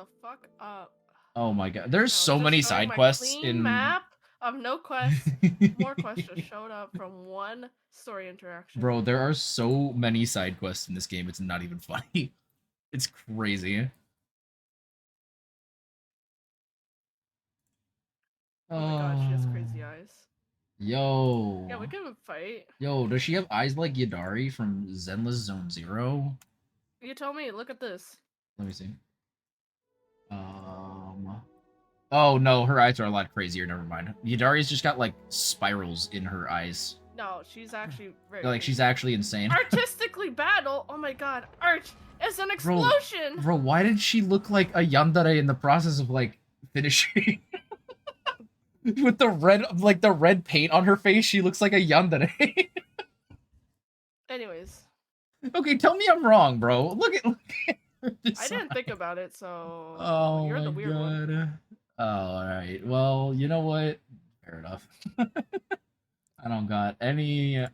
the fuck up. Oh my god. There's so many side quests in map of no quests. More quests just showed up from one story interaction. Bro, there are so many side quests in this game. It's not even funny. It's crazy. Oh my god, she has crazy eyes. Yo. Yeah, we can fight. Yo, does she have eyes like Yadari from Zenless Zone Zero? You tell me. Look at this. Let me see. Oh no, her eyes are a lot crazier. Never mind. Yadari's just got like spirals in her eyes. No, she's actually very Like she's actually insane. Artistically bad. Oh my god, art is an explosion. Bro, why did she look like a yandere in the process of like finishing? With the red paint on her face, she looks like a yandere. Anyways. Okay, tell me I'm wrong, bro. Look at I didn't think about it, so oh you're the weird one. Oh, alright. Well, you know what? Fair enough. I don't got anything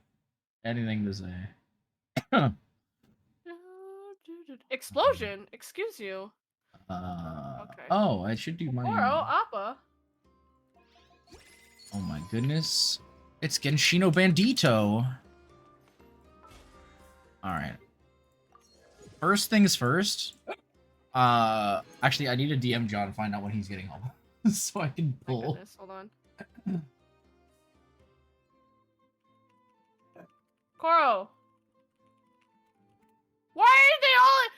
to say. Explosion? Excuse you. Okay. Oh, I should do my Appa. Oh my goodness. It's Genshino Bandito. Alright. First things first. Actually, I need to DM John and find out when he's getting home. So I can pull. My goodness, hold on. Koro! Why are they all...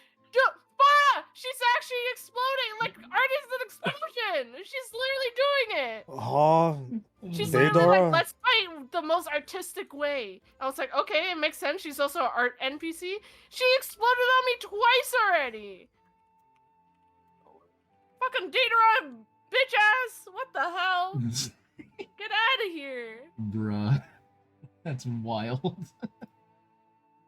Bara! She's actually exploding! Like, art is an explosion! She's literally doing it! Oh, she's literally like, let's fight the most artistic way. I was like, okay, it makes sense. She's also an art NPC. She exploded on me twice already! Fucking Datara, bitch ass! What the hell? Get out of here! Bruh. That's wild.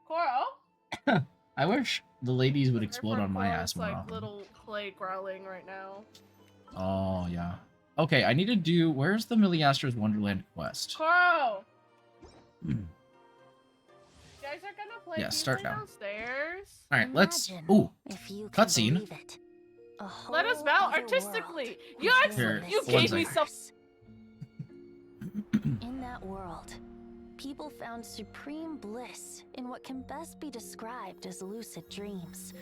Koro? I wish the ladies would explode on my ass more like often. Little clay growling right now. Oh, yeah. Okay, I need to do... Where's the Miliastra's Wonderland quest? Koro! You guys are gonna play start now. downstairs? Alright, let's... Ooh, cutscene. Let us vow artistically! Yes! Here, you gave me some... In that world, people found supreme bliss in what can best be described as lucid dreams.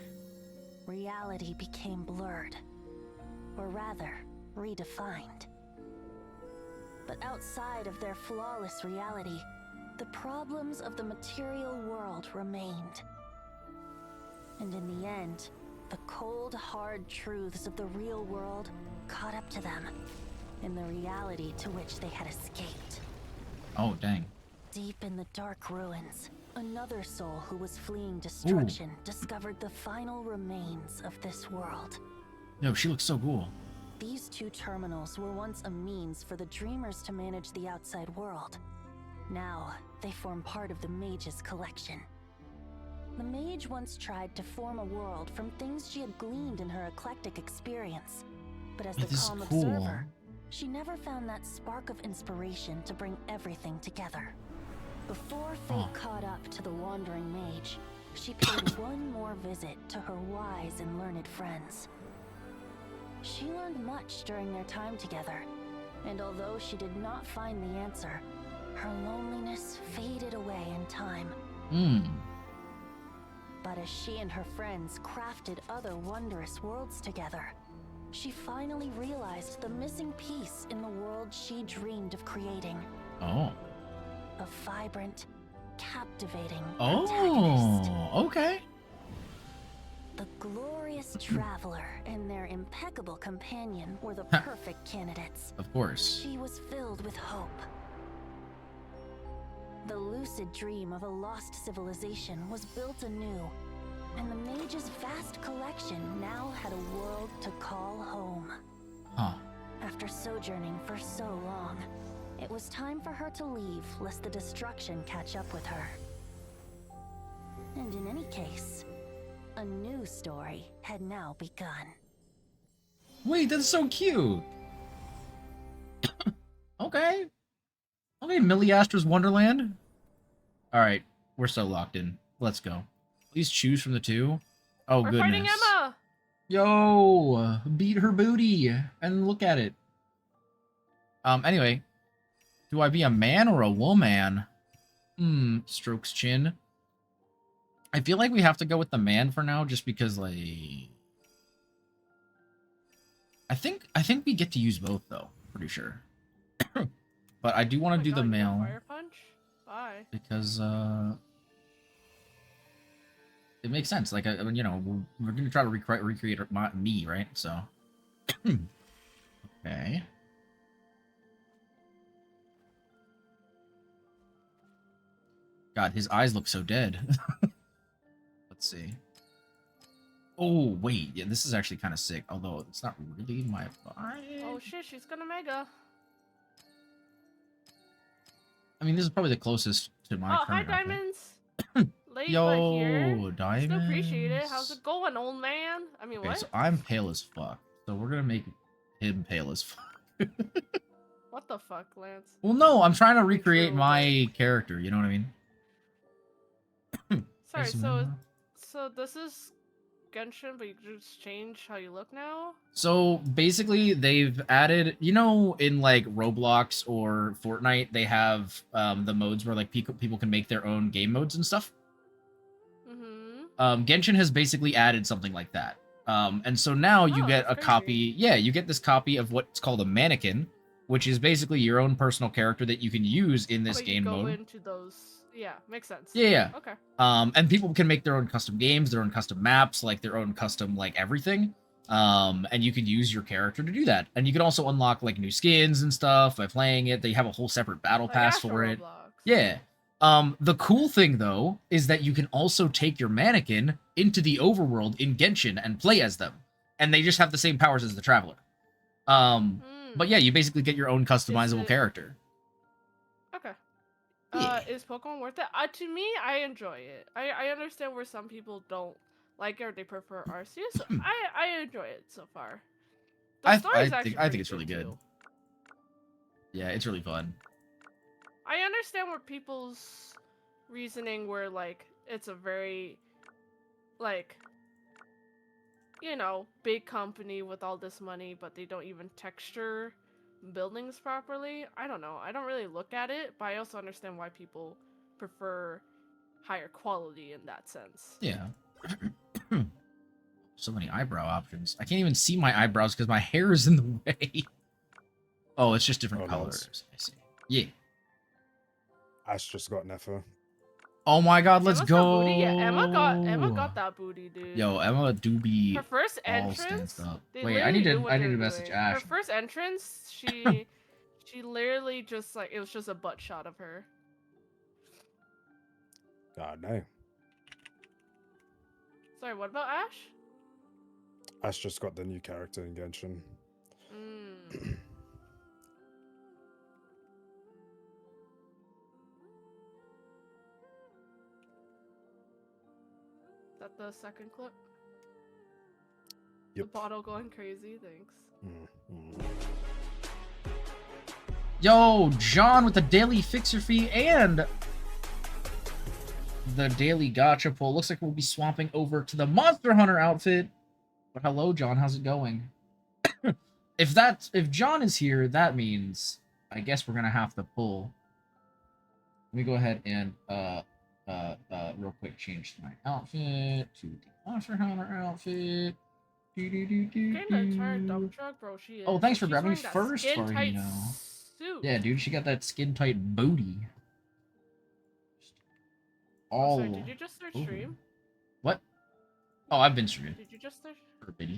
Reality became blurred, or rather, redefined. But outside of their flawless reality, the problems of the material world remained. And in the end, the cold, hard truths of the real world caught up to them in the reality to which they had escaped. Oh, dang. Deep in the dark ruins, another soul who was fleeing destruction discovered the final remains of this world. Yo, she looks so cool. These two terminals were once a means for the dreamers to manage the outside world. Now, they form part of the mage's collection. The mage once tried to form a world from things she had gleaned in her eclectic experience. But as the calm observer, she never found that spark of inspiration to bring everything together. Before fate caught up to the wandering mage, she paid one more visit to her wise and learned friends. She learned much during their time together, and although she did not find the answer, her loneliness faded away in time. But as she and her friends crafted other wondrous worlds together, she finally realized the missing piece in the world she dreamed of creating. Oh. A vibrant, captivating protagonist. Okay. The glorious traveler and their impeccable companion were the perfect candidates. Of course. She was filled with hope. The lucid dream of a lost civilization was built anew, and the mage's vast collection now had a world to call home. After sojourning for so long, it was time for her to leave lest the destruction catch up with her. And in any case, a new story had now begun. Wait, that's so cute. Okay. Okay, Miliastra's Wonderland. Alright, we're so locked in. Let's go. Please choose from the two. Oh, we're goodness. Fighting Emma! Yo, beat her booty and look at it. Anyway, do I be a man or a woman? Strokes chin. I feel like we have to go with the man for now, just because, like, I think we get to use both though. Pretty sure. But I do want to do the male. Fire punch? Bye. Because it makes sense. Like, I mean, you know, we're gonna try to recreate me, right? So, okay. God, his eyes look so dead. Let's see. Oh wait, yeah, this is actually kind of sick. Although it's not really my vibe. Oh shit, she's gonna mega. I mean, this is probably the closest to my hi, current outfit. Diamonds. Late, but here. Yo, Diamonds. Still appreciate it. How's it going, old man? I mean, Okay, what? so I'm pale as fuck. So we're gonna make him pale as fuck. What the fuck, Lance? Well, no, I'm trying to recreate my character. You know what I mean? Sorry, so this is Genshin, but you just change how you look now? So basically, they've added, you know, in like Roblox or Fortnite, they have the modes where like people can make their own game modes and stuff. Genshin has basically added something like that. And so now you get a copy. Yeah, you get this copy of what's called a mannequin, which is basically your own personal character that you can use in this game mode. Into those. Yeah, makes sense. Yeah. Okay. And people can make their own custom games, their own custom maps, like their own custom like everything. And you can use your character to do that. And you can also unlock like new skins and stuff by playing it. They have a whole separate battle pass for it. Yeah. The cool thing though is that you can also take your mannequin into the overworld in Genshin and play as them. And they just have the same powers as the Traveler. But yeah, you basically get your own customizable character. Okay. Yeah. Is Pokemon worth it? To me, I enjoy it. I understand where some people don't like it or they prefer Arceus. I enjoy it so far. The story's I think it's really good. Too. Yeah, it's really fun. I understand where people's reasoning where like it's a very like you know, big company with all this money, but they don't even texture buildings properly. I don't know. I don't really look at it, but I also understand why people prefer higher quality in that sense. Yeah. So many eyebrow options. I can't even see my eyebrows because my hair is in the way. Oh, it's just different colors. I see. Yeah. Ash just got Nefer. Oh my god, let's go. Yeah, Emma got that booty, dude. Yo, Emma do be her first entrance. Wait, I need to message Ash. Her first entrance, she literally just like it was just a butt shot of her. God no. Sorry, what about Ash? Ash just got the new character in Genshin. Is that the second clip? Yep. The bottle going crazy, thanks. Yo, John with the daily fixer fee and the daily gacha pull. Looks like we'll be swapping over to the Monster Hunter outfit. But hello, John. How's it going? If John is here, that means I guess we're gonna have to pull. Let me go ahead and real quick change my outfit to the Monster Hunter outfit. Dump truck, bro, she is. Oh, thanks for grabbing me first, Farino. Yeah, dude, she got that skin tight booty. Oh, sorry, did you just start stream? What? Oh, I've been streaming. Did you just start?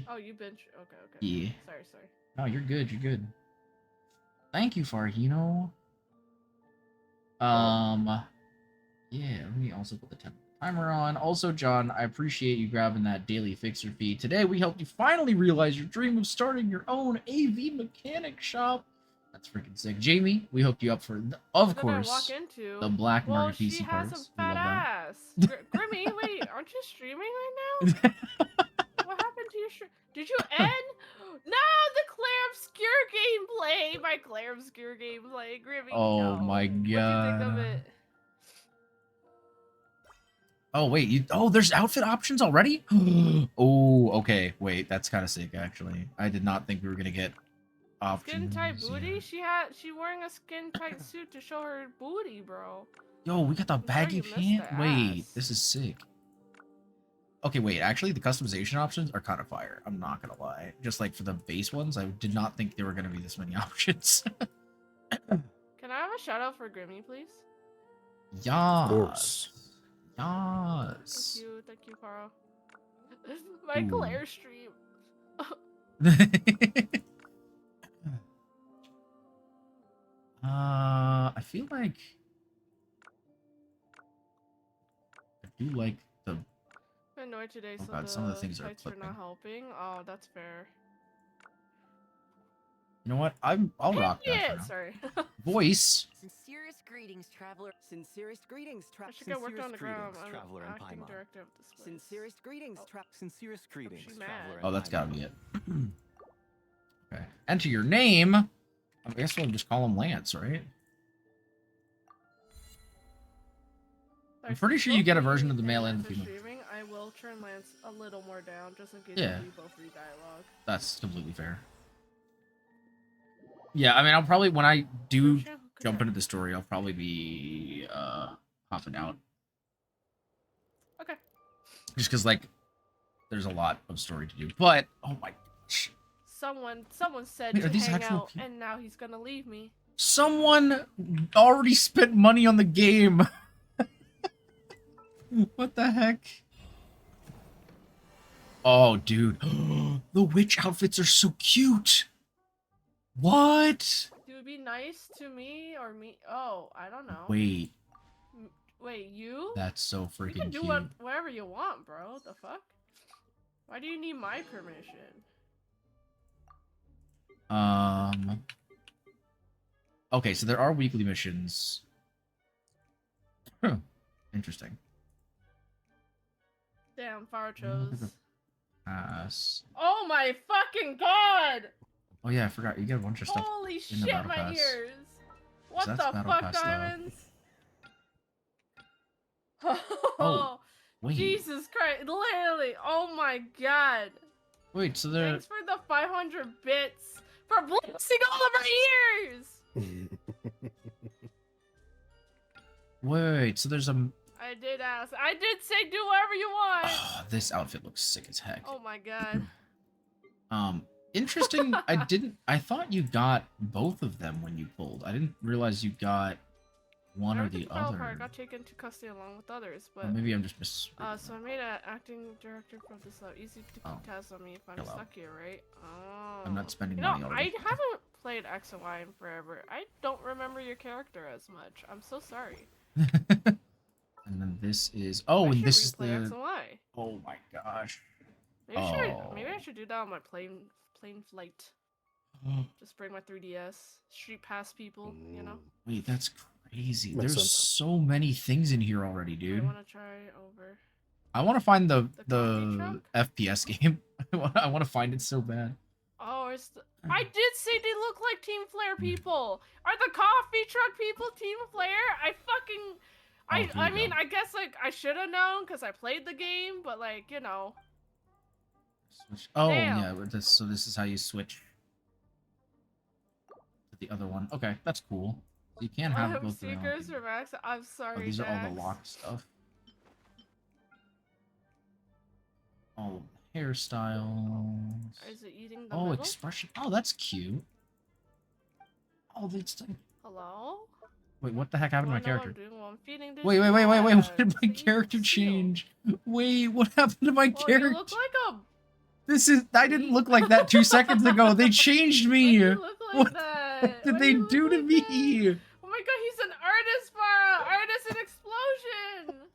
Oh, you've been. Okay. Yeah. Sorry. No, you're good. You're good. Thank you, Farhino. Yeah, let me also put the timer on. Also, John, I appreciate you grabbing that daily fixer fee. Today, we helped you finally realize your dream of starting your own AV mechanic shop. That's freaking sick. Jamie, we hooked you up for, of course, the Black Market PC parts. She has a fat ass. Grimmy, wait, aren't you streaming right now? What happened to your stream? Did you end? No, the Claire Obscure gameplay. My Claire Obscure gameplay. Grimmy, oh no. my god. What do you think of it? Oh wait, there's outfit options already? Oh, okay. Wait, that's kind of sick actually. I did not think we were gonna get options. Skin tight booty? Yeah. She wearing a skin tight suit to show her booty, bro. Yo, we got the I'm sure baggy you missed pants. the Wait, ass. this is sick. Okay, wait, actually the customization options are kind of fire. I'm not gonna lie. Just like for the base ones, I did not think there were gonna be this many options. Can I have a shout out for Grimmy, please? Yas. Of course. Yas. Thank you, Carl. My Ooh. Claire stream. I feel like I do like the. I'm annoyed today, Oh so God, some of the things are fights are clipping. not helping. Oh, that's fair. You know what? I'll rock that for Yeah, now. sorry. Voice. Sincerest greetings, traveler. Sincerest greetings, I should get worked on the ground. I'm traveler and acting Paimon. director of this place. Sincerest greetings, Sincerest greetings, she mad? traveler. Oh, and that's gotta Paimon. be it. Okay. Enter your name. I guess we'll just call him Lance, right? I'm pretty sure you get a version of the male and the female. Streaming, I will turn Lance a little more down just in case Yeah. we both read dialogue. That's completely fair. Yeah, I mean, I'll probably, when I do jump into the story, I'll probably be hopping out. Okay. Just because, like, there's a lot of story to do. But, oh my gosh. Someone said Wait, are to these hang actual out, people? and now he's gonna leave me. Someone already spent money on the game. What the heck? Oh, dude. The witch outfits are so cute. What? You would be nice to me or me? Oh, I don't know. Wait, Wait, you? that's so You freaking can do cute. whatever you want, bro. The fuck? Why do you need my permission? Okay, so there are weekly missions. Huh. Interesting. Damn, Faro chose. Pass. Oh my fucking god! Oh yeah, I forgot. You get a bunch of stuff. Holy in the shit, battle my pass. ears! What So the that's battle fuck, pass, though. diamonds? Oh, wait. Jesus Christ! Literally, oh my god! Wait, so there. Thanks for the 500 bits for blessing all of our ears. Wait, so there's a. I did ask. I did say do whatever you want. Oh, this outfit looks sick as heck. Oh my god. Interesting. I thought you got both of them when you pulled. I didn't realize you got one or Everything the fell other. apart. I got taken to custody along with others, but Or maybe I'm just miss. so I made an acting director from this lab. Easy to keep Oh. tabs on me if I'm Hello. stuck here, right? Oh. I'm not spending You know, money already. I haven't played X and Y in forever. I don't remember your character as much. I'm so sorry. And then this is. Oh, I and should this is replay X the. and Y. Oh my gosh. Maybe I Oh. should do that on my plane flight. Just bring my 3DS. Street pass people, you know? Wait, that's crazy. Makes There's sense. so many things in here already, I dude. want to try over. I want to find The coffee the truck? FPS game. I want to find it so bad. Oh, I did say they look like Team Flare people. Are the coffee truck people Team Flare? I here you mean, go. I guess like I should have known because I played the game, but like you know. Switch. Oh Damn. yeah, but so this is how you switch to the other one. Okay, that's cool. So you can't have I'm both of them. Seekers for Max. I'm sorry. Oh, these are all the Max. locked stuff. All of the hairstyles. Is it eating the Oh, middle? expression. Oh, that's cute. Oh, that's. Hello? Wait, what the heck happened to my Wanna know what character? I'm doing while I'm feeding this Wait. What did my cat? character Seal. change? Wait, what happened to my Well, character? you look like a. This is. I didn't look like that 2 seconds ago. They changed Why me. do you look like What that? What did Why they you look do to like me? that? Oh my god, he's an artist, Farah! Artist in explosion!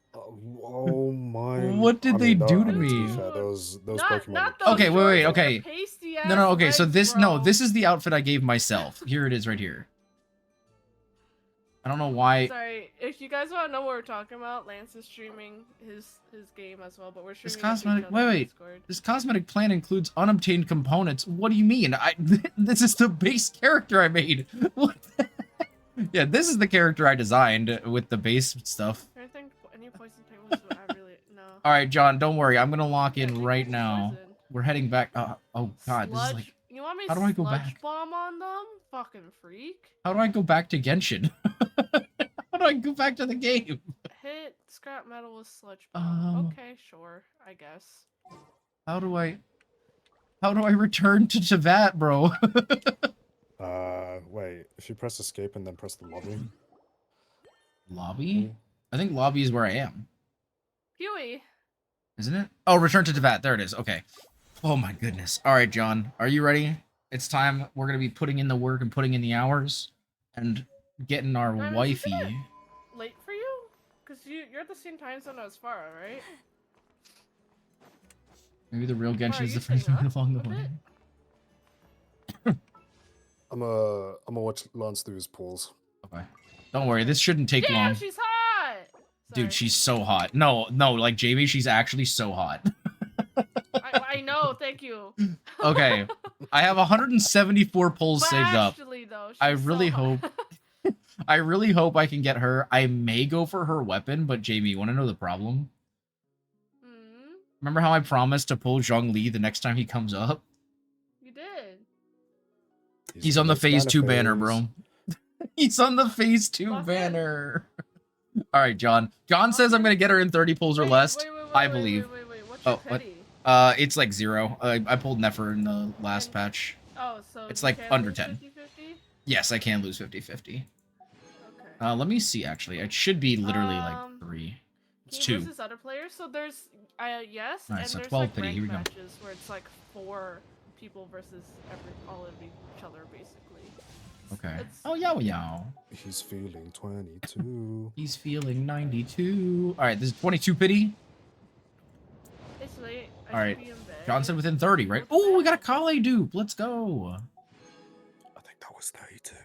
Oh my. What did they do to I mean, me? be fair, those Not Pokemon. those look Okay, cute. wait, shorts okay. with the pasty No, ass okay, so legs, this, bro. no, this is the outfit I gave myself. Here it is right here. I don't know why. Sorry, if you guys want to know what we're talking about, Lance is streaming his game as well, but we're This streaming. it to each cosmetic, other on wait. Discord. This cosmetic plan includes unobtained components. What do you mean? This is the base character I made. What? Yeah, this is the character I designed with the base stuff. I think any poison penguins would add really All right, John, don't worry. I'm gonna lock Yeah, in take right this now. poison. We're heading back. Oh God, this is Sludge. like. You want me How do I go sludge back? bomb on them? Fucking freak. How do I go back to Genshin? How do I go back to the game? Hit scrap metal with sludge bomb. Okay, sure. I guess. How do I return to Tibet, bro? Wait. If you press escape and then press the lobby. Lobby? I think lobby is where I am. Huey. Isn't it? Oh, return to Tibet. There it is. Okay. Oh my goodness. All right, John. Are you ready? It's time. We're going to be putting in the work and putting in the hours and getting our Ryan, wifey. isn't it late for you? Because you're at the same time zone as Farah, right? Maybe the real Farah, Genshin is you the first staying one up along the a way. bit? I'm gonna watch Lance do his pulls. Okay. Don't worry. This shouldn't take Damn, long. she's hot! Dude, Sorry. she's so hot. No, like Jamie, she's actually so hot. I know, thank you. Okay. I have 174 pulls But saved up. actually, though, she's I really so hot. I really hope I can get her. I may go for her weapon, but Jamie, you want to know the problem? Hmm? Remember how I promised to pull Zhongli the next time he comes up? You did. He's on the phase 2 banner, bro. He's on the phase 2 Lock in. banner. All right, John. John says I'm going to get her in 30 pulls or Wait, less. wait, I believe. Wait. What's your Oh, what? pity? It's like 0. I pulled Nefer in the last patch. Oh, so It's you like can't under lose 10. 50-50? Yes, I can lose 50-50. Okay. Let me see, actually. It should be literally like Um, 3. It's He 2. versus other players, so there's yes, Alright, and so there's 12 like pity, ranked here we go. matches where it's like 4 people versus all of each other basically. Okay. It's- Oh, yow. He's feeling 22. He's feeling 92. All right, this is 22 pity. It's late. I All right. should be in bed. John said within 30, right? Oh, we got a Kale dupe. Let's go. I think that was 32.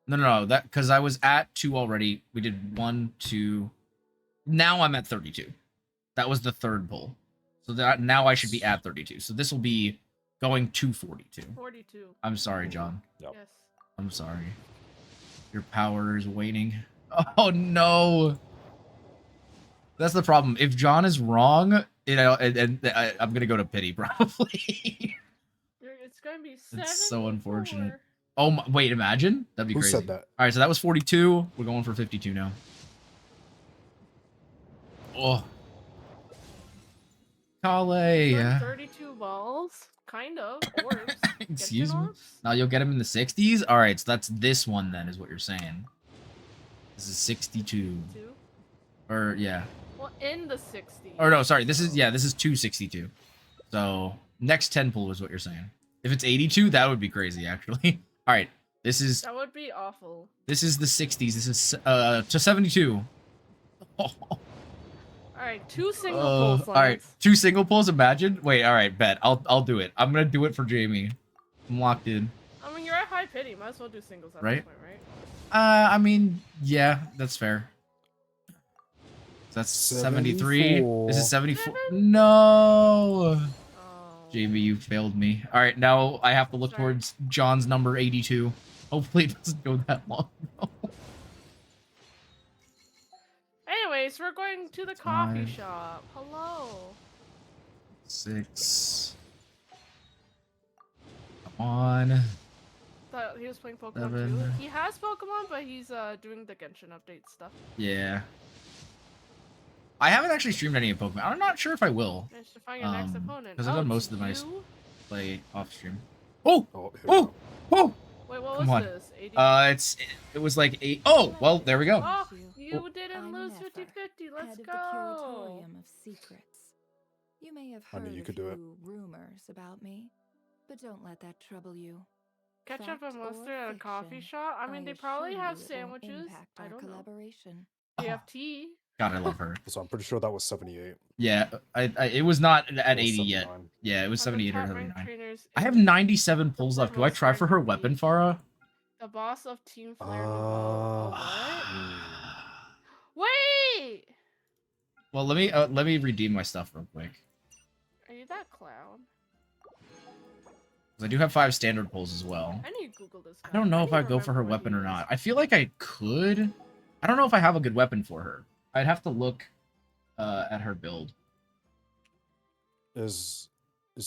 No. That because I was at 2 already. We did 1, 2. Now I'm at 32. That was the third pull. So that now I should be at 32. So this will be going to 42. 42. I'm sorry, John. Yep. Yes. I'm sorry. Your power is waning. Oh no. That's the problem. If John is wrong, and I'm gonna go to pity probably. It's gonna be 7. It's so unfortunate. Oh my, wait, imagine that'd be Who crazy. said that? All right, so that was 42. We're going for 52 now. Oh, Kale. 32 balls, kind of orbs. Excuse Genshin me. orbs? Now you'll get him in the 60s. All right, so that's this one then, is what you're saying. This is 62, 2? or yeah. Well, in the 60s. Or no, sorry. This is 262. So next 10 pull is what you're saying. If it's 82, that would be crazy actually. All right, this is That would be awful. the 60s. This is to 72. Oh, Alright, 2 single pulls. all right, Lance. 2 single pulls. Imagine. Wait, all right, bet. I'll do it. I'm gonna do it for Jamie. I'm locked in. I mean, you're at high pity. Might as well do singles at Right? this point, right? I mean, yeah, that's fair. That's 73. This is 74. No. Oh. Jamie, you failed me. All right, now I have to look Sorry. towards John's number 82. Hopefully it doesn't go that long. Anyways, we're going to the coffee 5. shop. Hello. 6. Come on. Thought he was playing Pokemon 7. too. He has Pokemon, but he's doing the Genshin update stuff. Yeah. I haven't actually streamed any of Pokemon. I'm not sure if I will Managed to find your next Um, opponent. 'cause I've done it's most of them I you? play off stream. Oh! Oh, here we Oh! go. Oh! Wait, what Come was on. this? 80? It was like 8. Oh! Well, there we go. Oh, you didn't I'm lose Nefer, 50-50. Let's head of the go. Curatorium of Secrets. You may have Honey, heard you a could do it. few rumors about me, but don't let that trouble you. Catch up Fact a monster or at a coffee fiction, shop? I mean, they probably assure have you it won't sandwiches. impact I our don't know. collaboration. They have tea. God, I love her. So I'm pretty sure that was 78. Yeah, it was not at Or 80 yet. 79. Yeah, it was Other 78 or top ranked 79. trainers I have in 97 pulls left. Do I try for her weapon, Farah? The boss of Team Flare. Duval. Ah. What? Wait! Well, let me redeem my stuff real quick. Are you that clown? 'Cause I do have 5 standard pulls as well. I need to Google this. I don't know if I'd go for her weapon or not. I feel like I could. I don't know if I have a good weapon for her. I'd have to look at her build. Is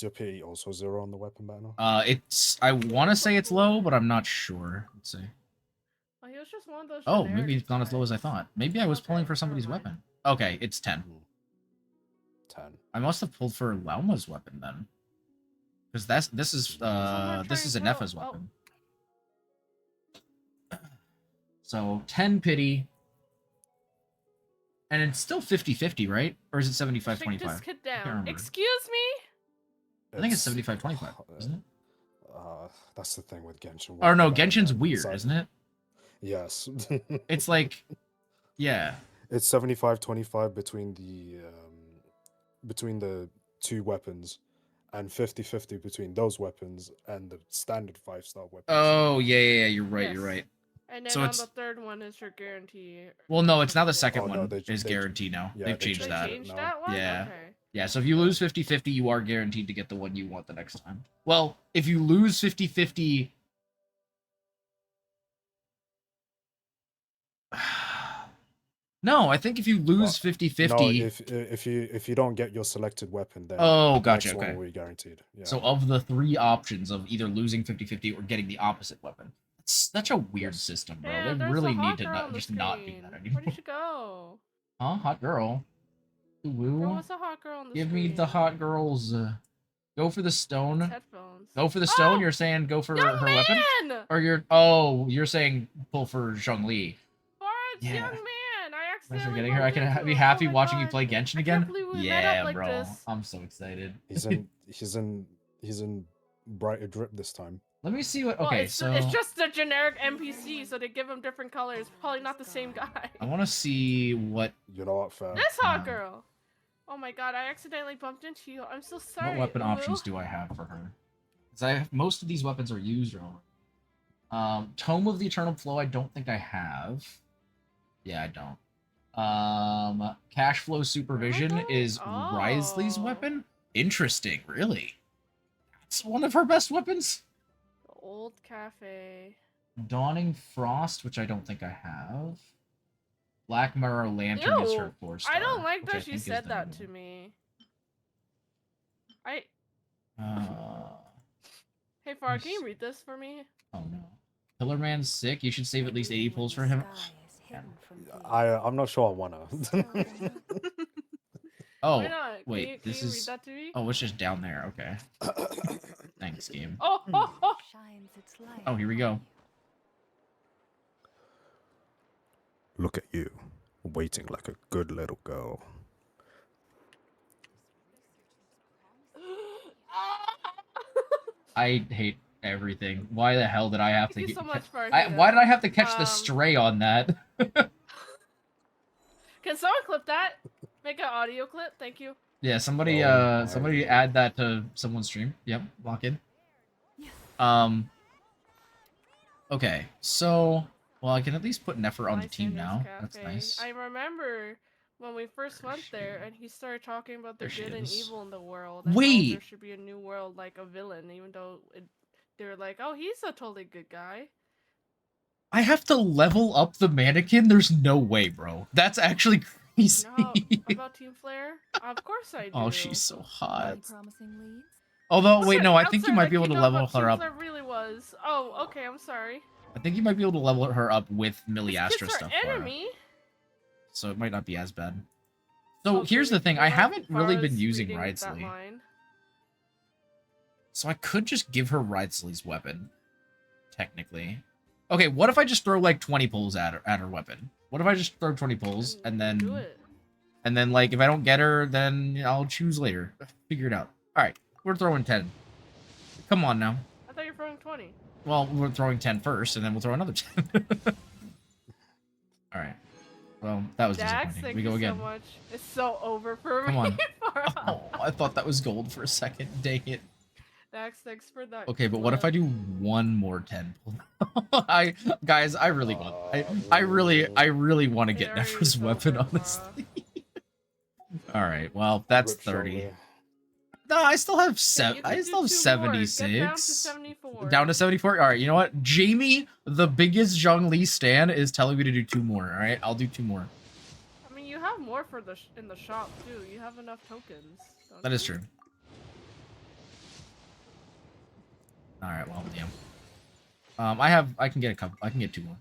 your PE also 0 on the weapon banner? I want to say it's low, but I'm not sure. Let's see. Oh, he was just one of those. Oh, generic maybe it's not as low as I guys. thought. Maybe I was pulling Okay, for somebody's never mind. weapon. Okay, it's 10. 10. I must have pulled for Lauma's weapon then. Because this is Someone this is a trying to Nefa's throw- oh. weapon. So 10 pity. And it's still 50-50, right? Or is it 75-25? Shake this kid down. remember. Excuse me? I think it's 75-25, isn't it? That's the thing with Genshin. Or no, weapon banner, Genshin's man. weird, It's like- isn't it? Yes. It's like, yeah. It's 75-25 between the two weapons, and 50-50 between those weapons and the standard 5-star weapons. Oh, yeah, you're right, you're Yes. right. And then So on it's- the third one is your guarantee. Well, no, it's now the something. second Oh, no, one they- is they- guaranteed now. yeah, They've they changed They that. changed No. that one? Yeah. Okay. Yeah, so if you lose 50-50, you are guaranteed to get the one you want the next time. Well, if you lose 50-50... No, I think if you lose 50-50... No, if you don't get your selected weapon, then Oh, the gotcha, next one okay. will be guaranteed. Yeah. So of the three options of either losing 50-50 or getting the opposite weapon, it's such a weird system, bro. Yeah, They there's really a hot need to girl not, on the just not do screen. that Where anymore. did she go? Huh? Hot girl? Girl, Woo. what's a hot girl on the Give screen? me the hot girls. Go for the stone. Headphones. Go for the stone. Oh! You're saying go for Young her man! weapon? Or you're saying pull for Zhongli. Forrest, Yeah. young man! I Thanks accidentally for getting her. I bumped into can be him. happy Oh my watching you God. play Genshin I can't again. believe we met Yeah, up like bro. this. I'm so excited. He's in brighter drip this time. Let me see what. Well, Okay, it's, so it's just a generic NPC, so they give him different colors. Probably not the same guy. I want to see what You know what, fair? This hot girl. Oh my God! I accidentally bumped into you. I'm so sorry. weapon Uwu. options do I have for her. Because most of these weapons are used already. Tome of the Eternal Flow. I don't think I have. Yeah, I don't. Cash Flow Supervision don't? is Oh. Risley's weapon. Interesting, really. It's one of her best weapons. The old cafe. Dawning Frost, which I don't think I have. Black Mirror Lantern is her Ew, 4-star. I don't like which I that she think is said the that new to one. me. Hey, Far, can you read this for me? Oh no. Pillar Man's sick. You should save at least 80 pulls for him. I'm not sure I wanna. Oh, Why not? wait, Can this you is. read that to me? Oh, it's just down there. Okay. Thanks, game. Oh, oh, oh. Oh, here we go. Look at you, waiting like a good little girl. I hate everything. Why the hell did I have to? Thank you so much, Far. Why did I have to catch the Um, stray on that? Can someone clip that? Make an audio clip. Thank you. Yeah, somebody Oh my somebody God. add that to someone's stream. Yep, lock in. Okay, so well, I can at least put Nefer on the team now. That's Cafe. nice. I remember when we first went there, and he started talking about the There she good and is. evil in the world. And how Wait! there should be a new world, like a villain, even though they were like, "Oh, he's a totally good guy." I have to level up the mannequin? There's no way, bro. That's actually crazy. No, about Team Flare? Of course I do. Oh, she's so hot. Any promising leads? Although, wait, Listen, no, I I'm think you sorry, might like, be able to know level what her Team up. Flare really was. Oh, okay, I'm sorry. I think you might be able to level her up with This Miliastra kid's stuff. our for her. enemy. So it might not be as bad. So Okay, here's the thing, I well, haven't really Farah's been using reading that Ridesley. line. So I could just give her Ridesley's weapon. Technically. Okay, what if I just throw like 20 pulls at her weapon? What if I just throw 20 pulls and Do then it. like if I don't get her, then I'll choose later. Figure it out. Alright, we're throwing 10. Come on now. I thought you were throwing 20. Well, we're throwing 10 first, and then we'll throw another 10. Alright. Well, that was Dax, disappointing. thank We go you again. so much. It's so over for Come me. on. Farah. Oh, I thought that was gold for a second. Dang it. Dax, thanks for that. Okay, but what if I do one more 10 pull? Guys, I really want I really want to get It already Nefer's is weapon, over, honestly. Alright, well, that's Rip 30. Charlie. No, I still have Okay, you I can still do have two more. Get 76. down to 74. Down to 74? Alright, you know what? Jamie, the biggest Zhongli stan, is telling me to do 2 more, alright? I'll do 2 more. I mean, you have more for in the shop too. You have enough tokens. don't That is you? true. All right, well, damn. I can get a couple. I can get 2 more.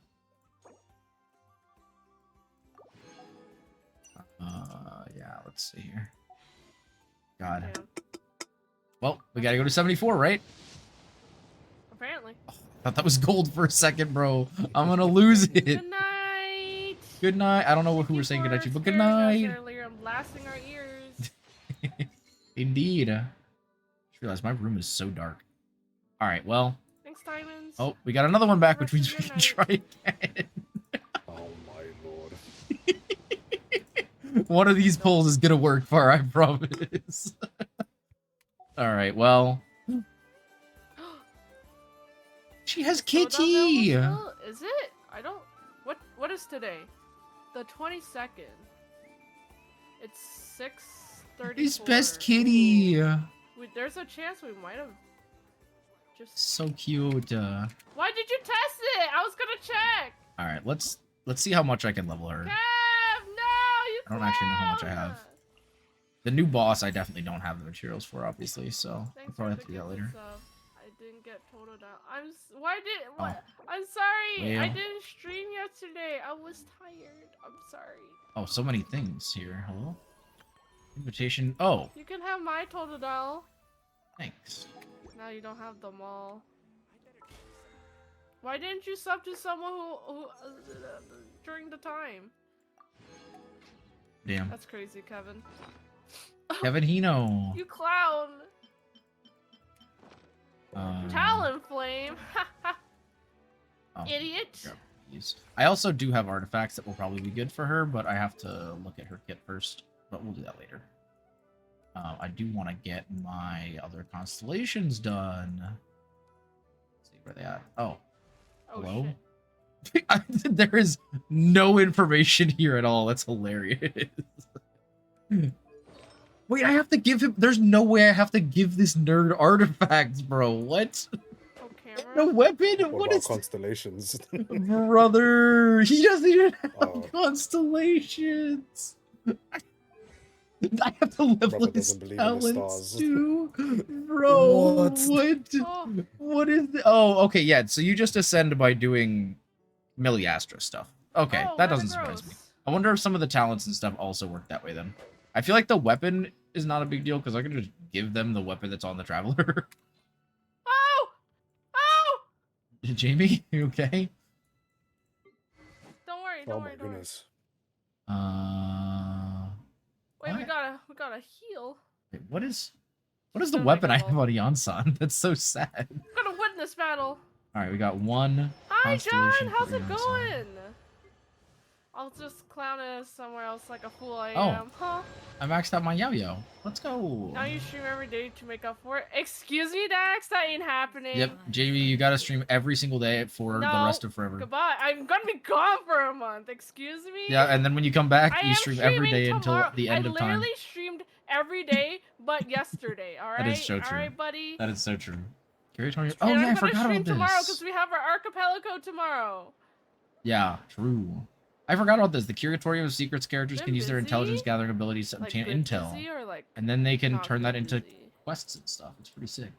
Yeah, let's see here. God. Damn. Well, we gotta go to 74, right? Apparently. I thought that was gold for a second, bro. I'm gonna lose it. Good night. Good night. I don't know who we're saying good night to, but good night. Earlier. I'm blasting our ears. Indeed. I just realized my room is so dark. All right, well. Thanks, Diamonds. Oh, we got another one back, which we Rest of your can try again. Oh my lord. One of these polls is gonna work for, I promise. All right, well. She has Kitty. Is it? I don't. What is today? The 22nd. It's 6:30. His best kitty. There's a chance we might have just. So cute. Why did you test it? I was gonna check. All right, let's see how much I can level her. Kev, no, you. I don't actually know how much I clown! have. The new boss, I definitely don't have the materials for, obviously, so I'll Thanks probably for have to do that picking later. this up. I didn't get totaled out. Why did? Oh. What? I'm sorry. I Well. didn't stream yesterday. I was tired. I'm sorry. Oh, so many things here. Hello? Invitation. Oh, You can have my total doll. thanks. Now you don't have them all. Why didn't you sub to someone who during the time? Damn. That's crazy, Kevin. Kevin Hino. You clown. Talonflame. Oh, Idiot. grab these. I also do have artifacts that will probably be good for her, but I have to look at her kit first. But we'll do that later. I do want to get my other constellations done. Let's see where they at. Oh, Oh hello? shit. There is no information here at all. That's hilarious. Wait, I have to give him. There's no way I have to give this nerd artifacts, bro. What? Oh, camera. No weapon? What What about is constellations? brother? He doesn't even have Oh. constellations. I have to level Brother his doesn't believe in the talents stars. too, bro. What? Oh, What is? Oh, okay, yeah. So you just ascend by doing Miliastra stuff. Okay, oh, that kinda doesn't surprise me. gross. I wonder if some of the talents and stuff also work that way then. I feel like the weapon is not a big deal because I can just give them the weapon that's on the Traveler. Oh! Oh! Jamie, you okay? Don't worry, Oh don't my worry, don't worry. goodness. Wait, we what? gotta heal. Wait, what is the Don't weapon I make a have on Yansan? That's so sad. We're gonna win this battle. All right, we got one. Hi, John. Constellation How's for it Yansan. going? I'll just clown it somewhere else like a fool I Oh. am. Huh? I maxed out my yo-yo. Let's go. Now you stream every day to make up for it. Excuse me, Dax? That ain't happening. Yep, JV, you gotta stream every single day for the No, rest of forever. Goodbye. I'm gonna be gone for a month. Excuse me? Yeah, and then when you come back, I you am stream every day streaming until tomorrow. the end of I time. literally streamed every day but yesterday, alright? That is so true. Alright, buddy? That is so true. Curatorial. And Oh yeah, I I'm gonna forgot stream about tomorrow this. because we have our archipelago tomorrow. Yeah, true. I forgot about this. The Curatorium of Secrets characters Been can use their busy? intelligence gathering abilities to Like obtain good intel, busy or like and then they can not turn that good into busy? quests and stuff. It's pretty sick.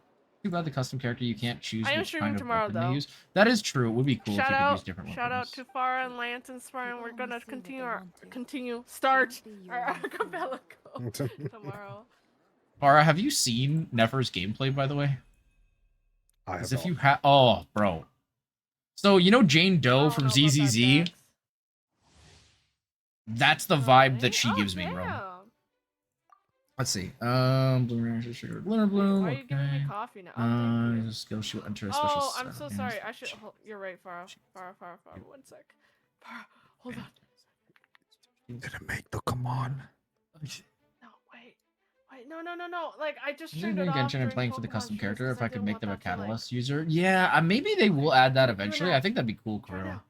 Too bad the custom character you can't choose I am which streaming kind of tomorrow, weapon though. they use. That is true. It would be cool Shout if you could use out, different shout out weapons. to Farah and Lance and Spartan. We're People gonna only say what they continue want to. start Won't be our your archipelago tomorrow. Farah, have you seen Nefer's gameplay, by the way? I have As if not. you have. Oh, bro. So you know Jane I Doe don't from know about that, ZZZ? Dax. That's the vibe that Really? she Oh, gives me, bro. damn. Let's see. Blue Rancher, Sugar, Glimmer Bloom. Why are you giving me Okay. coffee now? Oh, thank you. Skill should enter a special. Oh, I'm set so of sorry. games. I should. You're right, Farah. Farah. 1 sec. Farah, hold on. Didn't make the command. No, wait. No. Like, I just You're turned doing it off. Genshin and during playing for the Pokemon custom Shoes character. 'cause If I could didn't make want them a that to, like, Catalyst user, yeah, maybe they will add that eventually. now. I think that'd be cool, Try Kuro. now.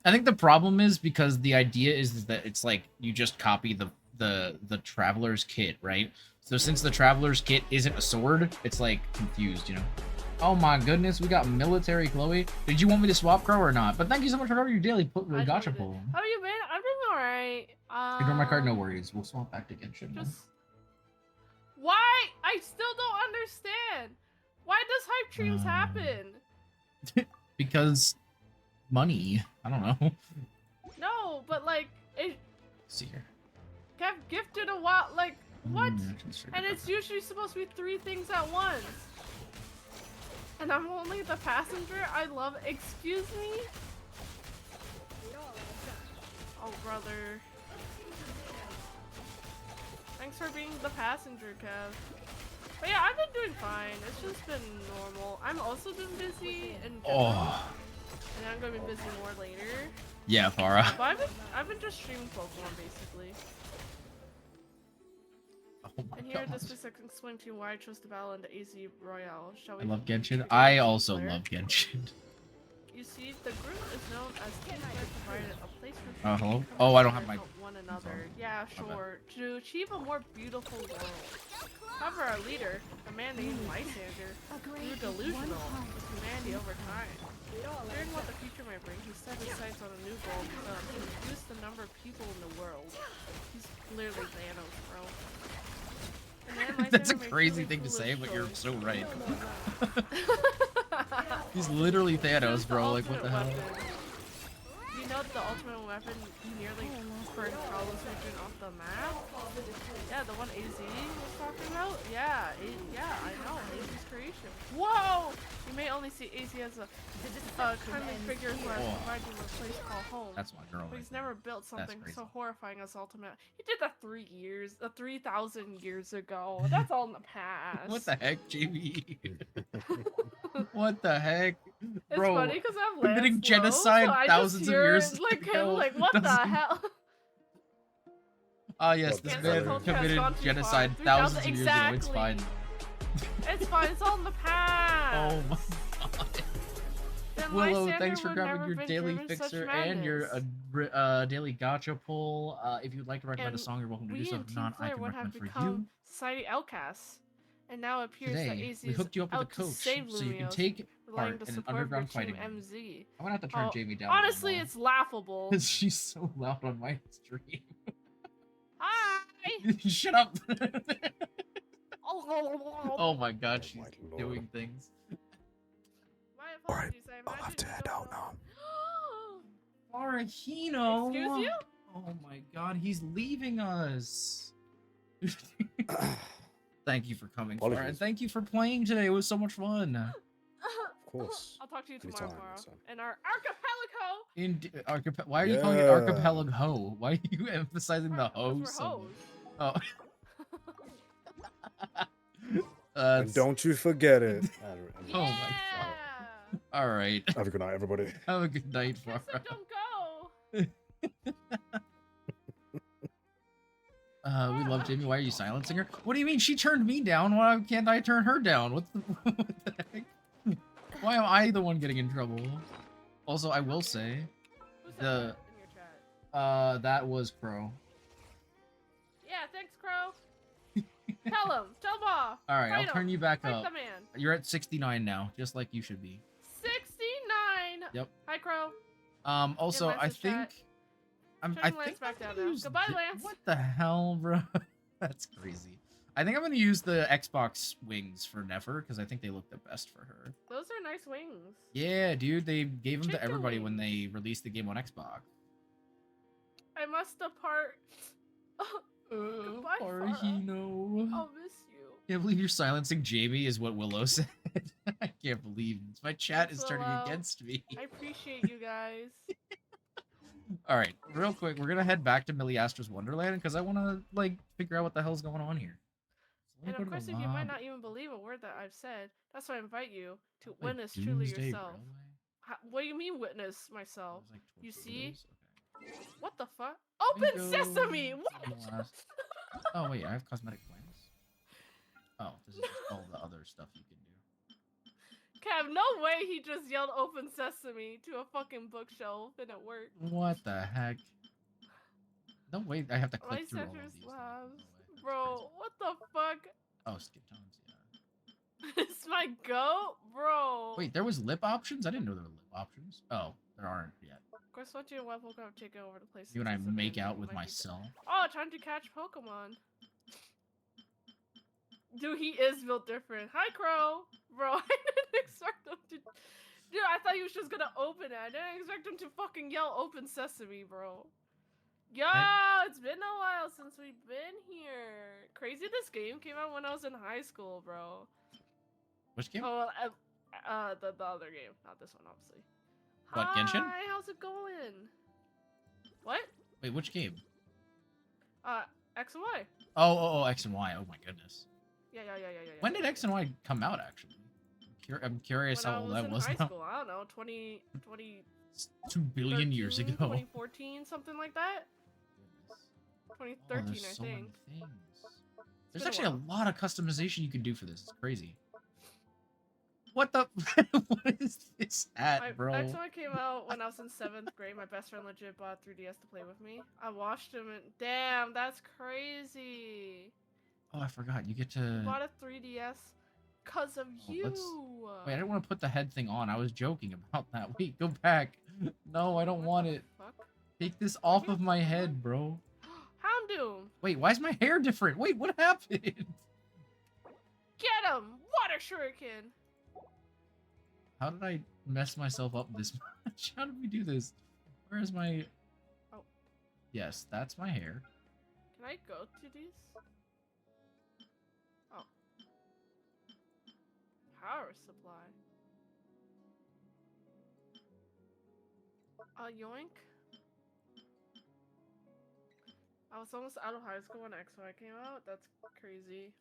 I think the problem is because the idea is that it's like you just copy the Traveler's kit, right? So since the Traveler's kit isn't a sword, it's like confused, you know? Oh my goodness, we got military Chloe. Did you want me to swap Crow or not? But thank you so much for your daily I gacha deleted. pull. How have you been? I've been alright. Ignore my card, no worries. We'll swap back to Genshin. then. Just... Why? I still don't understand. Why does hype streams happen? Because money. I don't know. No, but like it Let's see here. got gifted a while. Like what? Interactions trigger. And it's usually supposed to be 3 things at once. And I'm only the passenger. I love. Excuse me. Oh brother. Thanks for being the passenger, Kev. But yeah, I've been doing fine. It's just been normal. I'm also been busy in general. Oh. And I'm gonna be busy more later. Yeah, Farah. But I've been just streaming Pokemon basically. Oh my And here god. this is explain to you why I chose to battle in the AZ Royale. Shall we? I love Genshin. figure out I who's also player? love Genshin. You see, the group is known as Team Fight provided a place for Hello? people to Oh, I don't have help my- one another. sorry. Yeah, My bad. sure. To achieve a more beautiful world. However, our leader, a man named Lysander, grew delusional with humanity over time. Fearing what the future might bring, he set his sights on a new goal to reduce the number of people in the world. He's clearly Thanos, bro. And then That's a Lysander made crazy really thing to say, foolish but you're choice. so right. He's literally Choose Thanos, bro. Like, what the ultimate hell? weapon. You know the ultimate weapon nearly burned Carlos region off the map? Yeah, the one AZ was talking about? Yeah, I know. AZ's creation. Whoa! You may only see AZ as a kindly figure who has Oh. provided you a place called home. That's my girl. But Right he's there. never built something crazy. so horrifying as ultimate. He did that 3,000 years ago. That's all in the past. What the heck, JB? What the heck? It's Bro, funny because I'm committing Lance genocide Lowe, so I thousands just of hear years it, like him, ago like what the doesn't- hell? Ah, yes, What this the man hell? committed Has gone too genocide far. thousands of 3,000 years ago. It's fine. It's fine. It's all in the past. Oh my god. Then Willow, Lysander thanks for would grabbing never your been daily driven such fixer and your madness. daily gacha pull. If you'd like to recommend a And song, you're welcome to do we so. in If Team not, I Flare can would have recommend for you. become society outcasts. And now it appears that Today, AZ we is hooked you up with a out to coach, save so you can Lumiose, take relying part to in an support her underground Team fighting. MZ. I'm gonna have to turn Oh, Jamie down. honestly, it's laughable. because she's so loud on my stream. Hi! Shut up. Oh, Oh my god, she's my lord. doing things. my Alright, apologies. I I'll imagine have to you head don't out know. now. Arahino. Excuse you? Oh my god, he's leaving us. Thank you for coming, Farah, and Apologies. thank you for playing today. It was so much fun. Of course. I'll talk to you Anytime, tomorrow. anytime. In our archipelago. Why are you calling it Yeah. archipelago? Why are you emphasizing the ho Because we're so hoes. much? Oh. And don't you forget it. Oh my Yeah. All right. Have a good night, everybody. Have a good night, Yes, so Farah. don't go. We love Jamie. Why are you silencing her? What do you mean? She turned me down. Why can't I turn her down? What the heck? Why am I the one getting in trouble? Also, I will say, Who said The- that in your chat? that was Crow. Yeah, thanks, Crow. Tell him. Tell him off. All right, I'll Fight turn him. you back Fight up. the man. You're at 69 now, just like you should be. 69. Yep. Hi, Crow. Also, Lance I in chat. think I Turning Lance think back I'm down gonna now. use Goodbye, thi- Lance. What the hell, bro? That's crazy. I think I'm gonna use the Xbox wings for Nefer because I think they look the best for her. Those are nice wings. Yeah, dude, they gave them to Chicken everybody when wings. they released the game on Xbox. I must depart. Goodbye, Farah. Arahino. I'll miss you. Can't believe you're silencing Jamie, is what Willow said. I can't believe this. My chat Thanks, is turning Willow. against me. I appreciate you guys. All right, real quick, we're gonna head back to Miliastra's Wonderland because I want to like figure out what the hell's going on here. So let And me of go to course, the if you might lobby. not even believe a word that I've said, that's why I invite you to Like witness truly Doomsday yourself. Railway? What do you mean witness myself? There's, like, You torpedoes? see? Okay. What the fuck? Let me Open go sesame! to What? the last- Oh wait, I have cosmetic plans. Oh, this is just all the other stuff you can do. Kev, no way he just yelled open sesame to a fucking bookshelf and it worked. What the heck? No way, I have to My click through all of center's these. things. No labs. way. That's Bro, what the fuck? crazy. Oh, skip times, yeah. It's my goat? Bro. Wait, there was lip options? I didn't know there were lip options. Oh, there aren't yet. Of course, once you and Web have taken over the place. You and I since it's make abandoned, out it with might be myself. Oh, trying to catch Pokemon. Dude, he is built different. Hi, Crow. Bro, I didn't expect him to... Dude, I thought he was just gonna open it. I didn't expect him to fucking yell open sesame, bro. Yo, it's been a while since we've been here. Crazy this game came out when I was in high school, bro. Which game? Oh, the other game. Not this one, obviously. What, Genshin? Hi, how's it going? What? Wait, which game? X and Y. Oh, X and Y. Oh my goodness. Yeah. When did X and Y come out, actually? I'm curious When how I old was that in was high now. school, I don't know, 20, 2 billion years ago. 2014, something like that. Oh, 2013, there's I so think. many things. There's been a actually a while. lot of customization you can do for this. It's crazy. What the? What is this at, bro? X1 came out when I was in 7th grade. My best friend legit bought 3DS to play with me. I watched him and damn, that's crazy. Oh, I forgot. You get He to. bought a 3DS because of Oh, you. Wait, I didn't want to put the head thing on. I was joking about that. Wait, go back. No, I don't What want the it. fuck? Take this off of my head, bro. Houndoom! Wait, why is my hair different? Wait, what happened? Get him! Water shuriken! How did I mess myself up this much? How did we do this? Where is my... Oh. Yes, that's my hair. Can I go to these? Oh. Power supply. Yoink. I was almost out of high school when XY came out. That's crazy.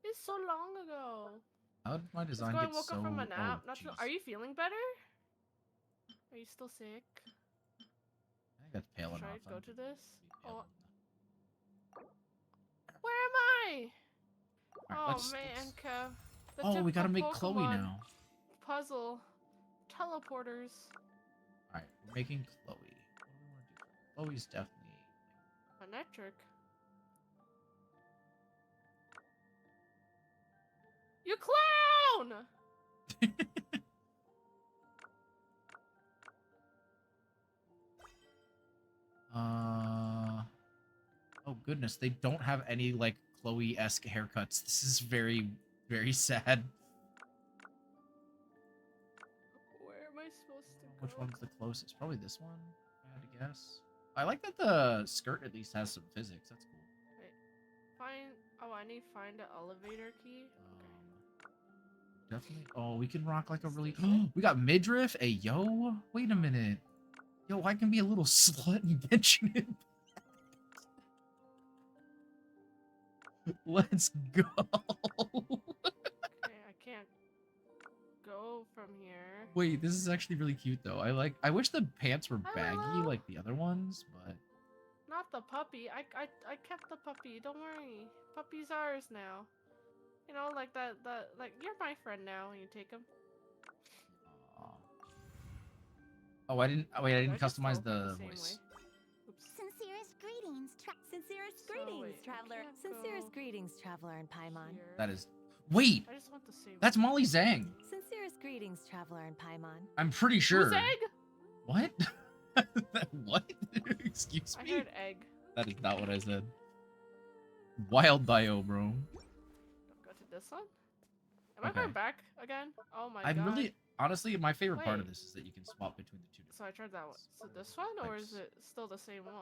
It's so long ago. How did my Just design going get woke so... up from a nap. Oh, Not sure. jeez. Are you feeling better? Are you still sick? I think that's pale Should I enough. go I'm to gonna this? be pale Oh. enough. Where am I? Alright, Oh let's- man, let's- Kev. The Oh, we gotta typical make Chloe Pokemon now. Puzzle. Teleporters. Alright, we're making Chloe. What do we want to do? Chloe's definitely... Electric. You clown! Oh goodness, they don't have any like Chloe-esque haircuts. This is very, very sad. Where am I supposed to go? Which one's the closest? Probably this one, if I had to guess. I like that the skirt at least has some physics. That's cool. Find. Oh, I need to find the elevator key. Definitely. Oh, we can rock like a really. Is it? We got midriff. Hey, yo. Wait a minute. Yo, I can be a little slut and mention it. Let's go. Okay, I can't go from here. Wait, this is actually really cute though. I wish the pants were baggy Hello. like the other ones, but Not the puppy. I kept the puppy. Don't worry. Puppy's ours now. You know, like that. Like you're my friend now. And you take him. aw. Oh, I didn't Did just customize teleport the same voice. way? Oops. Sincerest greetings, Sincerest So, greetings, wait, I traveler. can't Sincerest go greetings, traveler in Paimon. Here. That is. Wait, I just want the same. that's Molly Zhang. Sincerest greetings, traveler in Paimon. I'm pretty sure. Who's egg? What? What? Excuse I me. heard egg. That is not what I said. Wild Dio, bro. Don't go to this one. Am I Okay. going back again? Oh my I'm god. really, honestly, my favorite part of Wait. this is that you can swap between the two. So I tried that one. So this one, or is it still the same one?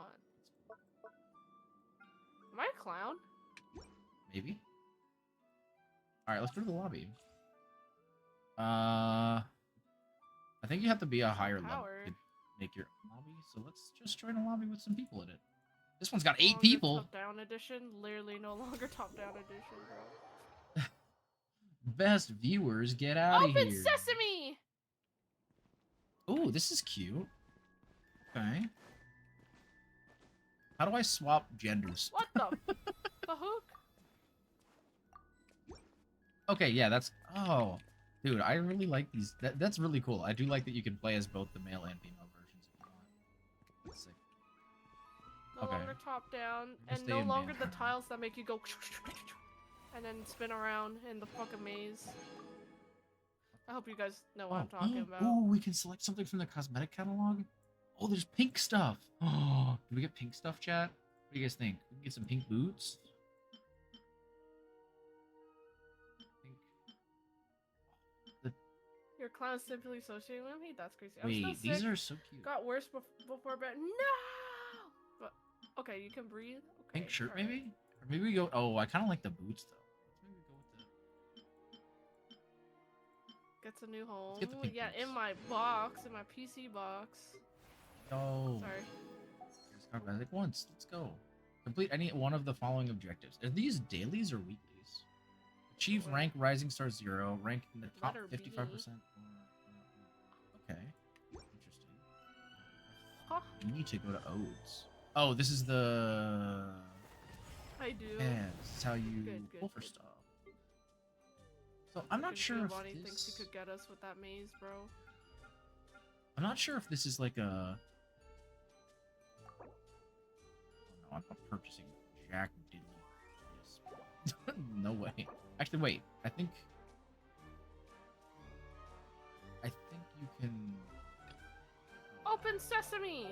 Am I a clown? Maybe. All right, let's go to the lobby. I think you have to be a higher level Power. to make your lobby. So let's just join a lobby with some people in it. This one's got 8 Longer people. Top-down edition? Literally no longer top-down edition, bro. Best viewers, get out of Open here. sesame! Oh, this is cute. Okay. How do I swap genders? What the? The hook? Okay, yeah, that's... Oh, dude, I really like these. That's really cool. I do like that you can play as both the male and female versions if you want. That's sick. No Okay. longer top-down, Just and stay no in longer man. the tiles that make you go and then spin around in the fucking maze. I hope you guys know what I'm talking about. Oh, we can select something from the cosmetic catalog. Oh, there's pink stuff. Oh, can we get pink stuff, chat? What do you guys think? We can get some pink boots. Your clown simply associated with me? That's crazy. I'm still Wait, these sick. are so cute. Got worse before bed. No! But, okay, you can breathe. Okay, Pink shirt, alright. maybe? Or maybe we go. Oh, I kind of like the boots though. Let's maybe go with the. Gets a new home. get the pink Yeah, in boots. my box, in my PC box. No. Sorry. Just got magic once. Let's go. Complete any one of the following objectives. Are these dailies or weeklies? Achieve Wait. rank Rising Star 0. Rank in the top Letter B. 55%. Okay. Interesting. Huh? We need to go to Odes. Oh, this is the. I do. Yeah, this is how you Good, pull for good. stuff. So I'm not sure if Bonnie thinks this. he could get us with that maze, bro. I'm not sure if this is like a. Oh no, I'm not purchasing Jack Diddley. Yes. No way. Actually, wait. I think you can. Open sesame!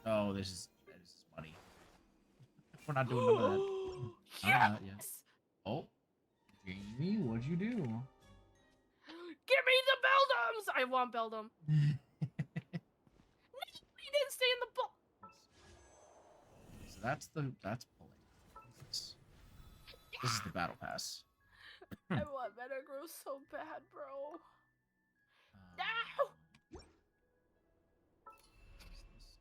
Oh, this is money. We're not doing none of that. Yes! Yeah. Oh, Jamie, what'd you do? Give me the Beldums! I want Beldum. He didn't stay in the book. So that's pulling. This is the battle pass. I want Metagrow so bad, bro. Um, No!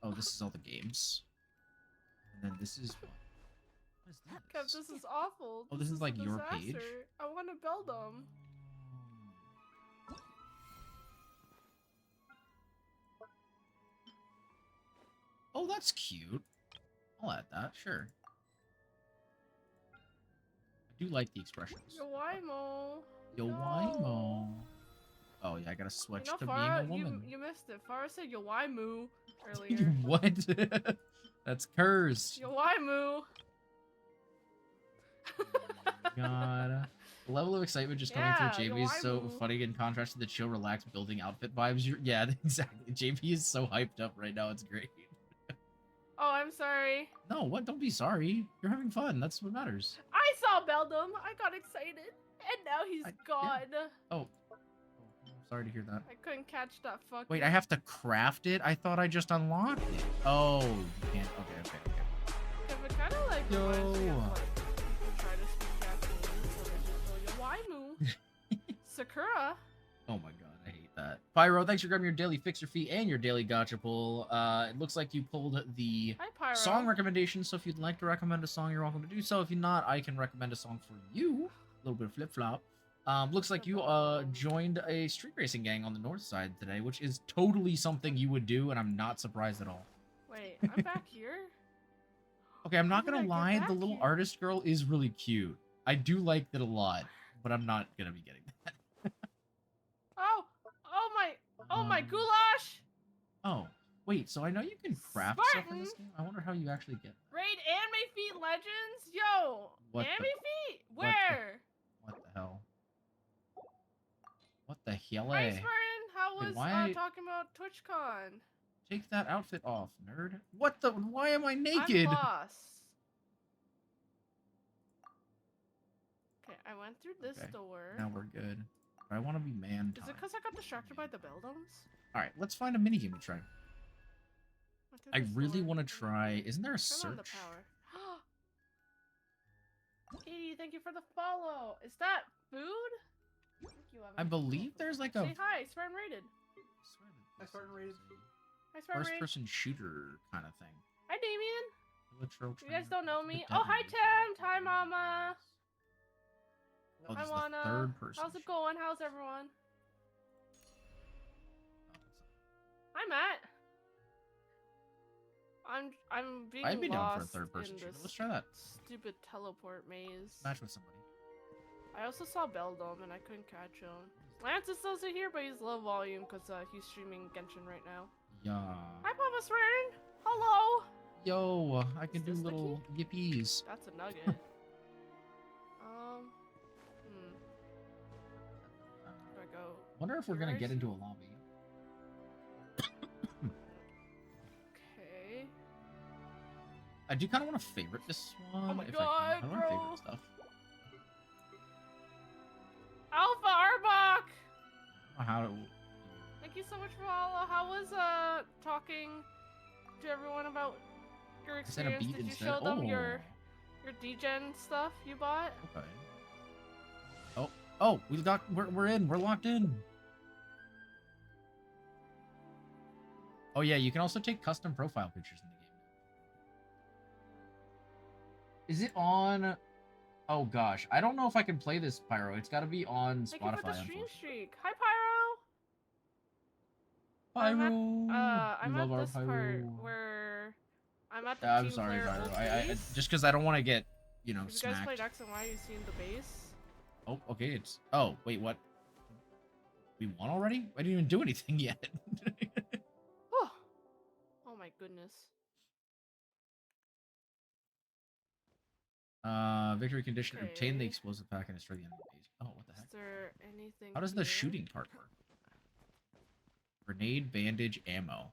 Oh, this is all the games. And then this is what? What Kev, is this? this is awful. Oh, this is a like your page? disaster. I want to Beldum. Oh, that's cute. I'll add that, sure. I do like the expressions. Yowaimo. Yo, Wimo. Oh, yeah, I gotta switch You know, to Farah, being a woman. you missed it. Farah said Yowaimu earlier. What? That's cursed. Yowaimu. God. The level of excitement just coming Yeah, through JP is so Yowaimu. funny in contrast to the chill, relaxed building outfit vibes. Yeah, exactly. JP is so hyped up right now. It's great. Oh, I'm sorry. No, what? Don't be sorry. You're having fun. That's what matters. I saw Beldum. I got excited. And now he's Yeah. gone. Oh, I'm sorry to hear that. I couldn't catch that fucking... Wait, I have to craft it? I thought I just unlocked it. Oh, you can't. Okay. Because it kind of like reminds me Yo. of like people try to speak Japanese, so they just go Yowaimu. Sakura. Oh my god, I hate that. Pyro, thanks for grabbing your daily fixer fee and your daily gotcha pull. It looks like you pulled the Hi, Pyro. song recommendation, so if you'd like to recommend a song, you're welcome to do so. If you're not, I can recommend a song for you. A little bit of flip-flop. Looks like you joined a street racing gang on the north side today, which is totally something you would do, and I'm not surprised at all. Wait, I'm back here? Okay, I'm not How did gonna I get lie, back the little here? artist girl is really cute. I do like it a lot, but I'm not gonna be getting that. Oh my Um, goulash! Oh, wait, so I know you can craft stuff in this game? I wonder how you actually get that. Raid Anime Feet Legends? Yo! What the- Anime Feet? what the- Where? What the hell? What the hell? Hi, Spartan! How Wait, was why- talking about TwitchCon? Take that outfit off, nerd. What the? Why am I I'm naked? boss. Okay, I went through this Okay, door. Now we're good. I want to be man Is time. it because I got distracted by the Beldums? Alright, let's find a minigame to try. Went through I this really door. want to try... Isn't there a Turn on the search? power. Katie, thank you for the follow. Is that food? Thank you, Evan. I believe there's like a... Say hi, Spartan rated. I swear that this is Hi, a Spartan rated. first-person shooter kind of thing. Hi, Damien. Literal You guys trainer don't know of the me. Oh, hi, deadliest Tim. of Hi, the Mama. Oh, Hi, this is the Juana. third-person How's it shooter. going? How's everyone? Oh, that's Hi, Matt. I'm being I'd be down for a lost third-person in shooter. this Let's try that. stupid teleport maze. Match with somebody. I also saw Beldum and I couldn't catch him. Lance is also here, but he's low volume because he's streaming Genshin right now. Yeah. Hi, Papa Swearing. Hello. Yo, I can Is do this the little yippies. That's a nugget. Where do I go? Wonder if we're gonna Where get is into he? a lobby. Okay. I do kind of want to favorite this one. Oh my if God, I can. I want to bro. favorite stuff. Alpha, how. Thank you so much for all. How was talking to everyone about your I said a experience? beat Did you instead. show them Oh. your degen stuff you bought? Okay. Oh, we're in. We're locked in. Oh yeah, you can also take custom profile pictures in the game. Is it on? Oh gosh, I don't know if I can play this, Pyro. It's got to be on Spotify. Thank you for the stream unfortunately. streak. Hi, Pyro. Pyro. I'm We at love our this part Pyro. where I'm at the I'm team sorry, player Pyro. old I base. just because I don't want to get, If you guys smacked. played X and Y, you've seen the base. Oh, okay. It's. Oh, wait, what? We won already? I didn't even do anything yet. Oh, oh my goodness. Victory condition. Obtain the Okay. explosive pack and destroy the enemy base. Oh, what the heck? Is there anything How does the here? shooting part work? Grenade, bandage, ammo.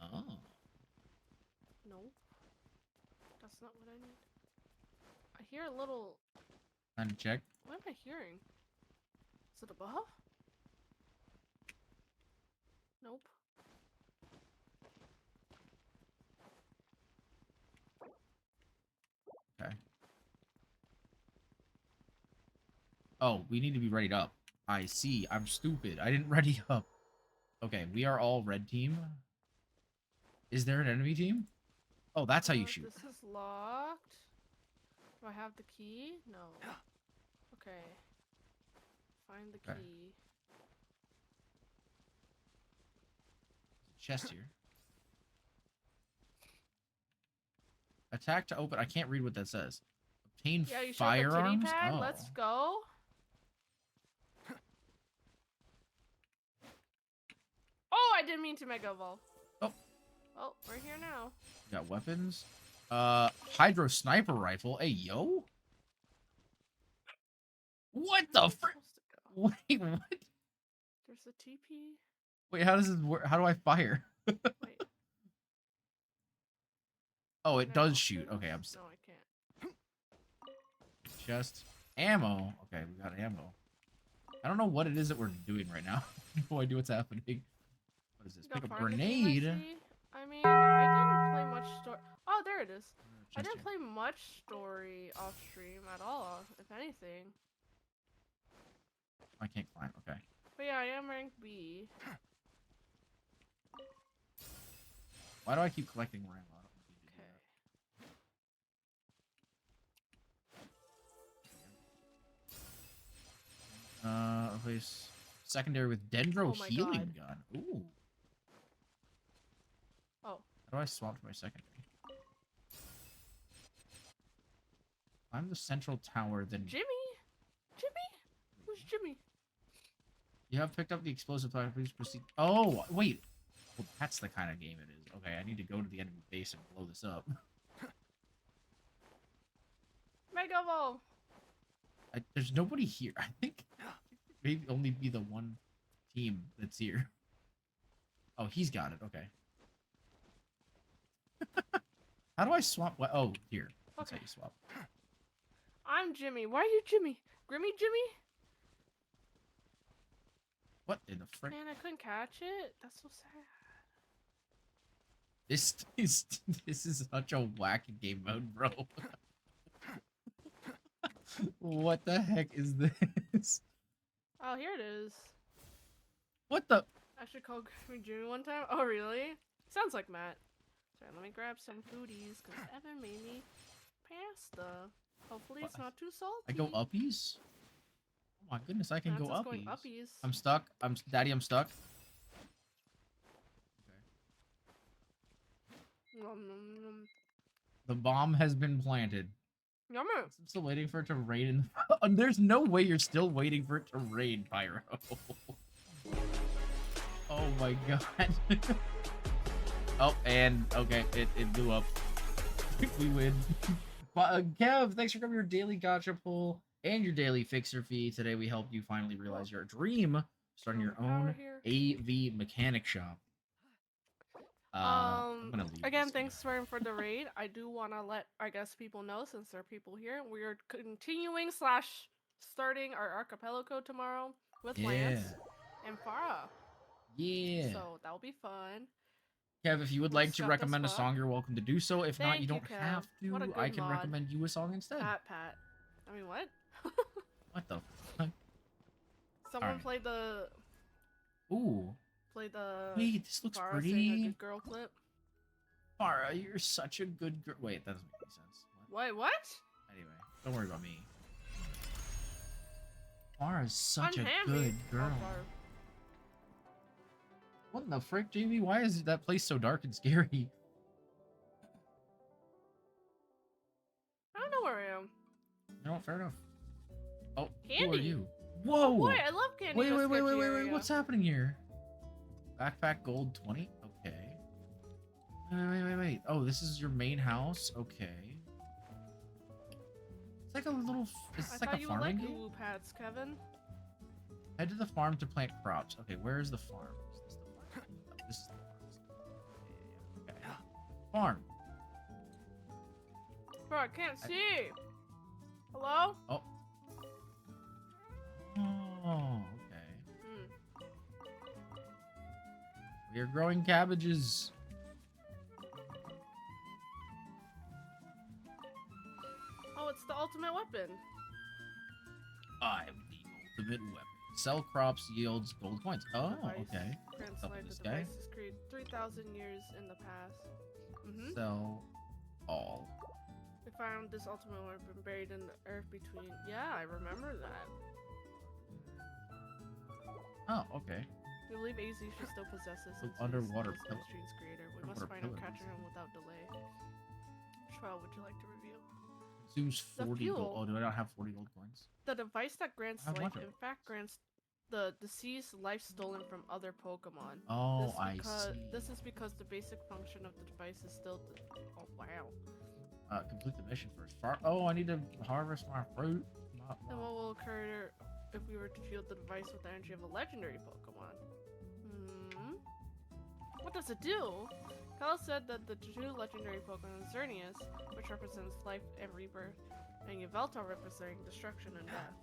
Oh. Nope. That's not what I need. I hear a little... Time to check. What am I hearing? Is it above? Nope. Okay. Oh, we need to be readied up. I see. I'm stupid. I didn't ready up. Okay, we are all red team. Is there an enemy team? Oh, that's how you shoot. This is locked. Do I have the key? No. Okay. Find the Okay. key. Chest here. Attack to open. I can't read what that says. Obtain Yeah, you showed firearms. the kitty pad. Oh. Let's go. Oh, I didn't mean to mega evolve. Oh. Oh, we're here now. Got weapons. Hydro sniper rifle. Hey, yo. What the Where's it frick? supposed to go? Wait, what? There's a TP. Wait, how does this work? How do I fire? Wait. Oh, it Can I does open shoot. Okay, I'm this? No, I can't. just ammo. Okay, we got ammo. I don't know what it is that we're doing right now. No idea what's happening. What is this? You Pick got up farm the game, grenade. see? I mean, I didn't play much story. Oh, there it is. I Chest didn't here. play much story off stream at all, if anything. I can't climb. Okay. But yeah, I am rank B. Why do I keep collecting ammo? I don't need to do Okay. that. Replace secondary with Dendro Oh my healing gun. Ooh. Oh. How do I swap to my secondary? I'm the central tower, then Jimmy? Jimmy? Who's Jimmy? you have picked up the explosive fire. Please proceed. Oh, wait. Well, that's the kind of game it is. Okay, I need to go to the enemy base and blow this up. Mega evolve. There's nobody here. I think maybe only be the one team that's here. Oh, he's got it. Okay. How do I swap? Oh, here. That's Okay. how you swap. I'm Jimmy. Why are you Jimmy? Grimmy Jimmy? What in the frick? Man, I couldn't catch it. That's so sad. This is such a wacky game mode, bro. What the heck is this? Oh, here it is. What the? I should call Grimmy Jimmy one time. Oh, really? Sounds like Matt. Sorry, let me grab some foodies, because Evan made me pasta. Hopefully it's What? not too salty. I go uppies? Oh my goodness, I can Matt's go is uppies. going uppies. I'm stuck. Daddy, I'm stuck. Nom, nom, nom. The bomb has been planted. Yummy. I'm still waiting for it to rain. There's no way you're still waiting for it to rain, Pyro. Oh my god. Oh, and okay, it blew up. We win. But Kev, thanks for coming to your daily gotcha pull and your daily fixer fee. Today we helped you finally realize your dream, starting your Power own here. AV mechanic shop. I'm gonna leave Again, this thanks for the raid. I do want to let, I guess, people know, since there are people here, we are continuing / starting our archipelago tomorrow with Yeah. Lance. and Farah. Yeah. So that'll be fun. Kev, if you would We'll like to discuss recommend a fuck. song, you're welcome to do so. If not, Thank you you, don't Kev. have What a to. good I can mod. recommend you a song instead. Pat. I mean, what? What the fuck? Someone Alright. play the Ooh. Wait, this looks Farah saying a pretty. good girl clip. Farah, you're such a good girl. Wait, that doesn't make any sense. What? Wait, what? Anyway, don't worry about me. Farah's such Unhand a me. good Oh, girl. Farah. What in the frick, Jamie? Why is that place so dark and scary? I don't know where I am. You know what? Fair enough. Oh, who are Candy. you? Whoa! Oh boy, I love candy. wait, in a wait, wait, sketchy wait, wait, area. wait! What's happening here? Backpack gold 20. Okay. Wait. Oh, this is your main house. Okay. It's like a little. It's I like thought a you would farming like game. Uwu pads, Kevin. Head to the farm to plant crops. Okay, where is the farm? Is this the farm? No, this is the farm. Yeah. Okay. Farm. Bro, I can't see. Hello? Oh. Oh, okay. We are growing cabbages. Oh, it's the ultimate weapon. I'm the ultimate weapon. Sell crops yields gold coins. Oh, Device. okay. Grants Up life with this to guy. devices created 3,000 years in the past. Sell all. We found this ultimate weapon buried in the earth between. Yeah, I remember that. Oh, okay. We believe AZ should still possess this. So since underwater he is pillar- Stream's creator. We must underwater find him, pillars. capture him without delay. Which file would you like to review? Consumes The 40 gold. fuel. Oh, do I not have 40 gold coins? The device that grants I have life, one. in fact, grants the deceased life stolen from other Pokemon. Oh, This see. This is because the basic function of the device is still. Oh wow. Complete the mission first. Oh, I need to harvest my fruit. And what will occur if we were to shield the device with the energy of a legendary Pokemon? What does it do? Karl said that the two legendary Pokemon Xerneas, which represents life and rebirth, and Yveltal representing destruction and death.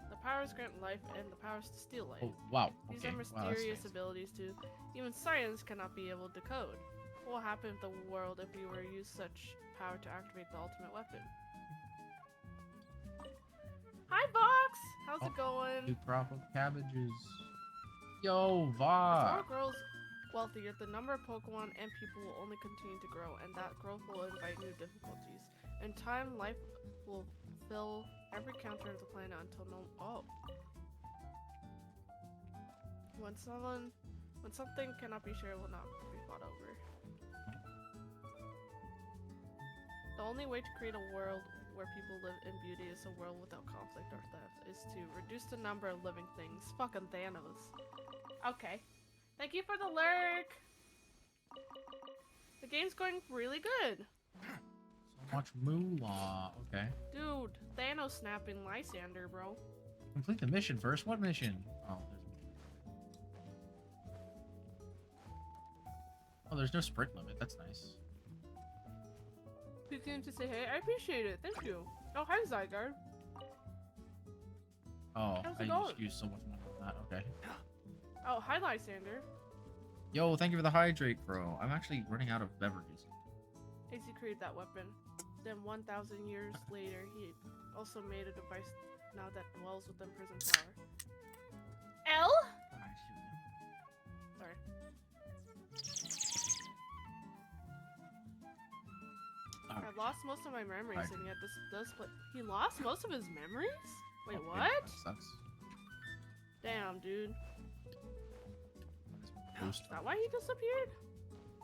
The powers grant life and the powers to steal life. Oh, wow. These Okay. are Wow, that's mysterious fancy. abilities to even science cannot be able to code. What will happen in the world if we were to use such power to activate the ultimate weapon? Hi, Vox! How's it New going? crop of cabbages. Yo, As the Vox. world grows wealthier, the number of Pokemon and people will only continue to grow, and that growth will invite new difficulties. In time, life will fill every counter of the planet until no. Oh. When something cannot be shared, will not be fought over. The only way to create a world where people live in beauty is a world without conflict or theft, is to reduce the number of living things. Fucking Thanos. Okay. Thank you for the lurk! The game's going really good. So much moolah. Okay. Dude, Thanos snapping Lysander, bro. Complete the mission first. What mission? Oh, there's no sprint limit. That's nice. You came to say hey, I appreciate it. Thank you. Oh, hi, Zygarde. Oh, How's I it going? just used so much money on that. Okay. Oh, hi, Lysander. Yo, thank you for the hydrate, bro. I'm actually running out of beverages. AZ created that weapon. Then 1,000 years later, he also made a device now that dwells within prison tower. L? Sorry. I lost most of my memories, and yet this does play. He lost most of his memories? Wait, Oh, what? yeah, that sucks. Damn, dude. Boost. Is that why he disappeared?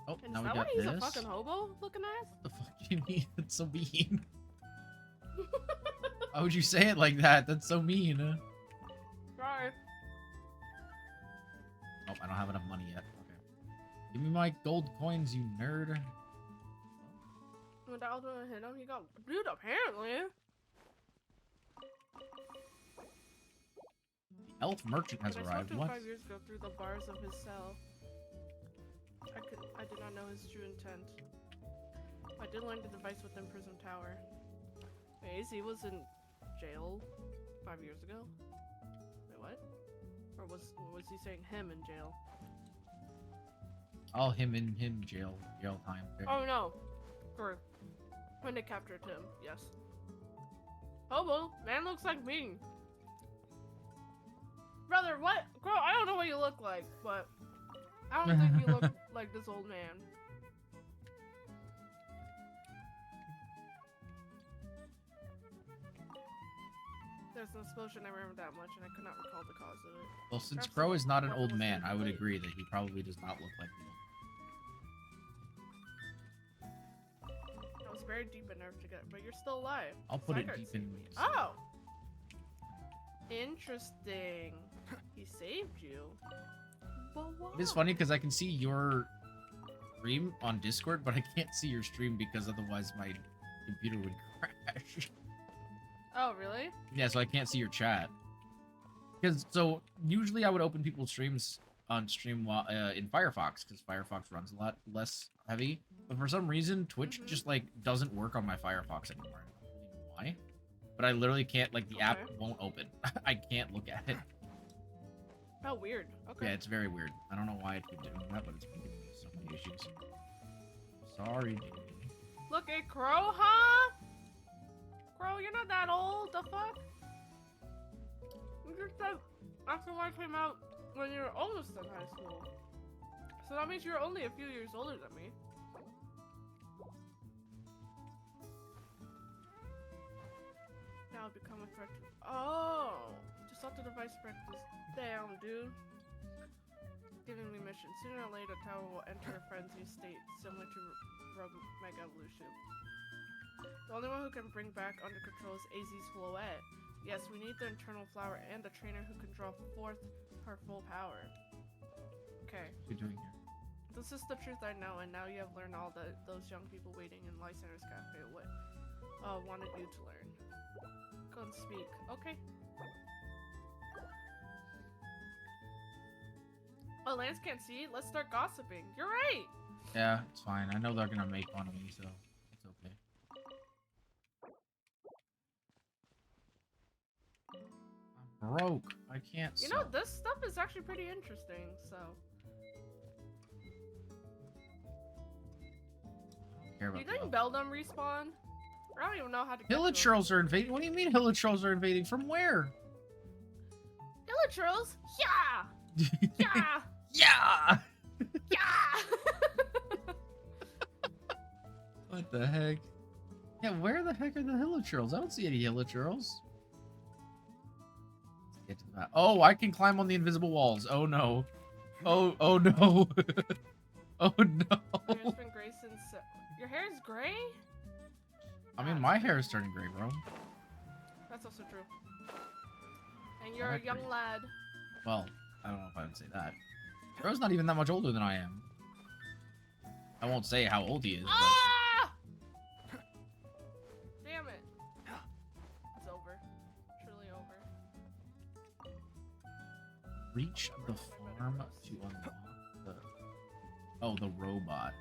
Oh, And now is we that got why he's this. a fucking hobo looking ass? What the fuck do you mean? That's so mean. Why would you say it like that? That's so mean. Sorry. Oh, I don't have enough money yet. Okay. Give me my gold coins, you nerd. When that was gonna hit him, he got. Dude, apparently. The elf merchant has When I arrived. spoke to him What? 5 years ago through the bars of his cell, I did not know his true intent. I did learn the device within prison tower. Wait, he was in jail 5 years ago? Wait, what? Or was he saying him in jail? All him in jail time. There. Oh no. Or when they captured him, yes. Hobo, man looks like me. Brother, what? Girl, I don't know what you look like, but I don't think you look like this old man. There's an explosion, I remember that much, and I could not recall the cause of it. Well, since Perhaps Crow the is not an weapon old was man, I would incomplete. agree that he probably does not look like me. That was very deep in nerve to get, but you're still alive. I'll put it Zygarde deep saved in. me. Oh! Interesting. He saved you. But why? It is funny because I can see your stream on Discord, but I can't see your stream because otherwise my computer would crash. Oh, really? Yeah, so I can't see your chat. Because so usually I would open people's streams on stream while in Firefox because Firefox runs a lot less heavy. But for some reason, Twitch just like doesn't work on my Firefox anymore. I don't really know why. But I literally can't, like, the app Okay. won't open. I can't look at it. Oh, weird. Okay. Yeah, it's very weird. I don't know why it keeps doing that, but it's been giving me so many issues. Sorry, dude. Look at Crow, huh? Crow, you're not that old. The fuck? You just said after I came out when you were almost in high school. So that means you're only a few years older than me. Now become a threat to. Oh! Just thought the device spread this down, dude. Giving me mission. Sooner or later, Tower will enter a frenzy state similar to Rogue Mega Evolution. The only one who can bring back under control is AZ's Floette. Yes, we need the internal flower and a trainer who can draw forth her full power. Okay. What are you doing here? This is the truth I know, and now you have learned all that those young people waiting in Lysander's Cafe wanted you to learn. Go and speak. Okay. Oh, Lance can't see? Let's start gossiping. You're right! Yeah, it's fine. I know they're gonna make fun of me, so it's okay. I'm broke. I can't You know, sell. this stuff is actually pretty interesting, so... I don't care Do you about think the Beldum respawn? I don't even know how to get to 'em. Hilichurls are invading. What do you mean Hilichurls are invading? From where? Hilichurls? Yeah! Yeah! Yeah! Yeah! What the heck? Yeah, where the heck are the Hilichurls? I don't see any Hilichurls. Let's get to the map. Oh, I can climb on the invisible walls. Oh no. Oh no. Oh Your no. hair's been gray since... Your hair is gray? I mean, my hair is turning gray, bro. That's also true. And you're a Exactly. young lad. Well, I don't know if I would say that. Bro's not even that much older than I am. I won't say how old he is, but... Ah! Damn it. It's over. Truly over. Reach the farm to unlock the... Oh, the robot.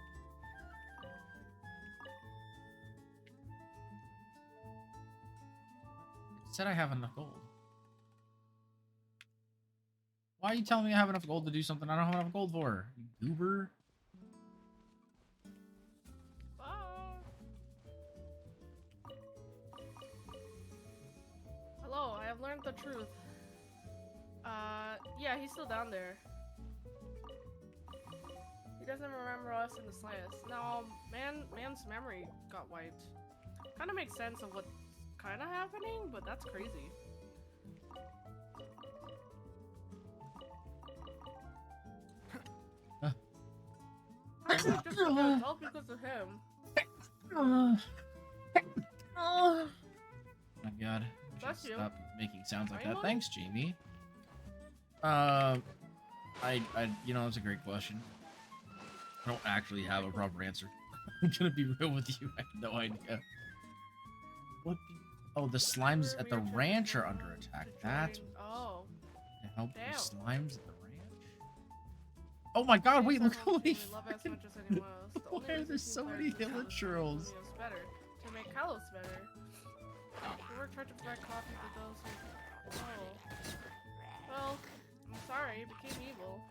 It said I have enough gold. Why are you telling me I have enough gold to do something I don't have enough gold for? You goober? Bye. Hello, I have learned the truth. Yeah, he's still down there. He doesn't remember us in the slightest. No, man's memory got wiped. Kind of makes sense of what's kind of happening, but that's crazy. How did I just forget it's all because of him? Oh my god. I Bless should you. stop making sounds like that. Anyone? Thanks, Jamie. You know, that's a great question. I don't actually have a proper answer. I'm gonna be real with you. I have no idea. What? Oh, the slimes at the ranch are under attack. That's Oh. to help the Damn. slimes at the ranch. Oh my god! Wait, look how many Love as freaking. much as anyone else. The Why only are reason there he so played many was to make Hilichurls? Kalos better, to make Kalos better. We were trying to provide coffee to those who... Oh. Well, I'm sorry you became evil.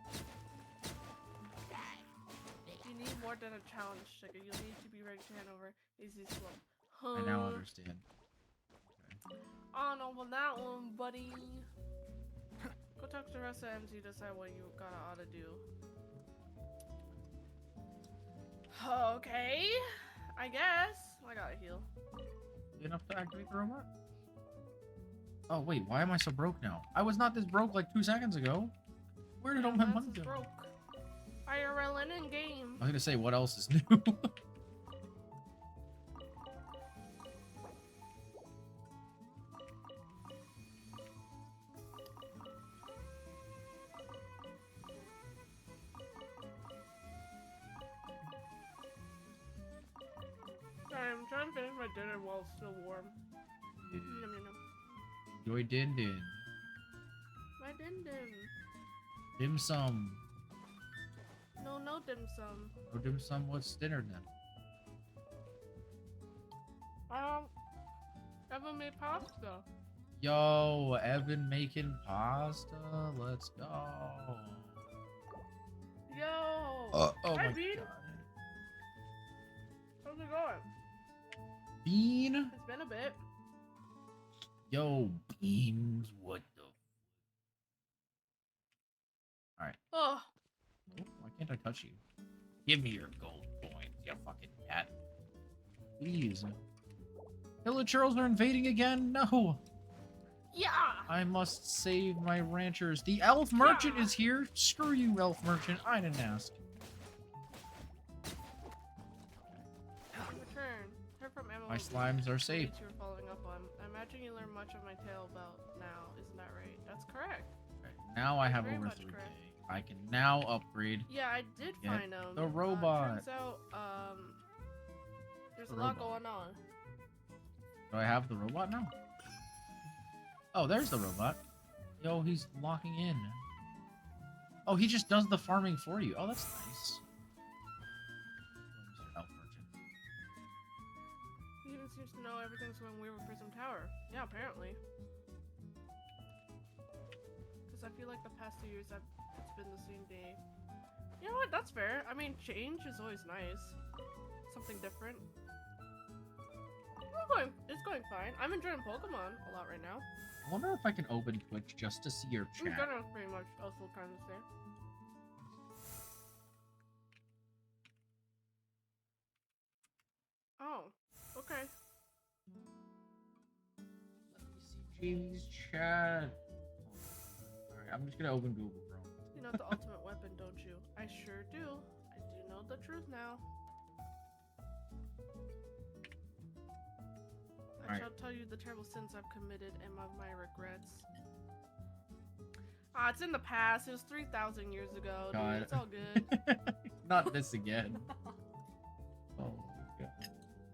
You need more than a challenge, sugar. You'll need to be ready to hand over easy slow. I now understand. I don't know about that one, buddy. Go talk to the rest of MZ, decide what you gotta ought to do. Okay, I guess. I gotta heal. Enough to activate the robot? Oh wait, why am I so broke now? I was not this broke like 2 seconds ago. Where did all my money go? Broke. IRL and in game. I was gonna say, what else is new? Sorry, I'm trying to finish my dinner while it's still warm. Yum, yum, yum. Enjoy din din. My din dim. Dim sum. No, no dim sum. No dim sum, what's dinner then? Evan made pasta. Yo, Evan making pasta. Let's go. Yo. Oh Hi, my Bean. god. How's it going? Bean? It's been a bit. Yo, Beans, what the? Alright. Oh. Why can't I touch you? Give me your gold coins, you fucking cat. Please. Villagers are invading again? No. Yeah. I must save my ranchers. The elf merchant Yeah. is here. Screw you, elf merchant. I didn't ask. Return. Heard from Emma. My slimes are safe. You were following up on. I imagine you learned much of my tale about now. Isn't that right? That's correct. Right, now I have Very over much 3K. correct. I can now upgrade. Yeah, I did Get find them. the robot. Turns out, there's The a lot robot. going on. Do I have the robot now? Oh, there's the robot. Yo, he's locking in. Oh, he just does the farming for you. Oh, that's nice. Mr. Elf Merchant. He even seems to know everything's going weird with Prism Tower. Yeah, apparently. Because I feel like the past 2 years, it's been the same day. You know what? That's fair. I mean, change is always nice. Something different. It's going fine. I'm enjoying Pokemon a lot right now. I wonder if I can open Twitch just to see your I'm chat. gonna pretty much also kind of say. Oh, okay. Let me see Jamie's chat. Alright, I'm just gonna open Google Chrome. You know the ultimate weapon, don't you? I sure do. I do know the truth now. I Alright. shall tell you the terrible sins I've committed and of my regrets. Ah, it's in the past. It was 3,000 years ago. Dude. God. It's all good. Not this again. Oh my god.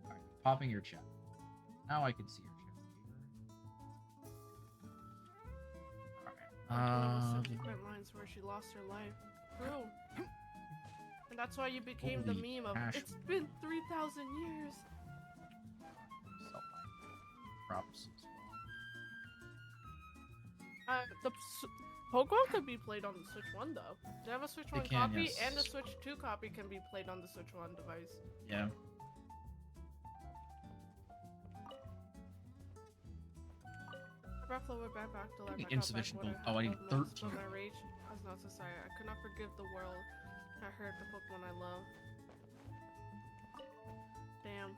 Alright, popping your chat. Now I can see your chat. Alright. Subsequent lines where she lost her life. True. And that's why you became the Holy meme of hash. it's been 3,000 years. Props. The Pokemon could be played on the Switch 1 though. They have a Switch 1 can, copy yes. and the Switch 2 copy can be played on the Switch 1 device. Yeah. I brought Flower back to life. Give me I got back insufficient what gold. I Oh, I had need loved most, 13. but my rage was not society. I could not forgive the world that hurt the Pokemon I love. Damn.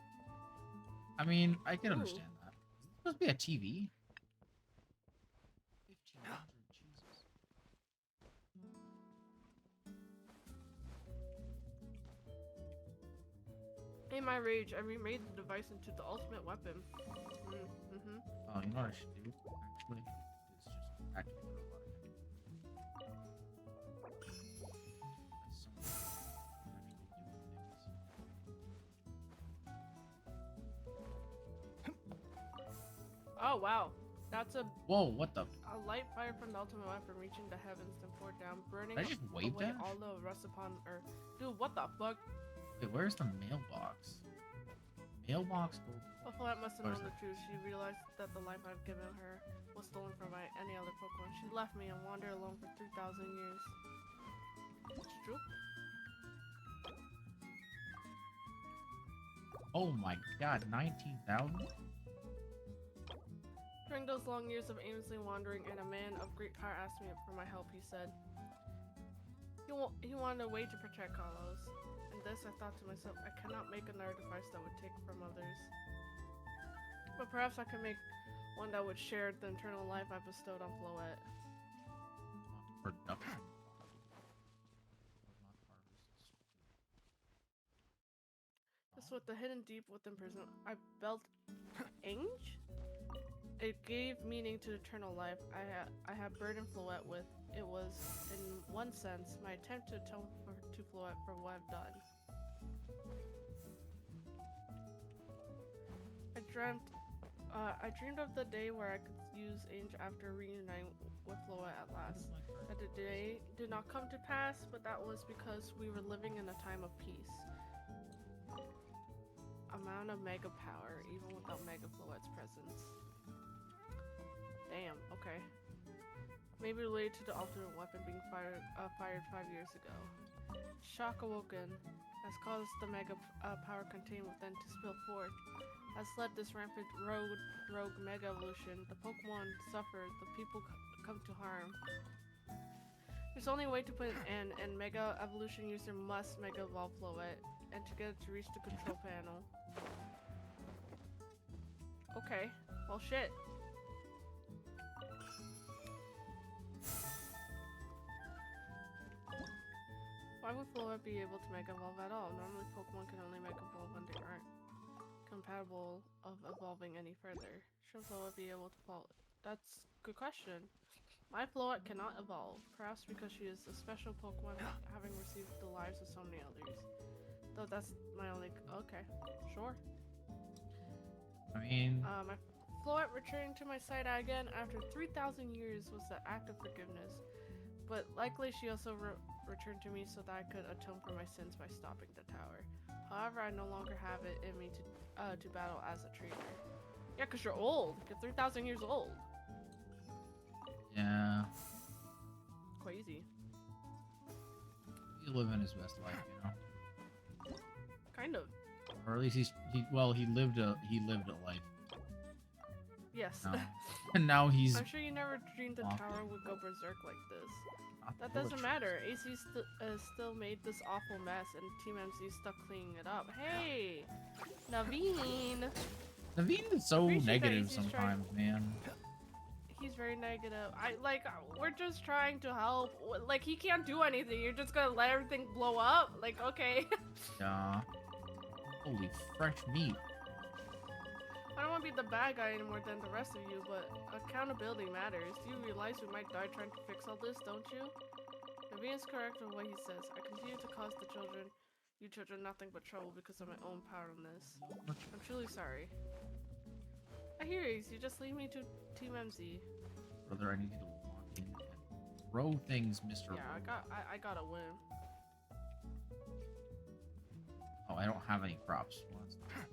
I mean, I can Ooh. understand that. It's supposed to be a TV. 1500, Jesus. In my rage, I remade the device into the ultimate weapon. Oh, you know what I should do? Actually, is just activate the robot again. That's so much actually doing things. Oh wow, that's a Whoa, what the? light fire from the ultimate weapon reaching the heavens and poured down, burning Did I just wave away that? all the rust upon earth. Dude, what the fuck? Wait, where's the mailbox? Mailbox gold. Buffalo must have What is known the truth. She realized that the life I've given her was stolen from any other Pokemon. She left me and wandered alone for 3,000 years. It's true. Oh my god, 19,000? During those long years of aimlessly wandering, and a man of great power asked me for my help, he said. He wanted a way to protect Carlos. And this, I thought to myself, I cannot make another device that would take from others. But perhaps I can make one that would share the eternal life I bestowed on Floette. Production. Just with the hidden deep within prison, I built Ange? It gave meaning to eternal life I had burdened Floette with. It was, in one sense, my attempt to atone to Floette for what I've done. I dreamed of the day where I could use Ange after reuniting with Floette at last. That the day did not come to pass, but that was because we were living in a time of peace. Amount of mega power, even without Mega Floette's presence. Damn, okay. Maybe related to the alternate weapon being fired 5 years ago. Shock awoken has caused the mega power contained within to spill forth. Has led this rampant rogue mega evolution. The Pokemon suffer, the people come to harm. There's only a way to put an end, and Mega Evolution user must Mega Evolve Floette, and to get it to reach the control panel. Okay, well shit. Why would Floette be able to Mega Evolve at all? Normally Pokemon can only Mega Evolve when they aren't compatible of evolving any further. Should Floette be able to evolve? That's a good question. My Floette cannot evolve, perhaps because she is a special Pokemon having received the lives of so many others. Though that's my only... Okay, sure. I mean... My Floette returning to my side again after 3,000 years was the act of forgiveness. But likely she also returned to me so that I could atone for my sins by stopping the tower. However, I no longer have it in me to battle as a trainer. Yeah, because you're old. You're 3,000 years old. Yeah. Crazy. He's living his best life, you know? Kind of. Or at least he lived a life. Yes. No. And now he's... I'm sure you never dreamed the tower would go berserk like this. That doesn't matter. AC still made this awful mess, and Team MC stuck cleaning it up. Hey, Naveen. Naveen is so Appreciate that negative AC's sometimes, man. He's very negative. We're just trying to help. Like, he can't do anything. You're just gonna let everything blow up? Like, okay. Yeah. Holy fresh meat. I don't want to be the bad guy anymore than the rest of you, but accountability matters. Do you realize we might die trying to fix all this, don't you? Naveen is correct with what he says. I continue to cause you children, nothing but trouble because of my own powerlessness. I'm truly sorry. I hear you. You just leave me to Team MZ. Brother, I need you to walk in and throw things, Mr. Yeah, I gotta win. Oh, I don't have any props. Well, that's not...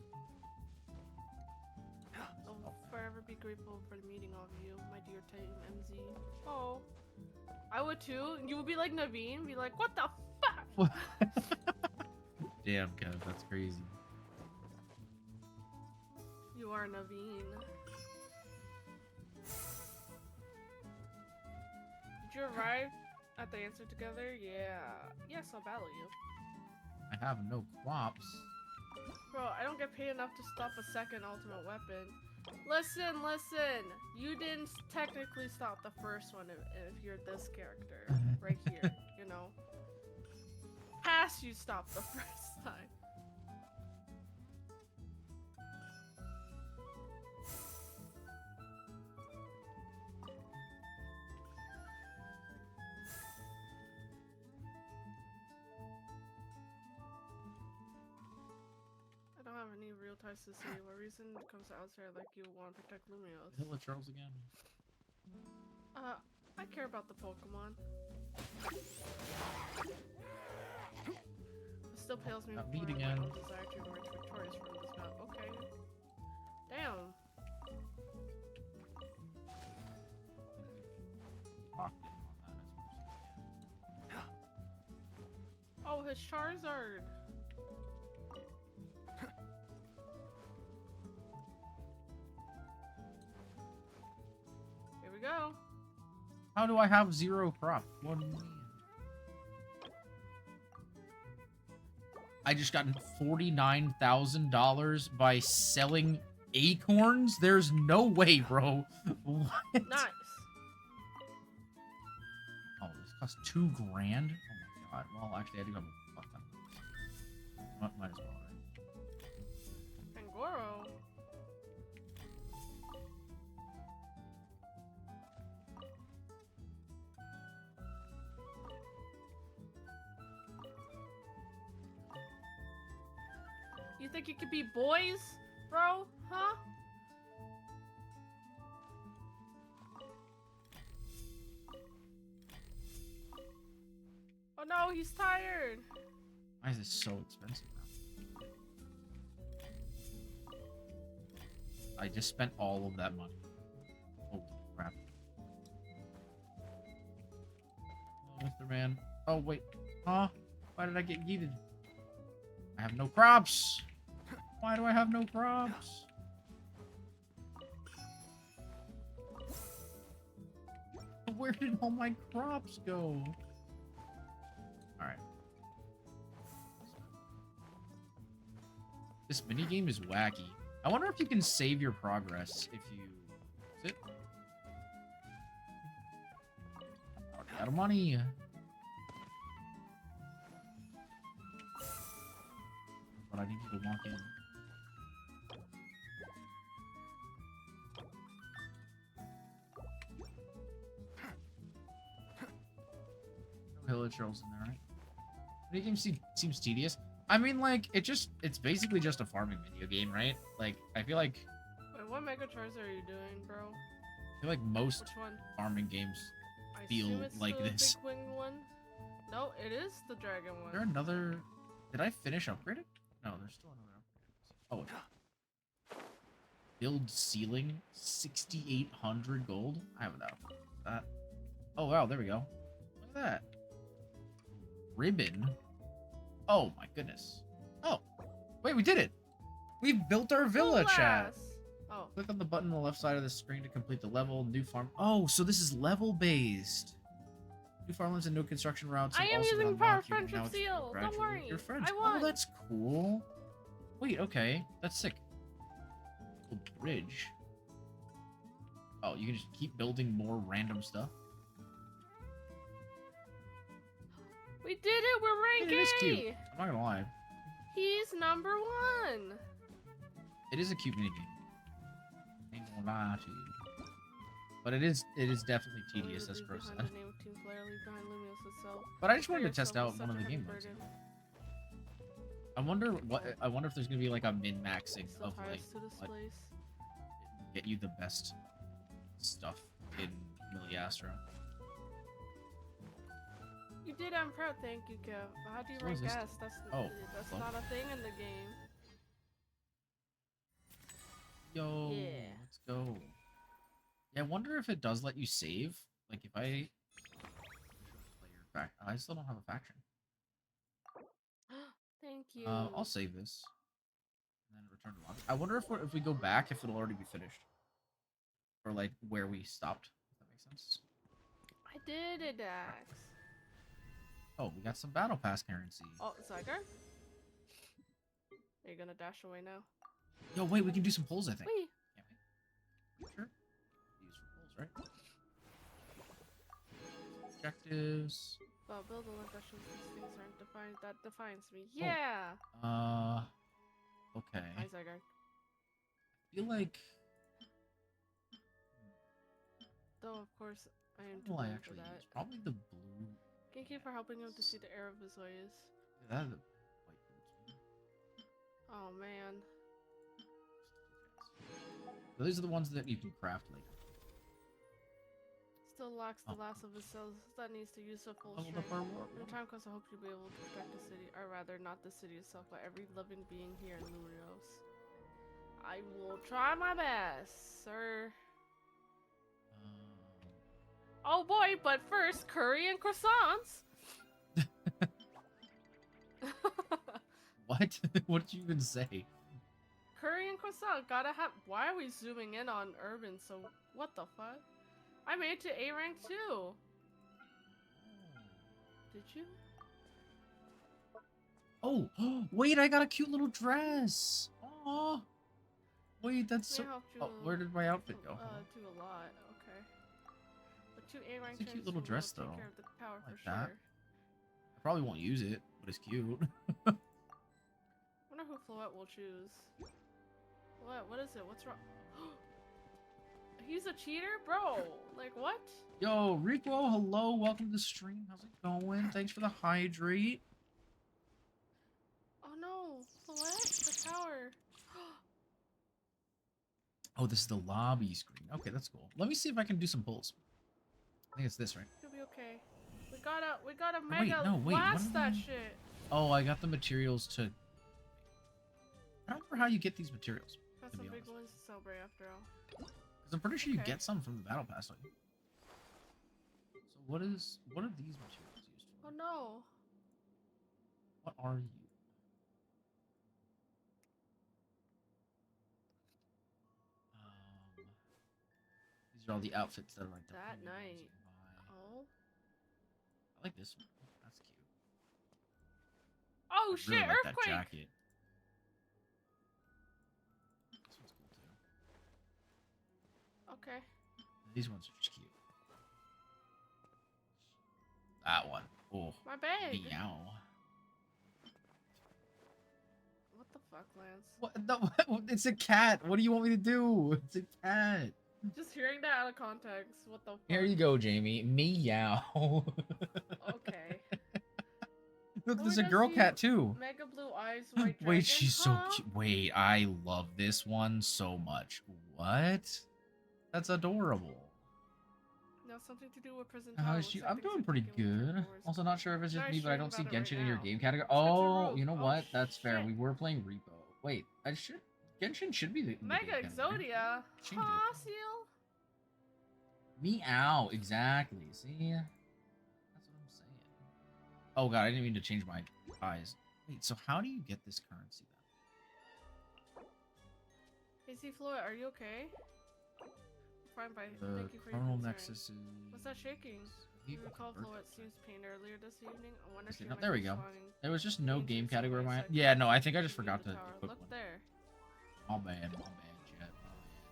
I'll forever be grateful for the meeting of you, my dear Team MZ. Oh, I would too. You would be like Naveen, be like, what the fuck? Damn, Kev, that's crazy. You are Naveen. Did you arrive at the answer together? Yeah. Yes, I'll battle you. I have no crops. Bro, I don't get paid enough to stop a second ultimate weapon. Listen. You didn't technically stop the first one if you're this character. Right here, you know. Past you stopped the first time. I don't have any real ties to the city. What reason comes to outside like you want to protect Lumios? Hitler Charles again. I care about the Pokemon. The still pales me Not before meeting my him. own desire to emerge victorious from this battle. Okay. Damn. Oh, his Charizard. Here we go. How do I have 0 crop? What do you mean? I just got $49,000 by selling acorns? There's no way, bro. What? Nice. Oh, this costs $2 grand? Oh my god. Well, actually, I do have a fuck ton. Might as well, right? Pangoro. You think you could be boys, bro? Huh? Oh no, he's tired. Why is this so expensive now? I just spent all of that money. Holy crap. Oh, Mr. Man. Oh, wait. Huh? Why did I get yeeted? I have no crops. Why do I have no crops? Where did all my crops go? Alright. This minigame is wacky. I wonder if you can save your progress if you... Is it? Already out of money. But I need you to walk in. No village rolls in there, right? Video game seems tedious. I mean, like, it's basically just a farming video game, right? Like, I feel like Wait, what Mega Charizard are you doing, bro? most Which one? farming games I feel assume it's like the this. big winged one. No, it is the dragon Is one. there another... Did I finish upgrading? No, there's still another upgrade. Oh, build ceiling, 6,800 gold. I have enough. That. Oh wow, there we go. Look at that. Ribbon. Oh my goodness. Oh, wait, we did it. We've built our villa, chat. Blast. Oh, Click on the button on the left side of the screen to complete the level. New farm. Oh, so this is level based. New farmlands and new construction routes. I have am also using been the power of unlocked. You can friendship now explore seal. Don't gradually worry. with your friends. I won. Oh, that's cool. Wait, okay, that's sick. Cool bridge. Oh, you can just keep building more random stuff. We did it. We're rank It is cute. A. I'm not gonna lie. He's number 1. It is a cute minigame. Ain't gonna lie to you. But it is definitely tedious, as Bro said. But I just wanted to test out one of the game modes. I wonder if there's gonna be like a min-maxing Still of ties like to this what place. get you the best stuff in Miliastra. You did. I'm proud. Thank you, Kev. How do you So is rank this- S? That's Oh, that's fuck. not a thing in the game. Yo, Yeah. let's go. Yeah, I wonder if it does let you save. Like if I I still don't have a faction. Thank you. I'll save this and then return to lobby. I wonder if we go back, if it'll already be finished, or like where we stopped. If that makes sense. I did it, Dax. Oh, we got some battle pass currency. Oh, Zygar? Are you gonna dash away now? Yo, wait, we can do some polls. I think. Wait. Can't we? Sure. Use for polls, right? Objectives. Well, build a link that shows these things aren't defined. That defines me. Oh. Yeah. Okay. Hi, Zygar. I feel like. Though, of course, I am too Well, I old for actually that. use probably the blue. Thank you for helping him to see the error of his ways. That is the white boots. Oh, man. So these are the ones that you can craft later. Still lacks the Oh. last of his cells that needs to use the full Leveled up strength. our war. When the time comes, I hope you'll be able to protect the city, or rather, not the city itself, but every living being here in Lurios. I will try my best, sir. Oh boy, but first, curry and croissants. What? What did you even say? Curry and croissant, gotta have. Why are we zooming in on urban? So what the fuck? I made it to A rank too. Did you? Oh, wait! I got a cute little dress. Aw. Wait, that's so. May help you, Oh, where did my outfit go? do a lot. Okay. But two A rank It's a cute turns little will dress, take though. care of the tower Like for that. sure. I probably won't use it, but it's cute. Wonder who Floette will choose. What is it? What's wrong? He's a cheater? Bro, like what? Yo, Rico, hello, welcome to the stream. How's it going? Thanks for the hydrate. Oh no, Floette, the tower. Oh, this is the lobby screen. Okay, that's cool. Let me see if I can do some pulls. I think it's this, right? You'll be okay. We gotta Oh, wait, mega no, wait, what blast am that I- shit. Oh, I got the materials to... I don't remember how you get these materials. Got to some be big honest. ones to celebrate after all. Because I'm pretty sure you Okay. get some from the battle pass, don't you? So what are these materials used for? Oh no. What are you? These are all the outfits that are like the That premium ones you night. can buy. Oh. I like this one. That's cute. Oh I shit, really like that earthquake! jacket. This one's cool too. Okay. These ones are just cute. That one. Oh. My bag. Meow. What the fuck, Lance? What? No, it's a cat. What do you want me to do? It's a cat. Just hearing that out of context. What the fuck? Here you go, Jamie. Meow. Okay. Look, Oh, there's it a does girl see cat too. Mega blue eyes, white dragon. Wait, she's so huh? cute. Wait, I love this one so much. What? That's adorable. Now something to do with prison How tower. is Looks she? like I'm things doing are pretty taking weird good. turns. Also, not sure if it's just Nice me, but I don't see streaming about it Genshin right in your now. game category. Let's get to Oh, Rogue. you know Oh, what? That's fair. shit. We were playing Repo. Wait, I should. Genshin should be the in the Mega game category. Exodia. Change it. Huh, Seal? Meow. Exactly. See? That's what I'm saying. Oh god, I didn't mean to change my eyes. Wait, so how do you get this currency then? Hey, Floyd, are you okay? Fine, by The thank you for your Chronal concern. Nexus is. What's that shaking? You recall Floyd seems pain earlier this evening. I wonder if See, she no, might there we be go. responding. There was just no Pain game in some category. ways, My like yeah, no, I think I just leave forgot the to tower. equip Look one. there. My bad, Jet. My bad.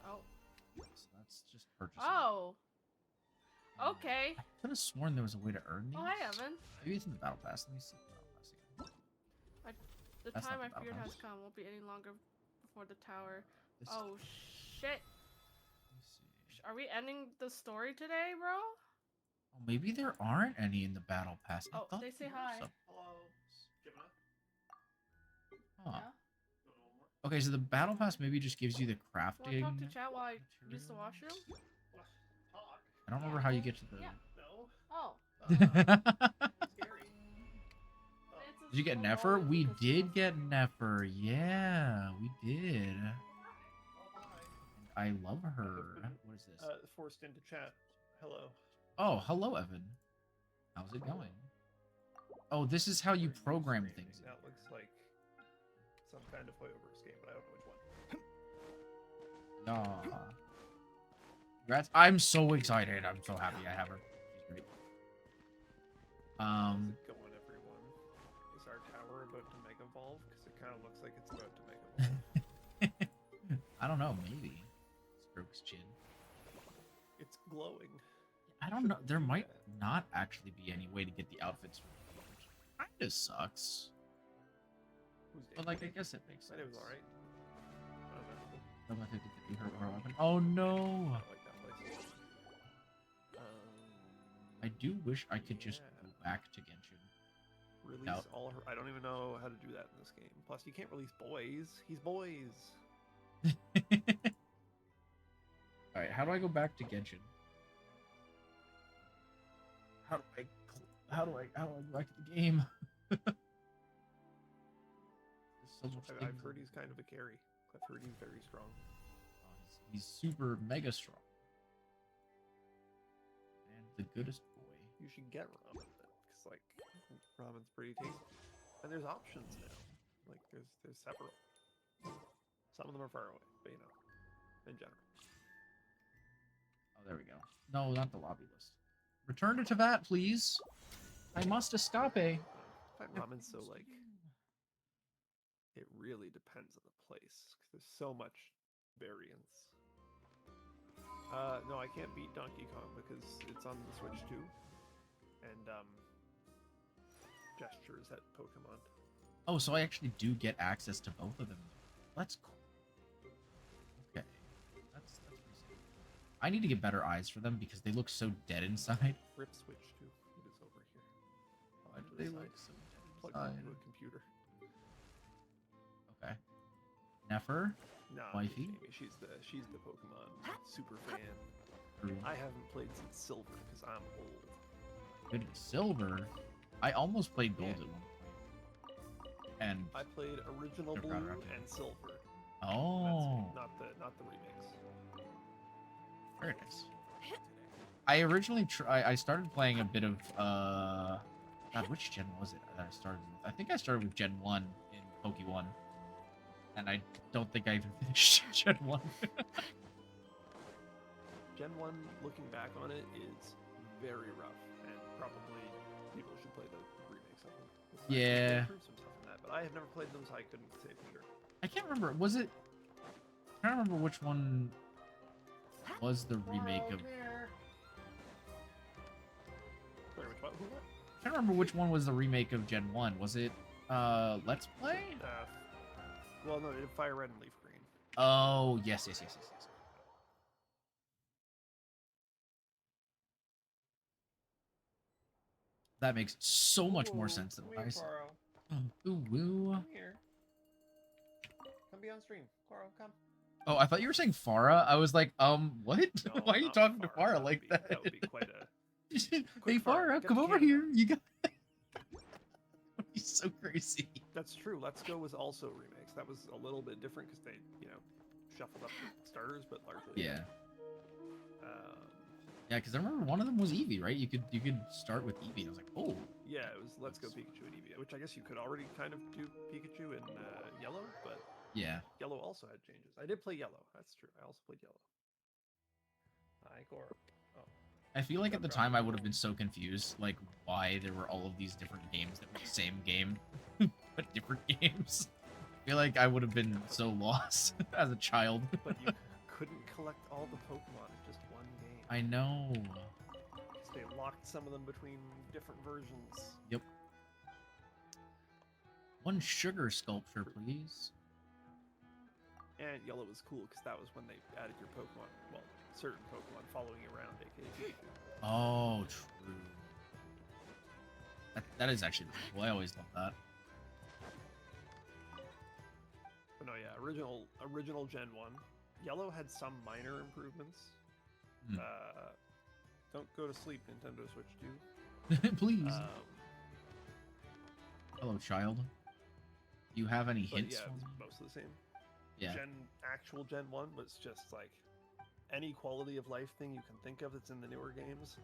Oh. So that's just purchasing. Oh. Okay. I could have sworn there was a way to earn these. Oh, hi, Evan. Maybe it's in the battle pass. Let me see the battle pass again. The That's time not I the battle feared pass. has come. Won't be any longer before the tower. This Oh, shit. let me see. Are we ending the story today, bro? Oh, maybe there aren't any in the battle pass. I Oh, thought they say there were hi. some. Hello, Gemma. Huh. Yeah? Okay, so the battle pass maybe just gives you the Want to crafting. talk to chat while I use the materials. washroom? Talk? I don't remember how you get to the. Yeah. No. Oh. Scary. Did you get Nefer? We did get Nefer. Yeah, we did. I love her. What is this? Forced into chat. Hello. Oh, hello, Evan. How's it going? Oh, this is how you program things. That looks like some kind of Hoyoverse game, but I don't know which one. Aw. Congrats. I'm so excited. I'm so happy I have her. She's great. How's it going, everyone? Is our tower about to mega evolve? Because it kind of looks like it's about to mega evolve. I don't know, maybe. Stroke's chin. It's glowing. I don't know. There do might that. not actually be any way to get the outfits from it, which kinda sucks. Who's But like, I guess it makes sense. It was alright. I don't know. Level 50 hurt her weapon. Oh no! I like that place. I do wish I could just Yeah. go back to Genshin. Release Without- all her. I don't even know how to do that in this game. Plus, you can't release boys. He's boys. Alright, how do I go back to Genshin? How do I go back to the game? There's so much I've things. heard he's kind of a carry. I've heard he's very strong. Oh, he's super mega strong. And the goodest boy. You should get ramen then, because like ramen's pretty tasty, and there's options now. Like there's several. Some of them are far away, but you know, in general. Oh, there we go. No, not the lobby list. Return to Tavat, please. I must escape. I find ramen's so like. It really depends on the place, because there's so much variance. No, I can't beat Donkey Kong because it's on the Switch too, and gestures at Pokemon. Oh, so I actually do get access to both of them. That's cool. Okay, that's pretty. I need to get better eyes for them because they look so dead inside. Rip Switch too. It is over here. Why do To they the look side. so Plugged dead into inside? a computer. Okay. Nefer? Nah, Wifey? Amy, she's the Pokemon super fan. True. I haven't played since Silver because I'm old. Good Silver. I almost played Gold Yeah. at one point. And I played original Never Blue got around to it. and Silver. oh, That's not the remakes. very nice. I originally I started playing a bit of God, which gen was it that I started with? I think I started with Gen 1 in Poke1. And I don't think I even finished Gen 1. Gen 1, looking back on it, is very rough, and probably people should play the remakes of them. They Yeah. improved some stuff in that, but I have never played them, so I couldn't say for sure. I can't remember. Was it? I can't remember which one was the remake of. Sorry, which one? Who what? I can't remember which one was the remake of Gen 1. Was it Let's Play? Well, no, they did Fire Red and Leaf Green. Oh, yes. That makes so much more sense than what I said. Ooh, woo. Come here. Come be on stream. Coral, come. Oh, I thought you were saying Farah. I was like, what? No, Why are you not talking to Farah. Farah like That that? would be quite a... Hey, quick Farah, Farah, get come to over Canada. here. You got. He's so crazy. That's true. Let's Go was also remakes. That was a little bit different because they, shuffled up the starters, but largely. Yeah. Um, Yeah, because I remember one of them was Eevee, right? You could start with Eevee. And I was like, oh. yeah, it was Let's Go Pikachu and Eevee, which I guess you could already kind of do Pikachu and Yellow, but Yeah. Yellow also had changes. I did play Yellow. That's true. I also played Yellow. Hi, Cora. Oh. I feel like Got at the dropped. time I would have been so confused, like why there were all of these different games that were the same game, but different games. I feel like I would have been so lost as a child. But you couldn't collect all the Pokemon in just one game. I know. 'Cause they locked some of them between different versions. Yep. One sugar sculpture, please. And Yellow was cool because that was when they added your Pokemon, well, certain Pokemon following you around, aka Pikachu. Oh, true. That is actually really cool. I always love that. But no, yeah, original Gen 1. Yellow had some minor improvements. Hmm. Don't go to sleep, Nintendo Switch 2. Please. Hello, child. Do you have any But hints? yeah, for it's me? mostly the same. Yeah. Actual Gen 1 was just like any quality of life thing you can think of that's in the newer games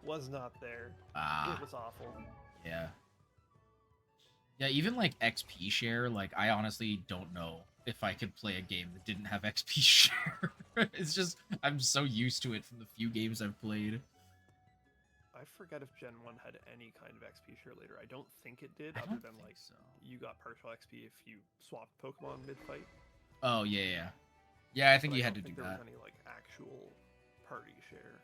was not there. Ah. It was awful. Yeah. Yeah, even like XP share, like I honestly don't know if I could play a game that didn't have XP share. It's just I'm so used to it from the few games I've played. I forget if Gen 1 had any kind of XP share later. I don't think it did, I other don't than think like so. you got partial XP if you swapped Pokemon mid-fight. Oh yeah. Yeah, I think But you I had to don't do think there that. was any like actual party share.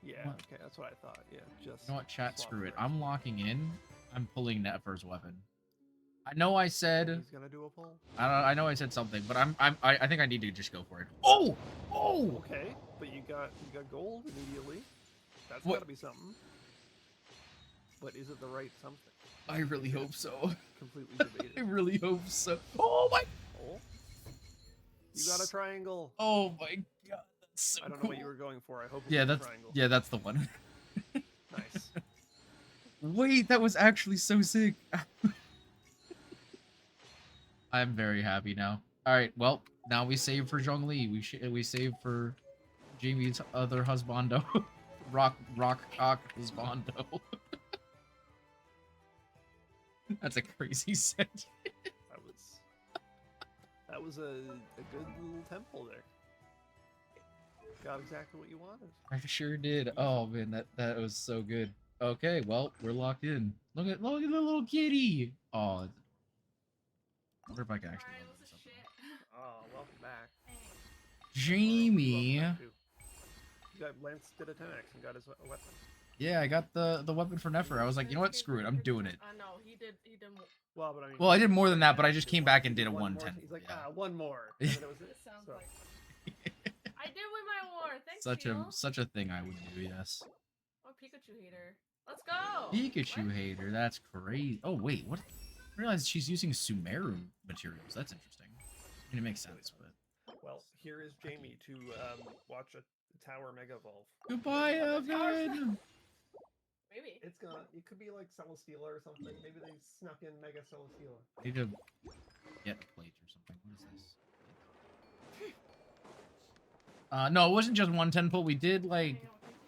Yeah, What? okay, that's what I thought. Yeah, just. You know what, chat? swap Screw it. for I'm XP. locking in. I'm pulling Nefer's weapon. I know I said He's gonna do a pull. I know I said something, but I think I need to just go for it. Oh! Okay, but you got gold immediately. That's What? gotta be something. But is it the right something? I really hope so. Completely I debated. really hope so. Oh my! Oh, you got a triangle. Oh my god, So I don't know cool. what you were going for. I hope it's Yeah, a that's triangle. that's the one. Nice. Wait, that was actually so sick. I'm very happy now. All right, well, now we save for Zhongli. We save for Jamie's other husbando, rock cock husbando. That's a crazy set. That was a good little temple there. Got exactly what you wanted. I sure did. Oh man, that was so good. Okay, well, we're locked in. Look at the little kitty. Oh, I wonder if I can actually. Alright, Load this this is up shit. Oh, welcome back. Jamie. Welcome back, too. You got Lance did a 10x and got his weapon. Yeah, I got the weapon for Nefer. I was like, you know what? Screw it. I'm doing it. No, he did Well, but I mean. Well, I did more than that, but I he just did came one- back he and did a one more 110. He's like, Yeah. one more. And then it was it. This sounds So, like I did win my war. Thanks, Such a thing I would do. Yes. I'm a Pikachu hater. Let's go. Pikachu What? hater. That's crazy. Oh wait, what? I realized she's using Sumeru materials. That's interesting. I mean, it makes sense, but. well, here is Jamie to watch a tower mega evolve. Goodbye, Evan. Maybe. It's gonna. It could be like Celesteela or something. Maybe they snuck in Mega Celesteela. I need to get plate or something. What is this? No, it wasn't just 110 pull. We did like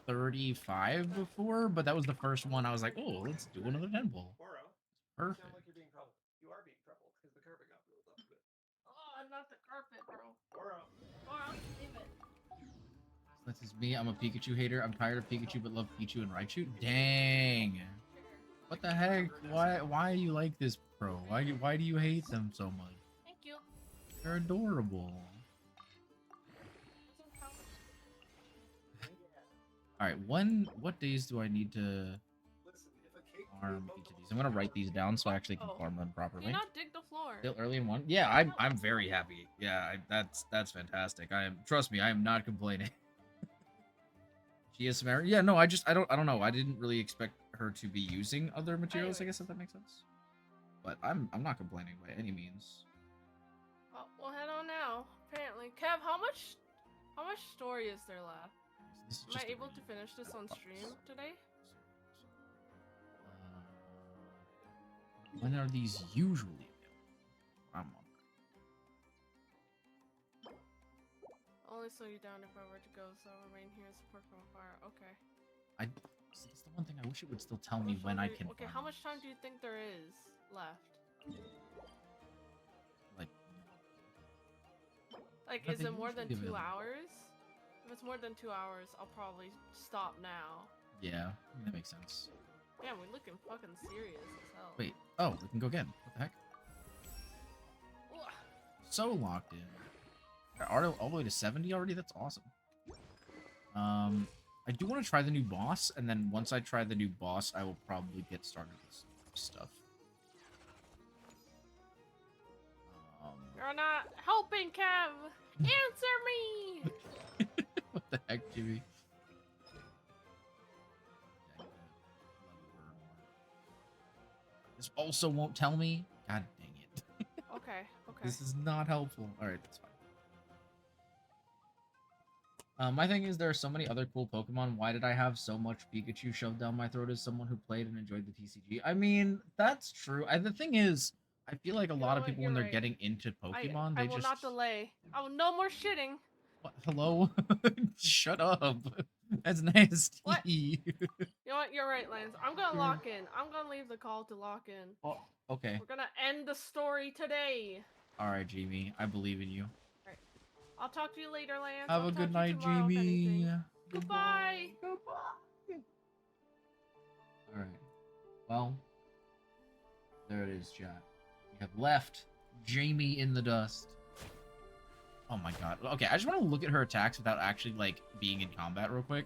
35 before, but that was the first one. I was like, oh, let's do another 10 pull. Oro, you Perfect. sound like you're being troubled. You are being troubled because the carpet got built up a bit. Oh, not the carpet, bro. Oro. Leave it. This is me. I'm a Pikachu hater. I'm tired of Pikachu, but love Pichu and Raichu. Dang. What the heck? Why do you like this, bro? Why do you hate them so much? Thank you. They're adorable. All right, what days do I need to Listen, if a cake farm each of these? I'm gonna write these down so I actually can farm them Do properly. you not dig the floor? Still early in one? Yeah, I'm very happy. Yeah, that's fantastic. Trust me, I am not complaining. She is Samara. Yeah, no, I don't know. I didn't really expect her to be using other materials. I guess if that makes sense. But I'm not complaining by any means. Oh, we'll head on now. Apparently, Kev, how much story is there left? This is Am just I a able to read. finish this on stream today? When are these usually available? I'm on. Only slow you down if I were to go, so I'll remain here and support from afar. Okay. See, that's the one thing I wish it would still tell me when I can. Okay, farm how much these. time do you think there is left? Like, Is they it more than usually 2 available. hours? If it's more than 2 hours, I'll probably stop now. Yeah, that makes sense. Damn, we're looking fucking serious as hell. Wait. Oh, we can go again. What the heck? Ugh. So locked in. All the way to 70 already? That's awesome. I do want to try the new boss, and then once I try the new boss, I will probably get started with some stuff. You're not helping, Kev! Answer me! What the heck, Jimmy? This also won't tell me? God dang it. Okay. This is not helpful. Alright, that's fine. My thing is there are so many other cool Pokemon. Why did I have so much Pikachu shoved down my throat as someone who played and enjoyed the TCG? I mean, that's true. The thing is, I feel like a lot of people when they're getting into Pokemon, I they will just... not delay. I will no more shitting. What? Hello? Shut up. That's nasty. What? You know what? You're right, Lance. I'm gonna lock in. I'm gonna leave the call to lock in. Oh, okay. We're gonna end the story today. Alright, Jamie. I believe in you. I'll talk to you later, Lance. Have I'll a good talk to you night, tomorrow, if Jamie. anything. Goodbye. Alright. Well, there it is, chat. We have left Jamie in the dust. Oh my god. Okay, I just want to look at her attacks without actually, like, being in combat real quick.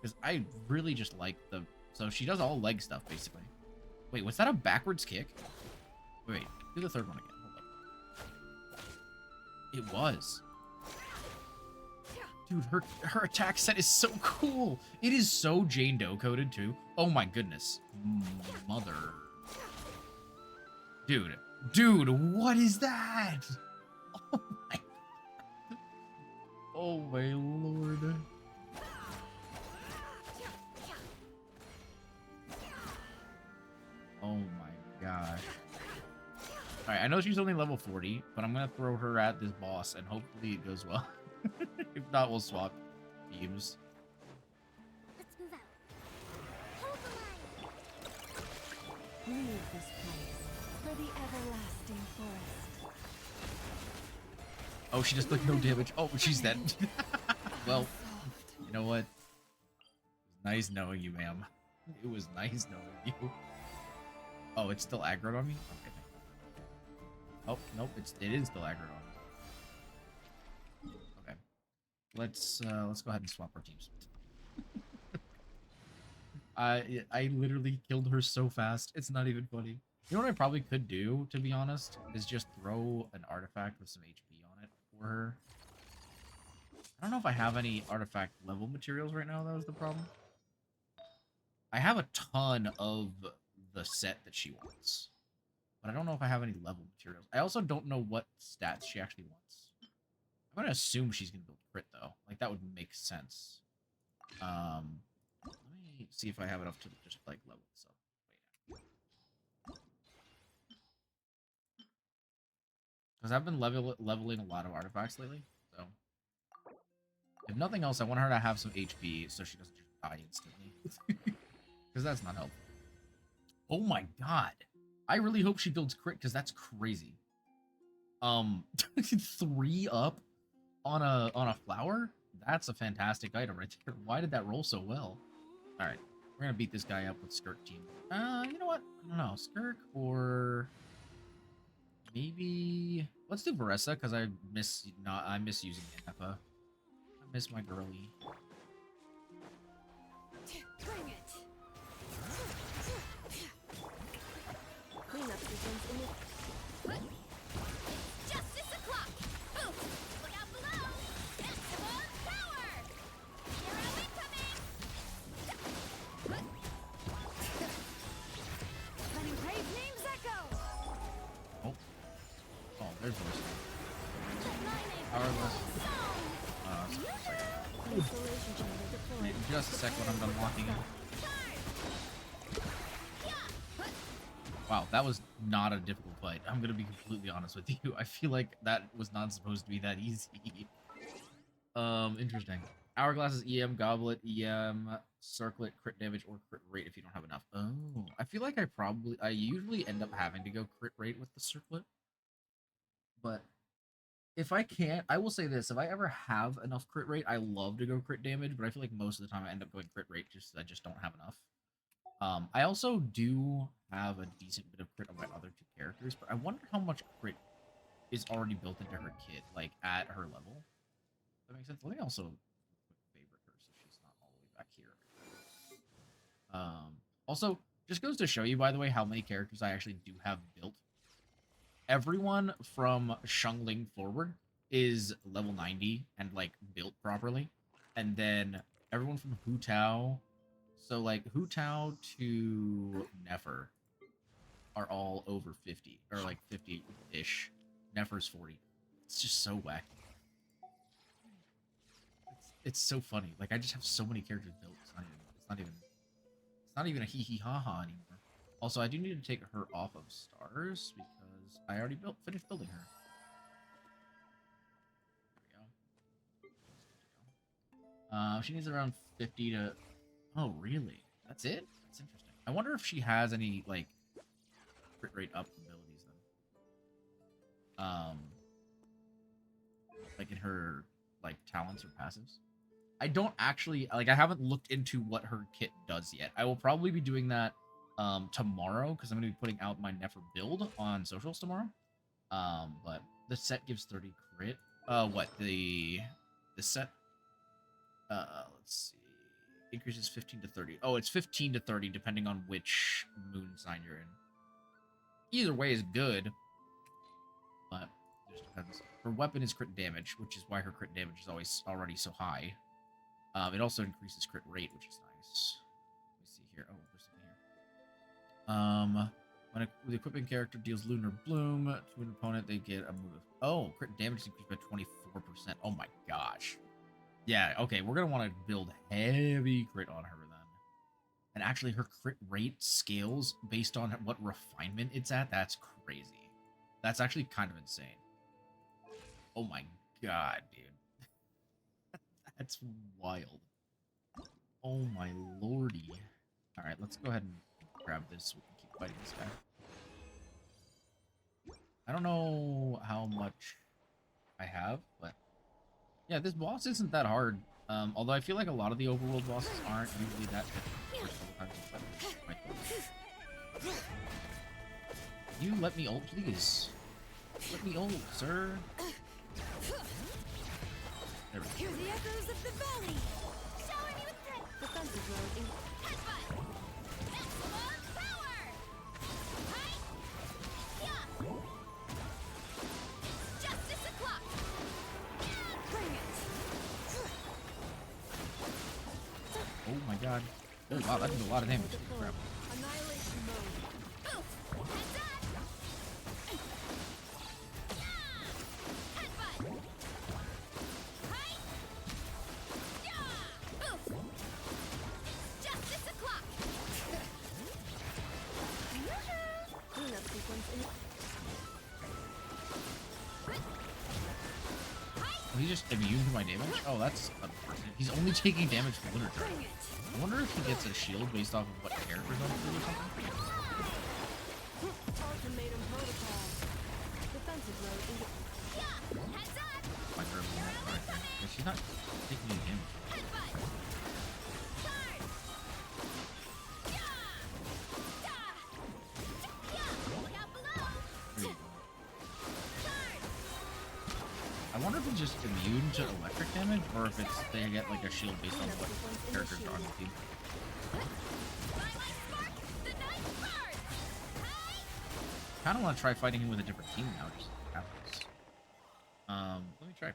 Because I really just like the... So she does all leg stuff, basically. Wait, was that a backwards kick? Wait, do the third one again. Hold up. It was. Dude, her attack set is so cool. It is so Jane Doe coded, too. Oh my goodness. Mother. Dude, what is that? Oh my... Oh my lord. Oh my gosh. Alright, I know she's only level 40, but I'm gonna throw her at this boss and hopefully it goes well. If not, we'll swap teams. Let's move out. Hold the line. Leave this place for the everlasting forest. Oh, she just took no damage. Oh, she's dead. Well, you know what? It was nice knowing you, ma'am. It was nice knowing you. Oh, it's still aggroed on me? Okay. Oh, nope, it is still aggroed on me. Okay. Let's go ahead and swap our teams. I literally killed her so fast. It's not even funny. You know what I probably could do, to be honest, is just throw an artifact with some HP on it for her. I don't know if I have any artifact level materials right now. That was the problem. I have a ton of the set that she wants, but I don't know if I have any level materials. I also don't know what stats she actually wants. I'm gonna assume she's gonna build crit though. Like that would make sense. Let me see if I have enough to just like level this up. Wait. Because I've been leveling a lot of artifacts lately, so if nothing else, I want her to have some HP so she doesn't just die instantly. Because that's not helpful. Oh my god. I really hope she builds crit, because that's crazy. 3 up on a flower? That's a fantastic item right there. Why did that roll so well? Alright. We're gonna beat this guy up with Skirk team. You know what? I don't know. Skirk or maybe let's do Varessa, because I miss using Nefer. I miss my girly. Bring it. Cleanup begins in Justice o'clock. Boom. Look out below. Maximum power. Hero incoming. Letting brave names echo. Oh, there's voice. Let my name Powerless. isolation chamber deployed. Wait just a sec when I'm done walking in. Wow, that was not a difficult fight. I'm gonna be completely honest with you. I feel like that was not supposed to be that easy. Interesting. Hourglass is EM, Goblet, EM, Circlet, crit damage, or crit rate if you don't have enough. Oh, I feel like I usually end up having to go crit rate with the Circlet. But if I can't, I will say this. If I ever have enough crit rate, I love to go crit damage, but I feel like most of the time I end up going crit rate just I just don't have enough. I also do have a decent bit of crit on my other 2 characters, but I wonder how much crit is already built into her kit, like at her level. That makes sense. Let me also favorite her so she's not all the way back here. Also, just goes to show you, by the way, how many characters I actually do have built. Everyone from Shungling forward is level 90 and like built properly, and then everyone from Hu Tao. So, like, Hu Tao to Nefer are all over 50, or, like, 50-ish. Nefer's 40. It's just so wacky. It's so funny. Like, I just have so many characters built. It's not even a hee-hee-ha-ha anymore. Also, I do need to take her off of stars, because I already finished building her. There we go. She needs around 50 to... Oh, really? That's it? That's interesting. I wonder if she has any, like, crit rate up abilities, then. Like, in her, like, talents or passives. I don't actually, like, I haven't looked into what her kit does yet. I will probably be doing that, tomorrow, because I'm going to be putting out my Nefer build on socials tomorrow. But the set gives 30 crit. The set? Let's see. Increases 15 to 30. Oh, it's 15 to 30 depending on which moon sign you're in. Either way is good, but it just depends. Her weapon is crit damage, which is why her crit damage is always already so high. It also increases crit rate, which is nice. Let me see here. Oh, there's something here. When the equipping character deals Lunar Bloom to an opponent, they get a move. Oh, crit damage increased by 24%. Oh my gosh. Yeah, okay, we're gonna want to build heavy crit on her then. And actually, her crit rate scales based on what refinement it's at. That's crazy. That's actually kind of insane. Oh my god, dude. That's wild. Oh my lordy. Alright, let's go ahead and grab this so we can keep fighting this guy. I don't know how much I have, but yeah, this boss isn't that hard. Although I feel like a lot of the overworld bosses aren't usually that difficult. You let me ult, please. Let me ult, sir. There we go. Hear the echoes of the valley. Showering you with defensive road. Headbutt. Maximum power. Right. Yeah. It's justice o'clock. Bring it. Oh my god. Oh wow, that did a lot of damage. Crap. Annihilation mode. Oof. Heads up. Headbutt. Right. Yeah. Oof. It's justice o'clock. Cleanup sequence in. He's just immune to my damage? Oh, that's unfortunate. He's only taking damage from Lunar Charge. Bring it. I wonder if he gets a shield based off of what character's on through or something. Ultimatum protocol. Defensive road. Yeah. Heads up. My girl, right there. Yeah, she's not taking any damage. Headbutt. Charge. Yeah. Yeah. Look out below. There you go. Charge. I wonder if it's just immune to electric damage, or if it's they get like a shield based on what characters are on the team. Twilight spark. The night bird. Hey. Kind of want to try fighting him with a different team now, just happens. Let me try.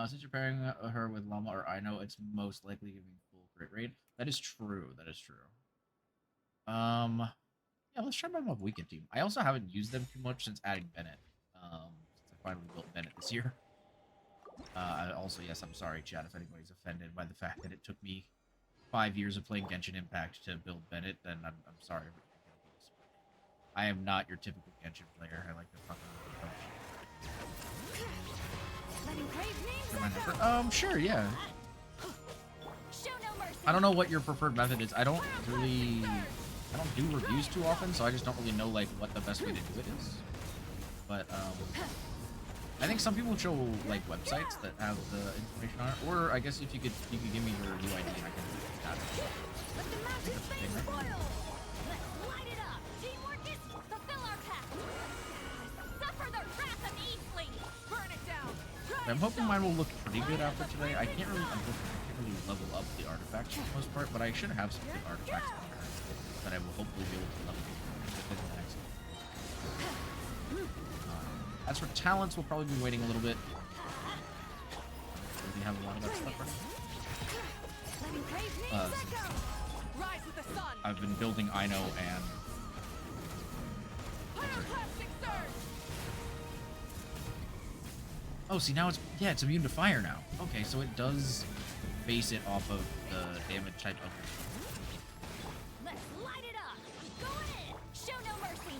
Since you're pairing her with Llama or Ino, it's most likely giving full crit rate. That is true. That is true. Yeah, let's try my mob weekend team. I also haven't used them too much since adding Bennett. Since I finally built Bennett this year. Also, yes, I'm sorry, chat, if anybody's offended by the fact that it took me 5 years of playing Genshin Impact to build Bennett, then I'm sorry. I am not your typical Genshin player. I like to fucking Letting brave names coach. echo. Sure, yeah. Show no mercy. I don't know what your preferred method is. I don't do reviews too often, so I just don't really know like what the best way to do it is. But I think some people show like websites that have the information on it, or I guess if you could give me your UID and I can add it. Let the mountain flames boil. Let's light it up. Teamwork is fulfill our pact. Suffer the wrath of Eastling. Burn it down. I'm hoping mine will look pretty good after today. I can't really level up the artifacts for the most part, but I should have some good artifacts on her that I will hopefully be able to level within the next. As for talents, we'll probably be waiting a little bit. We have a lot of that stuff ready. Letting brave names echo. Rise with the sun. I've been building Ino and Pyroclastic surge. oh, see now it's immune to fire now. Okay, so it does base it off of the damage type of. Let's light it up. Go ahead. Show no mercy.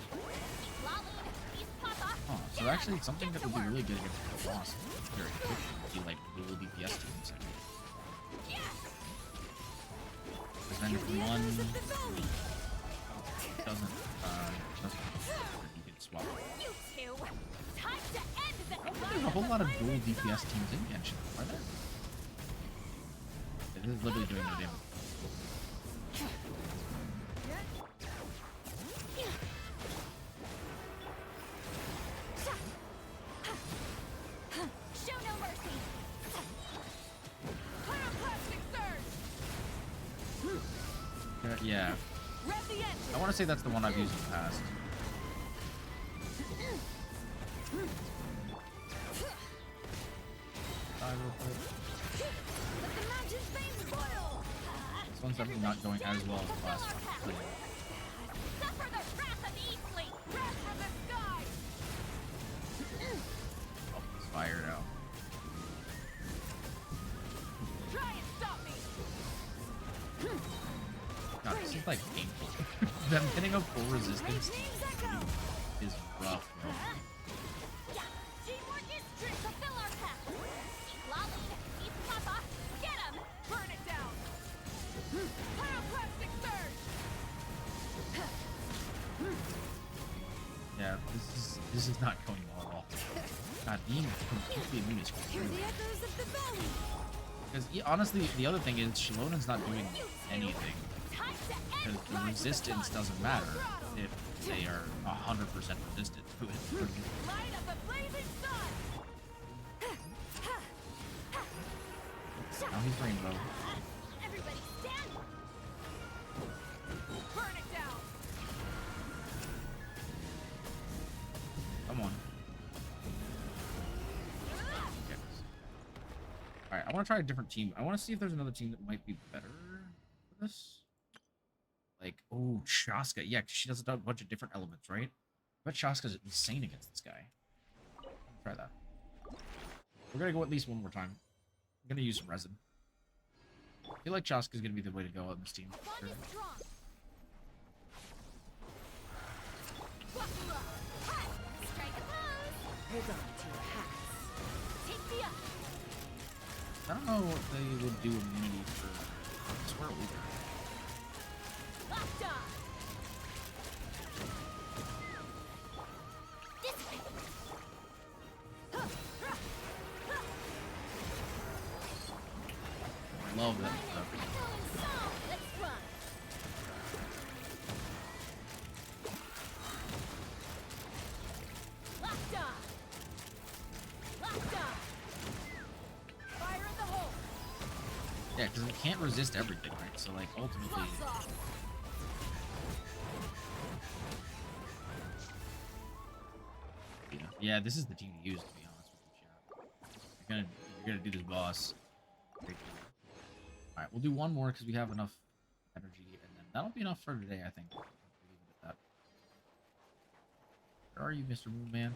Lolly, these papa. Oh, so actually it's something that would be really good against the boss. Very quick. Be like dual DPS teams. Because then if one doesn't you can swap. You two. Time to end the There's a whole lot of dual DPS teams in Genshin, are there? It is literally doing no damage. Show no mercy. Pyroclastic surge. Yeah. Rev the engine. I want to say that's the one I've used in the past. Die real quick. Let the mountain flames boil. This one's definitely not going as well as the last one. For the wrath of the East Fleet! Wrath from the sky! Oh, he's fired out. Try and stop me! God, this is like painful. Them hitting a full resistance is rough, bro. Teamwork is trick to fill our path! Keep Lolly! Keep Papa! Get him! Burn it down! Pyroclastic surge! Yeah, this is not going well at all. God, being completely immune is Hear crazy. the echoes of the valley. Because honestly, the other thing is Shalonen's not doing anything. Time to Because end the life resistance with the doesn't matter if they are 100% resistant to it. light of the blazing sun! Now he's rainbow. Everybody stand! Burn it down! Come on. Okay. Alright, I want to try a different team. I want to see if there's another team that might be better for this. Like, oh, Shaska. Yeah, 'cause she does a bunch of different elements, right? I bet Shaska's insane against this guy. Try that. We're gonna go at least one more time. I'm gonna use some resin. I feel like Shaska's gonna be the way to go on this team. Bond Sure. is strong! Wakula! Ha! Strike a pose! Hold on to your hats. Take me up! I don't know what they would do immunity for Square Weaver. Locked on! This way! Love that Mine stuff. is echoing song! Let's run! Locked on! Locked on! Fire in the hole! Yeah, because it can't resist everything, right? So, like, ultimately, Blocks off! yeah, this is the team to use, to be honest with you, chat. You're gonna do this boss. Alright, we'll do one more because we have enough energy, and then that'll be enough for today, I think. We'll leave it at that. Where are you, Mr. Moon Man?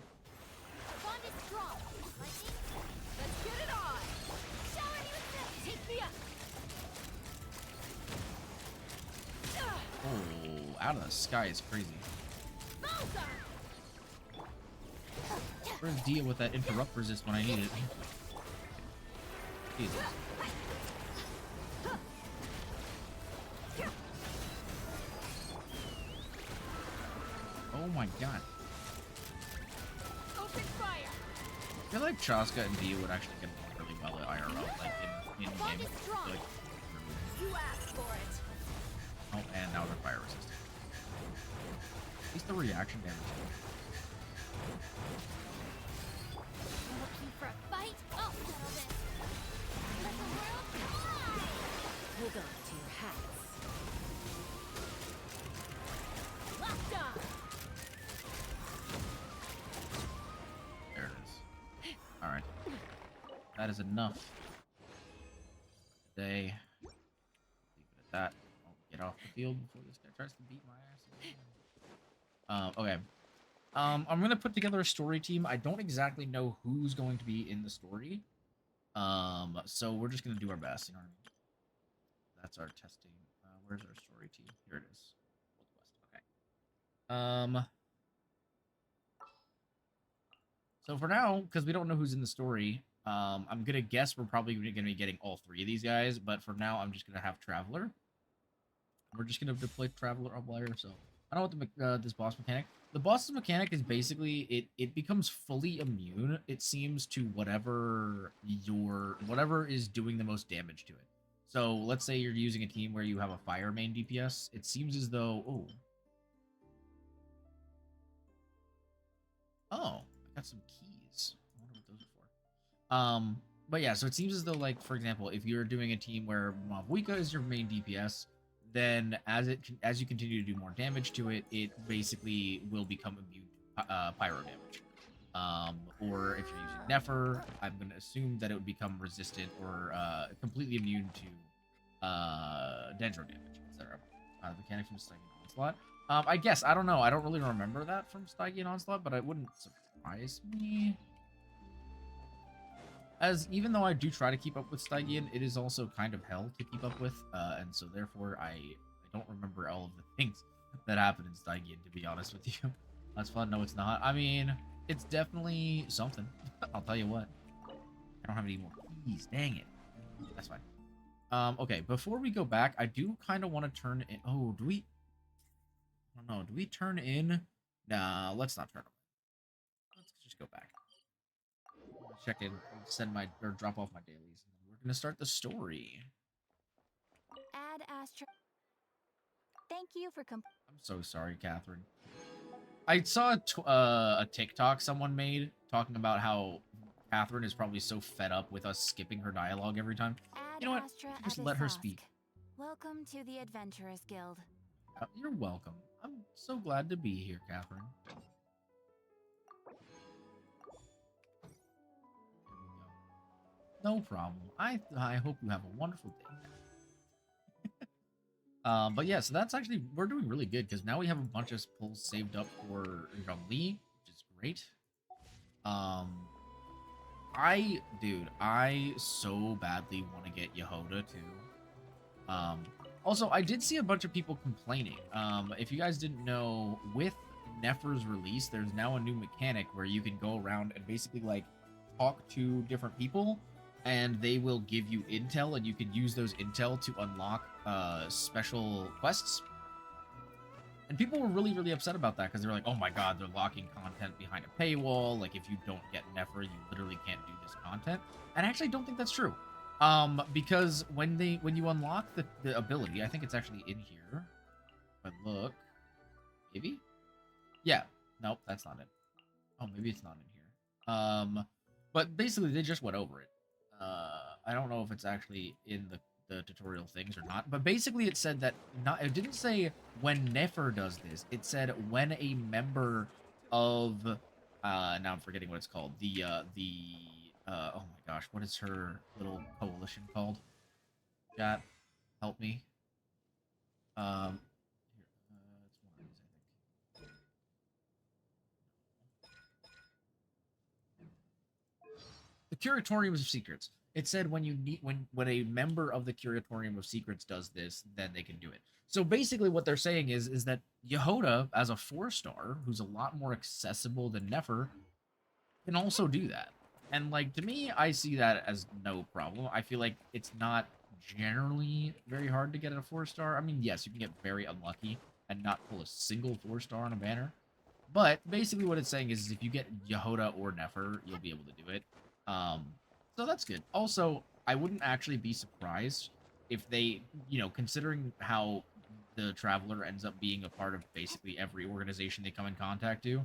Bond is strong! Lightning? Let's get it on! Shower me with this! Take me up! Oh, out of the sky is crazy. Bullseye! Where's Dia with that interrupt resist when I need it? Jesus. Oh my god. Open fire! I feel like Chaska and Dia would actually get along really well at IRL, like in Bond game. is strong! Like, You asked for it! oh, and now they're fire resistant. At least the reaction damage. Looking for a fight? I'll settle this! Let the world collide! Hold on to your hats. Locked on! There it is. Alright. That is enough. Today. Leave it at that. I'll get off the field before this guy tries to beat my ass. Okay. I'm gonna put together a story team. I don't exactly know who's going to be in the story. So we're just gonna do our best, you know what I mean? That's our testing. Where's our story team? Here it is. Okay. So for now, because we don't know who's in the story, I'm gonna guess we're probably gonna be getting all three of these guys. But for now, I'm just gonna have Traveler. We're just gonna deploy Traveler up layer. So I don't know what the this boss mechanic. The boss's mechanic is basically it becomes fully immune. It seems to whatever is doing the most damage to it. So let's say you're using a team where you have a fire main DPS. It seems as though I got some keys. I wonder what those are for. But yeah, so it seems as though, like, for example, if you're doing a team where Mavwika is your main DPS, then as you continue to do more damage to it, it basically will become immune to pyro damage. Or if you're using Nefer, I'm going to assume that it would become resistant or completely immune to Dendro damage, etc. The mechanic from Second Onslaught. I guess. I don't know. I don't really remember that from Stygian Onslaught, but it wouldn't surprise me. As even though I do try to keep up with Stygian, it is also kind of hell to keep up with, and so therefore I don't remember all of the things that happened in Stygian, to be honest with you. That's fun. No, it's not. I mean, it's definitely something. I'll tell you what. I don't have any more keys. Dang it. That's fine. Okay, before we go back, I do kind of want to turn in... Oh, do we... I don't know. Do we turn in? Nah, let's not turn in. Let's just go back. Check in, send my... Or drop off my dailies. We're going to start the story. Add Astra. Thank you for I'm so sorry, Catherine. I saw a TikTok someone made talking about how Catherine is probably so fed up with us skipping her dialogue every time. You know what? Just let her speak. Welcome to the Adventurers Guild. You're welcome. I'm so glad to be here, Catherine. No problem. I hope you have a wonderful day. But yeah, so that's actually, we're doing really good because now we have a bunch of pulls saved up for Zhongli, which is great. I so badly want to get Yehoda too. Also, I did see a bunch of people complaining. If you guys didn't know, with Nefer's release, there's now a new mechanic where you can go around and basically like talk to different people, and they will give you intel, and you can use those intel to unlock special quests. And people were really, really upset about that because they were like, oh my god, they're locking content behind a paywall. Like, if you don't get Nefer, you literally can't do this content. And I actually don't think that's true. Because when you unlock the ability, I think it's actually in here. If I look, maybe? Yeah. Nope, that's not it. Oh, maybe it's not in here. But basically, they just went over it. I don't know if it's actually in the tutorial things or not, but basically it said that it didn't say when Nefer does this. It said when a member of now I'm forgetting what it's called. Oh my gosh, what is her little coalition called? Chat, help me. It's one of these, I think. The Curatorium of Secrets. It said when a member of the Curatorium of Secrets does this, then they can do it. So basically what they're saying is that Yehoda, as a 4-star, who's a lot more accessible than Nefer, can also do that. And like, to me, I see that as no problem. I feel like it's not generally very hard to get a 4-star. I mean, yes, you can get very unlucky and not pull a single 4-star on a banner. But basically what it's saying is if you get Yehoda or Nefer, you'll be able to do it. So that's good. Also, I wouldn't actually be surprised if they, considering how the Traveler ends up being a part of basically every organization they come in contact to,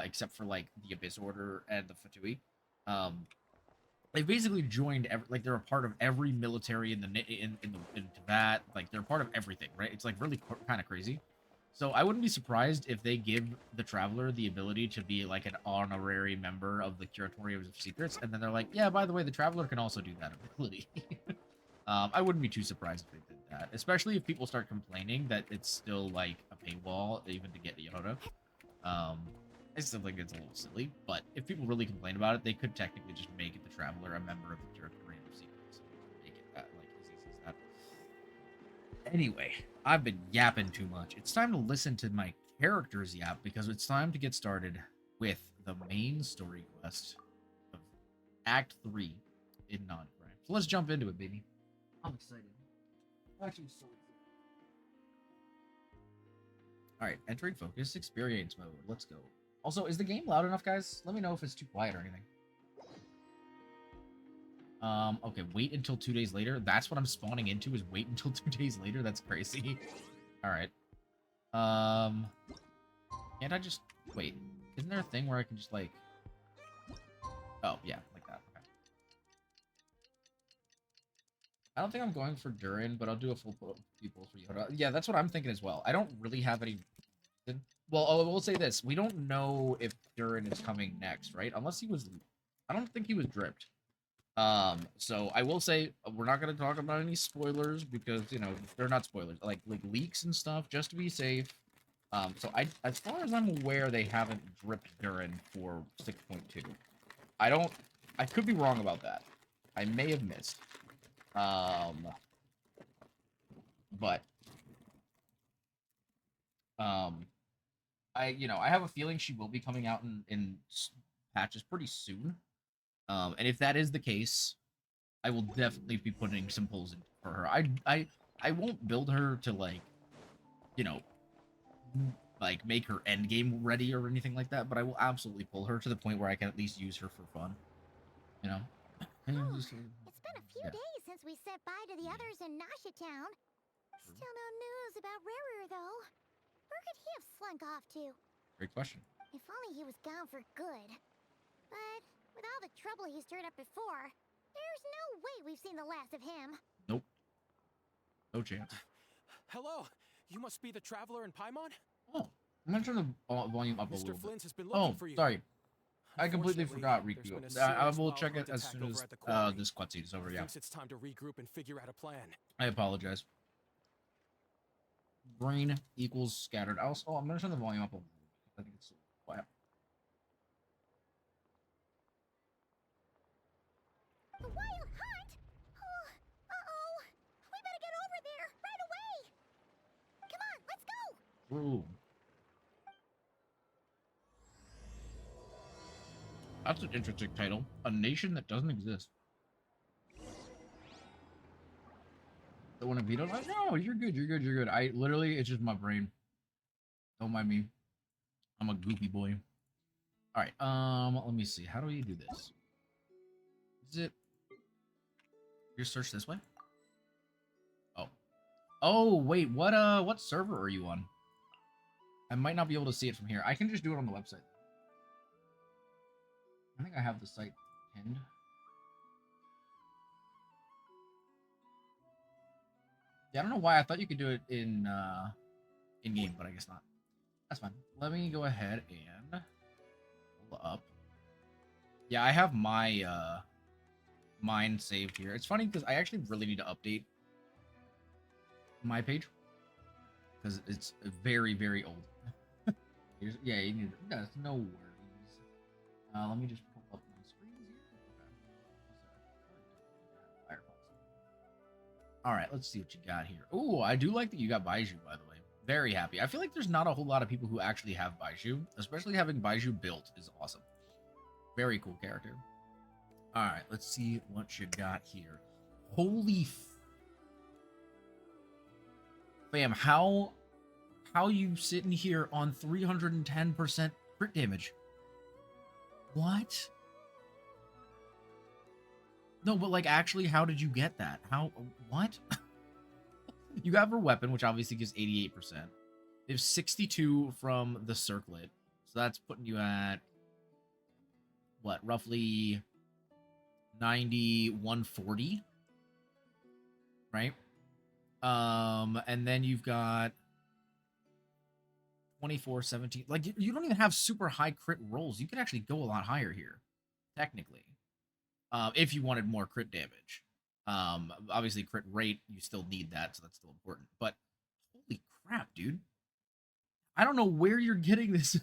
except for like the Abyss Order and the Fatui. They basically joined they're a part of every military in Tibet. Like, they're a part of everything, right? It's like really kind of crazy. So I wouldn't be surprised if they give the Traveler the ability to be like an honorary member of the Curatorium of Secrets, and then they're like, yeah, by the way, the Traveler can also do that ability. I wouldn't be too surprised if they did that, especially if people start complaining that it's still like a paywall even to get Yehoda. I still think it's a little silly, but if people really complain about it, they could technically just make the Traveler a member of the Curatorium of Secrets. Make it that, like, as easy as that. Anyway, I've been yapping too much. It's time to listen to my characters yap, because it's time to get started with the main story quest of Act 3 in Non-Crime. So let's jump into it, baby. I'm excited. I'm actually so excited. Alright, entering focus, experience mode. Let's go. Also, is the game loud enough, guys? Let me know if it's too quiet or anything. Okay, wait until 2 days later. That's what I'm spawning into, is wait until 2 days later. That's crazy. Alright. Can't I just... Wait. Isn't there a thing where I can just, like... Oh, yeah, like that. Okay. I don't think I'm going for Durin, but I'll do a few pulls for Yoda. Yeah, that's what I'm thinking as well. I don't really have any... Well, I will say this. We don't know if Durin is coming next, right? Unless he was... I don't think he was dripped. So I will say we're not going to talk about any spoilers because, they're not spoilers. Like leaks and stuff, just to be safe. So as far as I'm aware, they haven't dripped Durin for 6.2. I could be wrong about that. I may have missed. But I have a feeling she will be coming out in patches pretty soon. And if that is the case, I will definitely be putting some pulls in for her. I won't build her to like make her end game ready or anything like that, but I will absolutely pull her to the point where I can at least use her for fun. It's been a few yeah. days since we said bye to the others in Nasha Town. Still no news about Rarer, though. Where could he have slunk off to? Great question. If only he was gone for good. But with all the trouble he stirred up before, there's no way we've seen the last of him. Nope. No chance. Hello, you must be the traveler in Paimon? Oh, I'm gonna turn the volume up a Mr. little Flint has been bit. looking Oh, for you. sorry. I completely forgot Unfortunately, Riku. there's been a I serious will check wild it as hunt soon attack as over at the quarry. this cutscene is over. Yeah. Thinks it's time to regroup and figure out a plan. I apologize. Brain equals scattered. Also, I'm gonna turn the volume up a little bit. I think it's quiet. A wild hunt? Oh, uh-oh. We better get over there right away. Come on, let's go. Ooh. That's an interesting title. A nation that doesn't exist. The one of Vito? No, you're good. You're good. You're good. I literally, it's just my brain. Don't mind me. I'm a goofy boy. All right. Let me see. How do we do this? Is it? You search this way? Oh. Oh, wait. What server are you on? I might not be able to see it from here. I can just do it on the website. I think I have the site pinned. Yeah, I don't know why I thought you could do it in game, but I guess not. That's fine. Let me go ahead and pull up. Yeah, I have my mine saved here. It's funny because I actually really need to update my page because it's very, very old. Yeah, you need. That's no worries. Let me just pull up my screens here. Okay. All right, let's see what you got here. Oh, I do like that you got Baiju, by the way. Very happy. I feel like there's not a whole lot of people who actually have Baiju, especially having Baiju built is awesome. Very cool character. All right, let's see what you got here. Holy fam, how you sitting here on 310% crit damage? What? No, but like actually, how did you get that? What? You have her weapon, which obviously gives 88%. There's 62 from the circlet. So that's putting you at what, roughly 9140, right? And then you've got 2417. Like you don't even have super high crit rolls. You could actually go a lot higher here, technically. If you wanted more crit damage. Obviously crit rate, you still need that, so that's still important. But holy crap, dude. I don't know where you're getting this.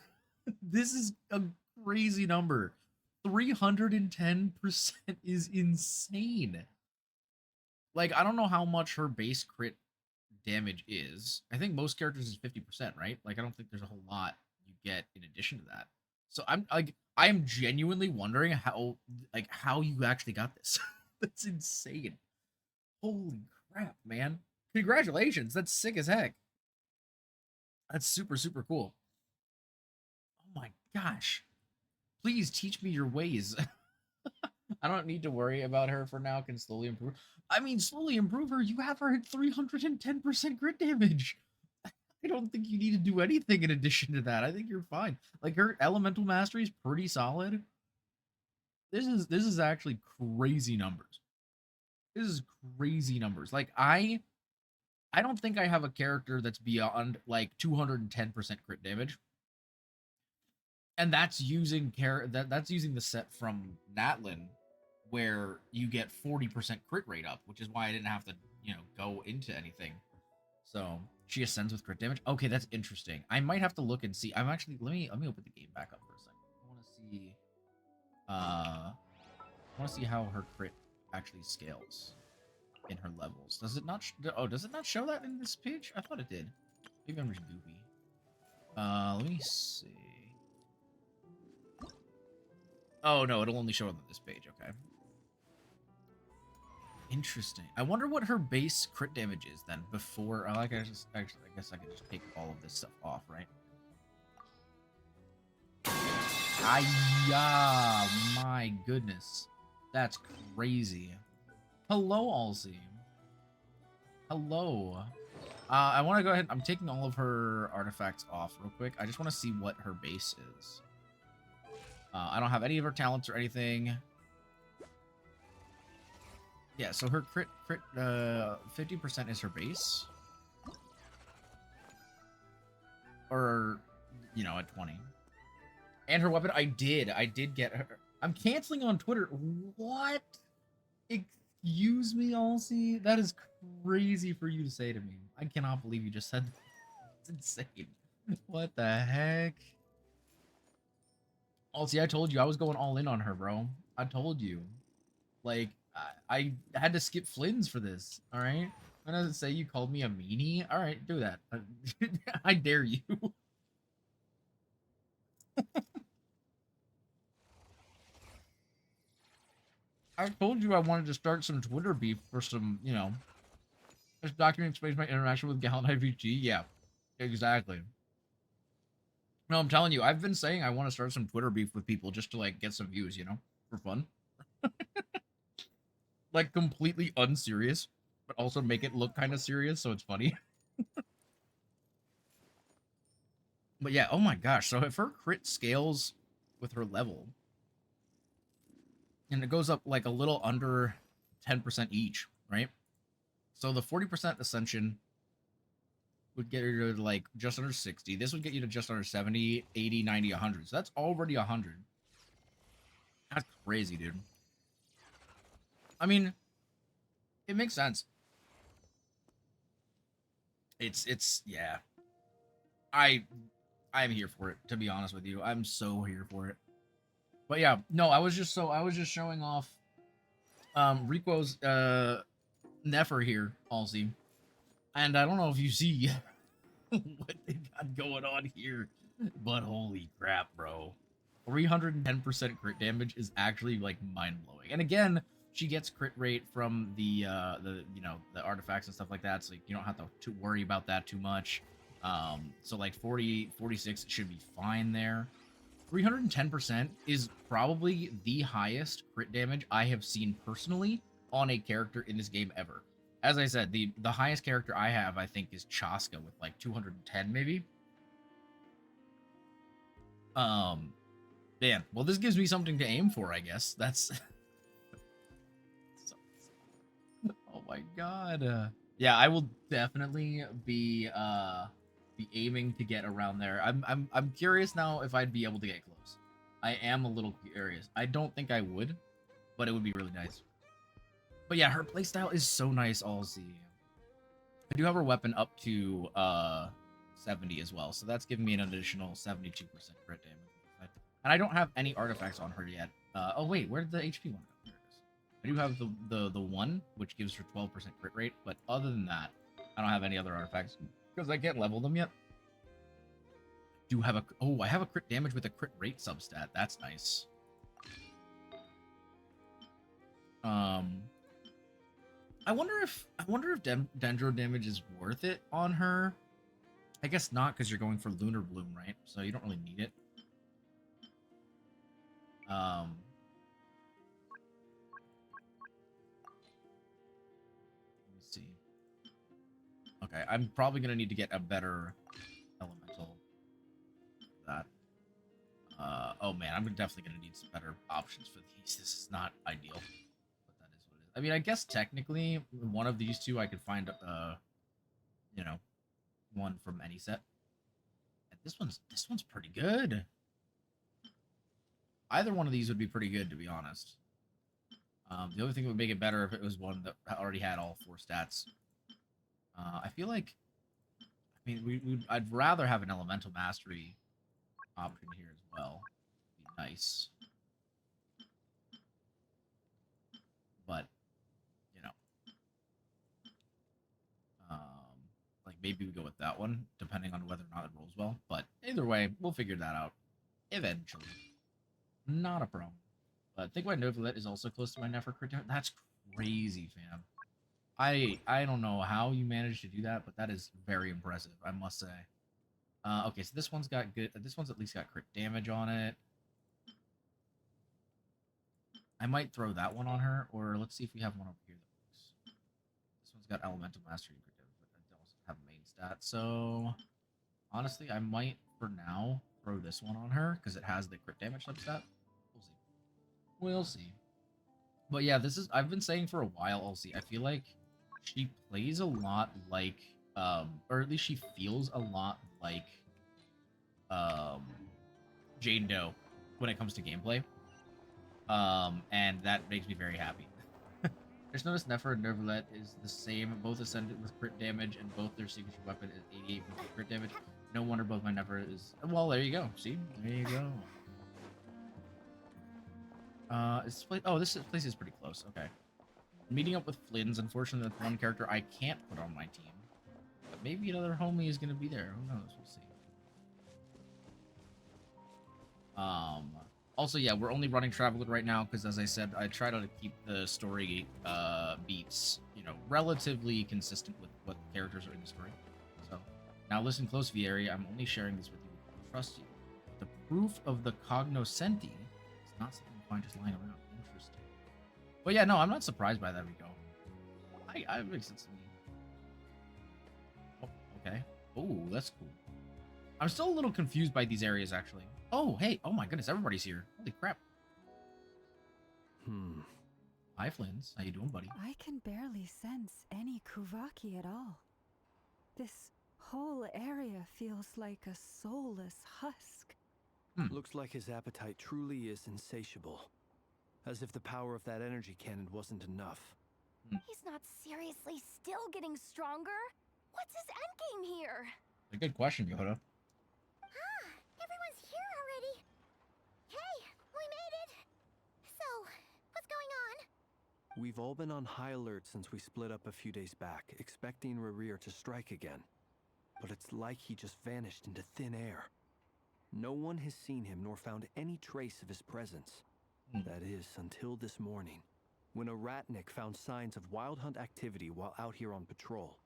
This is a crazy number. 310% is insane. Like, I don't know how much her base crit damage is. I think most characters is 50%, right? Like, I don't think there's a whole lot you get in addition to that. So I am genuinely wondering how you actually got this. That's insane. Holy crap, man. Congratulations. That's sick as heck. That's super, super cool. Oh my gosh. Please teach me your ways. I don't need to worry about her for now. Can slowly improve. I mean, slowly improve her. You have her at 310% crit damage. I don't think you need to do anything in addition to that. I think you're fine. Like, her elemental mastery is pretty solid. This is actually crazy numbers. This is crazy numbers. Like, I don't think I have a character that's beyond like 210% crit damage. And that's using that's using the set from Natlin, where you get 40% crit rate up, which is why I didn't have to, go into anything. So She ascends with crit damage. Okay, that's interesting. I might have to look and see. I'm actually let me open the game back up for a second. I want to see how her crit actually scales in her levels. Does it not? Does it not show that in this page? I thought it did. Maybe I'm just goofy. Let me see. Oh no, it'll only show it on this page. Okay. Interesting. I wonder what her base crit damage is then before. I guess I can just take all of this stuff off, right? Yeah, my goodness, that's crazy. Hello, Alzi. Hello. I want to go ahead. I'm taking all of her artifacts off real quick. I just want to see what her base is. I don't have any of her talents or anything. Yeah, so her crit 50% is her base. Or, you know, at 20. And her weapon, I did get her. I'm canceling on Twitter. What? Excuse me, Alcy? That is crazy for you to say to me. I cannot believe you just said that. It's insane. What the heck? Alcy, I told you I was going all in on her, bro. I told you. Like, I had to skip Flynn's for this, alright? When does it say you called me a meanie? Alright, do that. I dare you. I told you I wanted to start some Twitter beef for some, you know, this document explains my interaction with GallantKnightVT. Yeah, exactly. No, I'm telling you, I've been saying I want to start some Twitter beef with people just to, like, get some views, you know, for fun. Like, completely unserious, but also make it look kind of serious, so it's funny. But yeah, oh my gosh, so if her crit scales with her level, and it goes up like a little under 10% each, right? So the 40% ascension would get her to like just under 60. This would get you to just under 70, 80, 90, 100. So that's already 100. That's crazy, dude. I mean, it makes sense. It's yeah. I'm here for it, to be honest with you. I'm so here for it. But yeah, no, I was just showing off Rico's Nefer here, Halsey. And I don't know if you see what they got going on here, but holy crap, bro. 310% crit damage is actually like mind-blowing. And again, she gets crit rate from the you know, the artifacts and stuff like that, so you don't have to worry about that too much. So like 40, 46 should be fine there. 310% is probably the highest crit damage I have seen personally on a character in this game ever. As I said, the highest character I have, I think, is Chaska with like 210 maybe. Man, well, this gives me something to aim for, I guess. That's oh my god. Yeah, I will definitely be aiming to get around there. I'm curious now if I'd be able to get close. I am a little curious. I don't think I would, but it would be really nice. But yeah, her playstyle is so nice, Alzi. I do have her weapon up to 70 as well, so that's giving me an additional 72% crit damage. And I don't have any artifacts on her yet. Oh wait, where did the HP one go? There it is. I do have the one, which gives her 12% crit rate, but other than that, I don't have any other artifacts because I can't level them yet. I have a crit damage with a crit rate substat. That's nice. I wonder if Dendro damage is worth it on her. I guess not, because you're going for Lunar Bloom, right? So you don't really need it. Let me see. Okay, I'm probably gonna need to get a better elemental for that. Oh man, I'm definitely gonna need some better options for these. This is not ideal, but that is what it is. I mean, I guess technically one of these two I could find, you know, one from any set. And this one's pretty good. Either one of these would be pretty good, to be honest. The only thing that would make it better if it was one that already had all 4 stats. I feel like I mean, I'd rather have an elemental mastery option here as well. Be nice. But, you know. Like, maybe we go with that one, depending on whether or not it rolls well. But either way, we'll figure that out eventually. Not a problem. But think my Novelet is also close to my Nefer crit. That's crazy, fam. I don't know how you managed to do that, but that is very impressive, I must say. Okay, so this one's got good. This one's at least got crit damage on it. I might throw that one on her, or let's see if we have one over here that works. This one's got elemental mastery and crit damage, but it doesn't have a main stat. So honestly, I might for now throw this one on her because it has the crit damage substat. We'll see. We'll see. But yeah, this is I've been saying for a while, Elsie. I feel like she plays a lot like or at least she feels a lot like Jane Doe when it comes to gameplay. And that makes me very happy. Just noticed Nefer and Neverlet is the same, both ascended with crit damage, and both their signature weapon is 88 with crit damage. No wonder both my Nefer is. Well, there you go. See, there you go. This place, this place is pretty close. Okay. Meeting up with Flynn's. Unfortunately, that's one character I can't put on my team. But maybe another homie is gonna be there. Who knows? We'll see. Also, yeah, we're only running Traveler right now because, as I said, I try to keep the story beats, relatively consistent with what characters are in the story. So, now listen close, Vieri. I'm only sharing this with you because I trust you. The proof of the cognoscenti is not something you find just lying around. Interesting. But yeah, no, I'm not surprised by that, Rico. I makes sense to me. Oh, okay. Oh, that's cool. I'm still a little confused by these areas, actually. Oh, hey. Oh my goodness, everybody's here. Holy crap. Hi, Flynn's. How you doing, buddy? I can barely sense any Kuvaki at all. This whole area feels like a soulless husk. Looks like his appetite truly is insatiable. As if the power of that energy cannon wasn't enough. He's not seriously still getting stronger? What's his endgame here? A good question, Yoda. Everyone's here already. Hey, we made it. So, what's going on? We've all been on high alert since we split up a few days back, expecting Rerir to strike again. But it's like he just vanished into thin air. No one has seen him nor found any trace of his presence. That is, until this morning, when a ratnik found signs of wild hunt activity while out here on patrol.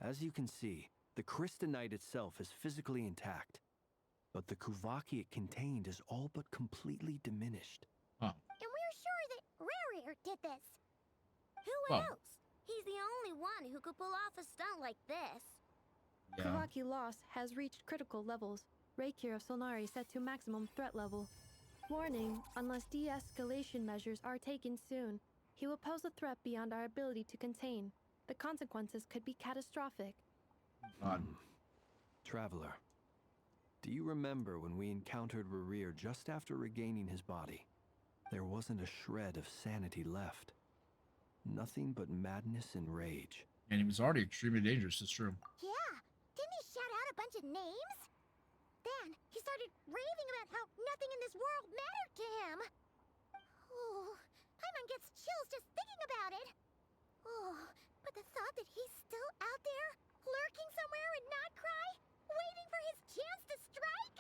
As you can see, the Crystonite itself is physically intact, but the Kuvaki it contained is all but completely diminished. And we're sure that Rerir did this. Who else? He's the only one who could pull off a stunt like this. Yeah. Kuvaki loss has reached critical levels. Reikir of Solnari set to maximum threat level. Warning, unless de-escalation measures are taken soon, he will pose a threat beyond our ability to contain. The consequences could be catastrophic. Traveler, do you remember when we encountered Rerir just after regaining his body? There wasn't a shred of sanity left. Nothing but madness and rage. And he was already extremely dangerous, it's true. Yeah, didn't he shout out a bunch of names? Then he started raving about how nothing in this world mattered to him. Oh, Paimon gets chills just thinking about it. Oh, but the thought that he's still out there, lurking somewhere in Notcry, waiting for his chance to strike?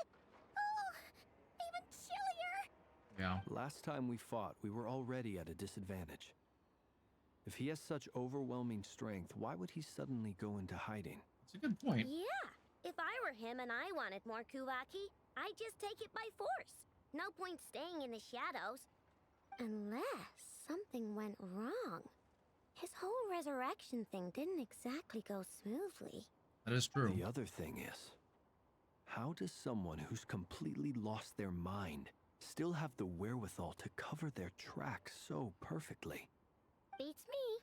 Oh, even chillier. Yeah. Last time we fought, we were already at a disadvantage. If he has such overwhelming strength, why would he suddenly go into hiding? That's a good point. Yeah, if I were him and I wanted more Kuvaki, I'd just take it by force. No point staying in the shadows. Unless something went wrong. His whole resurrection thing didn't exactly go smoothly. That is true. The other thing is, how does someone who's completely lost their mind still have the wherewithal to cover their tracks so perfectly? Beats me.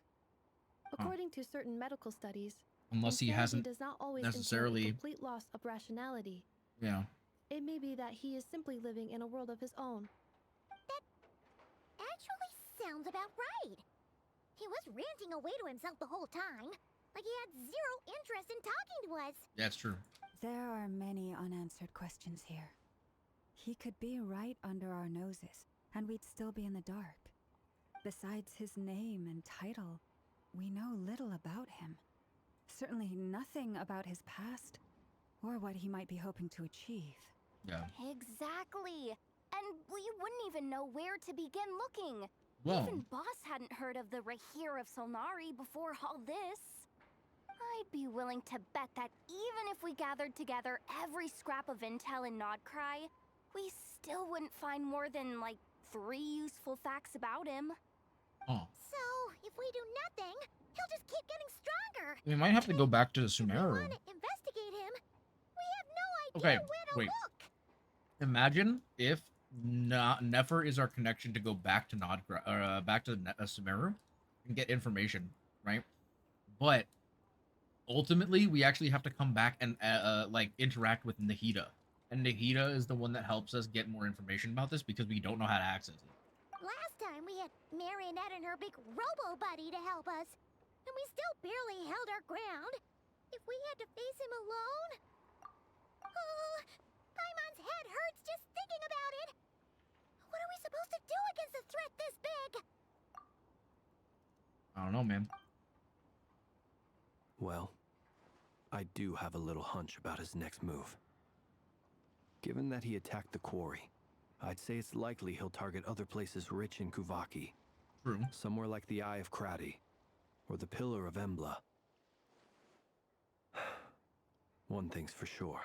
According to certain medical studies, Unless he insanity hasn't does not always necessarily- entail a complete loss of rationality. Yeah. It may be that he is simply living in a world of his own. That actually sounds about right. He was ranting away to himself the whole time. Like he had zero interest in talking to us. That's true. There are many unanswered questions here. He could be right under our noses, and we'd still be in the dark. Besides his name and title, we know little about him. Certainly nothing about his past, or what he might be hoping to achieve. Yeah. Exactly. And we wouldn't even know where to begin looking. Well, Even Boss hadn't heard of the Rahir of Solnari before all this. I'd be willing to bet that even if we gathered together every scrap of intel in Nodcry, we still wouldn't find more than, like, 3 useful facts about him. oh. So, if we do nothing, he'll just keep getting stronger. We might have to go back to the If we Sumeru. want to investigate him, we have no idea Okay, where to wait. look. Imagine if Nefer is our connection to go back to back to Sumeru and get information, right? But ultimately, we actually have to come back and like interact with Nahida, and Nahida is the one that helps us get more information about this because we don't know how to access it. Last time we had Marionette and her big robo-buddy to help us, and we still barely held our ground. If we had to face him alone... Oh, Paimon's head hurts just thinking about it. What are we supposed to do against a threat this big? I don't know, man. Well, I do have a little hunch about his next move. Given that he attacked the quarry, I'd say it's likely he'll target other places rich in Kuvaki. True. Somewhere like the Eye of Krati, or the Pillar of Embla. One thing's for sure.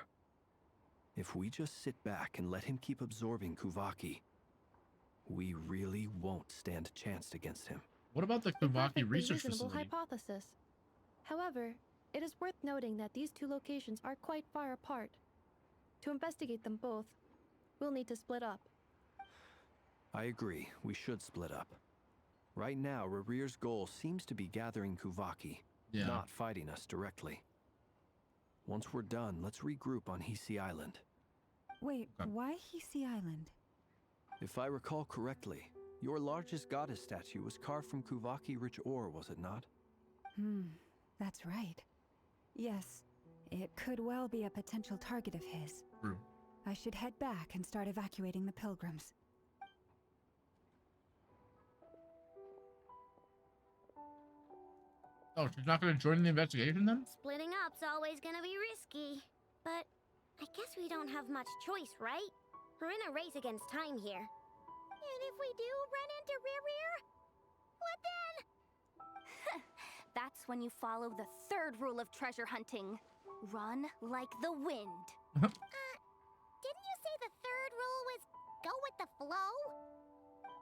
If we just sit back and let him keep absorbing Kuvaki, we really won't stand a chance against him. What about the A Kuvaki perfectly research reasonable facility? hypothesis. However, it is worth noting that these 2 locations are quite far apart. To investigate them both, we'll need to split up. I agree, we should split up. Right now, Rarir's goal seems to be gathering Kuvaki, Yeah. not fighting us directly. Once we're done, let's regroup on Hisi Island. Wait, Okay. why Hisi Island? If I recall correctly, your largest goddess statue was carved from Kuvaki rich ore, was it not? That's right. Yes, it could well be a potential target of his. True. I should head back and start evacuating the pilgrims. Oh, she's not going to join the investigation then? Splitting up's always gonna be risky. But I guess we don't have much choice, right? We're in a race against time here. And if we do run into Rear, what then? That's when you follow the 3rd rule of treasure hunting. Run like the wind. Didn't you say the 3rd rule was go with the flow?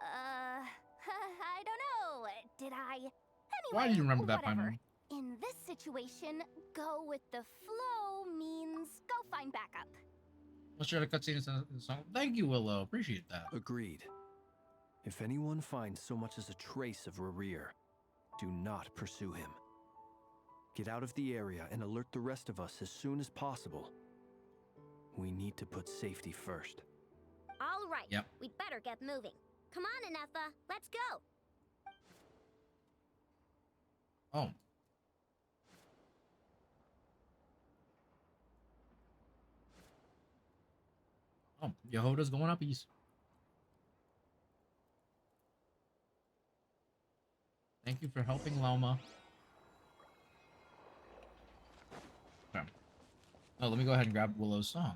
I don't know. Did I? Anyway, Why do you remember that, whatever. Paimon? In this situation, go with the flow means go find backup. Let's share the cutscenes in the song. Thank you, Willow. Appreciate that. Agreed. If anyone finds so much as a trace of Rarir, do not pursue him. Get out of the area and alert the rest of us as soon as possible. We need to put safety first. All right. Yep. We'd better get moving. Come on, Nefer. Let's go. Oh. Oh, Yehoda's going up east. Thank you for helping Loma. Okay. Oh, let me go ahead and grab Willow's song.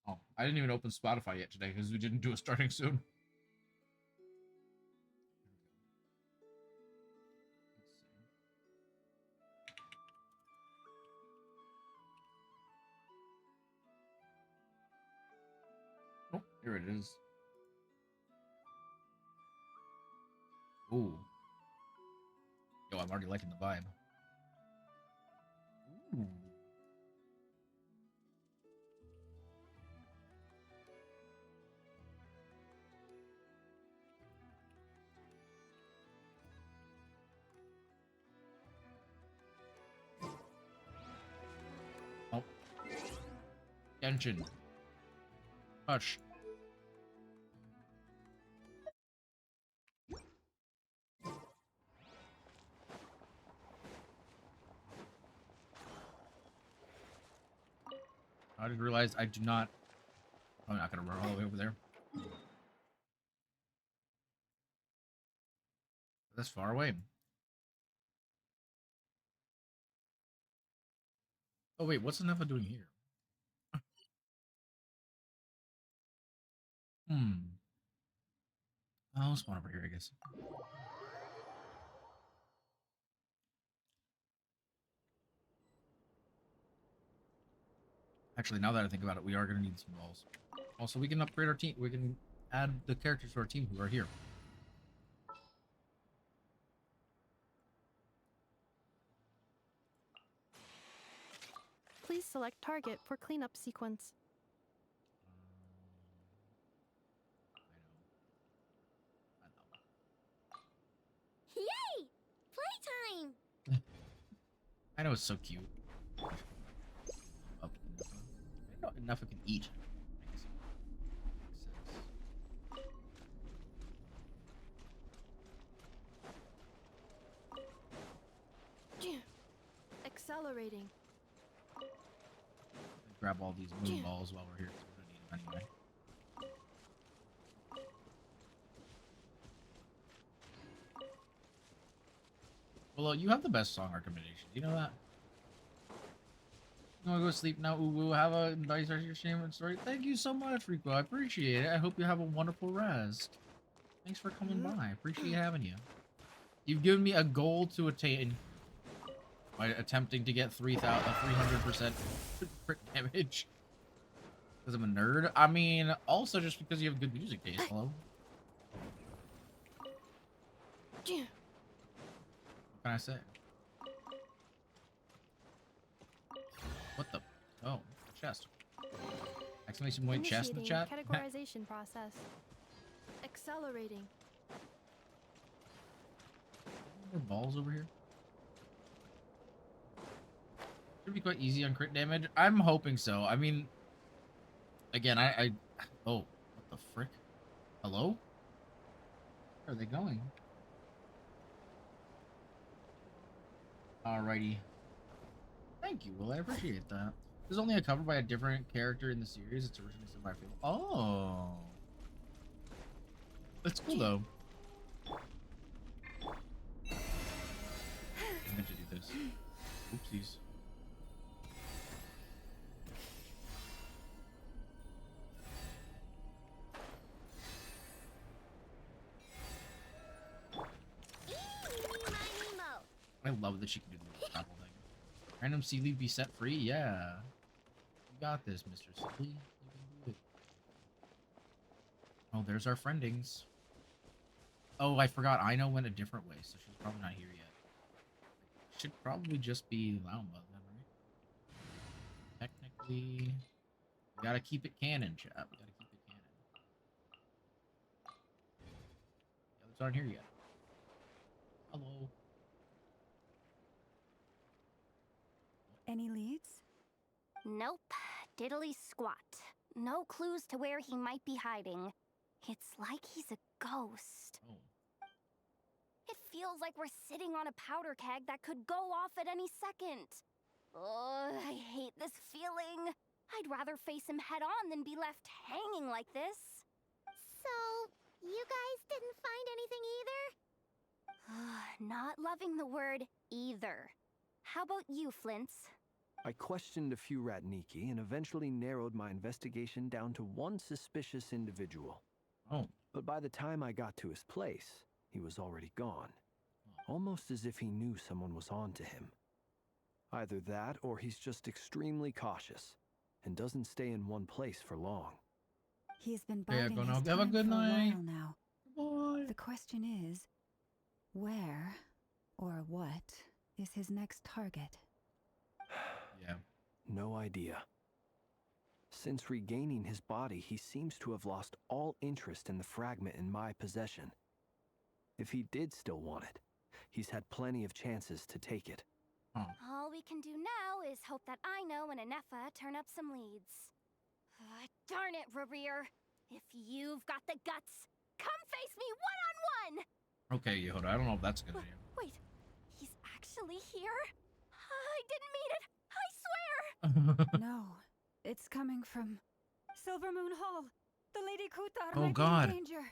Oh, I didn't even open Spotify yet today because we didn't do it starting soon. Oh, here it is. Ooh. Yo, I'm already liking the vibe. Ooh. Oh. Genshin Hush. I just realized I do not. I'm not gonna run all the way over there. That's far away. Oh wait, what's Nefer doing here? I'll spawn over here, I guess. Actually, now that I think about it, we are gonna need some balls. Also, we can upgrade our team. We can add the characters to our team who are here. Please select target for cleanup sequence. Yay! Playtime! I know it's so cute. Up. Not enough I can eat. Makes sense. Accelerating. Grab all these moon balls while we're here, because we're gonna need them anyway. Well, you have the best song recommendation. Do you know that? You wanna go to sleep now, Uwu? Have a nice rest of your stream and story. Thank you so much, Rico. I appreciate it. I hope you have a wonderful rest. Thanks for coming by. I appreciate having you. You've given me a goal to attain by attempting to get 300% crit damage. Because I'm a nerd. I mean, also just because you have good music taste. Hello. What can I say? What the? Oh, chest. Exclamation point chest in the chat. Categorization process. Accelerating. More balls over here. Should be quite easy on crit damage. I'm hoping so. I mean, again, oh, what the frick? Hello? Where are they going? Alrighty. Thank you, Will. I appreciate that. This is only a cover by a different character in the series. It's originally sung by Phil. Oh. That's cool, though. I meant to do this. Oopsies. I love that she can do the little travel thing. Random sea leaf be set free? Yeah. You got this, Mr. Silly. You can do it. Oh, there's our friendings. Oh, I forgot. I know went a different way, so she's probably not here yet. Should probably just be Lauma then, right? Technically, we gotta keep it canon, chat. We gotta keep it canon. The others aren't here yet. Hello. Any leads? Nope. Diddly squat. No clues to where he might be hiding. It's like he's a ghost. Oh. It feels like we're sitting on a powder keg that could go off at any second. Oh, I hate this feeling. I'd rather face him head on than be left hanging like this. So, you guys didn't find anything either? Not loving the word either. How about you, Flints? I questioned a few Ratniki and eventually narrowed my investigation down to one suspicious individual. Oh. But by the time I got to his place, he was already gone. Almost as if he knew someone was on to him. Either that, or he's just extremely cautious and doesn't stay in one place for long. He's been Yeah, biding go his now. Have a time good for night. a while now. Bye. The question is, where or what is his next target? Yeah. No idea. Since regaining his body, he seems to have lost all interest in the fragment in my possession. If he did still want it, he's had plenty of chances to take it. Oh. All we can do now is hope that I know and Nefer turn up some leads. Darn it, Rerir. If you've got the guts, come face me one-on-one! Okay, Yehuda, I don't know if that's a good idea. Wait, he's actually here? I didn't mean it! I swear! No, it's coming from Silver Moon Hall. The Lady Kutar Oh, might God. be in danger.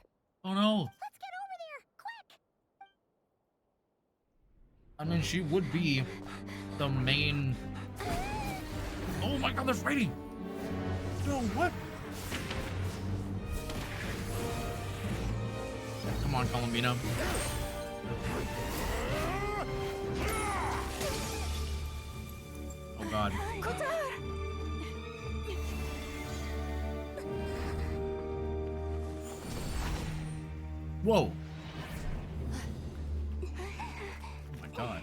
Oh no! Let's get over there, quick! I mean, she would be the main... Oh my god, they're fighting! No, what? Come on, Columbina. Oh god. Whoa! Oh my god.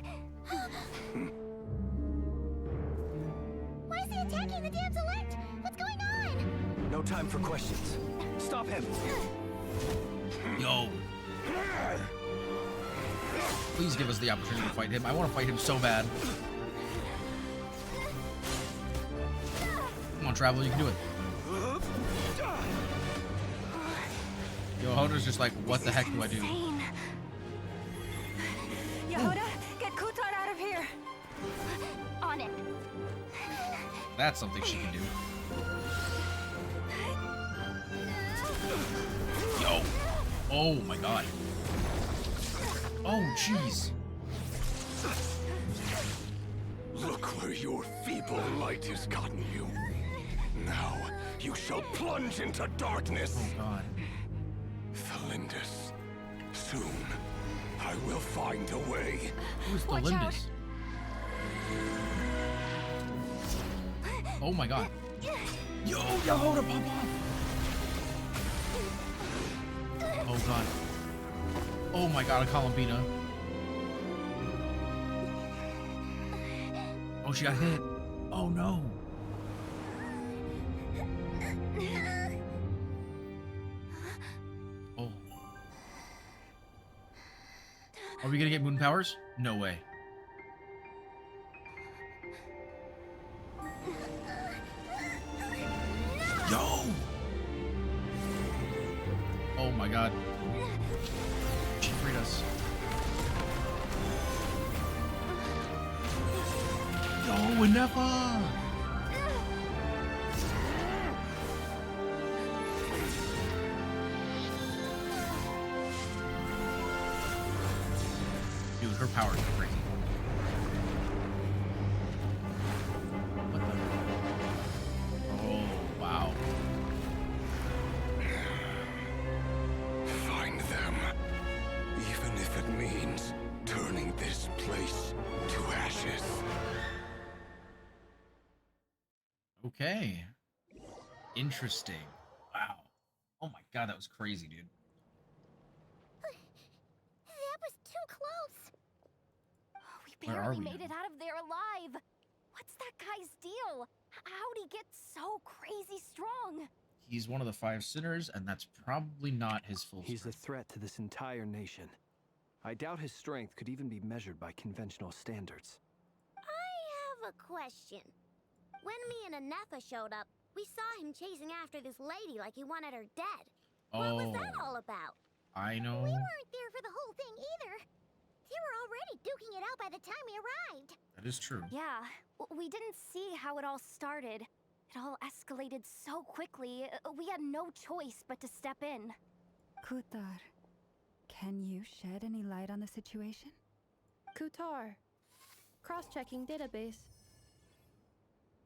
Why is he attacking the damn select? What's going on? No time for questions. Stop him! Yo. Please give us the opportunity to fight him. I want to fight him so bad. Come on, Travel, you can do it. Yo, Hoda's just like, what the heck do I do? Yehuda, get Kutar out of here. On it. That's something she can do. Yo. Oh my god. Oh, jeez. Look where your feeble light has gotten you. Now you shall plunge into darkness. Oh god. Thalindus, soon I will find a way. Who's the Watch out. Lindus? Oh my god. Yo, Yehuda, pop off. Oh god. Oh my god, a Columbina. Oh, she got hit. Oh no. Oh. Are we gonna get moon powers? No way. Yo! Oh my god. She freed us. Yo, Nefer! Dude, her power is crazy. What the? Oh, wow. Find them, even if it means turning this place to ashes. Okay. Interesting. Wow. Oh my god, that was crazy, dude. That was too close. We Where are barely we made now? it out of there alive. What's that guy's deal? How'd he get so crazy strong? He's one of the 5 sinners, and that's probably not his full He's a strength. threat to this entire nation. I doubt his strength could even be measured by conventional standards. I have a question. When me and Nefer showed up, we saw him chasing after this lady like he wanted her dead. What was that all about? I know. We weren't there for the whole thing either. They were already duking it out by the time we arrived. That is true. Yeah, we didn't see how it all started. It all escalated so quickly, we had no choice but to step in. Kutar, can you shed any light on the situation? Kutar. Cross-checking database.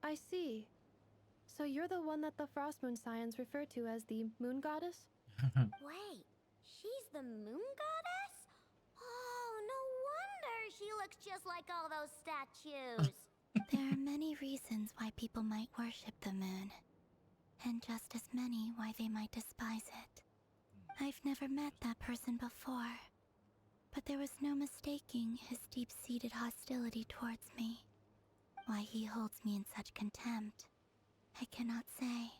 I see. So you're the one that the Frost Moon Scions refer to as the Moon Goddess? Wait, she's the moon goddess? Oh, no wonder she looks just like all those statues. There are many reasons why people might worship the moon, and just as many why they might despise it. I've never met that person before, but there was no mistaking his deep-seated hostility towards me. Why he holds me in such contempt, I cannot say.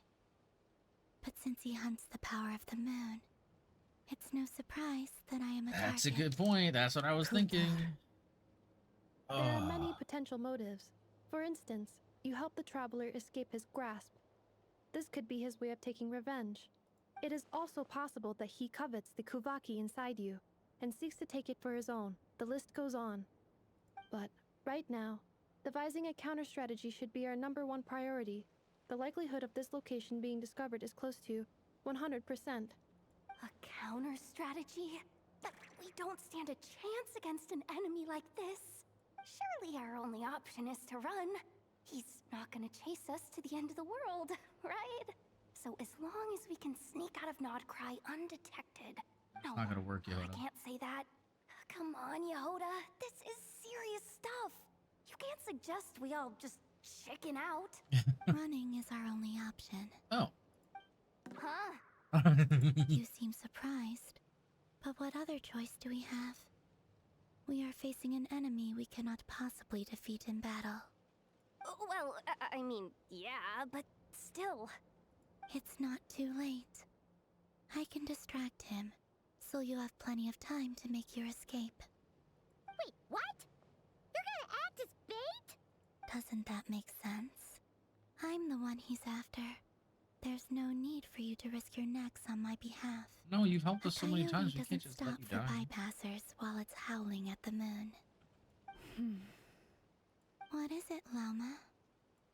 But since he hunts the power of the moon, it's no surprise that I am a That's a target. good point. That's what I was thinking. There are many Oh. potential motives. For instance, you help the traveler escape his grasp. This could be his way of taking revenge. It is also possible that he covets the Kuvaki inside you and seeks to take it for his own. The list goes on. But right now, devising a counter strategy should be our #1 priority. The likelihood of this location being discovered is close to 100%. A counter strategy? But we don't stand a chance against an enemy like this. Surely our only option is to run. He's not gonna chase us to the end of the world, right? So as long as we can sneak out of Nodcry undetected. No, Not gonna work, I Yehoda. can't say that. Come on, Yehoda. This is serious stuff. You can't suggest we all just chicken out. Running is our only option. Oh. Huh? You seem surprised. But what other choice do we have? We are facing an enemy we cannot possibly defeat in battle. Well, I mean, yeah, but still. It's not too late. I can distract him, so you have plenty of time to make your escape. Wait, what? You're gonna act as bait? Doesn't that make sense? I'm the one he's after. There's no need for you to risk your necks on my behalf. No, you've helped us so many Coyote times. We doesn't can't just let stop you for die. bypassers while it's howling at the moon. What is it, Loma?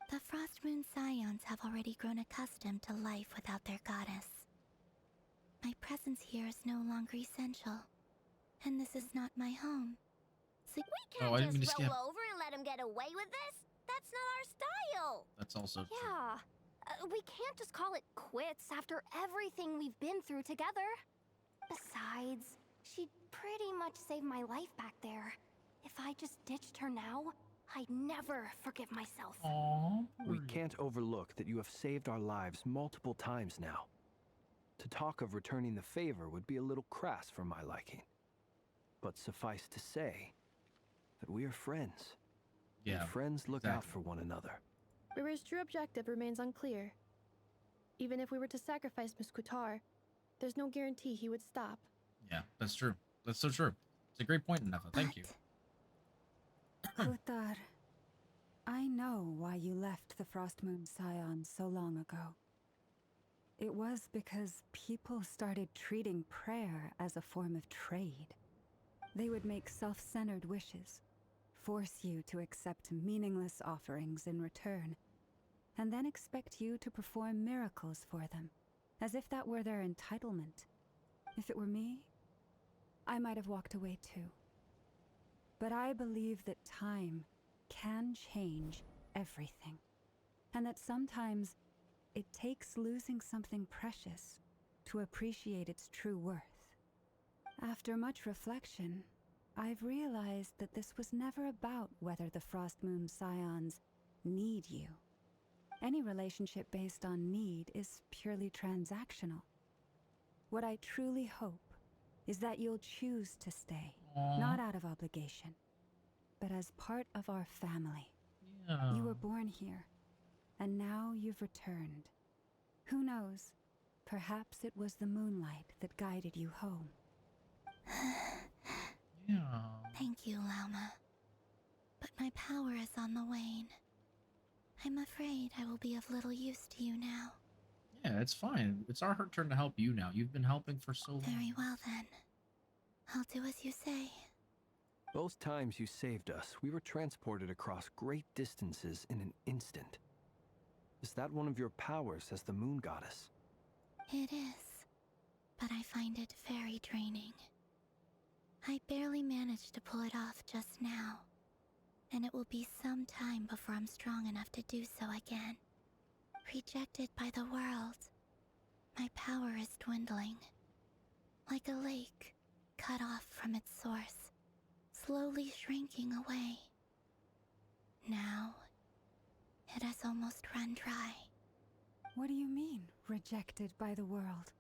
The Frost Moon Scions have already grown accustomed to life without their goddess. My presence here is no longer essential, and this is not my home. So We Oh, can't I didn't mean to just skip. roll over and let him get away with this. That's not our style. That's also true. Yeah. We can't just call it quits after everything we've been through together. Besides, she'd pretty much saved my life back there. If I just ditched her now, I'd never forgive myself. Aww. We can't overlook that you have saved our lives multiple times now. To talk of returning the favor would be a little crass for my liking. But suffice to say that we are friends. Yeah. And friends look out exactly. for one another. Rivers' true objective remains unclear. Even if we were to sacrifice Miss Kutar, there's no guarantee he would stop. Yeah, that's true. That's so true. It's a great point, Nefa. Thank you. Kutar, I know why you left the Frost Moon Scions so long ago. It was because people started treating prayer as a form of trade. They would make self-centered wishes, force you to accept meaningless offerings in return, and then expect you to perform miracles for them, as if that were their entitlement. If it were me, I might have walked away too. But I believe that time can change everything, and that sometimes it takes losing something precious to appreciate its true worth. After much reflection, I've realized that this was never about whether the Frost Moon Scions need you. Any relationship based on need is purely transactional. What I truly hope is that you'll choose to stay, not out of obligation, but as part of our family. Yeah. You were born here, and now you've returned. Who knows? Perhaps it was the moonlight that guided you home. Yeah. Thank you, Lauma. But my power is on the wane. I'm afraid I will be of little use to you now. Yeah, it's fine. It's our turn to help you now. You've been helping for so long. Very well then. I'll do as you say. Both times you saved us, we were transported across great distances in an instant. Is that one of your powers as the moon goddess? It is, but I find it very draining. I barely managed to pull it off just now, and it will be some time before I'm strong enough to do so again. Rejected by the world, my power is dwindling. Like a lake, cut off from its source, slowly shrinking away. Now, it has almost run dry. What do you mean, rejected by the world?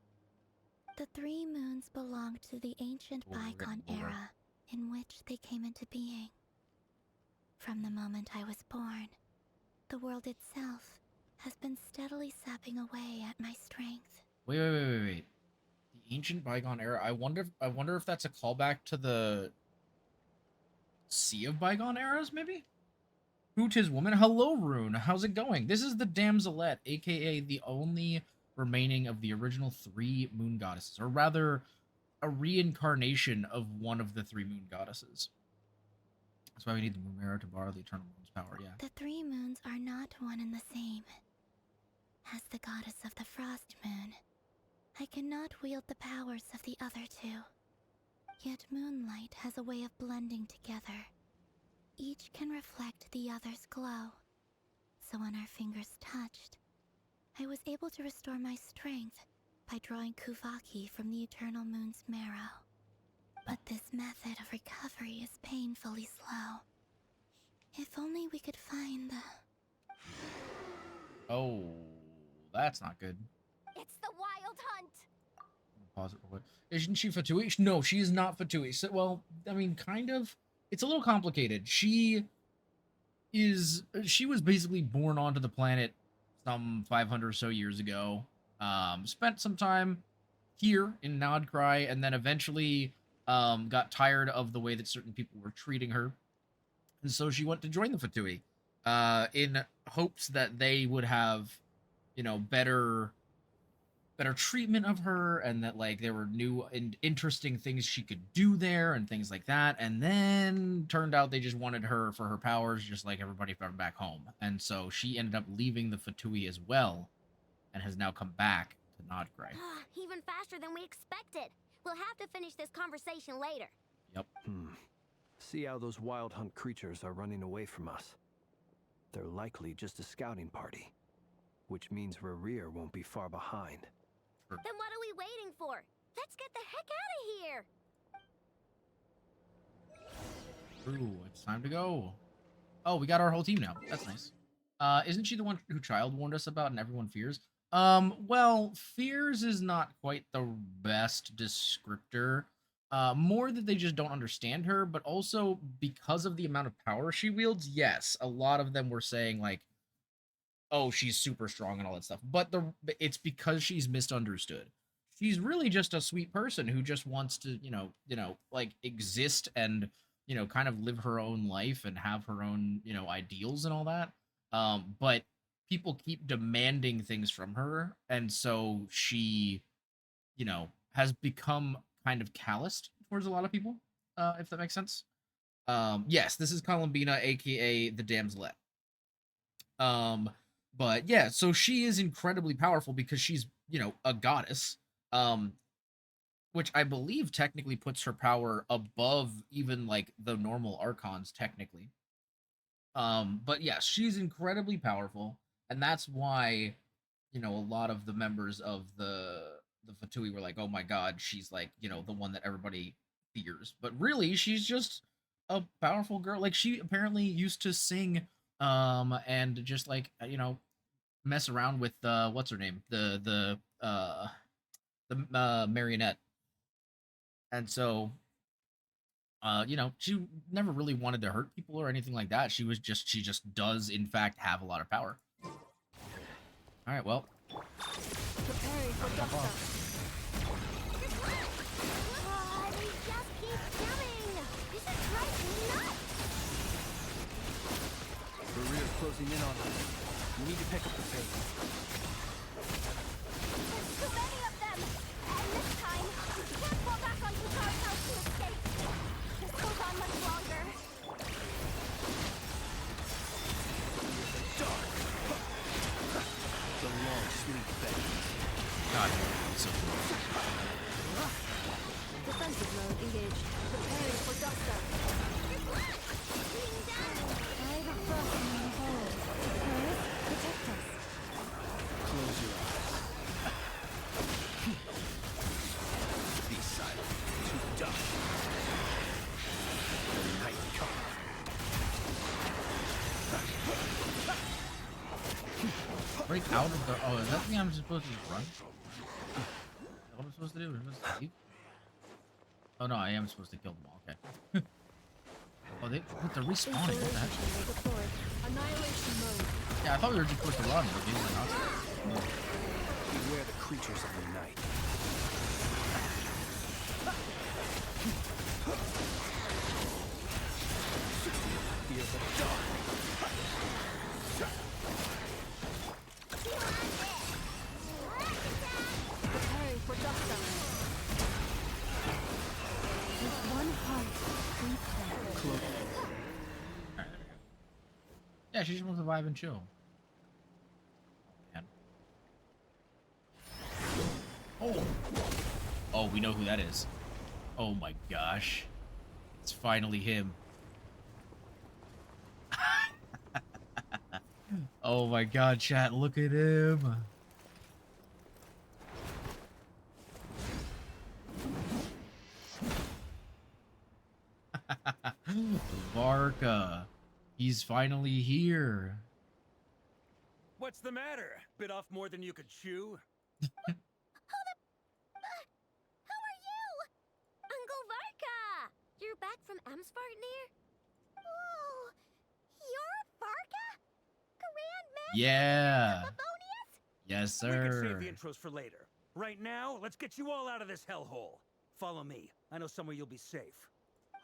The 3 moons belonged to the ancient bygone era in which they came into being. From the moment I was born, the world itself has been steadily sapping away at my strength. Wait. The ancient bygone era. I wonder if that's a callback to the Sea of Bygone Eras, maybe? Who 'tis woman? Hello, Rune. How's it going? This is the Damselette, aka the only remaining of the original 3 moon goddesses, or rather, a reincarnation of one of the 3 moon goddesses. That's why we need the moon mirror to borrow the eternal moon's power, yeah. The 3 moons are not one and the same. As the goddess of the frost moon, I cannot wield the powers of the other 2. Yet moonlight has a way of blending together. Each can reflect the other's glow. So when our fingers touched, I was able to restore my strength by drawing Kuvaki from the eternal moon's marrow. But this method of recovery is painfully slow. If only we could find the... Oh, that's not good. It's the wild hunt. Pause it real quick. Isn't she Fatui? No, she is not Fatui. So, well, I mean, kind of. It's a little complicated. She was basically born onto the planet some 500 or so years ago. Spent some time here in Nodcry, and then eventually got tired of the way that certain people were treating her. And so she went to join the Fatui in hopes that they would have, you know, better treatment of her, and that like there were new and interesting things she could do there and things like that. And then turned out they just wanted her for her powers, just like everybody from back home. And so she ended up leaving the Fatui as well, and has now come back to Nodcry. Even faster than we expected. We'll have to finish this conversation later. Yep. See how those wild hunt creatures are running away from us. They're likely just a scouting party, which means Rerir won't be far behind. Then what are we waiting for? Let's get the heck out of here! Ooh, it's time to go. Oh, we got our whole team now. That's nice. Isn't she the one who Child warned us about and everyone fears? Well, fears is not quite the best descriptor. More that they just don't understand her, but also because of the amount of power she wields, yes, a lot of them were saying, like, oh, she's super strong and all that stuff. But it's because she's misunderstood. She's really just a sweet person who just wants to, you know, like exist and, you know, kind of live her own life and have her own, you know, ideals and all that. But people keep demanding things from her, and so she, you know, has become kind of calloused towards a lot of people, if that makes sense. Yes, this is Columbina, aka the Damselette. But yeah, so she is incredibly powerful because she's, you know, a goddess, which I believe technically puts her power above even like the normal archons technically. But yeah, she's incredibly powerful, and that's why, you know, a lot of the members of the Fatui were like, oh my god, she's like, you know, the one that everybody fears. But really, she's just a powerful girl. Like, she apparently used to sing and just like, you know, mess around with what's her name, the marionette. And so you know, she never really wanted to hurt people or anything like that. She just does in fact have a lot of power. All right, well, Preparing for dust. They just keep coming! This is driving me nuts! Rerir's closing in on us. We need to pick up the pace. There's too many of them! And this time, we can't fall back on Kutari's house to escape. This goes on much longer. Dark! The long sleep begins. God, so close. Defensive mode engaged. Preparing for dust. Being done! I have a frost in the hole. Earth, protect us. Close your eyes. Be silent. To dust. The night comes. Break out of the. Oh, is that the thing I'm supposed to just run? Is that what I'm supposed to do? Am I supposed to leave? Oh no, I am supposed to kill them all. Okay. Oh, they're respawning. What the heck? Installation will deploy. Annihilation mode. Yeah, I thought we were just supposed to run, but these are not. Beware the creatures of the night. Fear the dark. Yeah, she just wants to vibe and chill. Man. Oh! Oh, we know who that is. Oh my gosh. It's finally him. Oh my god, chat, look at him. Varka. He's finally here. What's the matter? Bit off more than you could chew? Who are you? Uncle Varka! You're back from Amsvartnir? Oh, you're Varka? Grandmaster Yeah. Favonius? Yes, We can save sir. the intros for later. Right now, let's get you all out of this hellhole. Follow me. I know somewhere you'll be safe.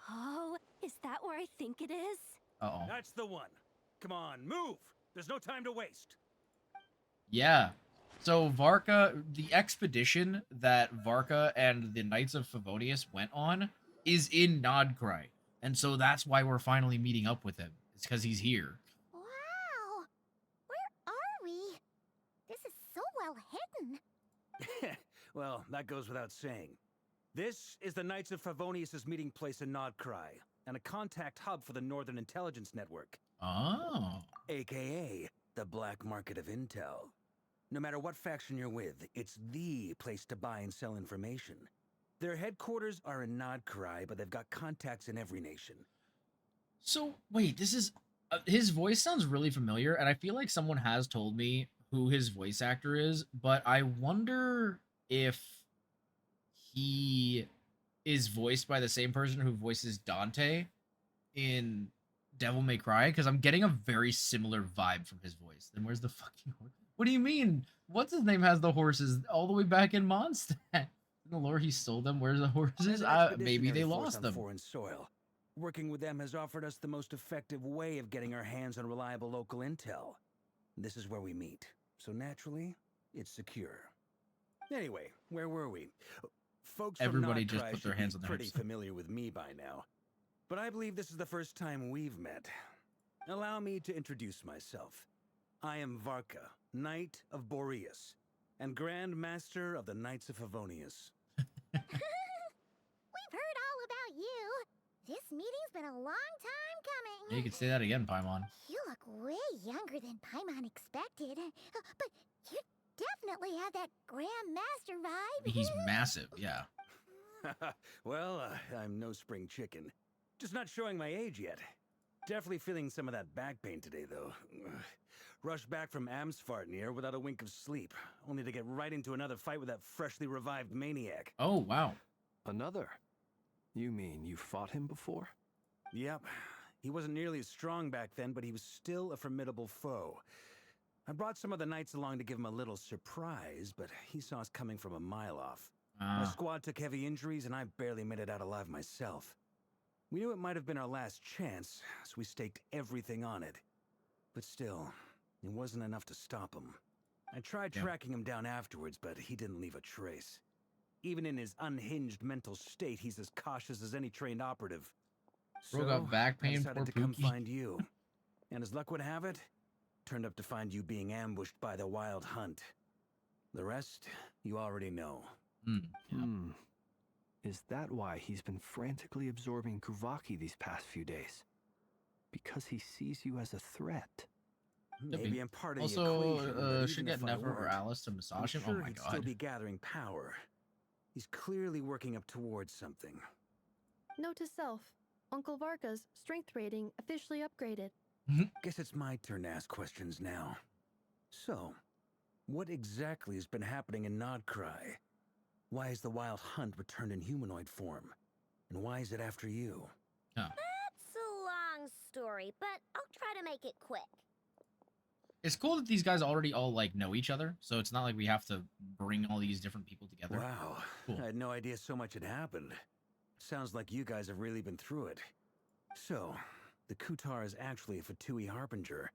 Oh, is that where I think it is? Uh-oh. That's the one. Come on, move! There's no time to waste. Yeah. So Varka, the expedition that Varka and the Knights of Favonius went on is in Nodcry. And so that's why we're finally meeting up with him. It's because he's here. Wow! Where are we? This is so well hidden. Well, that goes without saying. This is the Knights of Favonius' meeting place in Nodcry, and a contact hub for the Northern Intelligence Network. Oh. AKA, the black market of intel. No matter what faction you're with, it's the place to buy and sell information. Their headquarters are in Nodcry, but they've got contacts in every nation. So, wait, this is... his voice sounds really familiar, and I feel like someone has told me who his voice actor is, but I wonder if he is voiced by the same person who voices Dante in Devil May Cry, because I'm getting a very similar vibe from his voice. Then where's the fucking horse? What do you mean? What's his name has the horses all the way back in Mondstadt? In the lore, he stole them. Where's the horses? There's an Maybe they expeditionary force lost on them. foreign soil. Working with them has offered us the most effective way of getting our hands on reliable local intel. This is where we meet, so naturally, it's secure. Anyway, where were we? Folks from Everybody just Nodcry put their should hands be on their pretty hips. familiar with me by now. But I believe this is the first time we've met. Allow me to introduce myself. I am Varka, Knight of Boreas, and Grand Master of the Knights of Favonius. We've heard all about you. This meeting's been a long time coming. Yeah, you could say that again, Paimon. You look way younger than Paimon expected. But you definitely have that Grand Master vibe. He's massive, yeah. Well, I'm no spring chicken. Just not showing my age yet. Definitely feeling some of that back pain today, though. Rushed back from Amsvartnir without a wink of sleep, only to get right into another fight with that freshly revived maniac. Oh, wow. Another? You mean you fought him before? Yep. He wasn't nearly as strong back then, but he was still a formidable foe. I brought some of the knights along to give him a little surprise, but he saw us coming from a mile off. My squad took heavy injuries, and I barely made it out alive myself. We knew it might have been our last chance, so we staked everything on it. But still, it wasn't enough to stop him. I tried tracking him down afterwards, but he didn't leave a trace. Even in his unhinged mental state, he's as cautious as any trained operative. Bro got back I pain, decided poor to come Pookie. find you. And as luck would have it, turned up to find you being ambushed by the Wild Hunt. The rest, you already know. Is that why he's been frantically absorbing Kuvaki these past few days? Because he sees you as a threat? Maybe I'm part of Also, the equation, but should even get if I Nefer or weren't, Alice to massage I'm him. Oh sure my he'd still god. be gathering power. He's clearly working up towards something. Note to self, Uncle Varka's strength rating officially upgraded. Guess it's my turn to ask questions now. So, what exactly has been happening in Nodcry? Why has the Wild Hunt returned in humanoid form? And why is it after you? Oh. That's a long story, but I'll try to make it quick. It's cool that these guys already all like know each other, so it's not like we have to bring all these different people together. Wow, Cool. I had no idea so much had happened. Sounds like you guys have really been through it. So, the Kutar is actually a Fatui Harbinger.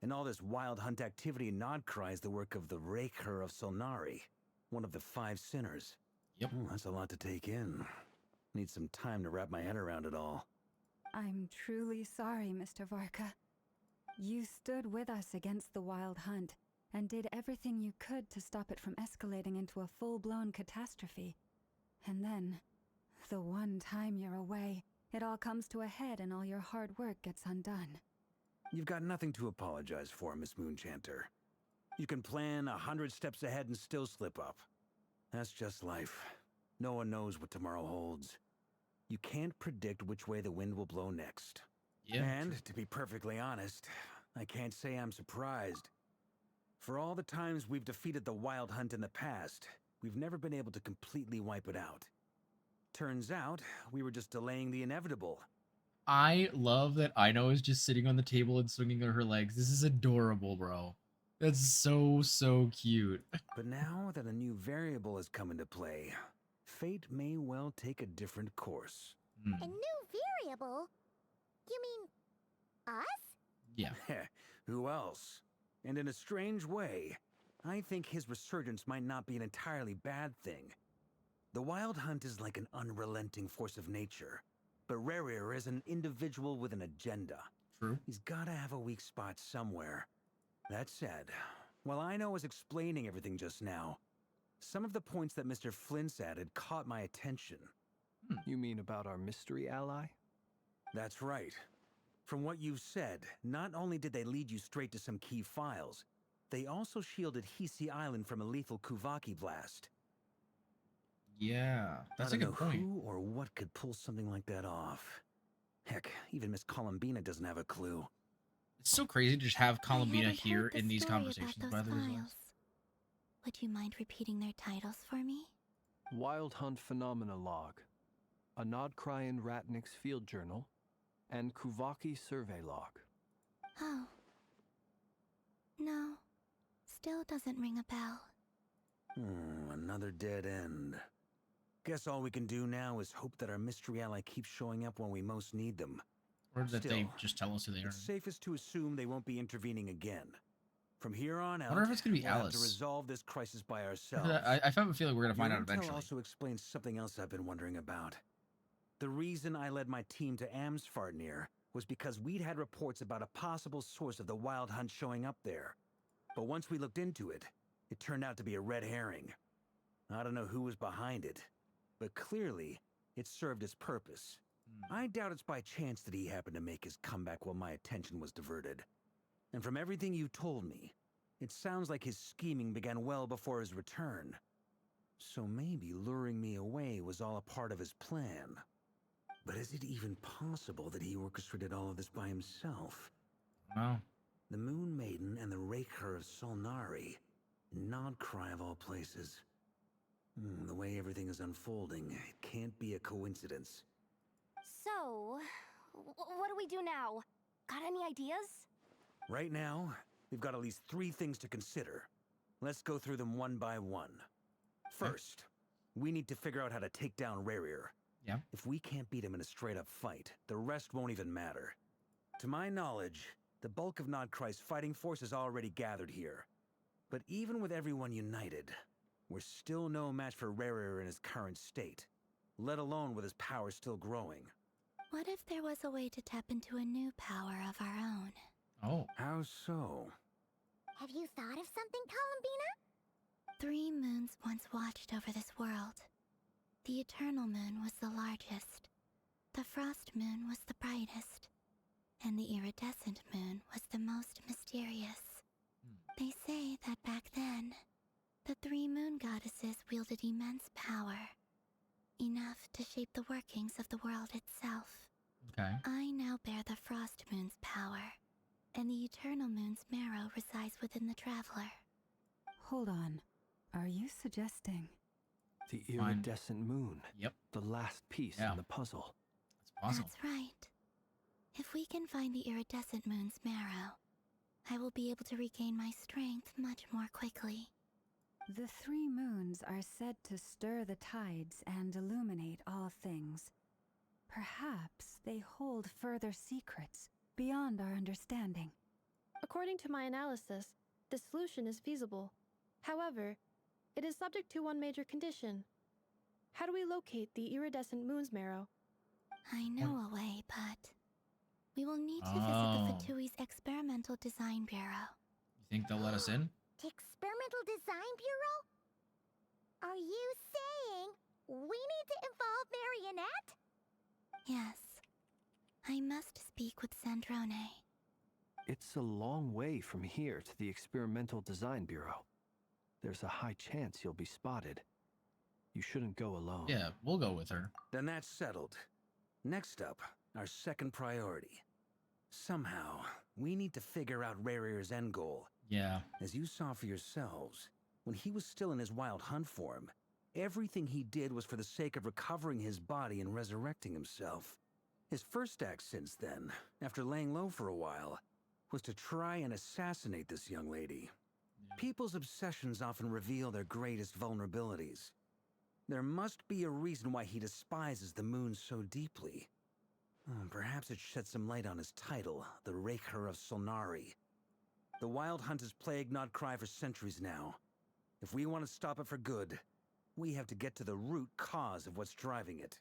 And all this Wild Hunt activity in Nodcry is the work of the Raker of Solnari, one of the 5 sinners. Yep. That's a lot to take in. Need some time to wrap my head around it all. I'm truly sorry, Mr. Varka. You stood with us against the Wild Hunt and did everything you could to stop it from escalating into a full-blown catastrophe. And then, the one time you're away, it all comes to a head and all your hard work gets undone. You've got nothing to apologize for, Miss Moonchanter. You can plan 100 steps ahead and still slip up. That's just life. No one knows what tomorrow holds. You can't predict which way the wind will blow next. Yeah. And, to be perfectly honest, I can't say I'm surprised. For all the times we've defeated the Wild Hunt in the past, we've never been able to completely wipe it out. Turns out, we were just delaying the inevitable. I love that Ino is just sitting on the table and swinging her legs. This is adorable, bro. That's so cute. But now that a new variable has come into play, fate may well take a different course. A new variable? You mean us? Yeah. Who else? And in a strange way, I think his resurgence might not be an entirely bad thing. The Wild Hunt is like an unrelenting force of nature, but Rerir is an individual with an agenda. True. He's gotta have a weak spot somewhere. That said, while Ino was explaining everything just now, some of the points that Mr. Flint's added caught my attention. You mean about our mystery ally? That's right. From what you've said, not only did they lead you straight to some key files, they also shielded Hisi Island from a lethal Kuvaki blast. Yeah, that's a I don't good know point. who or what could pull something like that off. Heck, even Miss Columbina doesn't have a clue. It's so crazy to just have I Columbina haven't here heard the in these story conversations about by those the results. files. Would you mind repeating their titles for me? Wild Hunt Phenomena Log, a Nodcry and Ratnik's Field Journal, and Kuvaki Survey Log. Oh. No. Still doesn't ring a bell. Another dead end. Guess all we can do now is hope that our mystery ally keeps showing up when we most need them. Or that they Still, just tell us who they are. It's safest to assume they won't be intervening again. From here on out, wonder if it's gonna be we'll have to Alice. resolve this crisis by ourselves. I have a feeling we're gonna find Your out intel eventually. also explains something else I've been wondering about. The reason I led my team to Amsfarnir was because we'd had reports about a possible source of the Wild Hunt showing up there. But once we looked into it, it turned out to be a red herring. I don't know who was behind it, but clearly, it served its purpose. I doubt it's by chance that he happened to make his comeback while my attention was diverted. And from everything you told me, it sounds like his scheming began well before his return. So maybe luring me away was all a part of his plan. But is it even possible that he orchestrated all of this by himself? No. The Moon Maiden and the Raker of Solnari. Nodcry of all places. The way everything is unfolding, it can't be a coincidence. So, what do we do now? Got any ideas? Right now, we've got at least 3 things to consider. Let's go through them one by one. First, we need to figure out how to take down Rerir. Yeah. If we can't beat him in a straight-up fight, the rest won't even matter. To my knowledge, the bulk of Nodcry's fighting force is already gathered here. But even with everyone united, we're still no match for Rerir in his current state, let alone with his power still growing. What if there was a way to tap into a new power of our own? Oh. How so? Have you thought of something, Columbina? 3 moons once watched over this world. The Eternal Moon was the largest. The Frost Moon was the brightest. And the Iridescent Moon was the most mysterious. They say that back then, the 3 moon goddesses wielded immense power. Enough to shape the workings of the world itself. Okay. I now bear the Frost Moon's power, and the Eternal Moon's marrow resides within the Traveler. Hold on. Are you suggesting? The iridescent moon. Yep. The last piece in the puzzle. That's possible. That's right. If we can find the Iridescent Moon's marrow, I will be able to regain my strength much more quickly. The 3 moons are said to stir the tides and illuminate all things. Perhaps they hold further secrets beyond our understanding. According to my analysis, this solution is feasible. However, it is subject to one major condition. How do we locate the iridescent moon's marrow? I know a way, but We will need to Oh. visit the Vtuber's Experimental Design Bureau. You think they'll let us in? Experimental Design Bureau? Are you saying we need to involve Marionette? Yes. I must speak with Sandrone. It's a long way from here to the Experimental Design Bureau. There's a high chance you'll be spotted. You shouldn't go alone. Yeah, we'll go with her. Then that's settled. Next up, our second priority. Somehow, we need to figure out Rarear's end goal. Yeah. As you saw for yourselves, when he was still in his wild hunt form, everything he did was for the sake of recovering his body and resurrecting himself. His first act since then, after laying low for a while, was to try and assassinate this young lady. People's obsessions often reveal their greatest vulnerabilities. There must be a reason why he despises the moon so deeply. Perhaps it sheds some light on his title, the Raker of Solnari. The Wild Hunt has plagued Nodcry for centuries now. If we want to stop it for good, we have to get to the root cause of what's driving it.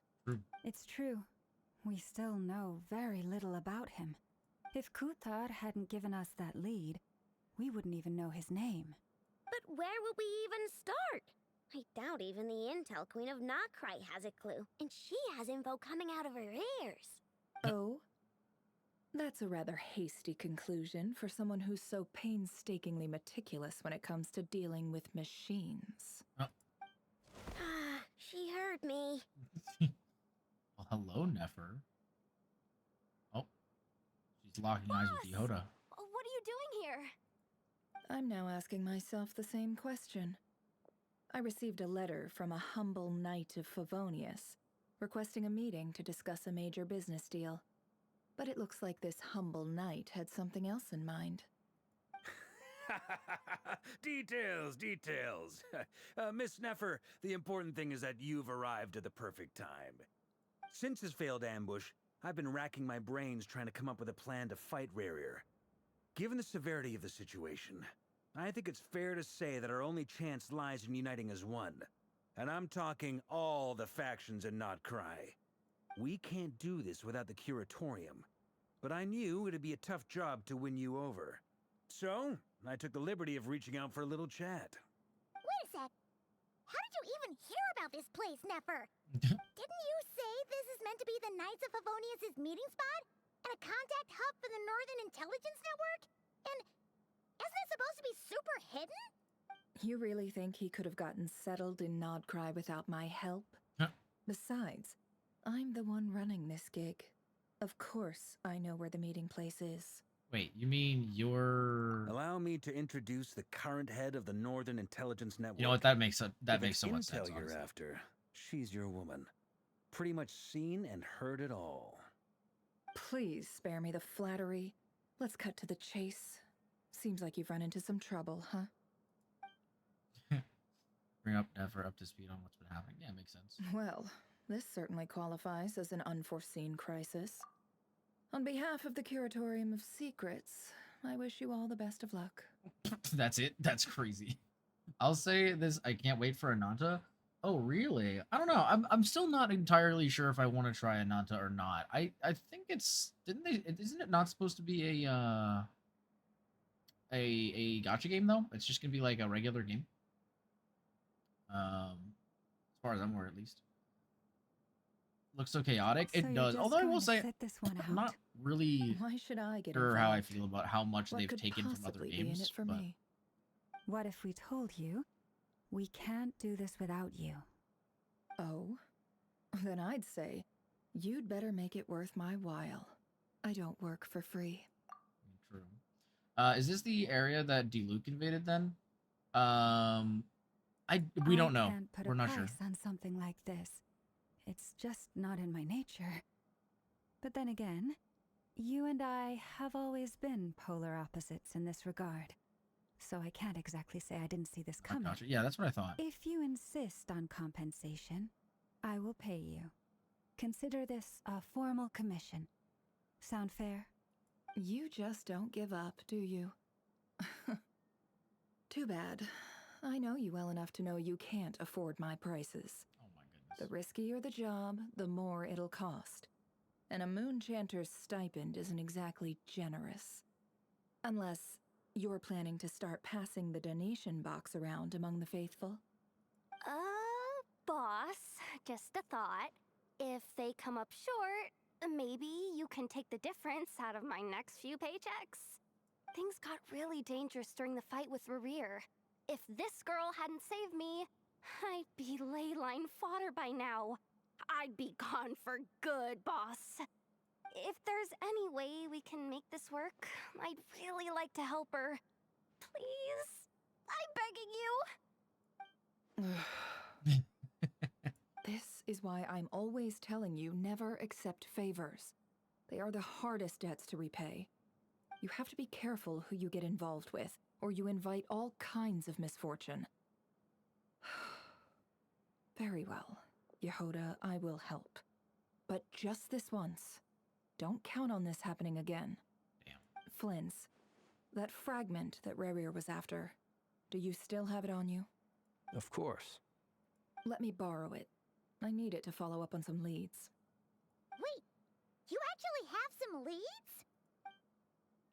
It's true. We still know very little about him. If Kuthar hadn't given us that lead, we wouldn't even know his name. But where would we even start? I doubt even the Intel Queen of Nodcry has a clue, and she has info coming out of her ears. Oh? That's a rather hasty conclusion for someone who's so painstakingly meticulous when it comes to dealing with machines. She heard me. Well, hello, Nefer. Oh, she's locking eyes with Yoda. What are you doing here? I'm now asking myself the same question. I received a letter from a humble knight of Favonius, requesting a meeting to discuss a major business deal. But it looks like this humble knight had something else in mind. Details, details. Miss Nefer, the important thing is that you've arrived at the perfect time. Since his failed ambush, I've been racking my brains trying to come up with a plan to fight Rarear. Given the severity of the situation, I think it's fair to say that our only chance lies in uniting as one. And I'm talking all the factions in Nodcry. We can't do this without the Curatorium, but I knew it'd be a tough job to win you over. So, I took the liberty of reaching out for a little chat. Wait a sec. How did you even hear about this place, Nefer? Didn't you say this is meant to be the Knights of Favonius' meeting spot? And a contact hub for the Northern Intelligence Network? And isn't it supposed to be super hidden? You really think he could have gotten settled in Nodcry without my help? Besides, I'm the one running this gig. Of course I know where the meeting place is. Wait, you mean you're... Allow me to introduce the current head of the Northern Intelligence Network. You know what? That makes so much If it's sense. intel you're after, she's your woman. Pretty much seen and heard it all. Please spare me the flattery. Let's cut to the chase. Seems like you've run into some trouble, huh? Bring up Nefer up to speed on what's been happening. Yeah, makes sense. Well, this certainly qualifies as an unforeseen crisis. On behalf of the Curatorium of Secrets, I wish you all the best of luck. That's it? That's crazy. I'll say this, I can't wait for Ananta. Oh, really? I don't know. I'm still not entirely sure if I want to try Ananta or not. I think it's... Isn't it not supposed to be a gacha game, though? It's just going to be like a regular game. As far as I'm aware, at least. Looks so chaotic. So It does. Although I will say, sit this one I'm not really Why should I get sure how I involved? feel about how much What they've could taken from other possibly be in games. it for but- me? What if we told you we can't do this without you? Oh? Then I'd say you'd better make it worth my while. I don't work for free. True. Is this the area that Diluc invaded then? We don't know. Can't put We're a not sure. price on something like this. It's just not in my nature. But then again, you and I have always been polar opposites in this regard. So I can't exactly say I didn't see this I coming. gotcha. Yeah, that's what I thought. If you insist on compensation, I will pay you. Consider this a formal commission. Sound fair? You just don't give up, do you? Too bad. I know you well enough to know you can't afford my prices. Oh my goodness. The riskier the job, the more it'll cost. and a moon chanter's stipend isn't exactly generous. Unless you're planning to start passing the donation box around among the faithful. Boss, just a thought. If they come up short, maybe you can take the difference out of my next few paychecks. Things got really dangerous during the fight with Rerir. If this girl hadn't saved me, I'd be ley line fodder by now. I'd be gone for good, boss. If there's any way we can make this work, I'd really like to help her. Please? I'm begging you. This is why I'm always telling you never accept favors. They are the hardest debts to repay. You have to be careful who you get involved with, or you invite all kinds of misfortune. Very well, Yehoda, I will help. But just this once. Don't count on this happening again. Damn. Flynn's, that fragment that Rerir was after, do you still have it on you? Of course. Let me borrow it. I need it to follow up on some leads. Wait, you actually have some leads?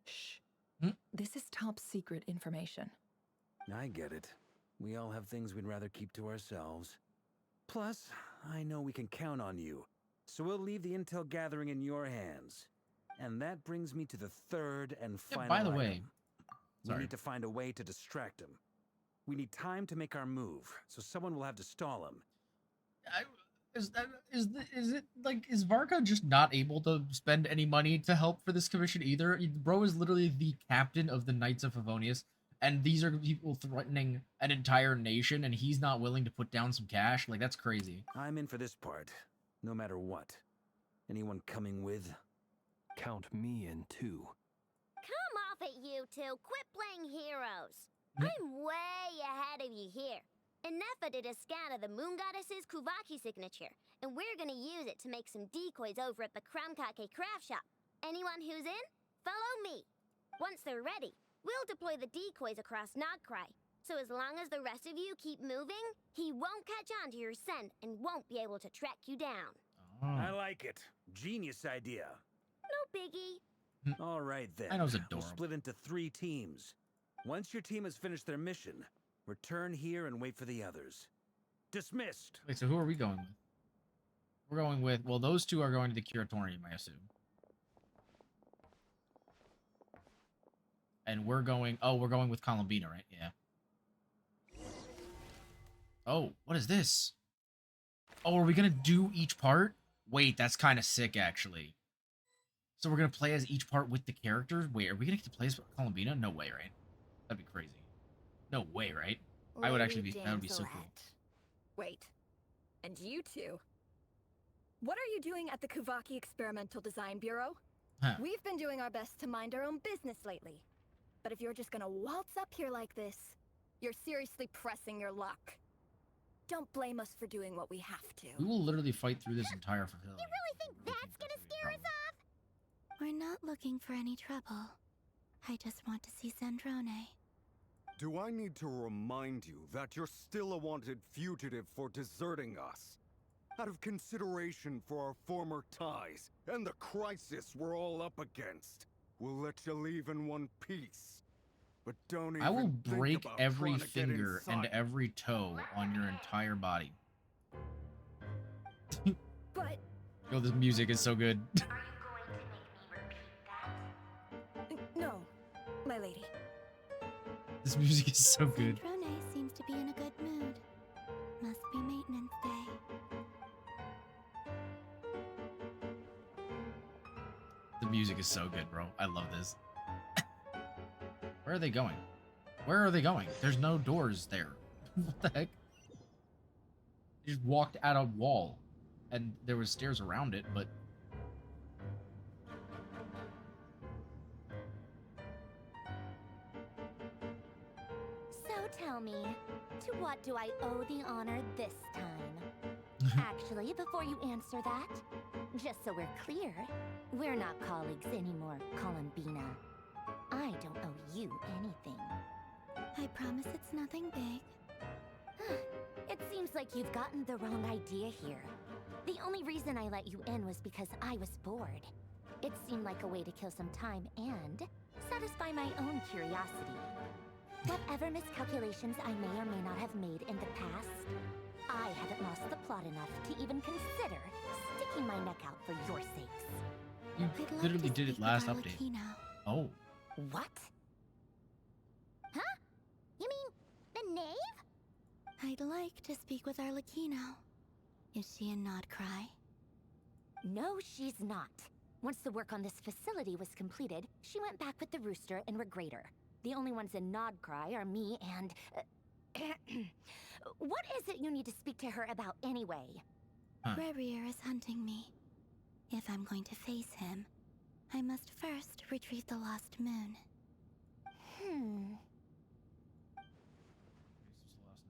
Shh. This is top secret information. I get it. We all have things we'd rather keep to ourselves. Plus, I know we can count on you, so we'll leave the intel gathering in your hands. And that brings me to the third and final by the item. way, we need to find a way to distract him. We need time to make our move, so someone will have to stall him. Is it like, is Varka just not able to spend any money to help for this commission either? Bro is literally the captain of the Knights of Favonius, and these are people threatening an entire nation, and he's not willing to put down some cash? Like, that's crazy. I'm in for this part, no matter what. Anyone coming with? Count me in too. Come off it, you two. Quit playing heroes. I'm way ahead of you here. And Nefer did a scan of the Moon Goddess's Kuvaki signature, and we're gonna use it to make some decoys over at the Kramkake craft shop. Anyone who's in, follow me. Once they're ready, we'll deploy the decoys across Nogcry. So as long as the rest of you keep moving, he won't catch on to your scent and won't be able to track you down. I like it. Genius idea. No biggie. All right then. I know it's We'll adorable. split into 3 teams. Once your team has finished their mission, return here and wait for the others. Dismissed. Wait, so who are we going with? We're going with, well, those two are going to the Curatorium, I assume. And we're going, oh, we're going with Columbina, right? Yeah. Oh, what is this? Oh, are we gonna do each part? Wait, that's kind of sick, actually. So we're gonna play as each part with the characters? Wait, are we gonna get to play as Columbina? No way, right? That'd be crazy. No way, right? I would actually be, that would be so cool. Wait, and you two? What are you doing at the Kuvaki Experimental Design Bureau? Huh. We've been doing our best to mind our own business lately. But if you're just gonna waltz up here like this, you're seriously pressing your luck. Don't blame us for doing what we have to. We will literally fight through this entire facility. You really think that's gonna scare us off? We're not looking for any trouble. I just want to see Zandrone. Do I need to remind you that you're still a wanted fugitive for deserting us? Out of consideration for our former ties and the crisis we're all up against, we'll let you leave in one piece. But don't even I will think break about every trying to get finger and inside. every toe on your entire body. But Yo, this music is so good. no, my lady. This music is so good. Zandrone seems to be in a good mood. Must be maintenance day. The music is so good, bro. I love this. Where are they going? Where are they going? There's no doors there. What the heck? They just walked at a wall. And there was stairs around it, but... So tell me, to what do I owe the honor this time? Actually, before you answer that, just so we're clear, we're not colleagues anymore, Columbina. I don't owe you anything. I promise it's nothing big. It seems like you've gotten the wrong idea here. The only reason I let you in was because I was bored. It seemed like a way to kill some time and satisfy my own curiosity. Whatever miscalculations I may or may not have made in the past, I haven't lost the plot enough to even consider sticking my neck out for your sakes. You I'd love literally to did it speak last with update. Arlecchino. Oh. What? Huh? You mean the knave? I'd like to speak with Arlecchino. Is she in Nodcry? No, she's not. Once the work on this facility was completed, she went back with the Rooster and Regrator. The only ones in Nodcry are me and... what is it you need to speak to her about anyway? Rerir is hunting me. If I'm going to face him, I must first retrieve the lost moon.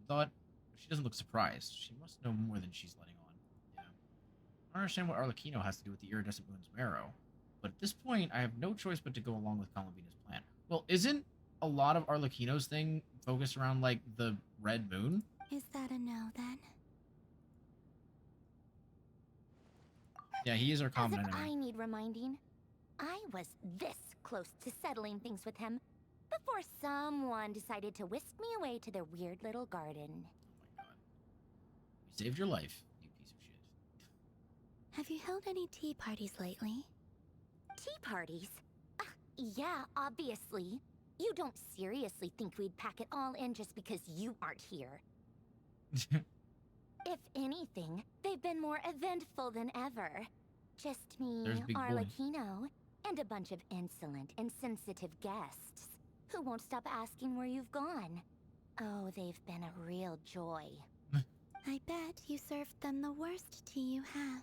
Thought she doesn't look surprised. She must know more than she's letting on. Yeah. I don't understand what Arlecchino has to do with the iridescent moon's marrow, but at this point, I have no choice but to go along with Columbina's plan. Well, isn't a lot of Arlecchino's thing focused around like the red moon? Is that a no then? Yeah, he is our As common if enemy. I need reminding. I was this close to settling things with him before someone decided to whisk me away to their weird little garden. Oh my god. You saved your life, you piece of shit. Have you held any tea parties lately? Tea parties? Yeah, obviously. You don't seriously think we'd pack it all in just because you aren't here. If anything, they've been more eventful than ever. Just me, There's Big Boy. Arlecchino, and a bunch of insolent and sensitive guests who won't stop asking where you've gone. Oh, they've been a real joy. I bet you served them the worst tea you have.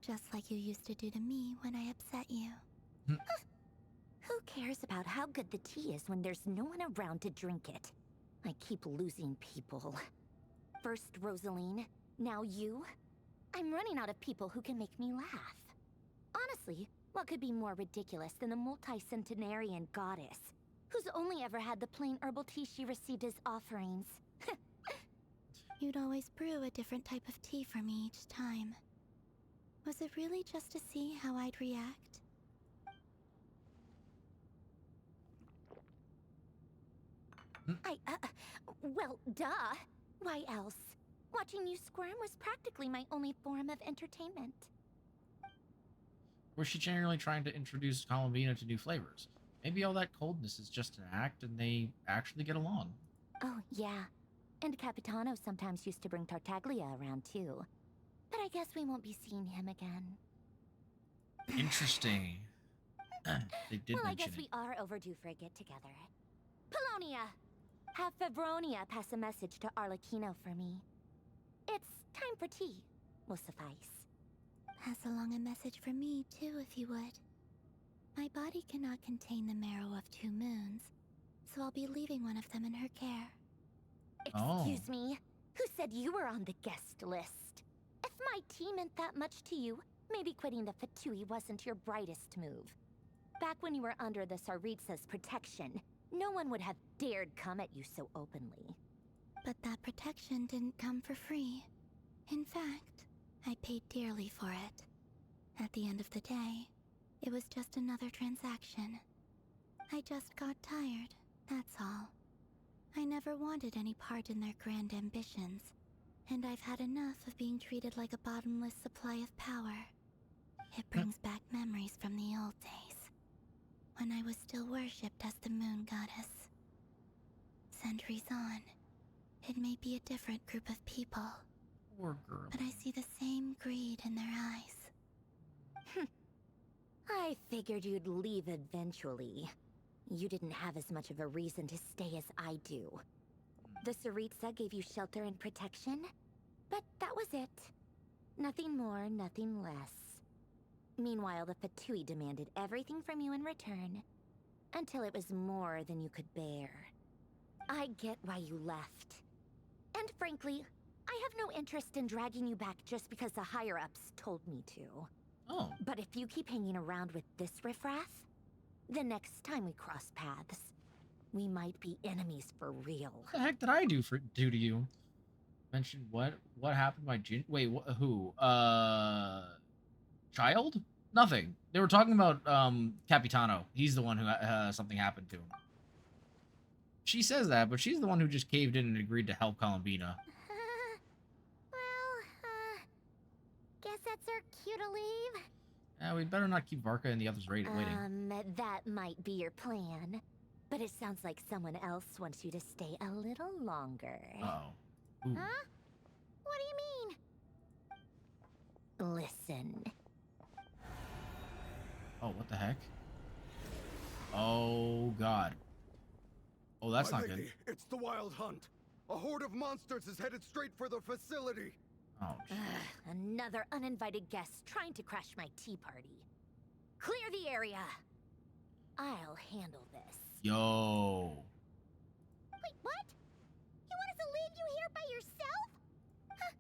Just like you used to do to me when I upset you. Who cares about how good the tea is when there's no one around to drink it? I keep losing people. First Rosaline, now you. I'm running out of people who can make me laugh. Honestly, what could be more ridiculous than the multi-centenarian goddess, who's only ever had the plain herbal tea she received as offerings? You'd always brew a different type of tea for me each time. Was it really just to see how I'd react? Well, duh. Why else? Watching you squirm was practically my only form of entertainment. Was she generally trying to introduce Columbina to new flavors? Maybe all that coldness is just an act and they actually get along. Oh, yeah. And Capitano sometimes used to bring Tartaglia around too. But I guess we won't be seeing him again. Interesting. They did Well, I mention guess it. we are overdue for a get-together. Polonia! Have Fevronia pass a message to Arlecchino for me. It's time for tea. Will suffice. Pass along a message for me, too, if you would. My body cannot contain the marrow of 2 moons, so I'll be leaving one of them in her care. Excuse me? Who said you were on the guest list? If my tea meant that much to you, maybe quitting the Fatui wasn't your brightest move. Back when you were under the Tsaritsa's protection, no one would have dared come at you so openly. But that protection didn't come for free. In fact, I paid dearly for it. At the end of the day, it was just another transaction. I just got tired, that's all. I never wanted any part in their grand ambitions, and I've had enough of being treated like a bottomless supply of power. It brings back memories from the old days, when I was still worshipped as the moon goddess. Centuries on, it may be a different group of people, Poor girl. but I see the same greed in their eyes. I figured you'd leave eventually. You didn't have as much of a reason to stay as I do. The Tsaritsa gave you shelter and protection, but that was it. Nothing more, nothing less. Meanwhile, the Fatui demanded everything from you in return, until it was more than you could bear. I get why you left. And frankly, I have no interest in dragging you back just because the higher-ups told me to. Oh. But if you keep hanging around with this riffraff, the next time we cross paths, we might be enemies for real. What the heck did I do to you? Mentioned what? What happened? My wait, who? Child? Nothing. They were talking about Capitano. He's the one who something happened to him. She says that, but she's the one who just caved in and agreed to help Columbina. Guess that's our cue to leave. Yeah, we'd better not keep Varka and the others waiting. That might be your plan. But it sounds like someone else wants you to stay a little longer. Uh-oh. Ooh. Huh? What do you mean? Listen. Oh, what the heck? Oh, God. Oh, that's not good. It's the Wild Hunt. A horde of monsters is headed straight for the facility. Oh, another uninvited guest trying to crash my tea party. Clear the area. I'll handle this. Yo. Wait, what? You want us to leave you here by yourself? Huh.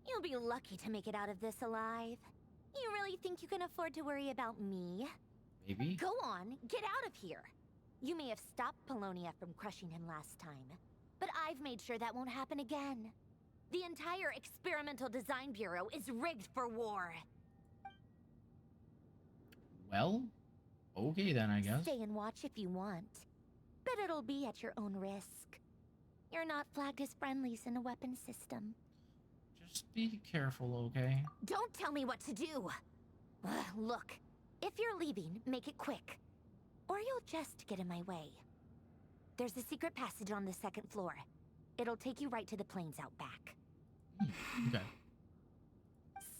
You'll be lucky to make it out of this alive. You really think you can afford to worry about me? Maybe. Go on, get out of here. You may have stopped Polonia from crushing him last time, but I've made sure that won't happen again. The entire Experimental Design Bureau is rigged for war. Well, okay then, I guess. Stay and watch if you want, but it'll be at your own risk. You're not flagged as friendlies in the weapons system. Just be careful, okay? Don't tell me what to do! Look, if you're leaving, make it quick. Or you'll just get in my way. There's a secret passage on the second floor. It'll take you right to the plains out back. Okay.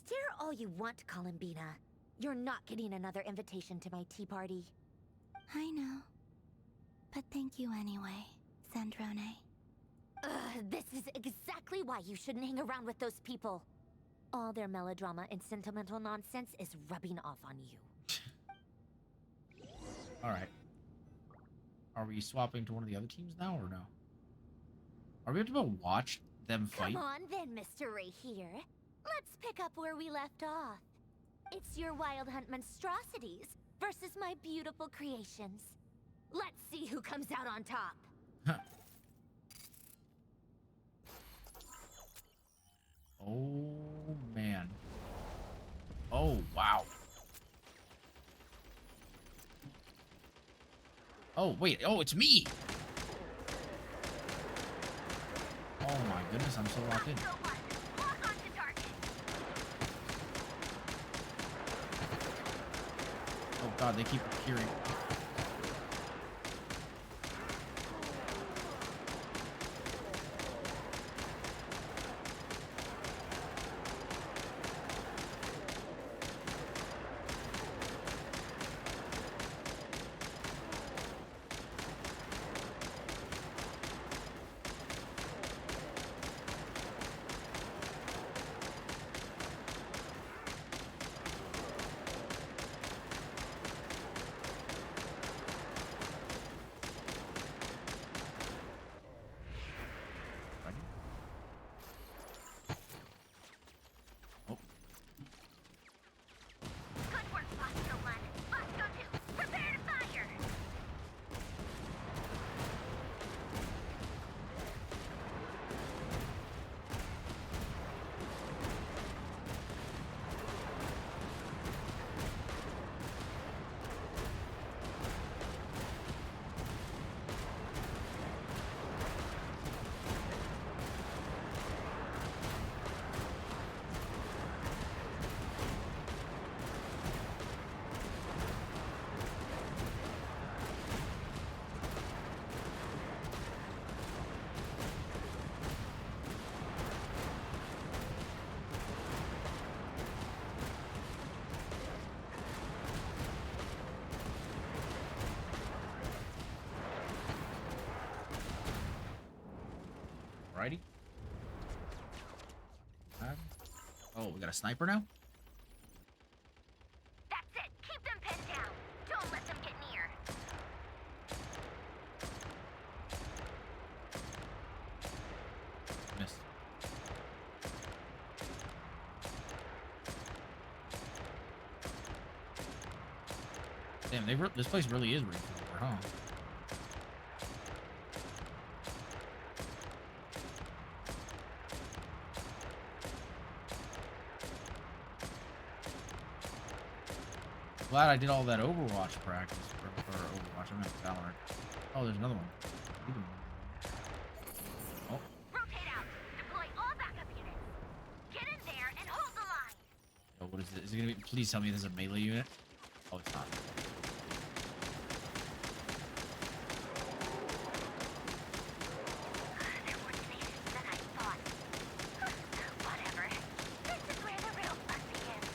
Stare all you want, Columbina. You're not getting another invitation to my tea party. I know. But thank you anyway, Sandrone. This is exactly why you shouldn't hang around with those people. All their melodrama and sentimental nonsense is rubbing off on you. Alright. Are we swapping to one of the other teams now, or no? Are we able to watch them fight? Come on then, Mr. Ray here. Let's pick up where we left off. It's your Wild Hunt monstrosities versus my beautiful creations. Let's see who comes out on top. Oh, man. Oh, wow. Oh, wait. Oh, it's me! Oh my goodness, I'm so locked in. Oh god, they keep appearing. Righty. Oh, we got a sniper now? That's it. Keep them pinned down. Don't let them get near. Miss. Damn, this place really is ready for war, huh? Glad I did all that Overwatch practice for Overwatch. I'm at Valorant. Oh, there's another one. Oh. Rotate out. Deploy all backup units. Get in there and hold the line. Oh, what is this? Is it gonna be? Please tell me this is a melee unit. Oh, it's not. They're more tenacious than I thought. Whatever. This is where the real fun begins.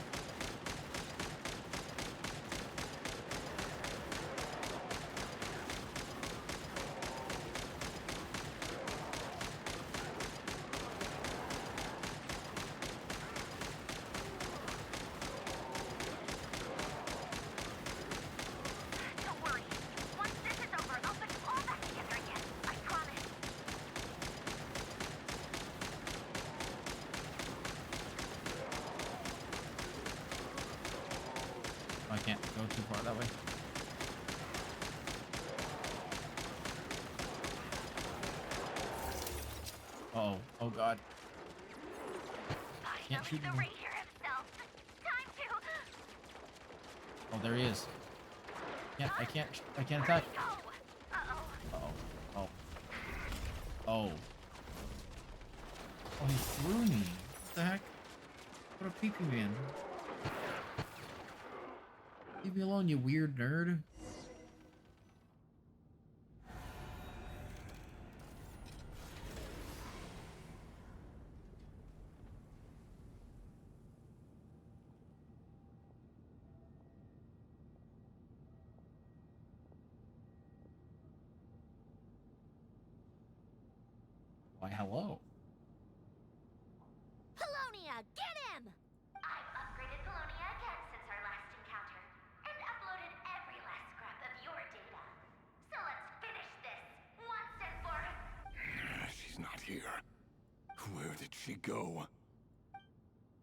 Don't worry. Once this is over, I'll put you all back together again. I promise. I can't go too far that way. Uh-oh. Oh, God. Can't shoot The him. Ranger himself. Time to Oh, there he is. I can't attack. go. Uh-oh. Uh-oh. Oh. Oh. Oh, he threw me. What the heck? What a peepee man. Leave me alone, you weird nerd. Why, hello. Polonia, get him! I've upgraded Polonia again since our last encounter, and uploaded every last scrap of your data. So let's finish this once and for... She's not here. Where did she go?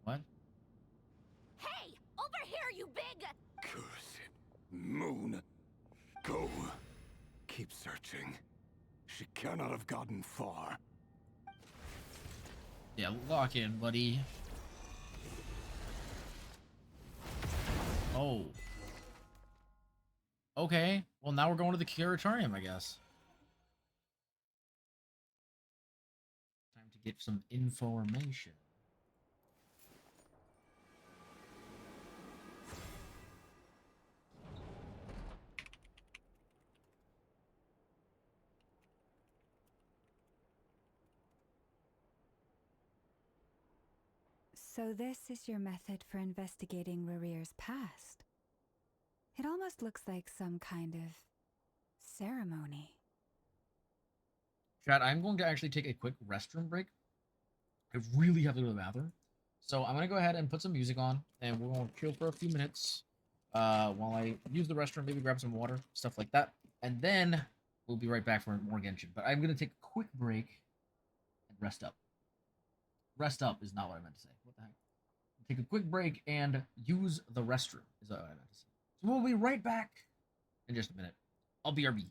What? Hey! Over here, you big... Curse it. Moon. Go. Keep searching. She cannot have gotten far. Yeah, lock in, buddy. Oh. Okay. Well, now we're going to the curatorium, I guess. Time to get some information. So this is your method for investigating Rarir's past. It almost looks like some kind of ceremony. Chat, I'm going to actually take a quick restroom break. I really have to go to the bathroom. So I'm going to go ahead and put some music on, and we're going to chill for a few minutes while I use the restroom, maybe grab some water, stuff like that. And then we'll be right back for more Genshin. But I'm going to take a quick break and rest up. Rest up is not what I meant to say. What the heck? Take a quick break and use the restroom is what I meant to say. So we'll be right back in just a minute. I'll be RB.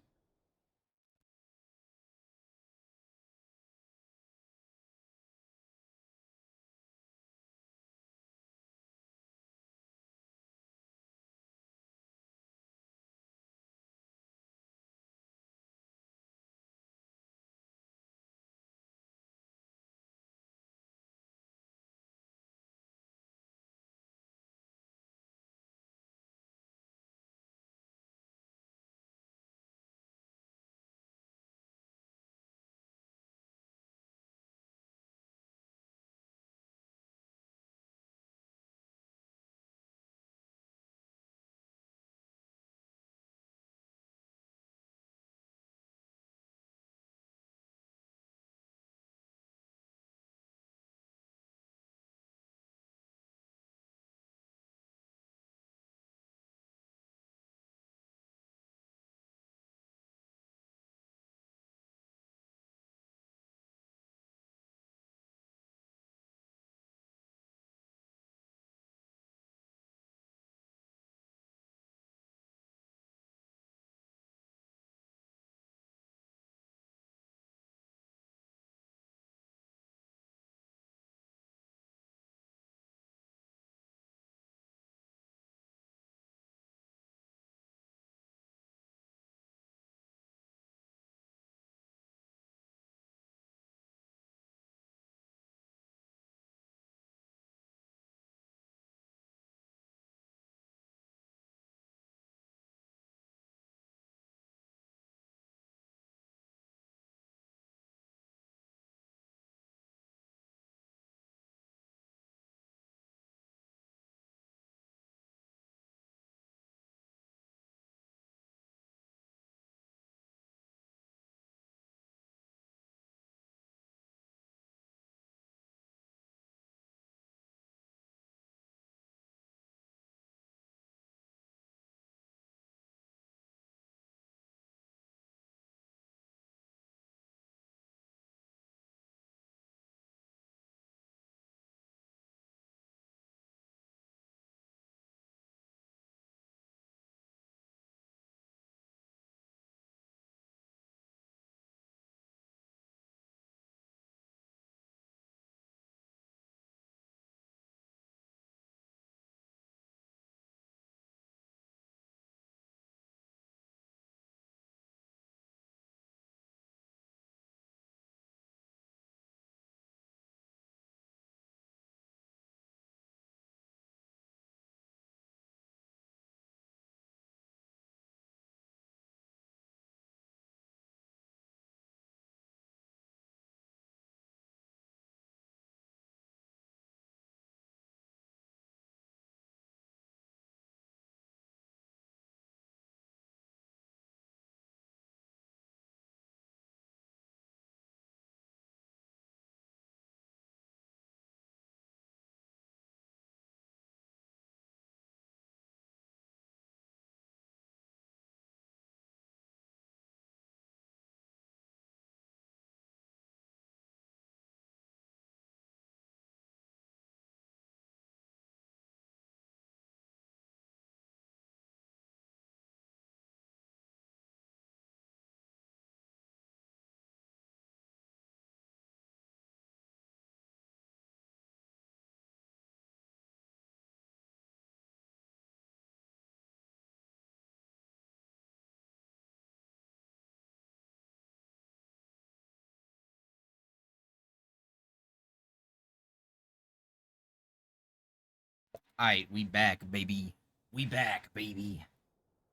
Alright, we back, baby. We back, baby.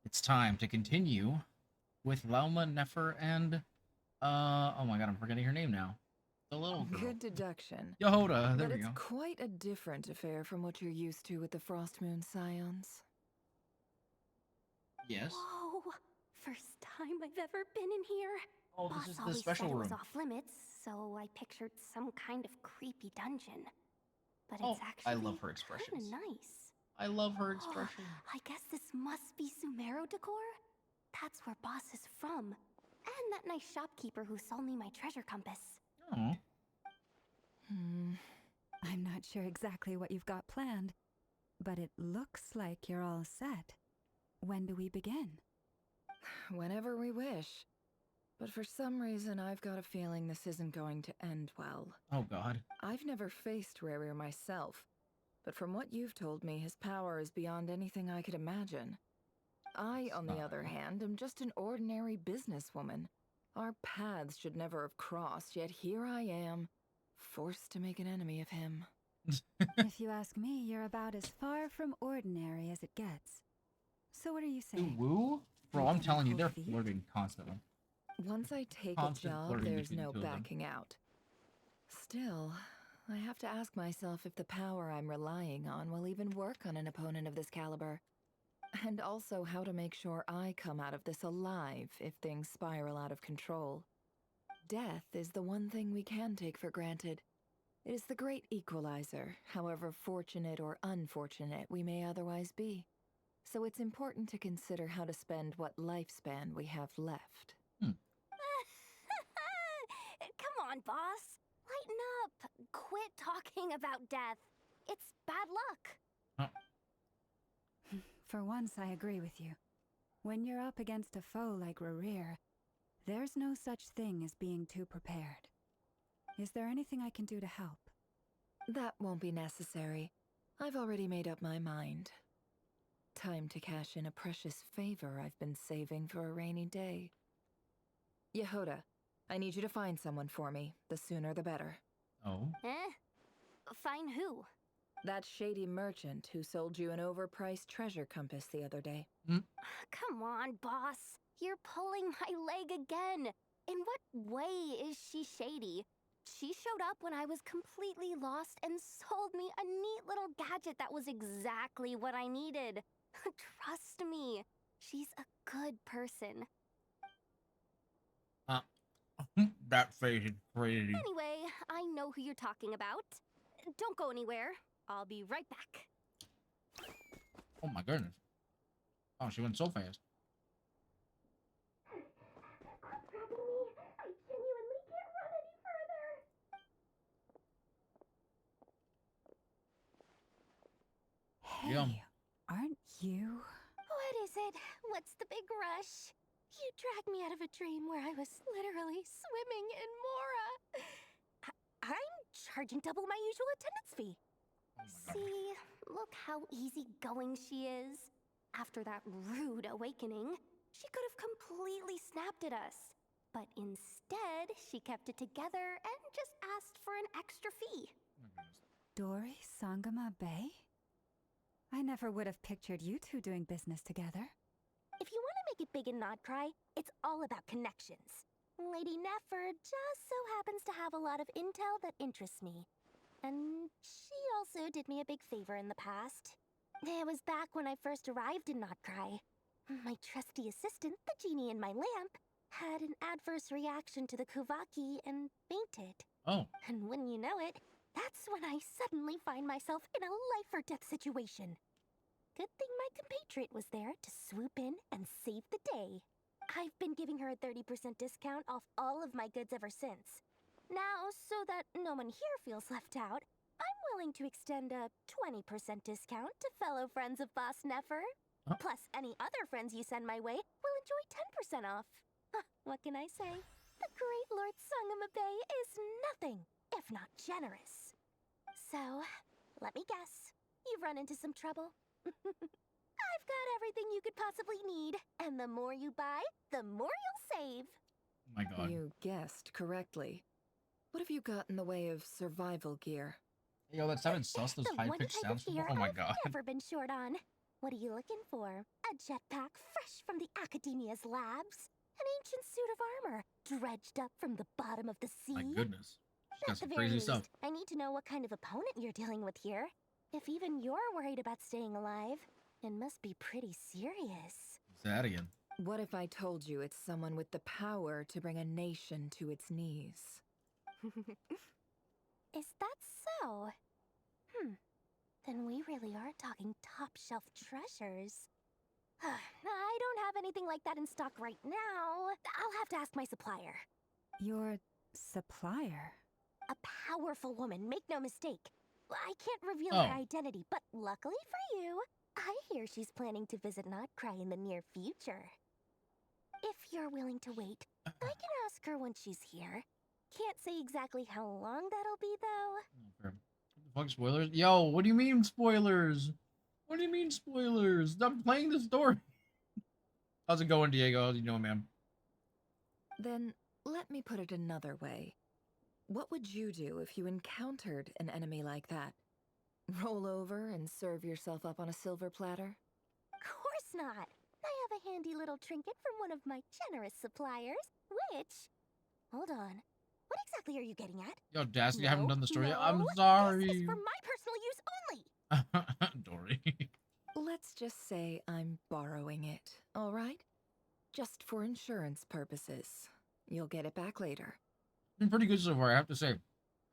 It's time to continue with Lauma, Nefer, and oh my god, I'm forgetting her name now. The little girl. Good deduction. Yehoda, there But we it's go. quite a different affair from what you're used to with the Frost Moon Scions. Yes. Whoa! First time I've ever been in here. Oh, this Boss is the always special said it was room. off limits, so I pictured some kind of creepy dungeon. But Oh, it's actually I love her kinda expressions. nice. I love her Oh, expression. I guess this must be Sumero decor? That's where Boss is from. And that nice shopkeeper who sold me my treasure compass. Oh. I'm not sure exactly what you've got planned, but it looks like you're all set. When do we begin? Whenever we wish. But for some reason, I've got a feeling this isn't going to end well. Oh god. I've never faced Rerir myself, but from what you've told me, his power is beyond anything I could imagine. I, on the other hand, am just an ordinary businesswoman. Our paths should never have crossed, yet here I am, forced to make an enemy of him. If you ask me, you're about as far from ordinary as it gets. So what are you saying? Woo? Bro, I'm telling you, they're flirting constantly. Once I take Constant a job, flirting there's between the no two of them. backing out. Still, I have to ask myself if the power I'm relying on will even work on an opponent of this caliber. And also how to make sure I come out of this alive if things spiral out of control. Death is the one thing we can take for granted. It is the great equalizer, however fortunate or unfortunate we may otherwise be. So it's important to consider how to spend what lifespan we have left. Come on, boss. Lighten up. Quit talking about death. It's bad luck. For once, I agree with you. When you're up against a foe like Rerir, there's no such thing as being too prepared. Is there anything I can do to help? That won't be necessary. I've already made up my mind. Time to cash in a precious favor I've been saving for a rainy day. Yehoda, I need you to find someone for me. The sooner the better. Oh? Find who? That shady merchant who sold you an overpriced treasure compass the other day. Come on, boss. You're pulling my leg again. In what way is she shady? She showed up when I was completely lost and sold me a neat little gadget that was exactly what I needed. Trust me, she's a good person. That faded crazy. Anyway, I know who you're talking about. Don't go anywhere. I'll be right back. Oh my goodness. Oh, she went so fast. Hey, Yum. aren't you? What is it? What's the big rush? You dragged me out of a dream where I was literally swimming in Mora. I'm charging double my usual attendance fee. See, look how easygoing she is. After that rude awakening, she could have completely snapped at us. But instead, she kept it together and just asked for an extra fee. Dori Sangama Bay? I never would have pictured you two doing business together. If you want to make it big and not cry, it's all about connections. Lady Nefer just so happens to have a lot of intel that interests me. And she also did me a big favor in the past. It was back when I first arrived in Notcry. My trusty assistant, the genie in my lamp, had an adverse reaction to the Kuvaki and fainted. Oh. And when you know it, that's when I suddenly find myself in a life-or-death situation. Good thing my compatriot was there to swoop in and save the day. I've been giving her a 30% discount off all of my goods ever since. Now, so that no one here feels left out, I'm willing to extend a 20% discount to fellow friends of Boss Nefer. Huh? Plus, any other friends you send my way will enjoy 10% off. What can I say? The great Lord Sangama Bay is nothing if not generous. So, let me guess. You've run into some trouble? I've got everything you could possibly need, and the more you buy, the more you'll save. Oh my god. You guessed correctly. What have you got in the way of survival gear? Yo, that sounded sus. Those The one high-pitched type of sounds. gear Oh my I've god. never been short on. What are you looking for? A jetpack fresh from the Academia's labs? An ancient suit of armor dredged up from the bottom of the sea? My goodness. She's got At the some very crazy least, stuff. I need to know what kind of opponent you're dealing with here. If even you're worried about staying alive, it must be pretty serious. Say that again. What if I told you it's someone with the power to bring a nation to its knees? Is that so? Then we really are talking top-shelf treasures. I don't have anything like that in stock right now. I'll have to ask my supplier. Your supplier? A powerful woman, make no mistake. I can't reveal Oh. her identity, but luckily for you, I hear she's planning to visit Notcry in the near future. If you're willing to wait, I can ask her when she's here. Can't say exactly how long that'll be, though. Fuck spoilers? Yo, what do you mean spoilers? What do you mean spoilers? I'm playing the story. How's it going, Diego? How's you doing, man? Then let me put it another way. What would you do if you encountered an enemy like that? Roll over and serve yourself up on a silver platter? Course not. I have a handy little trinket from one of my generous suppliers, which... Hold on. What exactly are you getting at? Yo, Dasty, I haven't done the story yet. I'm This is sorry. for my personal use only. Dory. Let's just say I'm borrowing it, all right? Just for insurance purposes. You'll get it back later. Been pretty good so far, I have to say.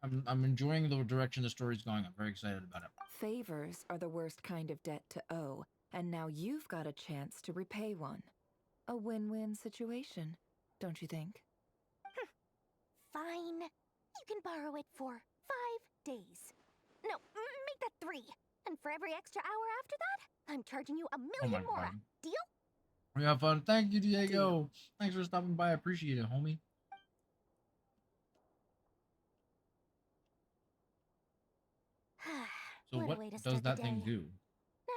I'm enjoying the direction the story's going. I'm very excited about it. Favors are the worst kind of debt to owe, and now you've got a chance to repay one. A win-win situation, don't you think? Fine. You can borrow it for 5 days. No, make that 3. And for every extra hour after that, I'm charging you $1 million more. God. Deal? We have fun. Thank you, Diego. Thanks for stopping by. I appreciate it, homie. So What a what way to does start that the thing day. do? Now,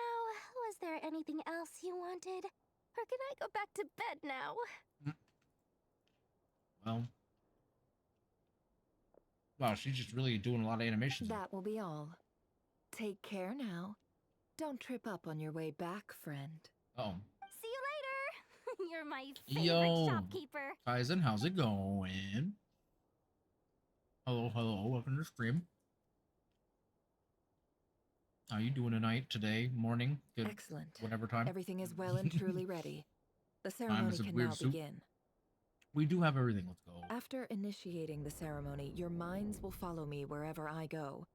was there anything else you wanted? Or can I go back to bed now? Well, wow, she's just really doing a lot of animations. That will be all. Take care now. Don't trip up on your way back, friend. Oh, See you later. You're my favorite yo, shopkeeper. Kaizen, how's it going? Hello, hello, welcome to the stream. How you doing tonight, today, morning, good, Excellent. whatever time? Everything is well and truly ready. The Time ceremony is a can weird now soup. begin. We do have everything, let's go. After initiating the ceremony, your minds will follow me wherever I go.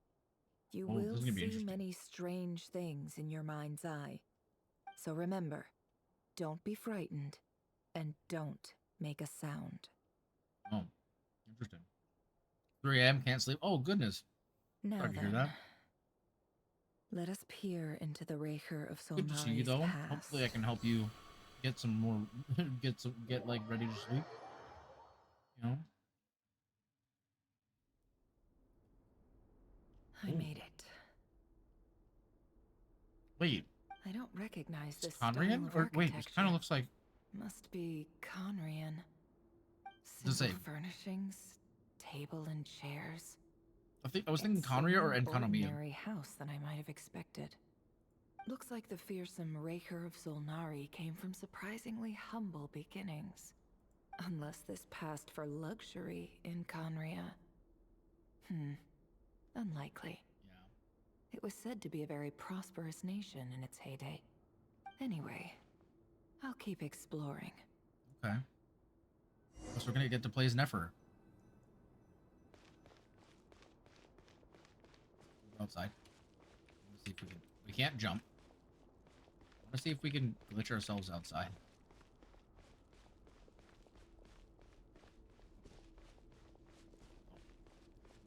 You Oh, this will is gonna be see interesting. many strange things in your mind's eye. So remember, don't be frightened, and don't make a sound. Oh, interesting. 3 a.m. can't sleep. Oh, goodness. Now Sorry to hear then, that. let us peer into the Raker of Good to see you, Solnari's though. past. Hopefully, I can help you get some more, get like ready to sleep. You know. I Ooh. made it. Wait, I don't recognize this Conrian? style of Or wait, this kind of architecture. looks like. Must be Conrian. The Simple same. furnishings, table and chairs. I was thinking It's a Conria or more Enkanomiya. ordinary house than I might have expected. Looks like the fearsome Raker of Solnari came from surprisingly humble beginnings. Unless this passed for luxury in Conria. Unlikely. Yeah. It was said to be a very prosperous nation in its heyday. Anyway, I'll keep exploring. Okay. Guess we're gonna get to play as Nefer. Outside. Let's see if we can. We can't jump. Let's see if we can glitch ourselves outside.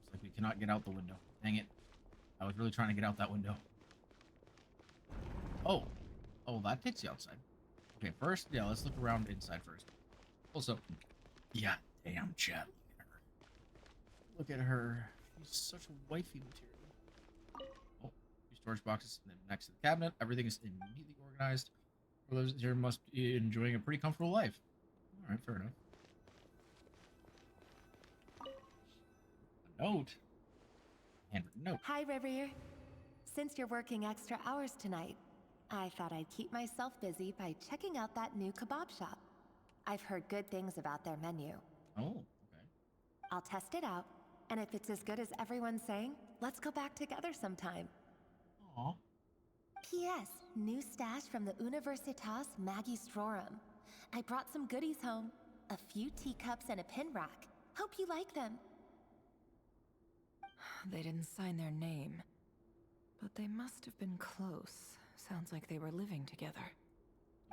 Looks like we cannot get out the window. Dang it. I was really trying to get out that window. Oh. Oh, that takes you outside. Okay, first, yeah, let's look around inside first. Also, yeah, damn, chat. Look at her. She's such a wifey material. Oh, two storage boxes next to the cabinet. Everything is neatly organized. Those here must be enjoying a pretty comfortable life. All right, fair enough. A note. handwritten note. Hi, Revere. Since you're working extra hours tonight, I thought I'd keep myself busy by checking out that new kebab shop. I've heard good things about their menu. Oh, okay. I'll test it out, and if it's as good as everyone's saying, let's go back together sometime. Aw. P.S. New stash from the Universitas Magistrorum. I brought some goodies home. A few teacups and a pin rack. Hope you like them. They didn't sign their name, but they must have been close. Sounds like they were living together.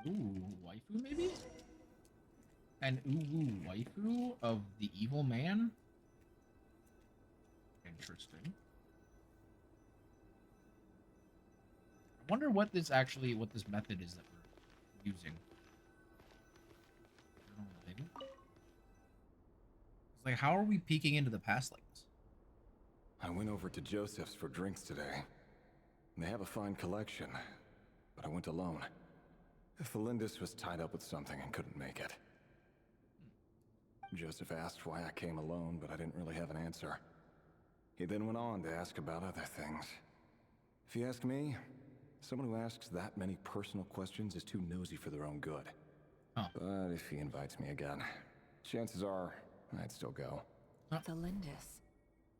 Ooh, waifu maybe? An waifu of the evil man? Interesting. I wonder what this method is that we're using. It's like, how are we peeking into the past like this? I went over to Joseph's for drinks today. They have a fine collection, but I went alone. Felindus was tied up with something and couldn't make it. Joseph asked why I came alone, but I didn't really have an answer. He then went on to ask about other things. If you ask me, someone who asks that many personal questions is too nosy for their own good. Huh. But if he invites me again, chances are I'd still go. Felindus.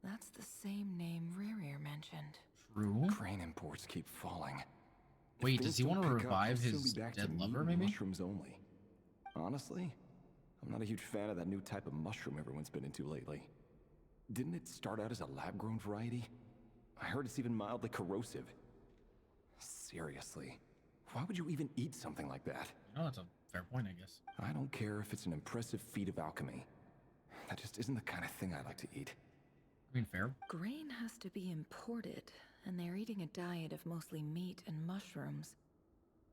That's the same name Rerir mentioned. True. Crane imports keep falling. Wait, does he want to revive his dead lover, maybe? Mushrooms only. Honestly, I'm not a huge fan of that new type of mushroom everyone's been into lately. Didn't it start out as a lab-grown variety? I heard it's even mildly corrosive. Seriously, why would you even eat something like that? No, that's a fair point, I guess. I don't care if it's an impressive feat of alchemy. That just isn't the kind of thing I like to eat. I mean, fair. Grain has to be imported, and they're eating a diet of mostly meat and mushrooms.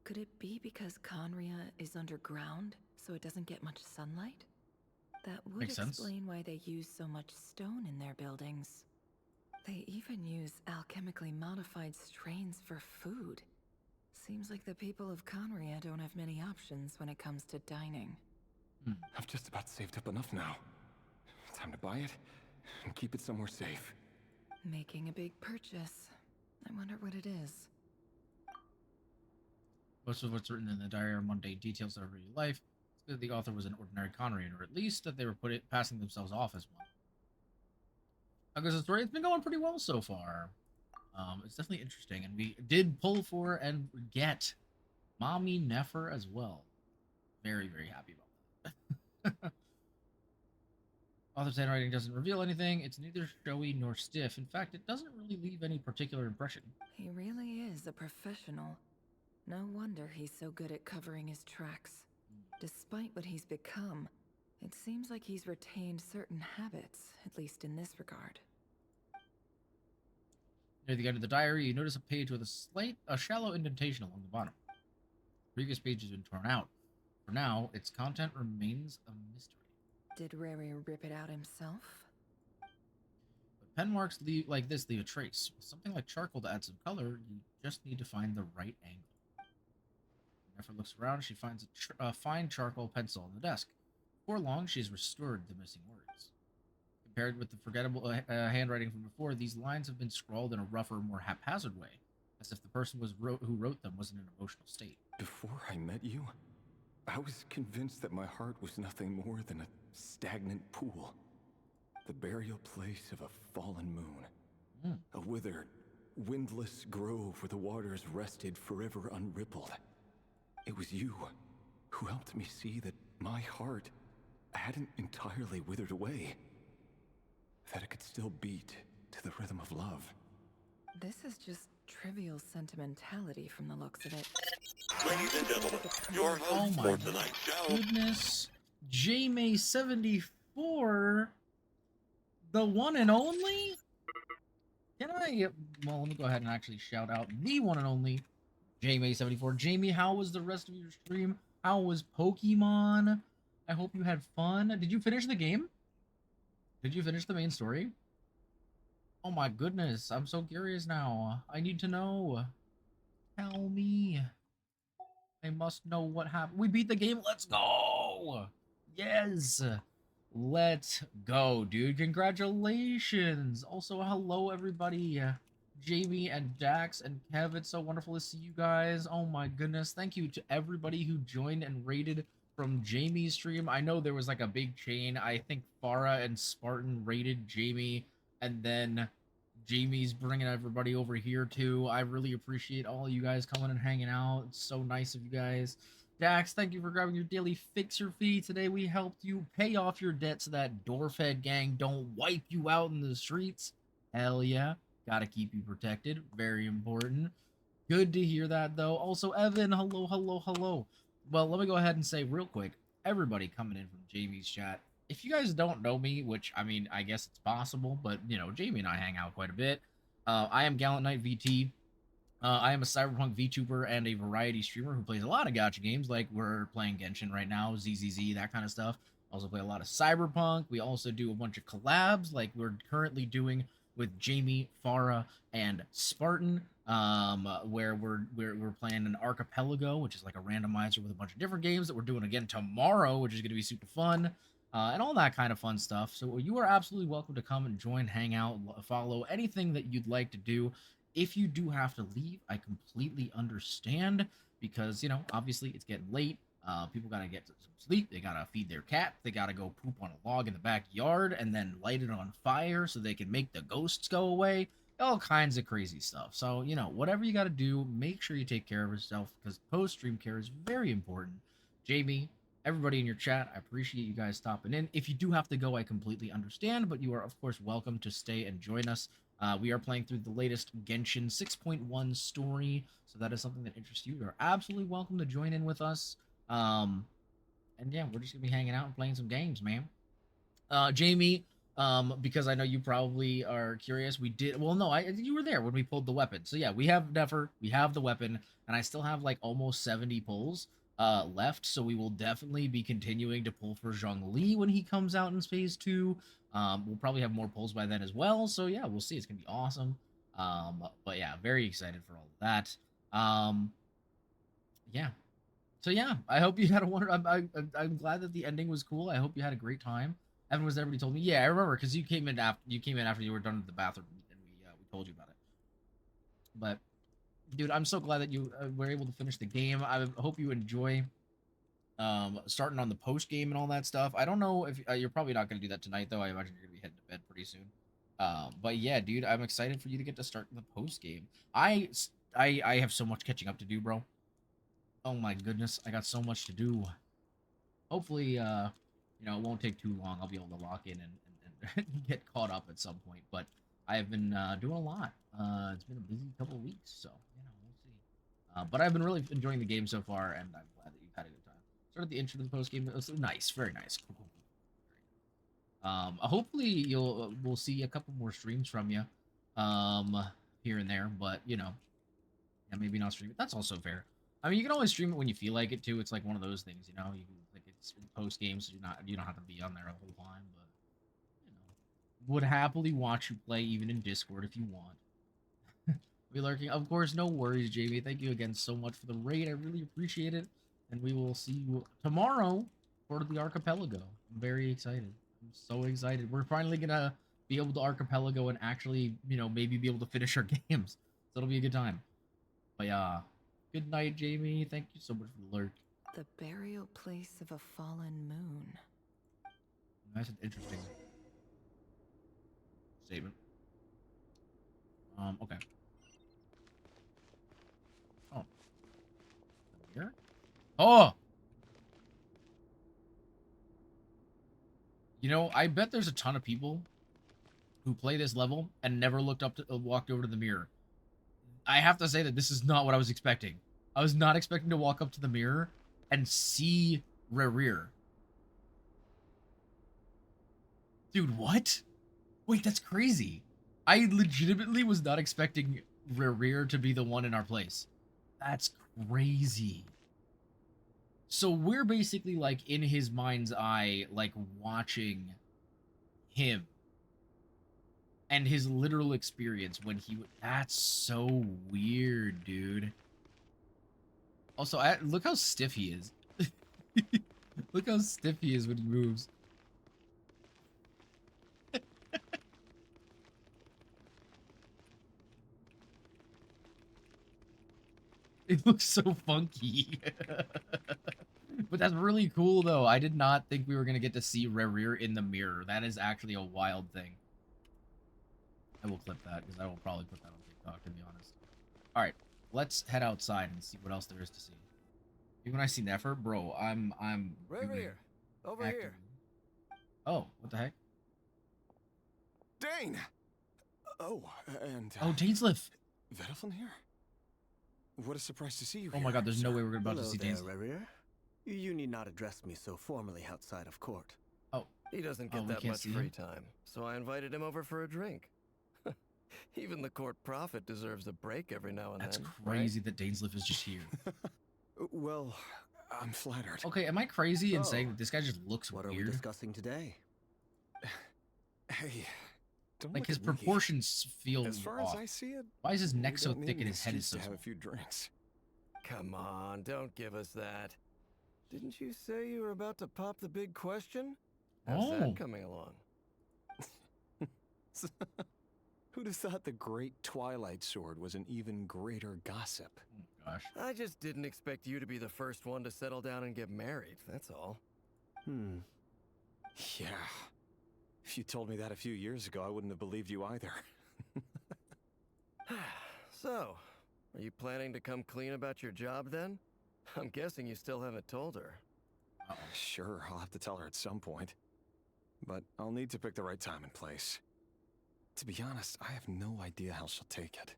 Could it be because Conria is underground, so it doesn't get much sunlight? That would Makes sense. explain why they use so much stone in their buildings. They even use alchemically modified strains for food. Seems like the people of Conria don't have many options when it comes to dining. I've just about saved up enough now. Time to buy it and keep it somewhere safe. Making a big purchase. I wonder what it is. Most of what's written in the diary are mundane details of everyday life. It's good the author was an ordinary Conrian, or at least that they were passing themselves off as one. Because the story, it's been going pretty well so far. It's definitely interesting, and we did pull for and get Mommy Nefer as well. Very, very happy about that. Author's handwriting doesn't reveal anything. It's neither showy nor stiff. In fact, it doesn't really leave any particular impression. He really is a professional. No wonder he's so good at covering his tracks. Despite what he's become, it seems like he's retained certain habits, at least in this regard. Near the end of the diary, you notice a page with a shallow indentation along the bottom. The previous page has been torn out. For now, its content remains a mystery. Did Rary rip it out himself? But pen marks like this leave a trace. With something like charcoal to add some color, you just need to find the right angle. Nefer looks around, she finds a fine charcoal pencil on the desk. Before long, she's restored the missing words. Compared with the forgettable handwriting from before, these lines have been scrawled in a rougher, more haphazard way, as if the person who wrote them was in an emotional state. Before I met you, I was convinced that my heart was nothing more than a stagnant pool. The burial place of a fallen moon. A withered, windless grove where the waters rested forever unrippled. It was you who helped me see that my heart hadn't entirely withered away. That it could still beat to the rhythm of love. This is just trivial sentimentality from the looks of it. Ladies and gentlemen, your host for tonight's show. Goodness. JMay74, the one and only? Can I? Well, let me go ahead and actually shout out the one and only JMay74. Jamie, how was the rest of your stream? How was Pokemon? I hope you had fun. Did you finish the game? Did you finish the main story? Oh my goodness, I'm so curious now. I need to know. Tell me. I must know what happened. We beat the game. Let's go. Yes. Let's go, dude. Congratulations. Also, hello, everybody. Jamie and Dax and Kev, it's so wonderful to see you guys. Oh my goodness. Thank you to everybody who joined and rated from Jamie's stream. I know there was like a big chain. I think Farah and Spartan rated Jamie, and then Jamie's bringing everybody over here too. I really appreciate all you guys coming and hanging out. It's so nice of you guys. Dax, thank you for grabbing your daily fixer fee. Today we helped you pay off your debt so that Dwarfhead gang don't wipe you out in the streets. Hell yeah. Gotta keep you protected. Very important. Good to hear that, though. Also, Evan, hello, hello, hello. Well, let me go ahead and say real quick, everybody coming in from Jamie's chat, if you guys don't know me, which, I mean, I guess it's possible, but, you know, Jamie and I hang out quite a bit. I am GallantKnightVT. I am a cyberpunk VTuber and a variety streamer who plays a lot of gacha games, like we're playing Genshin right now, ZZZ, that kind of stuff. Also play a lot of cyberpunk. We also do a bunch of collabs, like we're currently doing with Jamie, Farah, and Spartan, where we're playing an archipelago, which is like a randomizer with a bunch of different games that we're doing again tomorrow, which is going to be super fun, and all that kind of fun stuff. So you are absolutely welcome to come and join, hang out, follow anything that you'd like to do. If you do have to leave, I completely understand because, you know, obviously it's getting late. People got to get some sleep. They got to feed their cat. They got to go poop on a log in the backyard and then light it on fire so they can make the ghosts go away. All kinds of crazy stuff. So, you know, whatever you got to do, make sure you take care of yourself because post-stream care is very important. Jamie, everybody in your chat, I appreciate you guys stopping in. If you do have to go, I completely understand, but you are, of course, welcome to stay and join us. We are playing through the latest Genshin 6.1 story, so that is something that interests you. You're absolutely welcome to join in with us. And yeah, we're just gonna be hanging out and playing some games, man. Jamie, because I know you probably are curious, we did. Well, no, you were there when we pulled the weapon. So yeah, we have Nefer, we have the weapon, and I still have like almost 70 pulls left. So we will definitely be continuing to pull for Zhongli when he comes out in Phase 2. We'll probably have more pulls by then as well. So yeah, we'll see. It's gonna be awesome. But yeah, very excited for all of that. Yeah. So yeah, I hope you had a wonder. I'm glad that the ending was cool. I hope you had a great time. Evan was there, but he told me. Yeah, I remember because you came in after you were done with the bathroom, and we told you about it. But dude, I'm so glad that you were able to finish the game. I hope you enjoy starting on the post game and all that stuff. I don't know if you're probably not going to do that tonight, though. I imagine you're going to be heading to bed pretty soon. But yeah, dude, I'm excited for you to get to start the post game. I have so much catching up to do, bro. Oh my goodness, I got so much to do. Hopefully, you know, it won't take too long. I'll be able to lock in and get caught up at some point. But I've been doing a lot. It's been a busy couple of weeks, so you know, we'll see. But I've been really enjoying the game so far, and I'm glad that you've had a good time. Started the intro to the post game. It was nice, very nice. Cool. Hopefully we'll see a couple more streams from you, here and there. But you know, yeah, maybe not stream it. That's also fair. I mean, you can always stream it when you feel like it too. It's like one of those things, you know. You can, like, it's post game, so you don't have to be on there the whole time. But you know, would happily watch you play even in Discord if you want. Be lurking, of course. No worries, Jamie. Thank you again so much for the raid. I really appreciate it, and we will see you tomorrow for the archipelago. I'm very excited. I'm so excited. We're finally gonna be able to archipelago and actually, you know, maybe be able to finish our games. So it'll be a good time. But yeah. Good night, Jamie. Thank you so much for the alert. The burial place of a fallen moon. That's an interesting statement. Okay. Oh. Here? Oh! You know, I bet there's a ton of people who play this level and never looked up to walked over to the mirror. I have to say that this is not what I was expecting. I was not expecting to walk up to the mirror and see Rerir. Dude, what? Wait, that's crazy. I legitimately was not expecting Rerir to be the one in our place. That's crazy. So we're basically like in his mind's eye, like watching him. And his literal experience when he... That's so weird, dude. Also, look how stiff he is. Look how stiff he is when he moves. It looks so funky. But that's really cool, though. I did not think we were going to get to see Rerir in the mirror. That is actually a wild thing. I will clip that, because I will probably put that on TikTok, to be honest. Alright, let's head outside and see what else there is to see. Even when I see Nefer, bro, I'm Rerir, over active. here. Oh, what the heck? Dane! Oh, and... Oh, Dainsleif! Vedafin here? What a surprise to see you Oh my god, there's no way we're about to see Hello Dainsleif. there, Rerir. You need not address me so formally outside of court. Oh. He doesn't get we that can't much see free him? time, so I invited him over for a drink. Even the court prophet deserves a break every now and That's then. crazy that Dainsleif is just here. Well, I'm flattered. Okay, am I crazy in saying that this guy just looks What weird? are we discussing today? Hey, don't Like, look his at me. proportions feel As far off. as I see it, Why is his neck we so don't thick need and an his head is excuse so to have small? a few drinks. Come on, don't give us that. Didn't you say you were about to pop the big question? How's Oh. that coming along? Who'd have thought the great Twilight Sword was an even greater gossip? Oh, gosh. I just didn't expect you to be the first one to settle down and get married, that's all. Yeah. If you told me that a few years ago, I wouldn't have believed you either. So, are you planning to come clean about your job then? I'm guessing you still haven't told her. Sure, I'll have to tell her at some point. But I'll need to pick the right time and place. To be honest, I have no idea how she'll take it.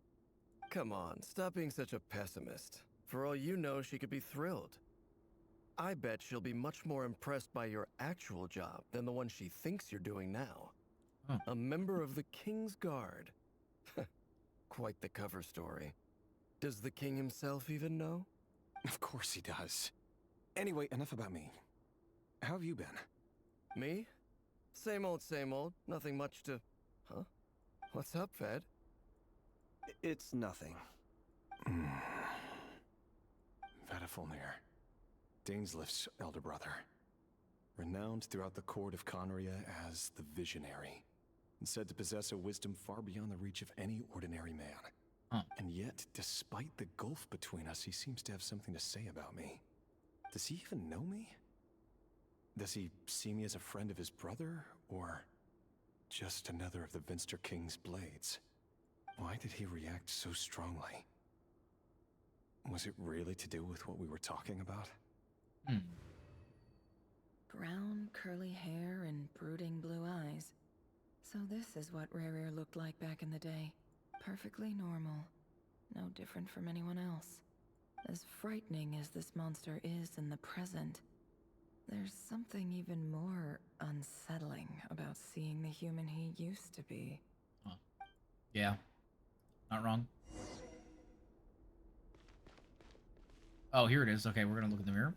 Come on, stop being such a pessimist. For all you know, she could be thrilled. I bet she'll be much more impressed by your actual job than the one she thinks you're doing now. A member of the King's Guard. Quite the cover story. Does the king himself even know? Of course he does. Anyway, enough about me. How have you been? Me? Same old, same old. Nothing much to... Huh? What's up, Fed? It's nothing. Vedafilnir, Dainsleif's elder brother. Renowned throughout the court of Conria as the Visionary, and said to possess a wisdom far beyond the reach of any ordinary man. And yet, despite the gulf between us, he seems to have something to say about me. Does he even know me? Does he see me as a friend of his brother, or just another of the Vinster King's blades? Why did he react so strongly? Was it really to do with what we were talking about? Brown, curly hair and brooding blue eyes. So this is what Rerir looked like back in the day. Perfectly normal. No different from anyone else. As frightening as this monster is in the present, there's something even more unsettling about seeing the human he used to be. Yeah. Not wrong. Oh, here it is. Okay, we're gonna look in the mirror.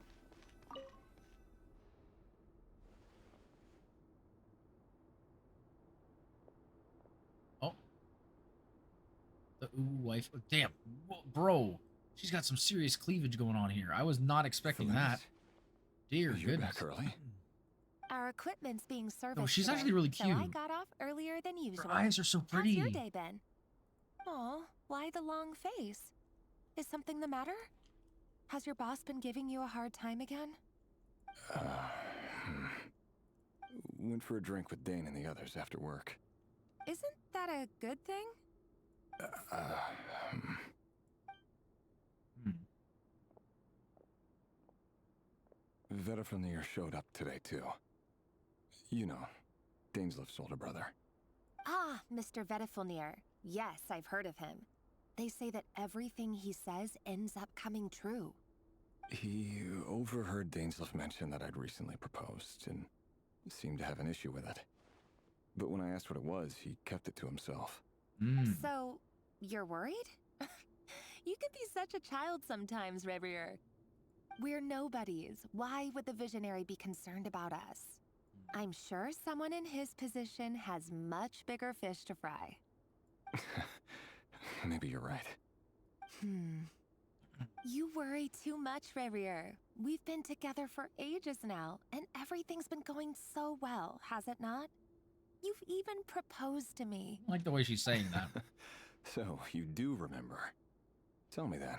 Oh. The wife. Oh, damn. Whoa, bro. She's got some serious cleavage going on here. I was not expecting that. Dear You're goodness. back early. Our equipment's being serviced. she's today, actually really So I cute. got off earlier than usual. eyes are so pretty. How's your day been? Oh, why the long face? Is something the matter? Has your boss been giving you a hard time again? Went for a drink with Dane and the others after work. Isn't that a good thing? Vedafilnir showed up today, too. You know, Dainsleif's older brother. Ah, Mr. Vedafilnir. Yes, I've heard of him. They say that everything he says ends up coming true. He overheard Dainsleif mention that I'd recently proposed, and seemed to have an issue with it. But when I asked what it was, he kept it to himself. So, you're worried? You can be such a child sometimes, Rerir. We're nobodies. Why would the Visionary be concerned about us? I'm sure someone in his position has much bigger fish to fry. Maybe you're right. You worry too much, Rerir. We've been together for ages now, and everything's been going so well, has it not? You've even proposed to me. I like the way she's saying that. So, you do remember. Tell me then.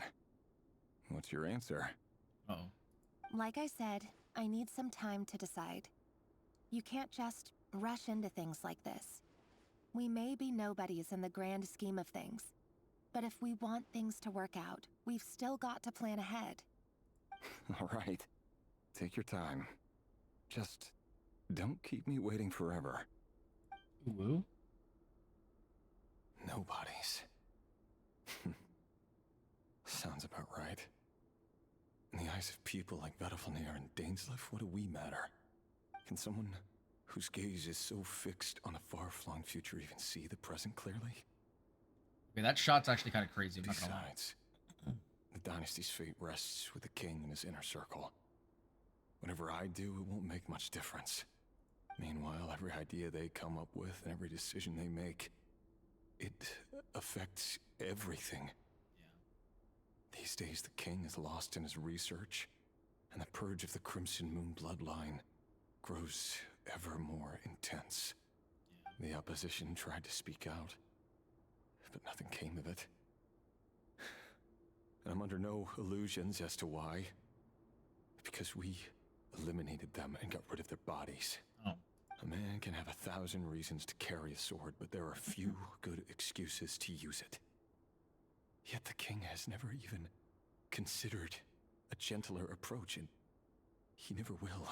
What's your answer? Oh. Like I said, I need some time to decide. You can't just rush into things like this. We may be nobodies in the grand scheme of things, but if we want things to work out, we've still got to plan ahead. All right. Take your time. Just don't keep me waiting forever. Woo? Nobodies. Sounds about right. In the eyes of people like Vtuber and Dainsleif, what do we matter? Can someone whose gaze is so fixed on a far-flung future even see the present clearly? Okay, that shot's actually kind of crazy. I'm not gonna lie. Besides, the dynasty's fate rests with the king and his inner circle. Whatever I do, it won't make much difference. Meanwhile, every idea they come up with and every decision they make, it affects everything. Yeah. These days, the king is lost in his research, and the purge of the Crimson Moon bloodline grows ever more intense. Yeah. The opposition tried to speak out, but nothing came of it. And I'm under no illusions as to why. Because we eliminated them and got rid of their bodies. Oh. A man can have 1,000 reasons to carry a sword, but there are few good excuses to use it. Yet the king has never even considered a gentler approach, and he never will.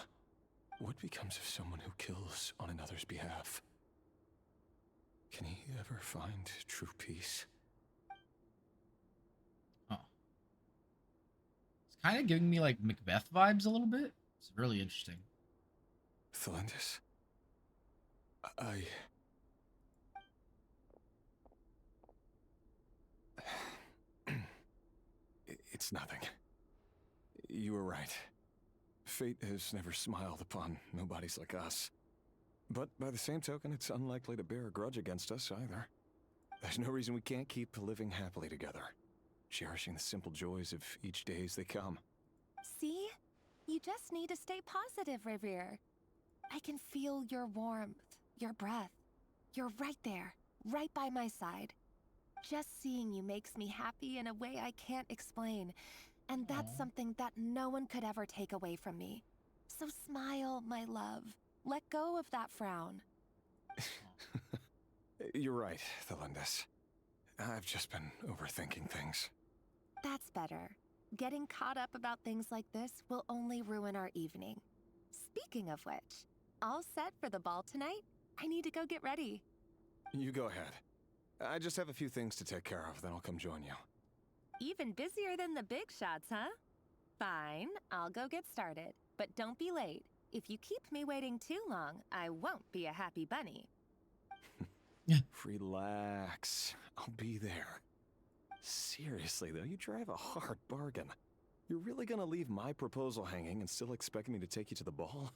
What becomes of someone who kills on another's behalf? Can he ever find true peace? Oh. It's kind of giving me like Macbeth vibes a little bit. It's really interesting. Thelindis, It's nothing. You were right. Fate has never smiled upon nobodies like us. But by the same token, it's unlikely to bear a grudge against us either. There's no reason we can't keep living happily together, cherishing the simple joys of each day as they come. See? You just need to stay positive, Revere. I can feel your warmth, your breath. You're right there, right by my side. Just seeing you makes me happy in a way I can't explain. And that's something that no one could ever take away from me. So smile, my love. Let go of that frown. You're right, Thelindis. I've just been overthinking things. That's better. Getting caught up about things like this will only ruin our evening. Speaking of which, all set for the ball tonight? I need to go get ready. You go ahead. I just have a few things to take care of, then I'll come join you. Even busier than the big shots, huh? Fine, I'll go get started. But don't be late. If you keep me waiting too long, I won't be a happy bunny. Relax. I'll be there. Seriously, though, you drive a hard bargain. You're really gonna leave my proposal hanging and still expect me to take you to the ball?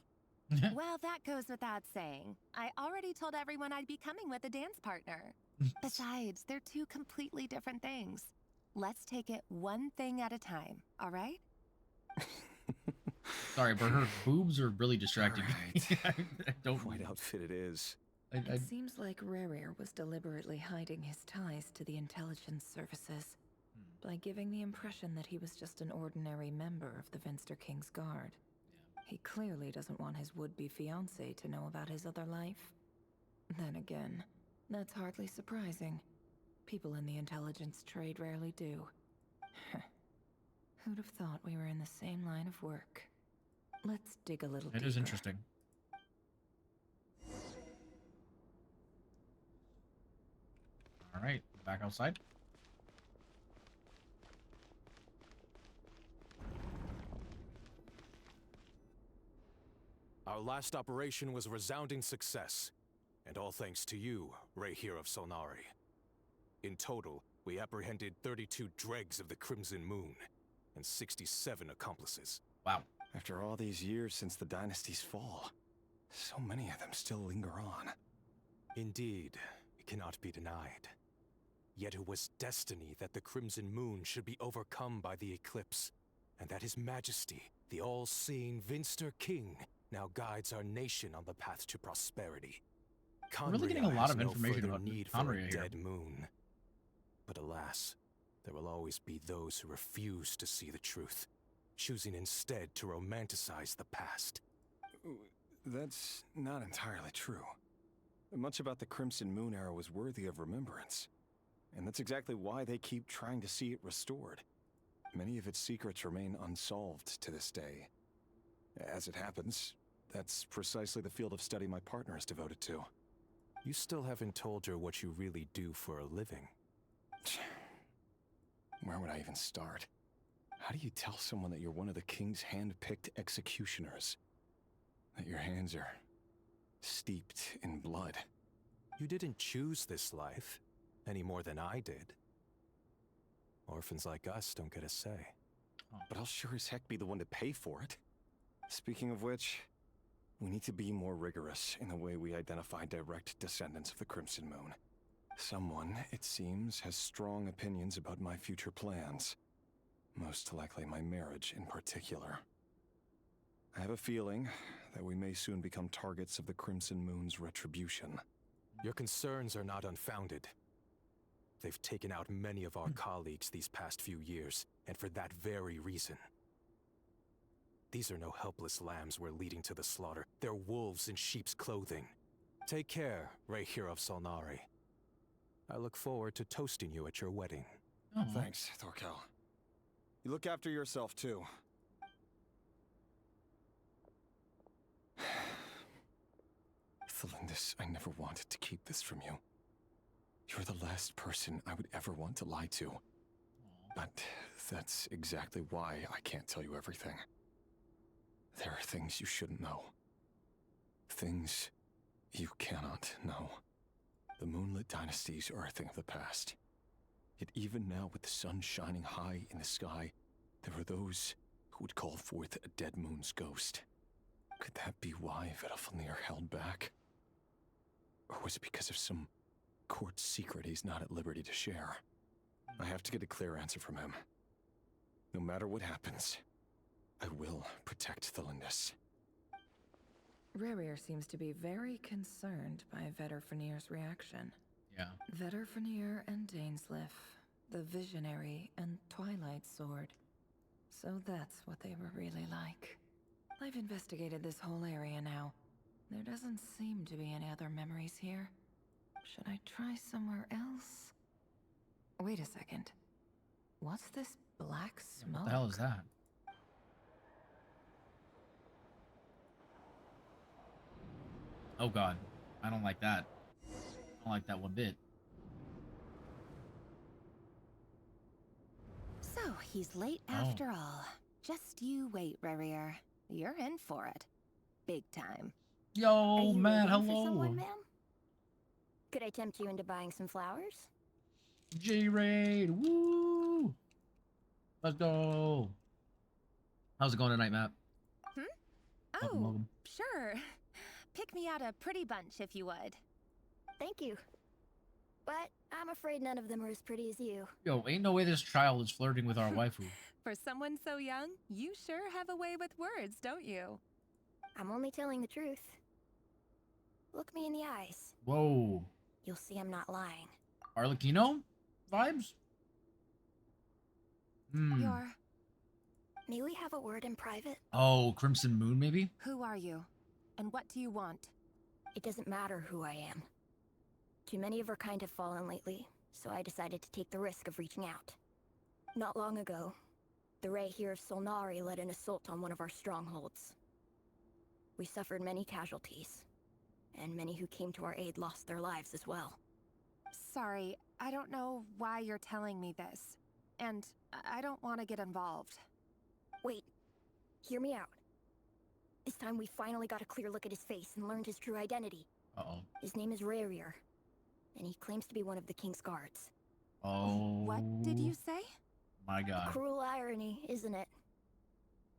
Well, that goes without saying. I already told everyone I'd be coming with a dance partner. Besides, they're two completely different things. Let's take it one thing at a time, all right? Sorry, but her boobs are really distracting me. I don't. White outfit it is. It seems like Rerir was deliberately hiding his ties to the intelligence services by giving the impression that he was just an ordinary member of the Venster King's Guard. He clearly doesn't want his would-be fiancée to know about his other life. Then again, that's hardly surprising. People in the intelligence trade rarely do. Who'd have thought we were in the same line of work? Let's dig a little deeper. It is interesting. All right, back outside. Our last operation was a resounding success, and all thanks to you, Rehir of Solnari. In total, we apprehended 32 dregs of the Crimson Moon, and 67 accomplices. Wow. After all these years since the dynasty's fall, so many of them still linger on. Indeed, it cannot be denied. Yet it was destiny that the Crimson Moon should be overcome by the eclipse, and that His Majesty, the all-seeing Venster King, now guides our nation on the path to prosperity. We're really getting a lot of information about need for Conria a here. dead moon. But alas, there will always be those who refuse to see the truth, choosing instead to romanticize the past. That's not entirely true. Much about the Crimson Moon era was worthy of remembrance. And that's exactly why they keep trying to see it restored. Many of its secrets remain unsolved to this day. As it happens, that's precisely the field of study my partner is devoted to. You still haven't told her what you really do for a living. Where would I even start? How do you tell someone that you're one of the king's hand-picked executioners? That your hands are steeped in blood? You didn't choose this life, any more than I did. Orphans like us don't get a say. But I'll sure as heck be the one to pay for it. Speaking of which, we need to be more rigorous in the way we identify direct descendants of the Crimson Moon. Someone, it seems, has strong opinions about my future plans. Most likely my marriage in particular. I have a feeling that we may soon become targets of the Crimson Moon's retribution. Your concerns are not unfounded. They've taken out many of our colleagues these past few years, and for that very reason. These are no helpless lambs we're leading to the slaughter. They're wolves in sheep's clothing. Take care, Rahier of Solnari. I look forward to toasting you at your wedding. Thanks, Thorkel. You look after yourself, too. Thelindis, I never wanted to keep this from you. You're the last person I would ever want to lie to. But that's exactly why I can't tell you everything. There are things you shouldn't know. Things you cannot know. The moonlit dynasties are a thing of the past. Yet even now, with the sun shining high in the sky, there are those who would call forth a dead moon's ghost. Could that be why Vtuber held back? Or was it because of some court secret he's not at liberty to share? I have to get a clear answer from him. No matter what happens, I will protect Thelindis. Rarir seems to be very concerned by Vtuber's reaction. Yeah. Vtuber and Dainsleif, the Visionary and Twilight Sword. So that's what they were really like. I've investigated this whole area now. There doesn't seem to be any other memories here. Should I try somewhere else? Wait a second. What's this black smoke? What the hell is that? Oh god. I don't like that. I don't like that one bit. So, he's late after all. Just you wait, Rarir. You're in for it. Big time. Yo, man, waiting for hello. someone, ma'am? Could I tempt you into buying some flowers? J-Raid, woo! Let's go. How's it going tonight, Matt? Oh, welcome. sure. Pick me out a pretty bunch if you would. Thank you. But I'm afraid none of them are as pretty as you. Yo, ain't no way this child is flirting with our waifu. For someone so young, you sure have a way with words, don't you? I'm only telling the truth. Look me in the eyes. Whoa. You'll see I'm not lying. Arlecchino vibes? You're... May we have a word in private? Oh, Crimson Moon, maybe? Who are you? And what do you want? It doesn't matter who I am. Too many of our kind have fallen lately, so I decided to take the risk of reaching out. Not long ago, the Rahier of Solnari led an assault on one of our strongholds. We suffered many casualties, and many who came to our aid lost their lives as well. Sorry, I don't know why you're telling me this. And I don't want to get involved. Wait, hear me out. This time we finally got a clear look at his face and learned his true identity. Uh-oh. His name is Rarir, and he claims to be one of the king's guards. Oh. What did you say? My god. Cruel irony, isn't it?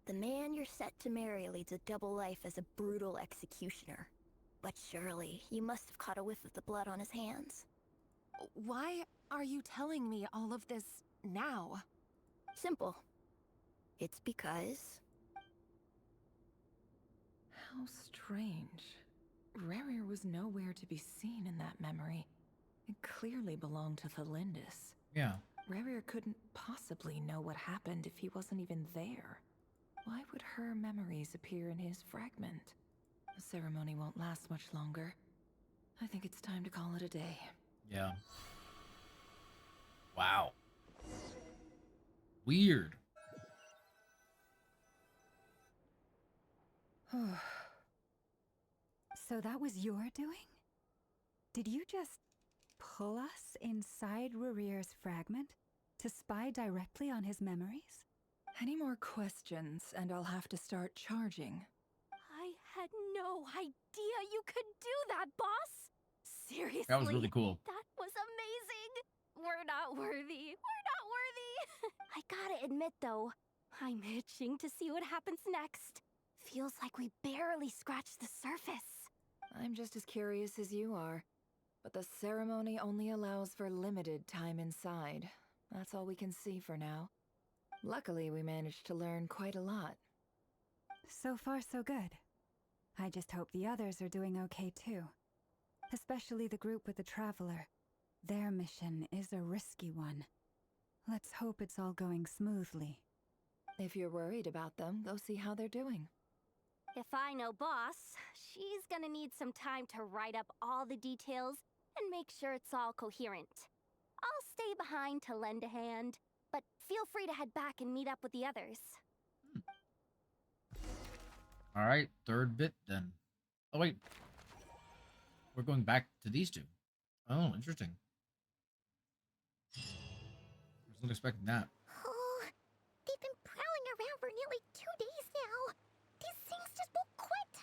The man you're set to marry leads a double life as a brutal executioner. But surely, you must have caught a whiff of the blood on his hands. Why are you telling me all of this now? Simple. It's because... How strange. Rarir was nowhere to be seen in that memory. It clearly belonged to Thelindis. Yeah. Rerir couldn't possibly know what happened if he wasn't even there. Why would her memories appear in his fragment? The ceremony won't last much longer. I think it's time to call it a day. Yeah. Wow. Weird. So that was your doing? Did you just pull us inside Rerir's fragment to spy directly on his memories? Any more questions, and I'll have to start charging. I had no idea you could do that, boss! Seriously. That was really cool. That was amazing! We're not worthy. We're not worthy! I gotta admit, though, I'm itching to see what happens next. Feels like we barely scratched the surface. I'm just as curious as you are. But the ceremony only allows for limited time inside. That's all we can see for now. Luckily, we managed to learn quite a lot. So far, so good. I just hope the others are doing okay too. Especially the group with the Traveler. Their mission is a risky one. Let's hope it's all going smoothly. If you're worried about them, go see how they're doing. If I know boss, she's gonna need some time to write up all the details and make sure it's all coherent. I'll stay behind to lend a hand, but feel free to head back and meet up with the others. All right, third bit then. Oh wait, we're going back to these two. Oh, interesting. I wasn't expecting that. Oh, they've been prowling around for nearly 2 days now. These things just won't quit.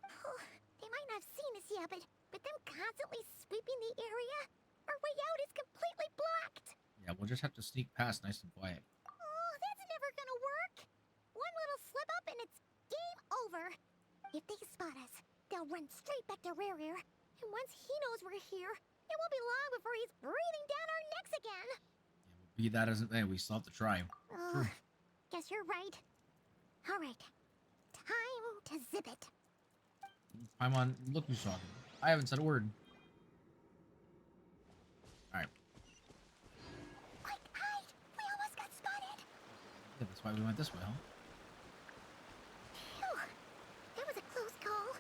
Oh, they might not have seen us yet, but them constantly sweeping the area, our way out is completely blocked. Yeah, we'll just have to sneak past nice and quiet. Oh, that's never gonna work. One little slip up and it's game over. If they spot us, they'll run straight back to Rerir. And once he knows we're here, it won't be long before he's breathing down our necks again. Be that as it may, we still have to try. Oh, guess you're right. All right, time to zip it. I'm on. Look who's talking. I haven't said a word. All right. Quick, hide! We almost got spotted. Yeah, that's why we went this way, huh? Phew, that was a close call.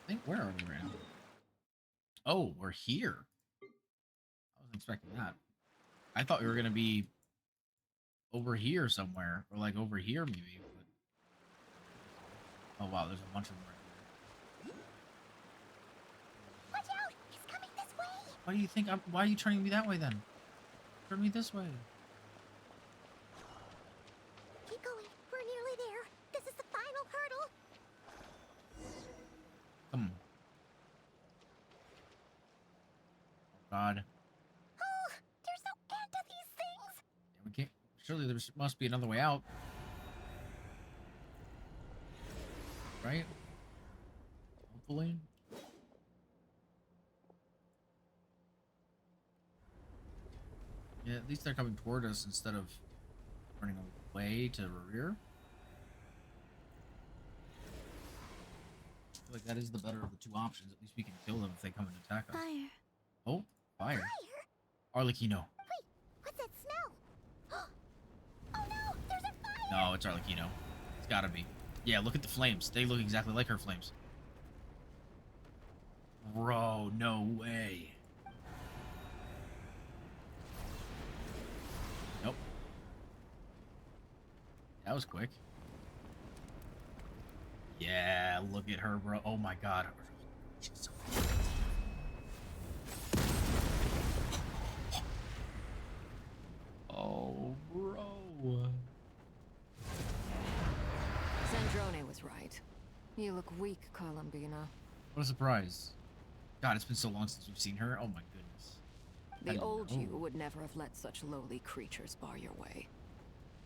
I think where are we right now? Oh, we're here. I wasn't expecting that. I thought we were gonna be over here somewhere, or like over here maybe. But... Oh wow, there's a bunch of them right here. Watch out! He's coming this way. Why do you think I'm? Why are you turning me that way then? Turn me this way. Keep going. We're nearly there. This is the final hurdle. Come on. God. Oh, there's no end to these things. Yeah, we can't. Surely there must be another way out. Right? Hopefully. Yeah, at least they're coming toward us instead of running away to rear. I feel like that is the better of the two options. At least we can kill them if they come and attack us. Fire. Oh, fire. Arlecchino. Wait, what's that smell? Oh no, there's a fire! No, it's Arlecchino. It's gotta be. Yeah, look at the flames. They look exactly like her flames. Bro, no way. Nope. That was quick. Yeah, look at her, bro. Oh my god. She's so oh, bro. Sandrone was right. You look weak, Columbina. What a surprise. God, it's been so long since we've seen her. Oh my goodness. The old Hello. you would never have let such lowly creatures bar your way.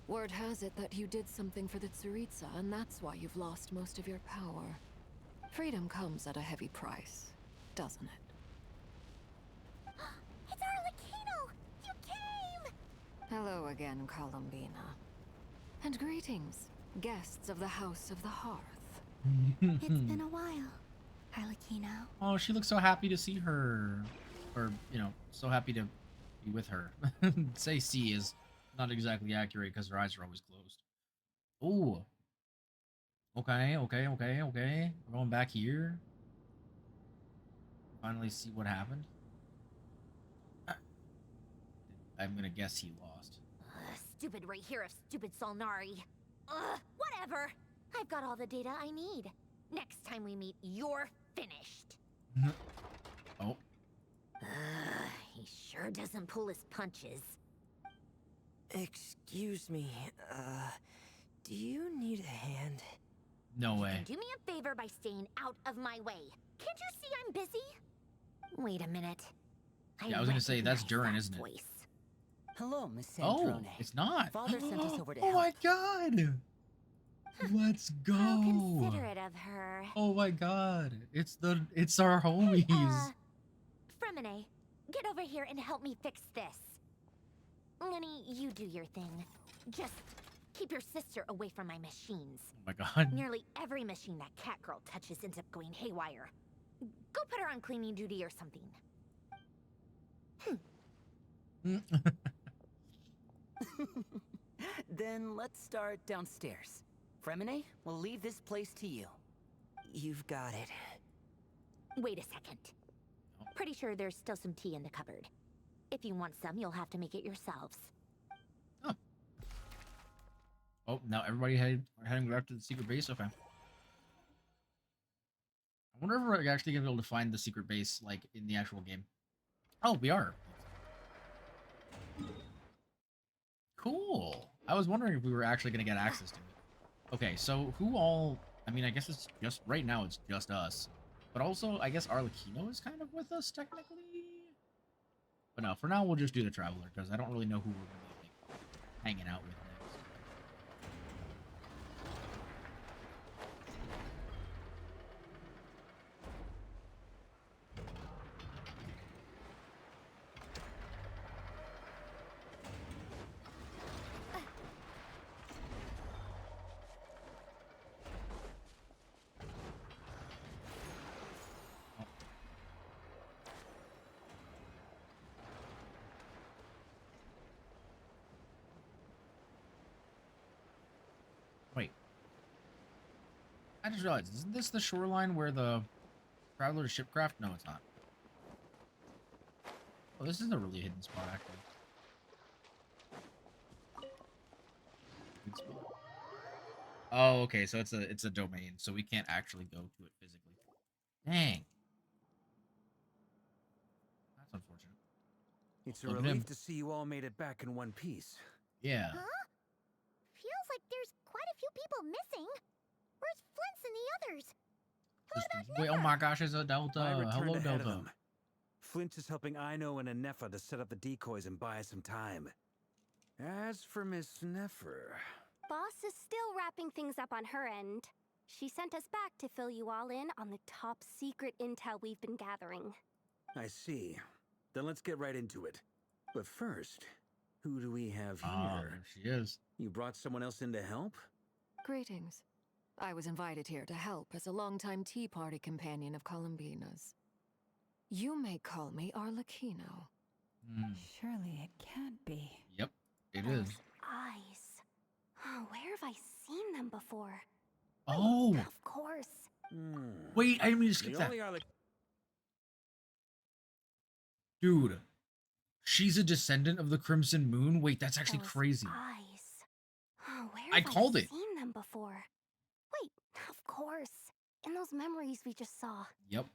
Word has it that you did something for the Tsaritsa, and that's why you've lost most of your power. Freedom comes at a heavy price, doesn't it? It's Arlecchino! You came! Hello again, Columbina. And greetings, guests of the House of the Hearth. It's been a while. Harlequino. Oh, she looks so happy to see her. Or, you know, so happy to be with her. Say see is not exactly accurate because her eyes are always closed. Ooh. Okay. We're going back here. Finally see what happened. I'm gonna guess he lost. Stupid right here of stupid Solnari. Whatever. I've got all the data I need. Next time we meet, you're finished. Oh. He sure doesn't pull his punches. Excuse me, do you need a hand? No way. Do me a favor by staying out of my way. Can't you see I'm busy? Wait a minute. Yeah, I was gonna say, that's Durin, isn't it? Voice. Hello, Miss Oh, Sandrone. it's not. Father sent us over to Oh help. my god! Let's go. How considerate of her. Oh my god. It's our homies. Hey, Fremine, get over here and help me fix this. Lenny, you do your thing. Just keep your sister away from my machines. Oh my god. Nearly every machine that cat girl touches ends up going haywire. Go put her on cleaning duty or something. Then let's start downstairs. Fremine, we'll leave this place to you. You've got it. Wait a second. Pretty sure there's still some tea in the cupboard. If you want some, you'll have to make it yourselves. Oh, now everybody heading back to the secret base? Okay. I wonder if we're actually gonna be able to find the secret base, like, in the actual game. Oh, we are. Cool. I was wondering if we were actually gonna get access to it. Okay, so who all... I mean, I guess it's just... Right now, it's just us. But also, I guess Arlecchino is kind of with us, technically? But no, for now, we'll just do the Traveler, because I don't really know who we're gonna be like, hanging out with next. Wait. I just realized, isn't this the shoreline where the Traveler's shipcraft? No, it's not. Oh, this is a really hidden spot, actually. Good spot. Oh, okay, so it's a domain, so we can't actually go to it physically. Dang. That's unfortunate. It's a Look at relief him. to see you all made it back in one piece. Yeah. Huh? Feels like there's quite a few people missing. Where's Flint's and the others? Wait, oh my gosh, it's a Delta. I returned Hello, ahead of Delta. them. Flint is helping Ino and Nefer to set up the decoys and buy us some time. As for Miss Nefer... Boss is still wrapping things up on her end. She sent us back to fill you all in on the top secret intel we've been gathering. I see. Then let's get right into it. But first, who do we have here? There she is. You brought someone else in to help? Greetings. I was invited here to help as a longtime Tea Party companion of Columbina's. You may call me Arlecchino. Surely it can't be. Yep, it is. Eyes. Oh, where have I seen them before? Oh! Of course. Wait, I didn't mean to skip that. Dude, she's a descendant of the Crimson Moon? Wait, that's actually crazy. Eyes. Oh, where I have called it. seen them before? Wait, of course. In those memories we just saw. Yep.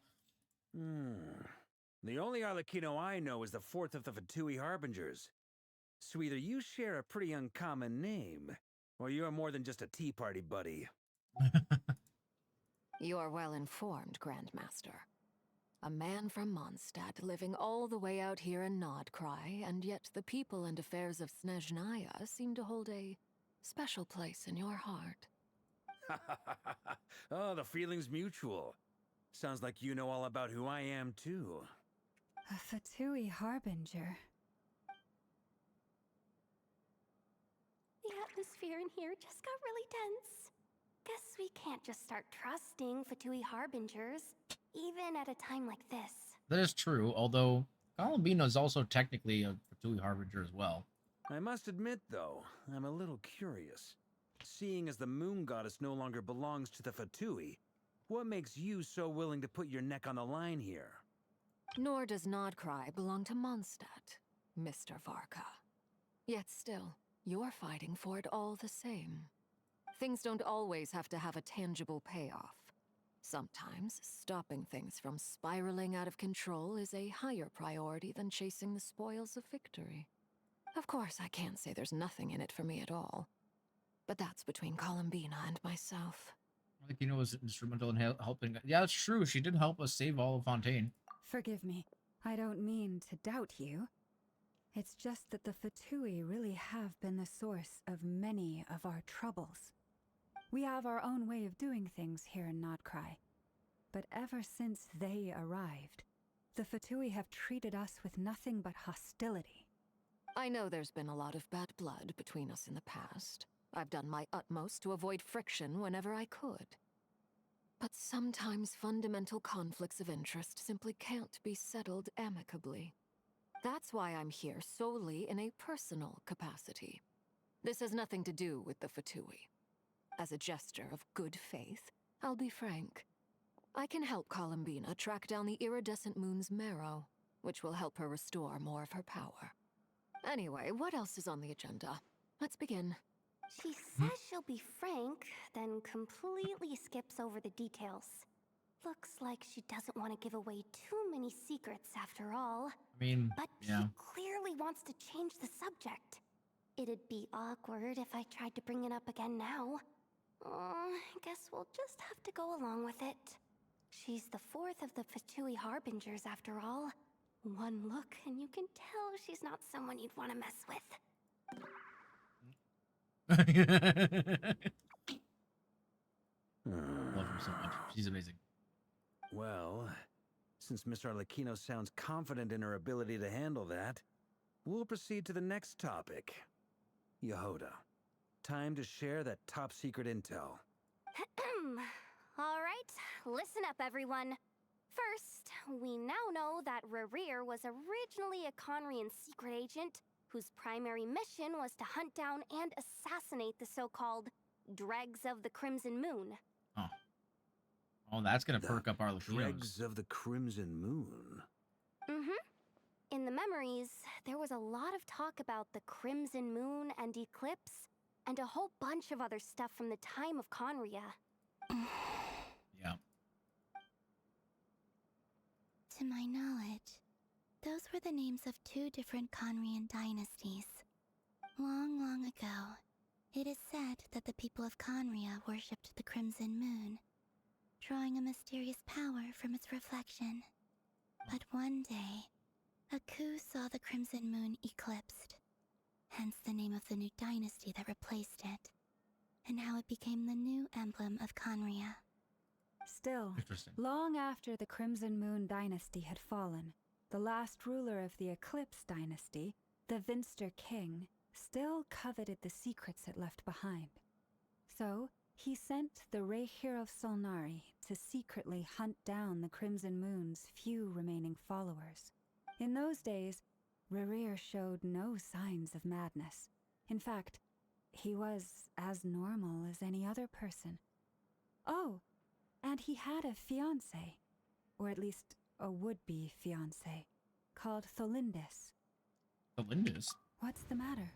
The only Arlecchino I know is the fourth of the Vtuber Harbingers. So either you share a pretty uncommon name, or you're more than just a Tea Party buddy. You are well informed, Grandmaster. A man from Mondstadt living all the way out here in Nodcry, and yet the people and affairs of Snezhnaya seem to hold a special place in your heart. Oh, the feeling's mutual. Sounds like you know all about who I am, too. A Vtuber Harbinger. The atmosphere in here just got really tense. Guess we can't just start trusting Vtuber Harbingers. even at a time like this. That is true, although Columbina is also technically a Fatui Harbinger as well. I must admit, though, I'm a little curious. Seeing as the moon goddess no longer belongs to the Fatui, what makes you so willing to put your neck on the line here? Nor does Nodcry belong to Mondstadt, Mr. Varka. Yet still, you're fighting for it all the same. Things don't always have to have a tangible payoff. Sometimes, stopping things from spiraling out of control is a higher priority than chasing the spoils of victory. Of course, I can't say there's nothing in it for me at all. But that's between Columbina and myself. I think was instrumental in helping. Yeah, it's true. She did help us save all of Fontaine. Forgive me. I don't mean to doubt you. It's just that the Fatui really have been the source of many of our troubles. We have our own way of doing things here in Nodcry. But ever since they arrived, the Fatui have treated us with nothing but hostility. I know there's been a lot of bad blood between us in the past. I've done my utmost to avoid friction whenever I could. But sometimes fundamental conflicts of interest simply can't be settled amicably. That's why I'm here solely in a personal capacity. This has nothing to do with the Fatui. As a gesture of good faith, I'll be frank. I can help Columbina track down the iridescent moon's marrow, which will help her restore more of her power. Anyway, what else is on the agenda? Let's begin. She says she'll be frank, then completely skips over the details. Looks like she doesn't want to give away too many secrets after all. I mean, but yeah. she clearly wants to change the subject. It'd be awkward if I tried to bring it up again now. I guess we'll just have to go along with it. She's the fourth of the Fatui Harbingers after all. One look and you can tell she's not someone you'd want to mess with. Love her so much. She's amazing. Well, since Miss Arlecchino sounds confident in her ability to handle that, we'll proceed to the next topic. Yehoda, time to share that top secret intel. All right, listen up everyone. First, we now know that Rerir was originally a Conrian secret agent whose primary mission was to hunt down and assassinate the so-called Dregs of the Crimson Moon. Oh. Oh, that's gonna perk up our Arlecchinos. Dregs of the Crimson Moon? In the memories, there was a lot of talk about the Crimson Moon and Eclipse, and a whole bunch of other stuff from the time of Conria. Yeah. To my knowledge, those were the names of two different Conrian dynasties. Long, long ago, it is said that the people of Conria worshipped the Crimson Moon, drawing a mysterious power from its reflection. But one day, a coup saw the Crimson Moon eclipsed, hence the name of the new dynasty that replaced it, and how it became the new emblem of Conria. Still, long after the Crimson Moon dynasty had fallen, the last ruler of the Eclipse dynasty, the Vinster King, still coveted the secrets it left behind. So, he sent the Rehir of Solnari to secretly hunt down the Crimson Moon's few remaining followers. In those days, Rerir showed no signs of madness. In fact, he was as normal as any other person. Oh, and he had a fiancé, or at least a would-be fiancé, called Tholindis. Tholindis? What's the matter?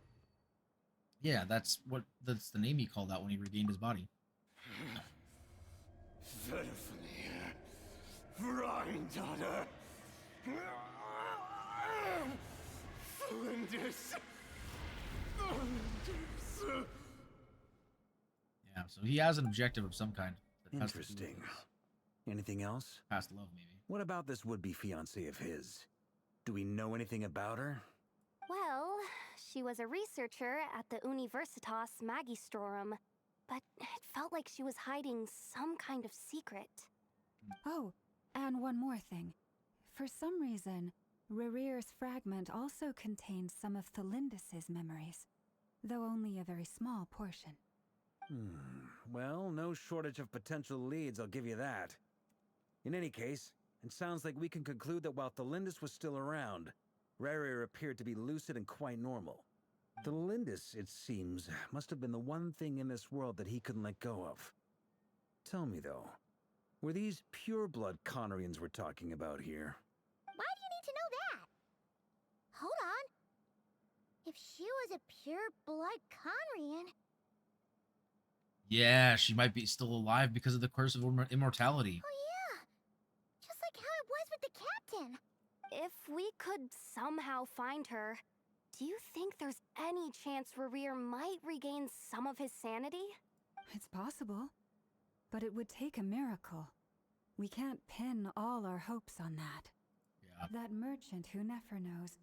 Yeah, that's the name he called out when he regained his body. Granddaughter. Tholindis. Yeah, so he has an objective of some kind. that has to do with Interesting. this. Anything else? Past love, maybe. What about this would-be fiancé of his? Do we know anything about her? Well, she was a researcher at the Universitas Magistrorum, but it felt like she was hiding some kind of secret. Oh, and one more thing. For some reason, Rerir's fragment also contains some of Tholindis' memories, though only a very small portion. Well, no shortage of potential leads, I'll give you that. In any case, it sounds like we can conclude that while Thelindis was still around, Rerir appeared to be lucid and quite normal. Thelindis, it seems, must have been the one thing in this world that he couldn't let go of. Tell me, though, were these pure-blood Conorians we're talking about here? Why do you need to know that? Hold on. If she was a pure-blood Conrian... Yeah, she might be still alive because of the curse of immortality. Oh yeah! Just like how it was with the captain. If we could somehow find her, do you think there's any chance Rerir might regain some of his sanity? It's possible, but it would take a miracle. We can't pin all our hopes on that. Yeah. That merchant who Nefer knows,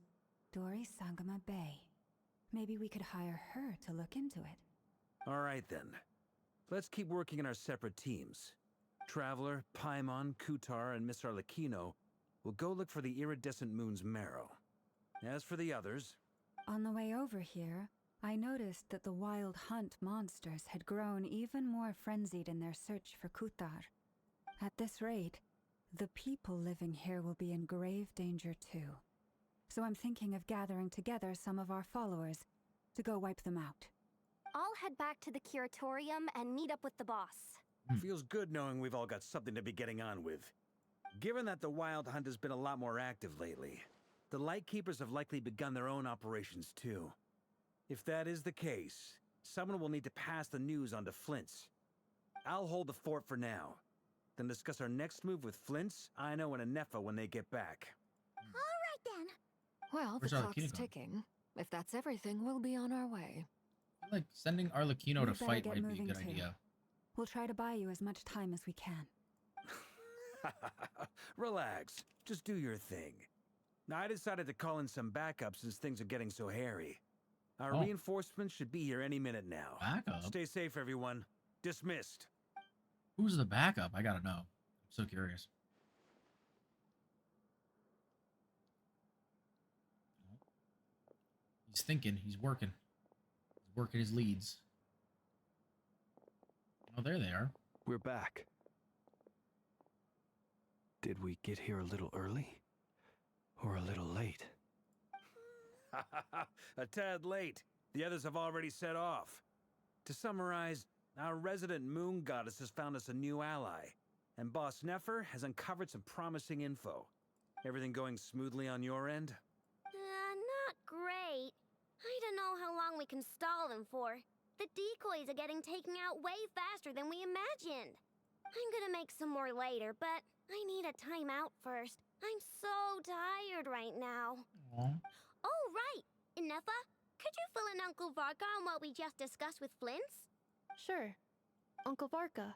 Dori Sangama Bay. Maybe we could hire her to look into it. All right, then. Let's keep working in our separate teams. Traveler, Paimon, Kutar, and Miss Arlecchino will go look for the iridescent moon's marrow. As for the others... On the way over here, I noticed that the wild hunt monsters had grown even more frenzied in their search for Kutar. At this rate, the people living here will be in grave danger too. So I'm thinking of gathering together some of our followers to go wipe them out. I'll head back to the curatorium and meet up with the boss. Feels good knowing we've all got something to be getting on with. Given that the Wild Hunt has been a lot more active lately, the Lightkeepers have likely begun their own operations too. If that is the case, someone will need to pass the news on to Flint's. I'll hold the fort for now, then discuss our next move with Flint's, Aino, and Nefer when they get back. All right then. Well, Where's the clock's Arlecchino gone? ticking. If that's everything, we'll be on our way. I feel like sending Arlecchino to We'd better fight get might be a moving good too. idea. We'll try to buy you as much time as we can. Relax. Just do your thing. Now, I decided to call in some backup since things are getting so hairy. Our reinforcements should be here any minute now. Backup? Stay safe, everyone. Dismissed. Who's the backup? I gotta know. I'm so curious. He's thinking. He's working. He's working his leads. Oh, there they are. We're back. Did we get here a little early? Or a little late? A tad late. The others have already set off. To summarize, our resident moon goddess has found us a new ally, and Boss Nefer has uncovered some promising info. Everything going smoothly on your end? Not great. I don't know how long we can stall them for. The decoys are getting taken out way faster than we imagined. I'm gonna make some more later, but I need a timeout first. I'm so tired right now. Aww. Oh, right! Nefer, could you fill in Uncle Varka on what we just discussed with Flint's? Sure. Uncle Varka,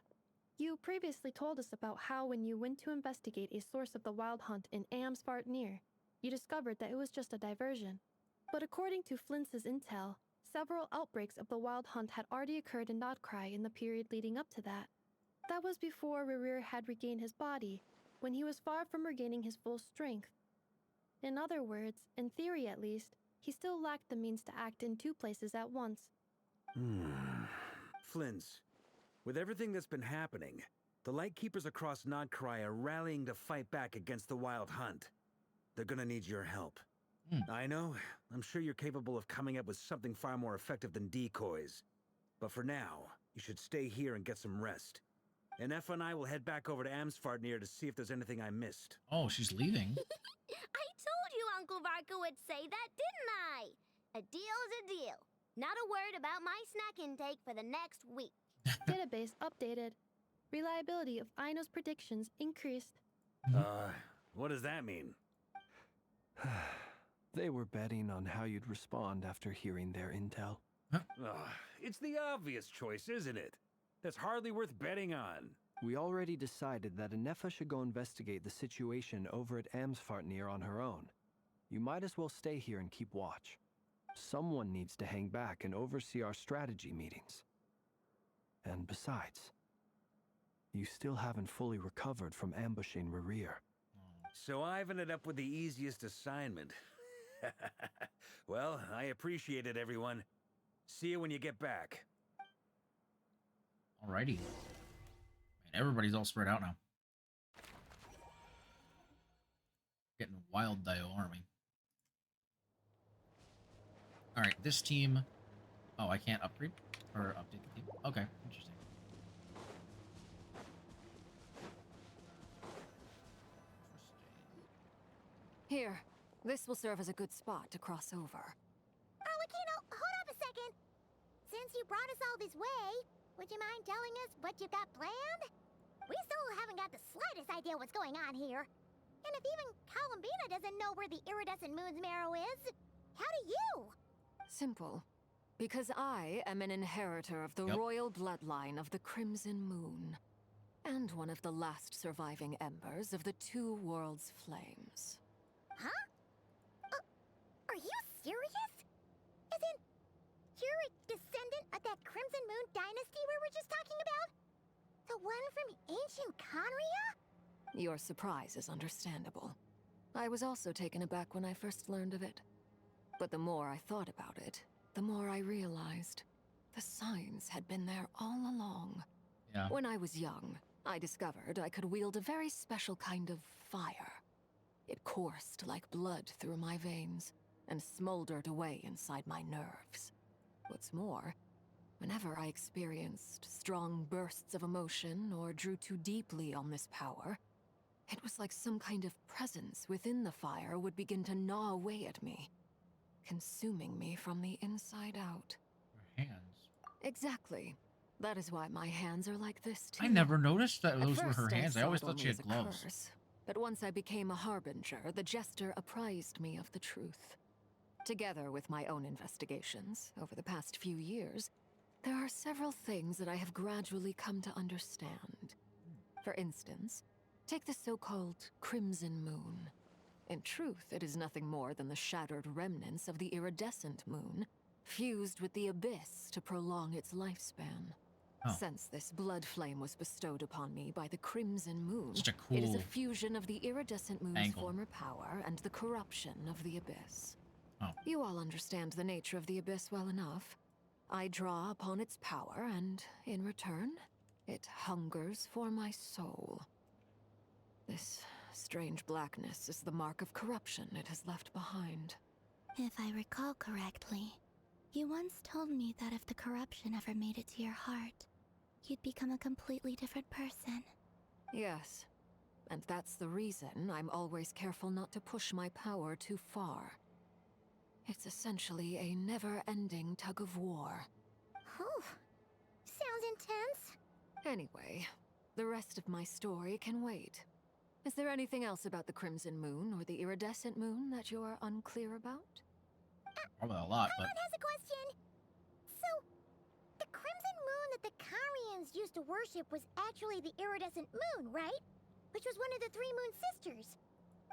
you previously told us about how when you went to investigate a source of the wild hunt in Amsvartnir, you discovered that it was just a diversion. But according to Flint's intel, several outbreaks of the wild hunt had already occurred in Nodcry in the period leading up to that. That was before Rerir had regained his body, when he was far from regaining his full strength. In other words, in theory at least, he still lacked the means to act in two places at once. Flint's, with everything that's been happening, the Lightkeepers across Nodcry are rallying to fight back against the Wild Hunt. They're gonna need your help. I know, I'm sure you're capable of coming up with something far more effective than decoys. But for now, you should stay here and get some rest. And Nefer and I will head back over to Amsvartnir to see if there's anything I missed. Oh, she's leaving. I told you Uncle Varka would say that, didn't I? A deal's a deal. Not a word about my snack intake for the next week. Database updated. Reliability of Aino's predictions increased. What does that mean? They were betting on how you'd respond after hearing their intel. It's the obvious choice, isn't it? That's hardly worth betting on. We already decided that Nefer should go investigate the situation over at Amsvartnir on her own. You might as well stay here and keep watch. Someone needs to hang back and oversee our strategy meetings. And besides, you still haven't fully recovered from ambushing Rerir. So I've ended up with the easiest assignment. Well, I appreciate it, everyone. See you when you get back. Alrighty. Man, everybody's all spread out now. Getting a wild Dio army. Alright, this team... Oh, I can't upgrade? Or update the team? Okay, interesting. Here, this will serve as a good spot to cross over. Arlecchino, hold up a second. Since you brought us all this way, would you mind telling us what you got planned? We still haven't got the slightest idea what's going on here. And if even Columbina doesn't know where the iridescent moon's marrow is, how do you? Simple. Because I am an inheritor of the royal bloodline of the Crimson Moon. And one of the last surviving embers of the Two Worlds' flames. Huh? Are you serious? As in, you're a descendant of that Crimson Moon dynasty we were just talking about? The one from ancient Conria? Your surprise is understandable. I was also taken aback when I first learned of it. But the more I thought about it, the more I realized the signs had been there all along. Yeah. When I was young, I discovered I could wield a very special kind of fire. It coursed like blood through my veins and smoldered away inside my nerves. What's more, whenever I experienced strong bursts of emotion or drew too deeply on this power, it was like some kind of presence within the fire would begin to gnaw away at me, consuming me from the inside out. Your hands. Exactly. That is why my hands are like this too. I never noticed that those were her At hands. first, I always saw it thought she only had as a gloves. curse, but once I became a harbinger, the jester apprised me of the truth. Together with my own investigations, over the past few years, there are several things that I have gradually come to understand. For instance, take the so-called Crimson Moon. In truth, it is nothing more than the shattered remnants of the iridescent moon, fused with the abyss to prolong its lifespan. Oh. Since this blood flame was bestowed upon me by the Crimson Moon, Such a it is a cool fusion of the iridescent moon's angle. former power and the corruption of the abyss. Oh. You all understand the nature of the abyss well enough. I draw upon its power, and in return, it hungers for my soul. This strange blackness is the mark of corruption it has left behind. If I recall correctly, you once told me that if the corruption ever made it to your heart, you'd become a completely different person. Yes, and that's the reason I'm always careful not to push my power too far. It's essentially a never-ending tug-of-war. Oh, sounds intense. Anyway, the rest of my story can wait. Is there anything else about the Crimson Moon or the Iridescent Moon that you're unclear about? Probably a lot, but... Has a question. So, the Crimson Moon that the Carians used to worship was actually the Iridescent Moon, right? Which was one of the three Moon Sisters.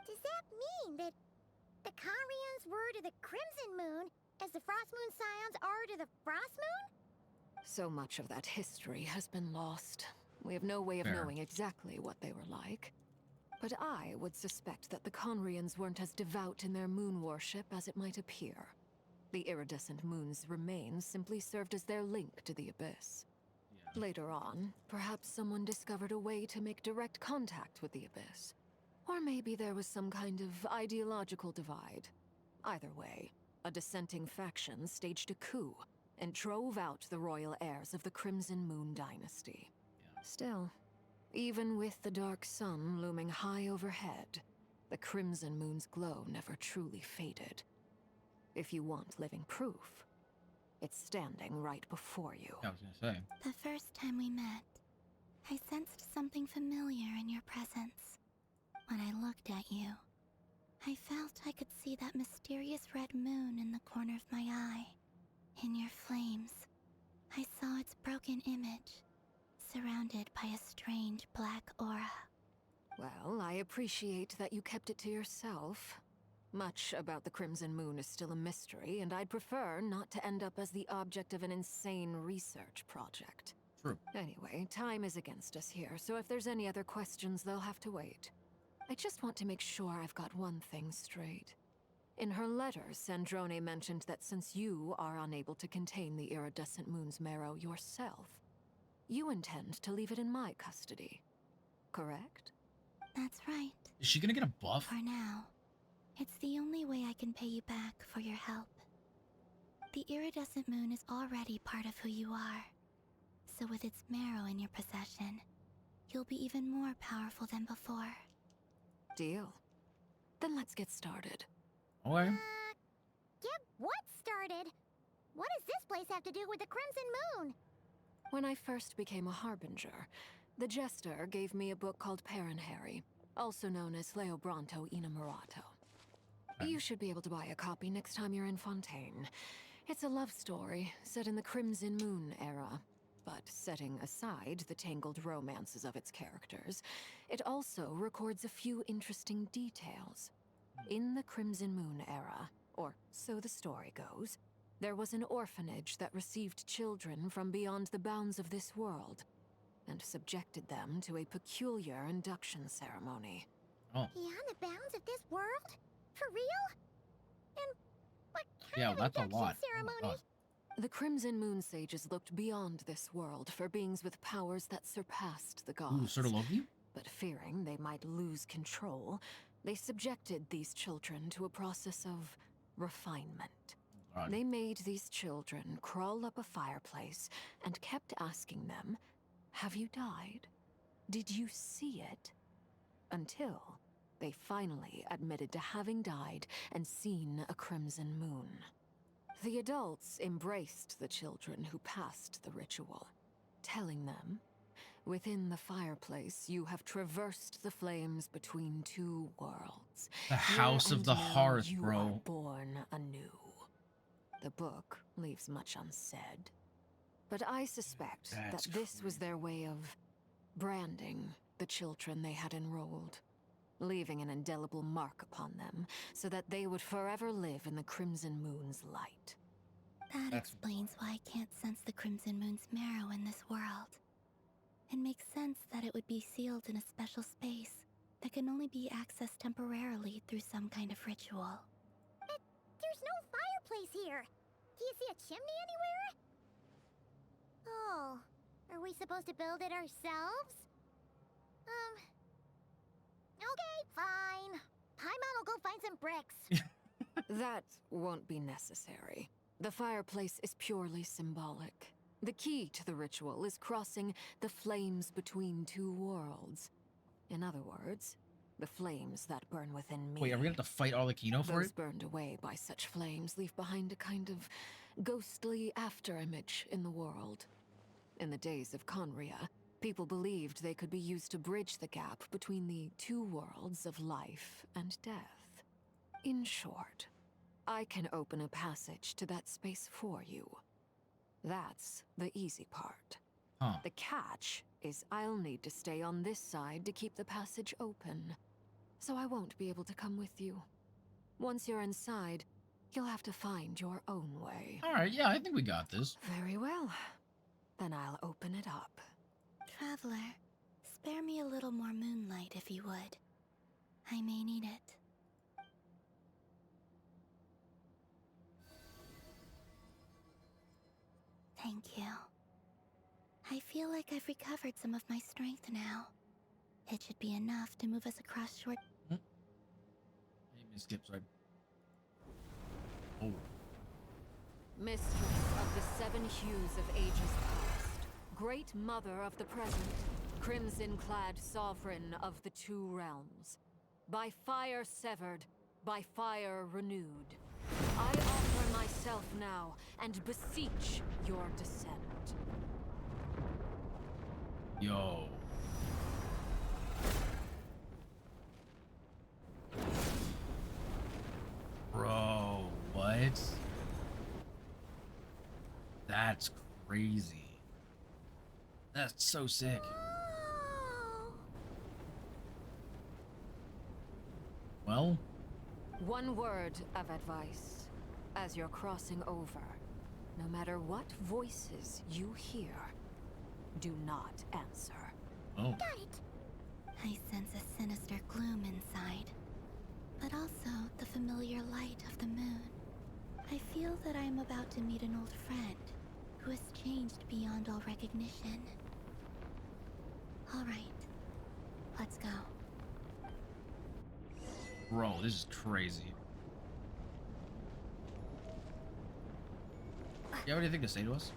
Does that mean that the Carians were to the Crimson Moon as the Frost Moon Scions are to the Frost Moon? So much of that history has been lost. We have no way of Fair. knowing exactly what they were like. But I would suspect that the Conrians weren't as devout in their moon worship as it might appear. The iridescent moon's remains simply served as their link to the abyss. Yeah. Later on, perhaps someone discovered a way to make direct contact with the abyss. Or maybe there was some kind of ideological divide. Either way, a dissenting faction staged a coup and drove out the royal heirs of the Crimson Moon dynasty. Yeah. Still, even with the dark sun looming high overhead, the Crimson Moon's glow never truly faded. If you want living proof, it's standing right before you. I was gonna say. The first time we met, I sensed something familiar in your presence. When I looked at you, I felt I could see that mysterious red moon in the corner of my eye. In your flames, I saw its broken image, surrounded by a strange black aura. Well, I appreciate that you kept it to yourself. Much about the Crimson Moon is still a mystery, and I'd prefer not to end up as the object of an insane research project. True. Anyway, time is against us here, so if there's any other questions, they'll have to wait. I just want to make sure I've got one thing straight. In her letter, Sandrone mentioned that since you are unable to contain the iridescent moon's marrow yourself, you intend to leave it in my custody. Correct? That's right. Is she gonna get a buff? For now. It's the only way I can pay you back for your help. The iridescent moon is already part of who you are. So with its marrow in your possession, you'll be even more powerful than before. Deal. Then let's get started. Okay. Get what started? What does this place have to do with the Crimson Moon? When I first became a harbinger, the Jester gave me a book called Parenhary, also known as Leobranto Inamorato. You should be able to buy a copy next time you're in Fontaine. It's a love story set in the Crimson Moon era, but setting aside the tangled romances of its characters, it also records a few interesting details. In the Crimson Moon era, or so the story goes, there was an orphanage that received children from beyond the bounds of this world, and subjected them to a peculiar induction ceremony. Oh. Beyond the bounds of this world? For real? And what kind Yeah, of that's a induction lot. ceremony? Oh my God. The Crimson Moon sages looked beyond this world for beings with powers that surpassed the gods. Ooh, sort of Loki? But fearing they might lose control, they subjected these children to a process of refinement. God. They made these children crawl up a fireplace and kept asking them, "Have you died? Did you see it?" Until they finally admitted to having died and seen a crimson moon. The adults embraced the children who passed the ritual, telling them, "Within the fireplace, you have traversed the flames between two worlds. The House of the Hearth, you bro. are born anew." The book leaves much unsaid, but I suspect That's that this was their way of branding the children they had enrolled, leaving an indelible mark upon them so that they would forever live in the Crimson Moon's light. That explains why I can't sense the Crimson Moon's marrow in this world. It makes sense that it would be sealed in a special space that can only be accessed temporarily through some kind of ritual. But there's no fireplace here! Do you see a chimney anywhere? Oh, are we supposed to build it ourselves? Okay, fine. Paimon will go find some bricks. That won't be necessary. The fireplace is purely symbolic. The key to the ritual is crossing the flames between two worlds. In other words, the flames that burn within me. Wait, are we gonna have to fight all the Kino for Those it? burned away by such flames leave behind a kind of ghostly afterimage in the world. In the days of Conria, people believed they could be used to bridge the gap between the two worlds of life and death. In short, I can open a passage to that space for you. That's the easy part. Huh. The catch is I'll need to stay on this side to keep the passage open, so I won't be able to come with you. Once you're inside, you'll have to find your own way. Alright, yeah, I think we got this. Very well. Then I'll open it up. Traveler, spare me a little more moonlight if you would. I may need it. Thank you. I feel like I've recovered some of my strength now. It should be enough to move us across short... Hey, Miss Gibbs, right? Oh. Mistress of the seven hues of ages past, great mother of the present, crimson-clad sovereign of the two realms, by fire severed, by fire renewed, I offer myself now and beseech your descent. Yo. Bro, what? That's crazy. That's so sick. Well? One word of advice. As you're crossing over, no matter what voices you hear, do not answer. Oh. Got it! I sense a sinister gloom inside, but also the familiar light of the moon. I feel that I am about to meet an old friend who has changed beyond all recognition. All right, let's go. Bro, this is crazy. You have anything to say to us?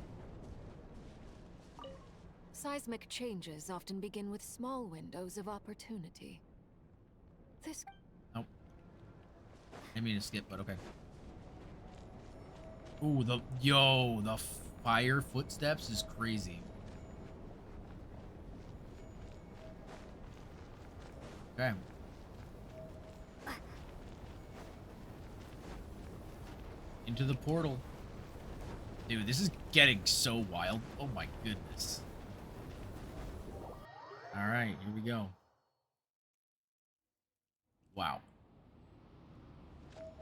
Seismic changes often begin with small windows of opportunity. This... Nope. I didn't mean to skip, but okay. Ooh, the fire footsteps is crazy. Okay. Into the portal. Dude, this is getting so wild. Oh my goodness. Alright, here we go. Wow.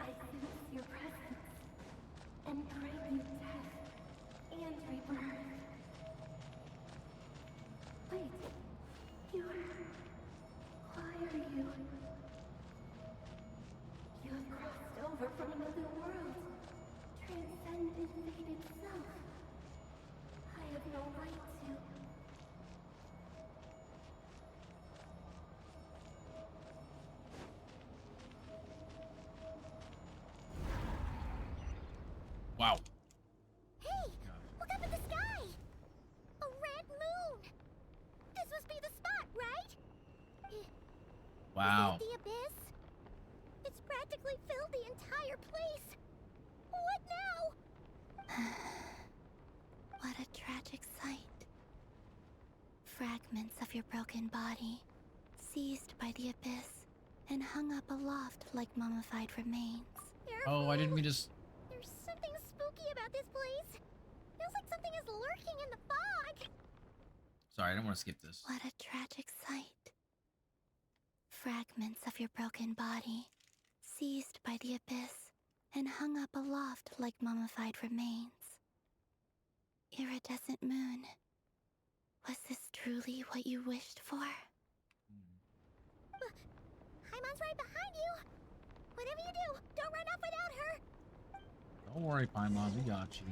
I sense your presence and bring you death and rebirth. Wait, why are you? You have crossed over from another world, transcended fate itself. I have no right to. Wow. Hey, look up at the sky! A red moon! This must be the spot, right? Wow. Is that the abyss? It's practically filled the entire place. What now? What a tragic sight. Fragments of your broken body, seized by the abyss, and hung up aloft like mummified remains. Oh, I didn't mean to... There's something spooky about this place. Feels like something is lurking in the fog. Sorry, I didn't want to skip this. What a tragic sight. Fragments of your broken body, seized by the abyss, and hung up aloft like mummified remains. Iridescent moon. Was this truly what you wished for? Paimon's right behind you. Whatever you do, don't run off without her. Don't worry, Paimon, we got you.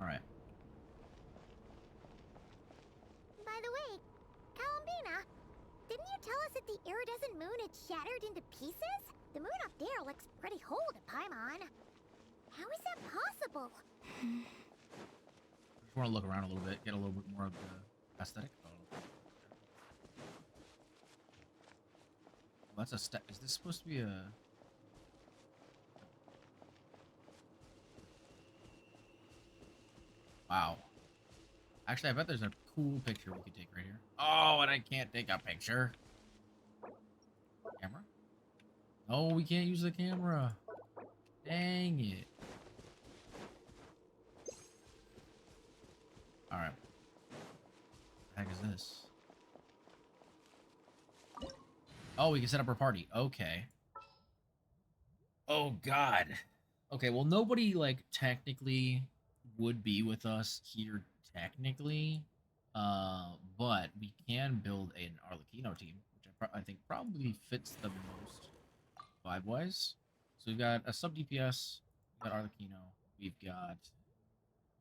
Alright. By the way, Kalambina, didn't you tell us that the iridescent moon had shattered into pieces? The moon up there looks pretty whole to Paimon. How is that possible? Just want to look around a little bit, get a little bit more of the aesthetic. Oh. Well, that's a step. Is this supposed to be a... Wow. Actually, I bet there's a cool picture we could take right here. Oh, and I can't take a picture. Camera? No, we can't use the camera. Dang it. Alright. What the heck is this? Oh, we can set up our party. Okay. Oh, God. Okay, well, nobody, like, technically would be with us here, technically. But we can build an Arlecchino team, which I think probably fits the most vibe-wise. So we've got a sub DPS, we've got Arlecchino, we've got...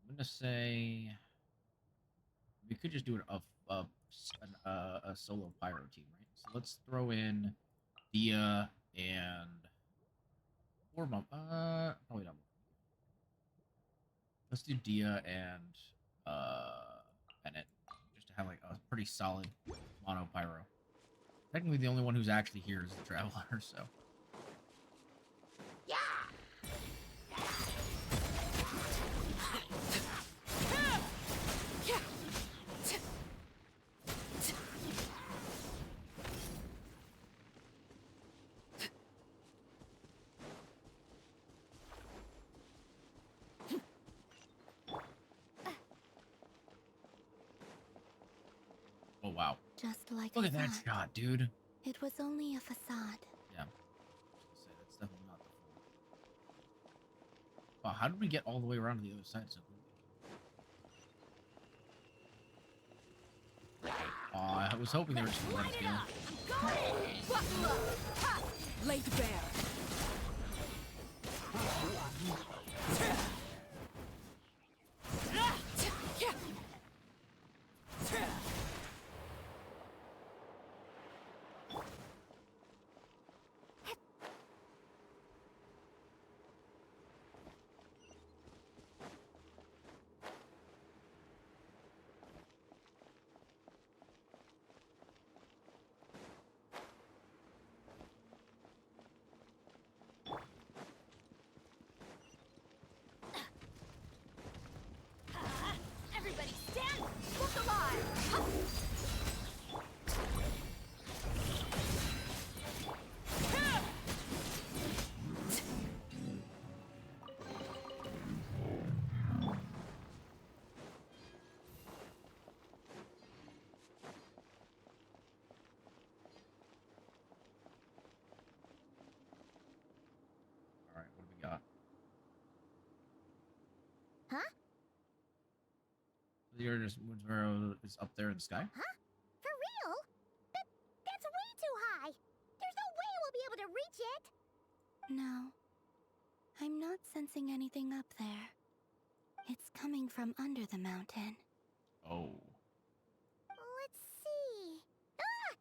I'm gonna say... We could just do a solo pyro team, right? So let's throw in Dia and... Or probably not. Let's do Dia and Bennett, just to have like a pretty solid mono pyro. Technically, the only one who's actually here is the Traveler, so. Yeah. Oh wow. Just like Look I at that thought. shot, dude. It was only a facade. Yeah. That's definitely not the full. Wow, how did we get all the way around to the other side so quickly? I was hoping they were just going to let us go. Laid bare. Alright, what do we got? Huh? Your Moonsboro is up there in the sky? Huh? For real? That's way too high. There's no way we'll be able to reach it. No. I'm not sensing anything up there. It's coming from under the mountain. Oh. Let's see. Ah!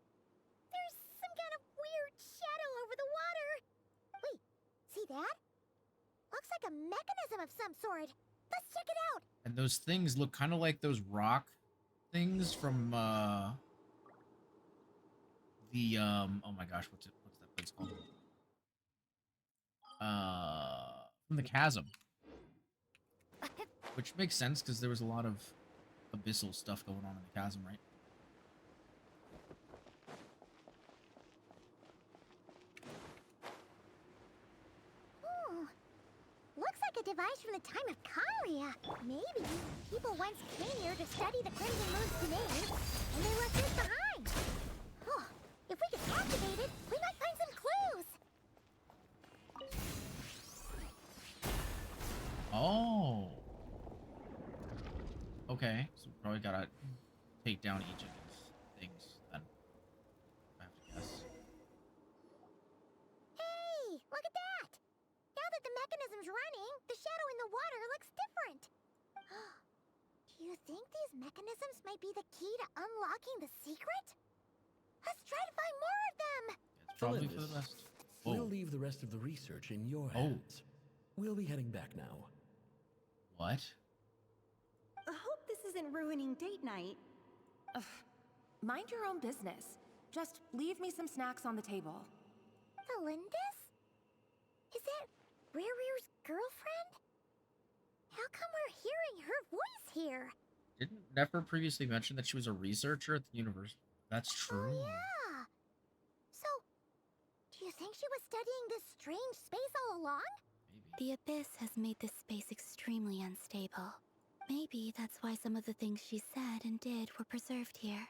There's some kind of weird shadow over the water. Wait, see that? Looks like a mechanism of some sort. Let's check it out. And those things look kind of like those rock things from oh my gosh, what's that place called? From the chasm. Which makes sense because there was a lot of abyssal stuff going on in the chasm, right? Looks like a device from the time of Kalia. Maybe people once came here to study the Crimson Moon's domain, and they left this behind. Oh, if we could activate it, we might find some clues. Oh. Okay, so we probably gotta take down each of these things then. I have to guess. Hey, look at that! Now that the mechanism's running, the shadow in the water looks different. Do you think these mechanisms might be the key to unlocking the secret? Let's try to find more of them! It's probably for the best. We'll leave the rest of the research in your hands. We'll be heading back now. What? I hope this isn't ruining date night. Ugh. Mind your own business. Just leave me some snacks on the table. Melindis? Is that Rear's girlfriend? How come we're hearing her voice here? Didn't Nefer previously mention that she was a researcher at the university? That's true. Oh, yeah. So, do you think she was studying this strange space all along? The abyss has made this space extremely unstable. Maybe that's why some of the things she said and did were preserved here.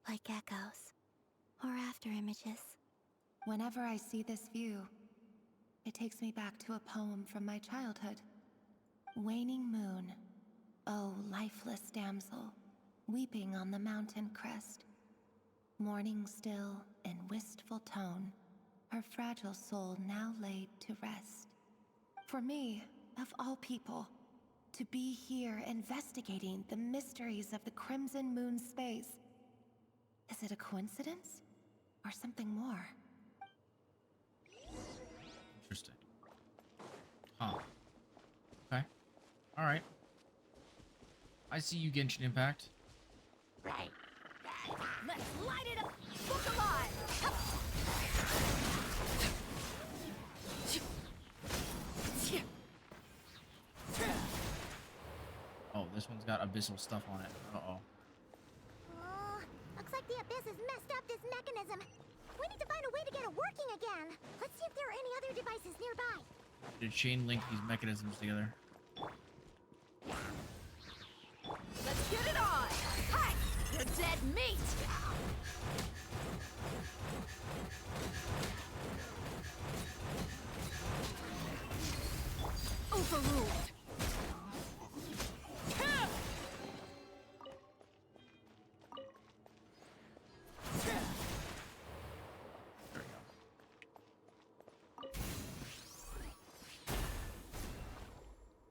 Like echoes. Or after images. Whenever I see this view, it takes me back to a poem from my childhood. Waning moon, oh lifeless damsel, weeping on the mountain crest. Mourning still in wistful tone, her fragile soul now laid to rest. For me, of all people, to be here investigating the mysteries of the Crimson Moon space. Is it a coincidence? Or something more? Interesting. Huh. Okay. Alright. I see you, Genshin Impact. Right. Let's light it up! Look alive! Oh, this one's got abyssal stuff on it. Uh-oh. Looks like the abyss has messed up this mechanism. We need to find a way to get it working again. Let's see if there are any other devices nearby. To chain link these mechanisms together. Let's get it on! Hi! You're dead meat! Overruled!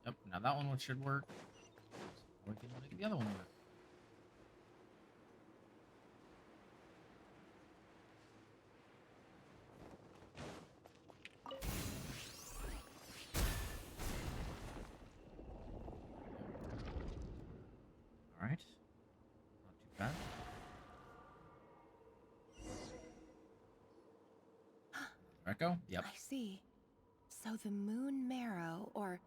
Yep, now that one should work. We can make the other one work. Alright. Not too bad. Echo? Yep. I see. So the moon marrow, or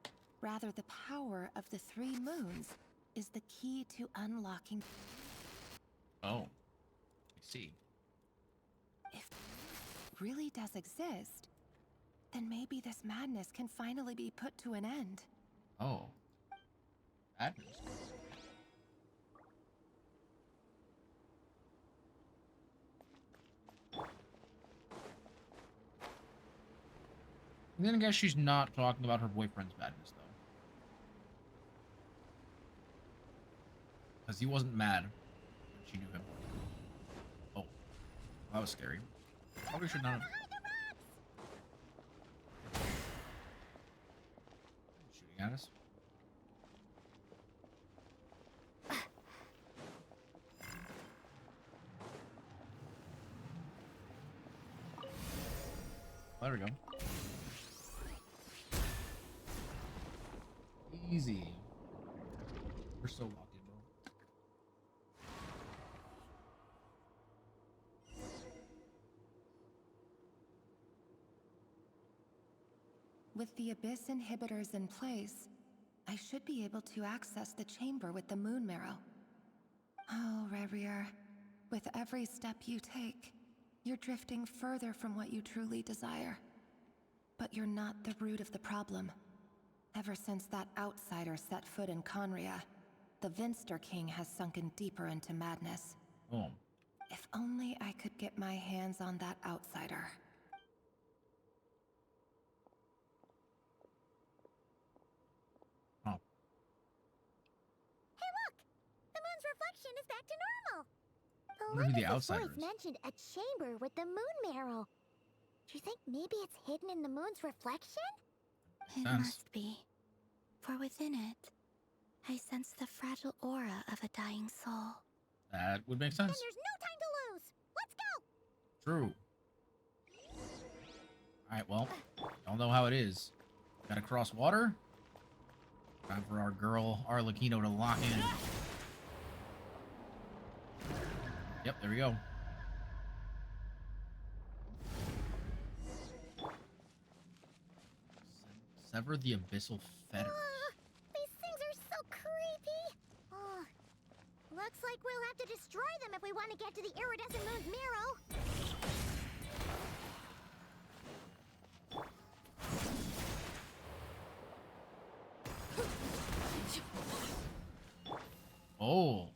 rather the power of the 3 moons, is the key to unlocking... Oh, I see. If it really does exist, then maybe this madness can finally be put to an end. Oh. Madness. And then I guess she's not talking about her boyfriend's madness, though. Because he wasn't mad when she knew him. Oh. That was scary. Probably should not have... Shooting at us. There we go. Easy. We're so locked in, bro. With the Abyss inhibitors in place, I should be able to access the chamber with the moon marrow. Oh, Revier, with every step you take, you're drifting further from what you truly desire. But you're not the root of the problem. Ever since that outsider set foot in Conria, the Vinster King has sunken deeper into madness. Oh. If only I could get my hands on that outsider. Oh. Hey, look! The moon's reflection is back to normal. Wonder who the Olympus' outsider voice is. mentioned a chamber with the moon marrow. Do you think maybe it's hidden in the moon's reflection? It Sense. must be. For within it, I sense the fragile aura of a dying soul. That would make Then sense. there's no time to lose. Let's go! True. Alright, well, y'all know how it is. Gotta cross water. Time for our girl Arlecchino to lock in. Yep, there we go. Sever the abyssal fetters. These things are so creepy. Oh, looks like we'll have to destroy them if we want to get to the iridescent moon's marrow. Oh.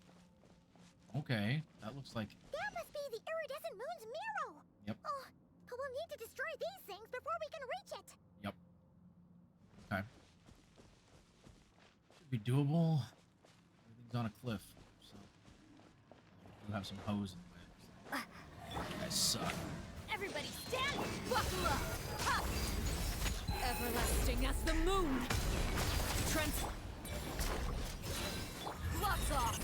Okay. That looks like... That must be the iridescent moon's marrow. Yep. Oh, but we'll need to destroy these things before we can reach it. Yep. Okay. Should be doable. Everything's on a cliff, so... We'll have some hose in the way. You guys suck. Everybody stand! Buckle up! Ha! Everlasting as the moon! Gloves off!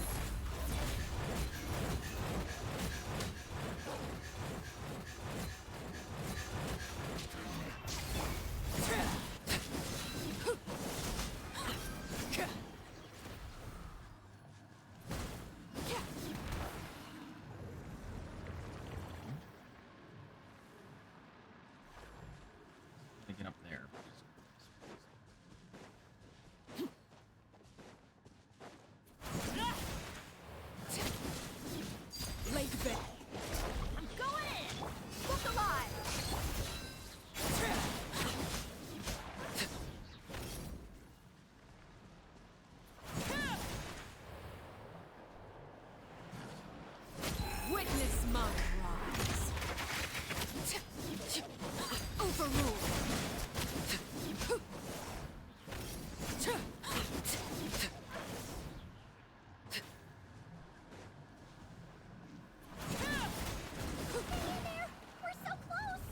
Get up there. Lake Bay. I'm going in! Look alive! Witness my rise. Overrule. We're so close.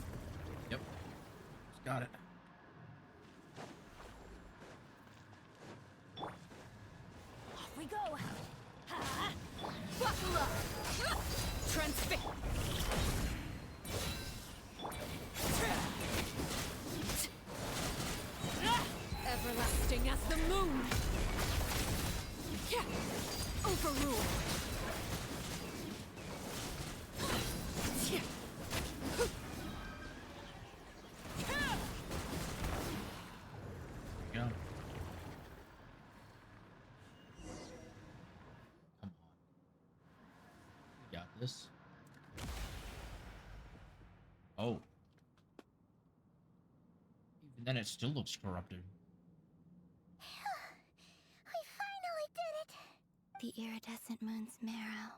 Yep. Just got it. Off we go. Ha! Buckle up. Transfix. Everlasting as the moon. Overrule. There you go. Come on. This. Oh. Even then, it still looks corrupted. We finally did it! The iridescent moon's marrow.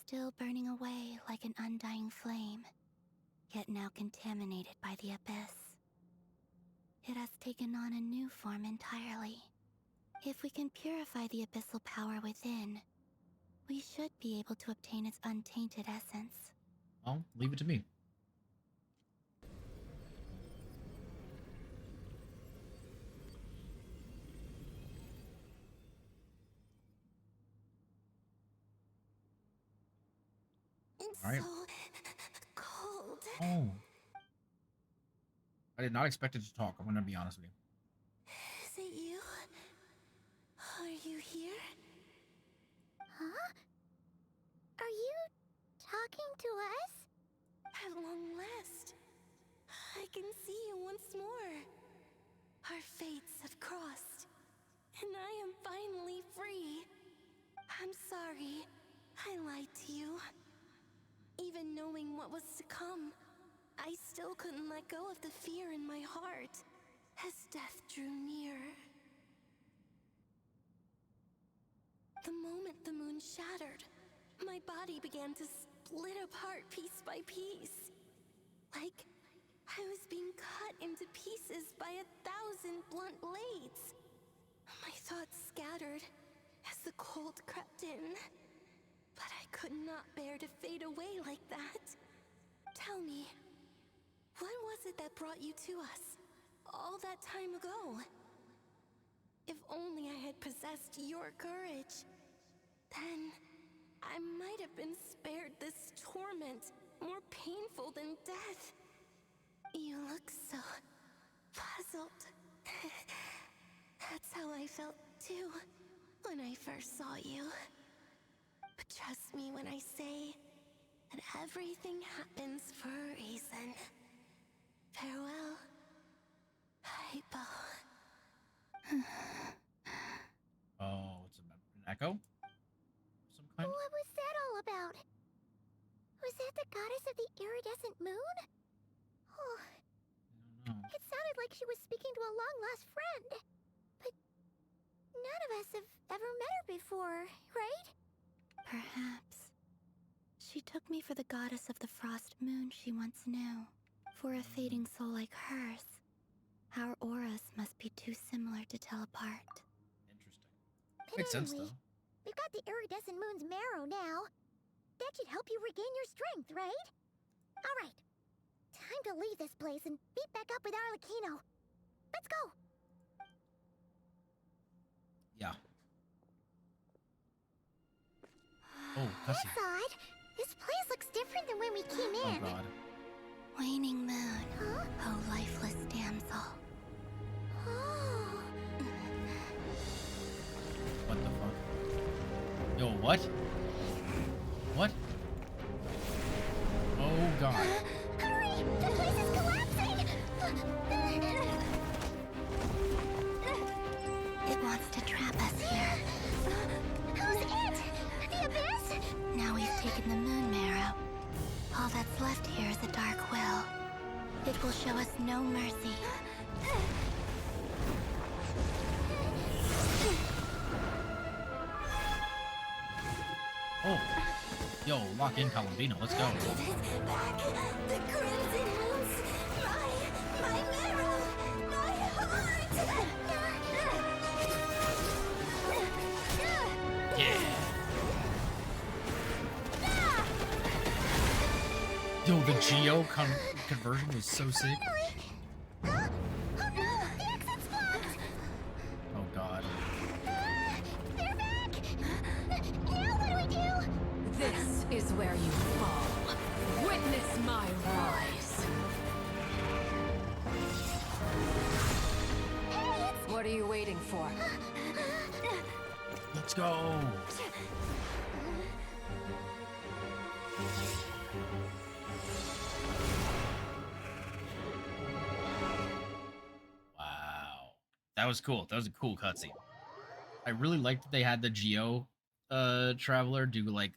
Still burning away like an undying flame, yet now contaminated by the abyss. It has taken on a new form entirely. If we can purify the abyssal power within, we should be able to obtain its untainted essence. Well, leave it to me. It's All right. so cold. Oh. I did not expect it to talk. I'm gonna be honest with you. Is it you? Are you here? Huh? Are you talking to us? At long last, I can see you once more. Our fates have crossed, and I am finally free. I'm sorry, I lied to you. Even knowing what was to come, I still couldn't let go of the fear in my heart as death drew near. The moment the moon shattered, my body began to split apart piece by piece. Like I was being cut into pieces by 1,000 blunt blades. My thoughts scattered as the cold crept in. But I could not bear to fade away like that. Tell me, what was it that brought you to us all that time ago? If only I had possessed your courage, then I might have been spared this torment more painful than death. You look so puzzled. That's how I felt too when I first saw you. But trust me when I say that everything happens for a reason. Farewell, Hypo. Oh, it's an echo? Some kind? What was that all about? Was that the goddess of the iridescent moon? Oh, No. it sounded like she was speaking to a long-lost friend. But none of us have ever met her before, right? Perhaps. She took me for the goddess of the frost moon she once knew. For a fading soul like hers, our auras must be too similar to tell apart. But Makes sense, anyway, though. we've got the iridescent moon's marrow now. That should help you regain your strength, right? Alright. Time to leave this place and meet back up with Arlecchino. Let's go! Yeah. Oh, that's That's odd. This place looks different than when we came Oh in. god. Waning moon, Huh? oh lifeless damsel. Oh. What the fuck? Yo, what? What? Oh god. Hurry! The place is collapsing! It wants to trap us here. Who's it? The abyss? Now we've taken the moon marrow. All that's left here is a dark will. It will show us no mercy. Oh. Yo, lock in Columbino. Let's go. Give it back! The crimson moons! My marrow! My heart! Yeah. Yo, the Geo conversion was so sick. Huh? Oh no! The exit's blocked! Oh god. They're back! Now what do we do? This is where you fall. Witness my rise. What are you waiting for? Let's go. Wow. That was cool. That was a cool cutscene. I really liked that they had the Geo traveler do like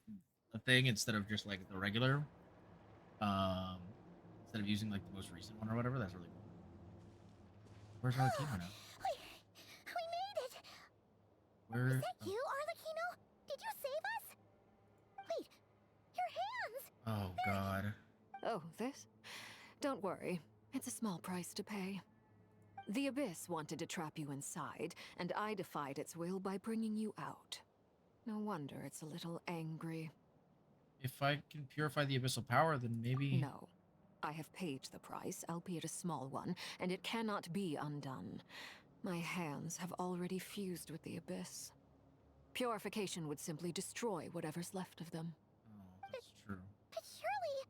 a thing instead of just like the regular. Instead of using like the most recent one or whatever. That's really cool. Where's Arlecchino now? We made it! Where? Is that you, Arlecchino? Did you save us? Wait, your hands! Oh God. Oh, this? Don't worry. It's a small price to pay. The Abyss wanted to trap you inside, and I defied its will by bringing you out. No wonder it's a little angry. If I can purify the abyssal power, then maybe... No. I have paid the price, albeit a small one, and it cannot be undone. My hands have already fused with the Abyss. Purification would simply destroy whatever's left of them. Oh, that's true. But surely...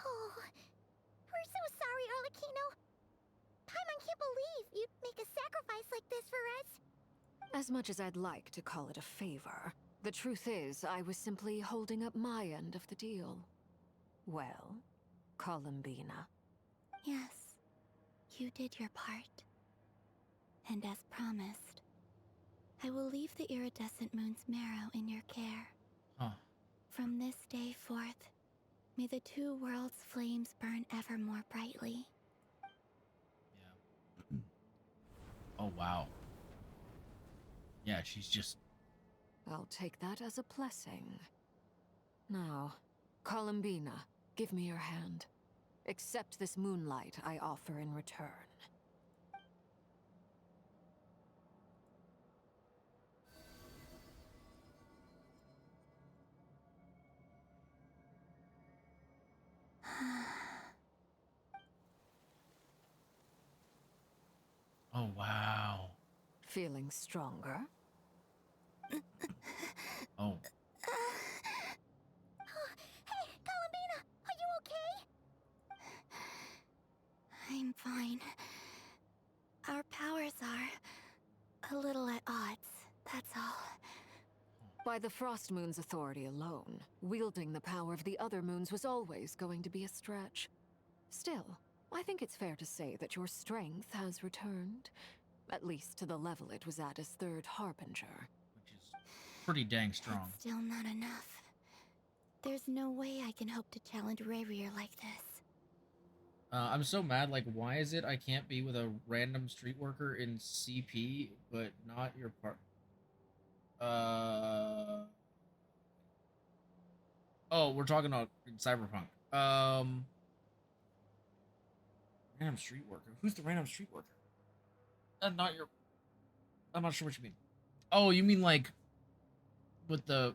Oh... We're so sorry, Arlecchino. Paimon can't believe you'd make a sacrifice like this for us. As much as I'd like to call it a favor, the truth is I was simply holding up my end of the deal. Well, Columbina. Yes, you did your part. And as promised, I will leave the iridescent moon's marrow in your care. Huh. From this day forth, may the two worlds' flames burn ever more brightly. Yeah. Oh, wow. Yeah, she's just... I'll take that as a blessing. Now, Columbina, give me your hand. Accept this moonlight I offer in return. Oh, wow. Feeling stronger? Oh. Hey, Columbina, are you okay? I'm fine. Our powers are a little at odds, that's all. By the Frost Moon's authority alone, wielding the power of the other moons was always going to be a stretch. Still, I think it's fair to say that your strength has returned, at least to the level it was at as Third Harbinger. Which is pretty dang strong. It's still not enough. There's no way I can hope to challenge Rayrier like this. I'm so mad, like, why is it I can't be with a random street worker in CP, but not your part? Oh, we're talking about Cyberpunk. Random street worker. Who's the random street worker? Not your... I'm not sure what you mean. Oh, you mean, like, with the...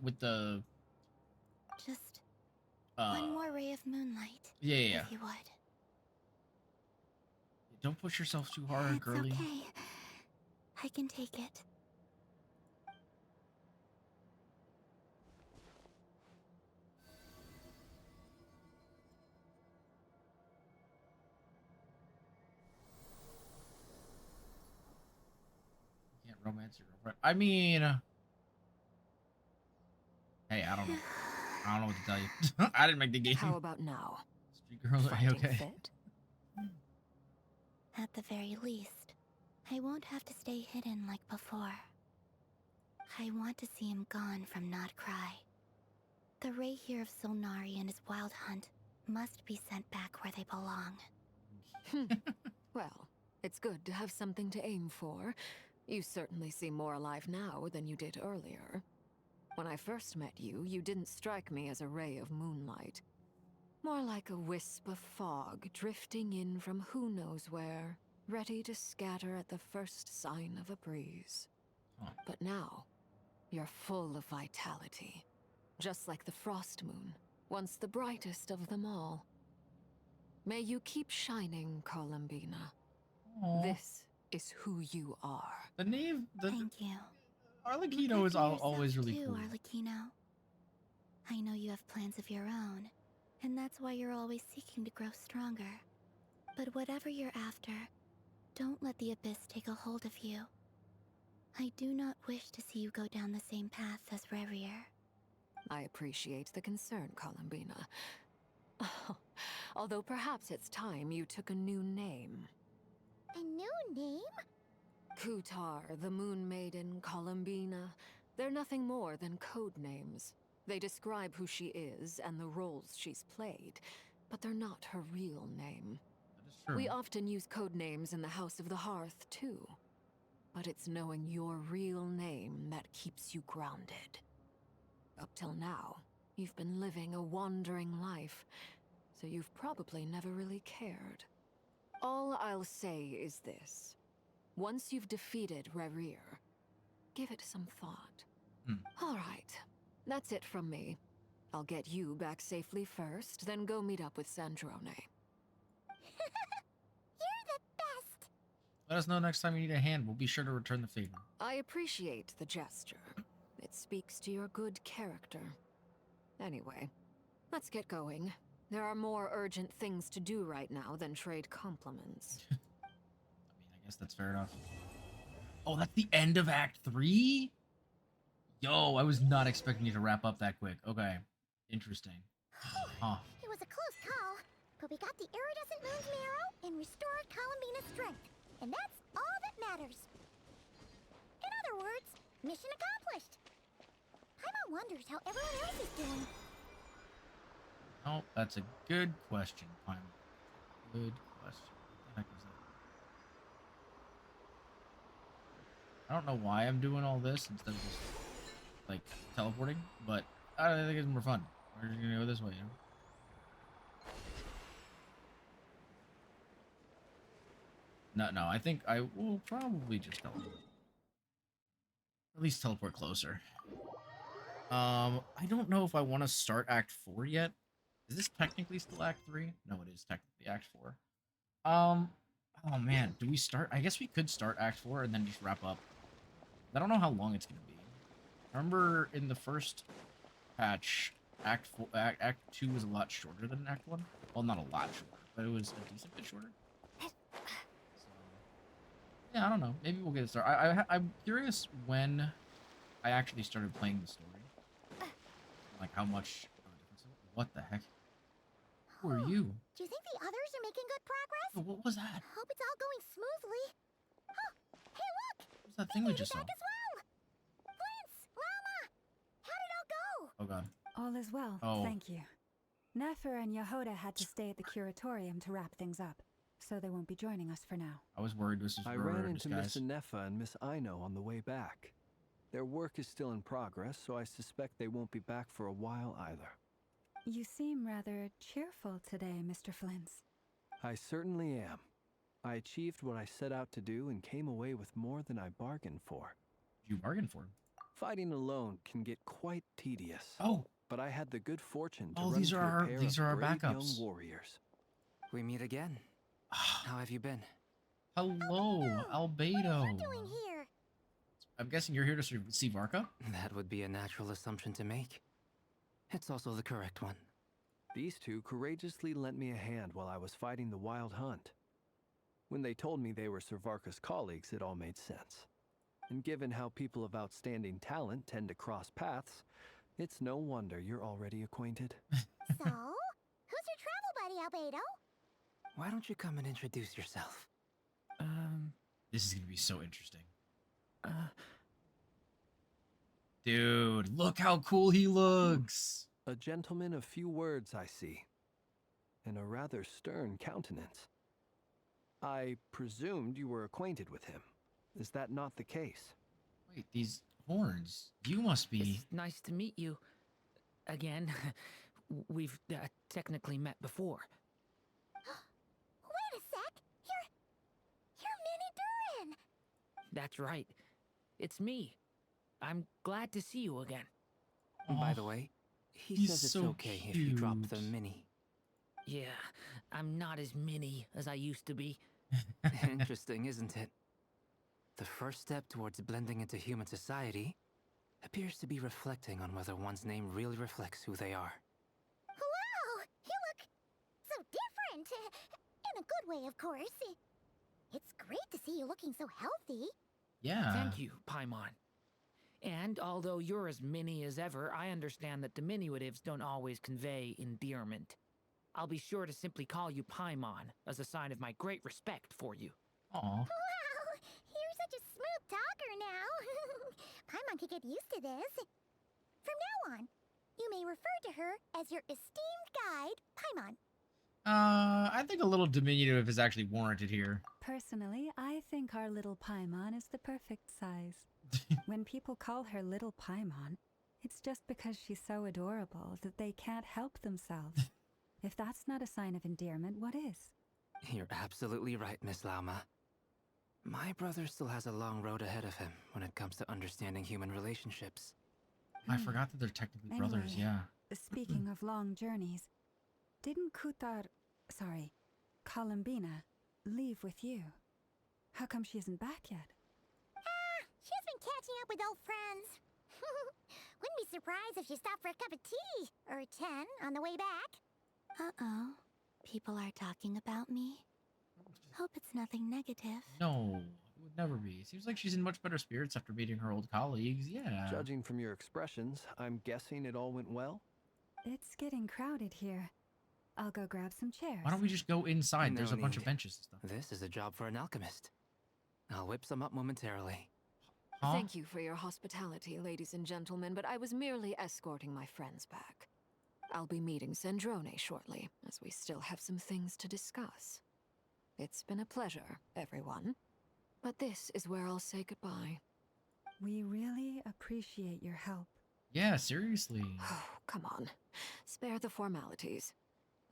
Just one more ray of moonlight. Yeah. If you would. Don't push yourself too hard, girly. It's okay. I can take it. You can't romance your girlfriend. I mean... Hey, I don't know. I don't know what to tell you. I didn't make the game. How about now? Street girls, are you okay? Fit? At the very least, I won't have to stay hidden like before. I want to see him gone from Nodcry. The Rayheer of Solnari and his wild hunt must be sent back where they belong. Well, it's good to have something to aim for. You certainly seem more alive now than you did earlier. When I first met you, you didn't strike me as a ray of moonlight. More like a wisp of fog drifting in from who knows where, ready to scatter at the first sign of a breeze. Huh. But now, you're full of vitality. Just like the Frost Moon, once the brightest of them all. May you keep shining, Columbina. Aww. This is who you are. The name... Thank you. Arlecchino is always really too, cool. Arlecchino. I know you have plans of your own, and that's why you're always seeking to grow stronger. But whatever you're after, don't let the Abyss take a hold of you. I do not wish to see you go down the same path as Rayrier. I appreciate the concern, Columbina. Although perhaps it's time you took a new name. A new name? Kutar, the Moon Maiden, Columbina. They're nothing more than code names. They describe who she is and the roles she's played, but they're not her real name. That is true. We often use code names in the House of the Hearth, too. But it's knowing your real name that keeps you grounded. Up till now, you've been living a wandering life, so you've probably never really cared. All I'll say is this. Once you've defeated Rerir, give it some thought. All right, that's it from me. I'll get you back safely first, then go meet up with Sandrone. You're the best! Let us know next time you need a hand. We'll be sure to return the favor. I appreciate the gesture. It speaks to your good character. Anyway, let's get going. There are more urgent things to do right now than trade compliments. I guess that's fair enough. Oh, that's the end of Act 3? Yo, I was not expecting you to wrap up that quick. Okay. Interesting. Huh. It was a close call, but we got the iridescent moon's marrow and restored Columbina's strength. And that's all that matters. In other words, mission accomplished. Paimon wonders how everyone else is doing. Oh, that's a good question, Paimon. Good question. What the heck was that? I don't know why I'm doing all this instead of just, like, teleporting, but I think it's more fun. We're just gonna go this way, you know? No, I think I will probably just teleport. At least teleport closer. I don't know if I want to start Act 4 yet. Is this technically still Act 3? No, it is technically Act 4. Oh man, do we start? I guess we could start Act 4 and then just wrap up. I don't know how long it's gonna be. I remember in the first patch, Act 2 was a lot shorter than Act 1. Well, not a lot shorter, but it was a decent bit shorter. Yeah, I don't know. Maybe we'll get it started. I'm curious when I actually started playing the story. Like how much of a difference. What the heck? Who are you? Do you think the others are making good progress? Oh, what was that? Hope it's all going smoothly. Oh, hey look! What's that thing we just saw? Back as well. Flint's, Rama! How did it all go? Oh god. All is well, Oh. thank you. Nefer and Yehuda had to stay at the curatorium to wrap things up, so they won't be joining us for now. I was worried this was I ran into Miss Nefer and Miss Aino on the way back. Their work is still in progress, so I suspect they won't be back for a while either. You seem rather cheerful today, Mr. Flint's. I certainly am. I achieved what I set out to do and came away with more than I bargained for. You bargained for? Fighting alone can get quite tedious. Oh. But I had the good fortune to Oh, run these into are a pair these of are our brave backups. young warriors. We meet again. How have you been? Hello, Albedo. What are you doing here? I'm guessing you're here to see Varka? That would be a natural assumption to make. It's also the correct one. These two courageously lent me a hand while I was fighting the wild hunt. When they told me they were Sir Varka's colleagues, it all made sense. And given how people of outstanding talent tend to cross paths, it's no wonder you're already acquainted. So, who's your travel buddy, Albedo? Why don't you come and introduce yourself? This is gonna be so interesting. Dude, look how cool he looks. A gentleman of few words, I see. And a rather stern countenance. I presumed you were acquainted with him. Is that not the case? Wait, these horns. You must be... It's nice to meet you. Again. We've technically met before. Wait a sec! You're Minnie Durin! That's right. It's me. I'm glad to see you again. By the way, he he's says it's so okay if you drop the cute. mini. Yeah, I'm not as mini as I used to be. Interesting, isn't it? The first step towards blending into human society appears to be reflecting on whether one's name really reflects who they are. Wow! You look so different! In a good way, of course. It's great to see you looking so healthy. Yeah. Thank you, Paimon. And although you're as mini as ever, I understand that diminutives don't always convey endearment. I'll be sure to simply call you Paimon as a sign of my great respect for you. Aw. Wow! You're such a smooth talker now. Paimon could get used to this. From now on, You may refer to her as your esteemed guide, Paimon. I think a little diminutive is actually warranted here. Personally, I think our little Paimon is the perfect size. When people call her little Paimon, it's just because she's so adorable that they can't help themselves. If that's not a sign of endearment, what is? You're absolutely right, Miss Lauma. My brother still has a long road ahead of him when it comes to understanding human relationships. I forgot that they're technically brothers, Anyway, yeah. Speaking of long journeys, didn't Columbina, leave with you? How come she isn't back yet? She's been catching up with old friends. Wouldn't be surprised if she stopped for a cup of tea or 10 on the way back. Uh-oh. People are talking about me. Hope it's nothing negative. No, it would never be. Seems like she's in much better spirits after meeting her old colleagues, yeah. Judging from your expressions, I'm guessing it all went well? It's getting crowded here. I'll go grab some chairs. Why don't we just go inside? No There's a bunch of need. benches and stuff. This is a job for an alchemist. I'll whip some up momentarily. Huh? Thank you for your hospitality, ladies and gentlemen, but I was merely escorting my friends back. I'll be meeting Sandrone shortly, as we still have some things to discuss. It's been a pleasure, everyone. But this is where I'll say goodbye. We really appreciate your help. Yeah, seriously. Oh, come on. Spare the formalities.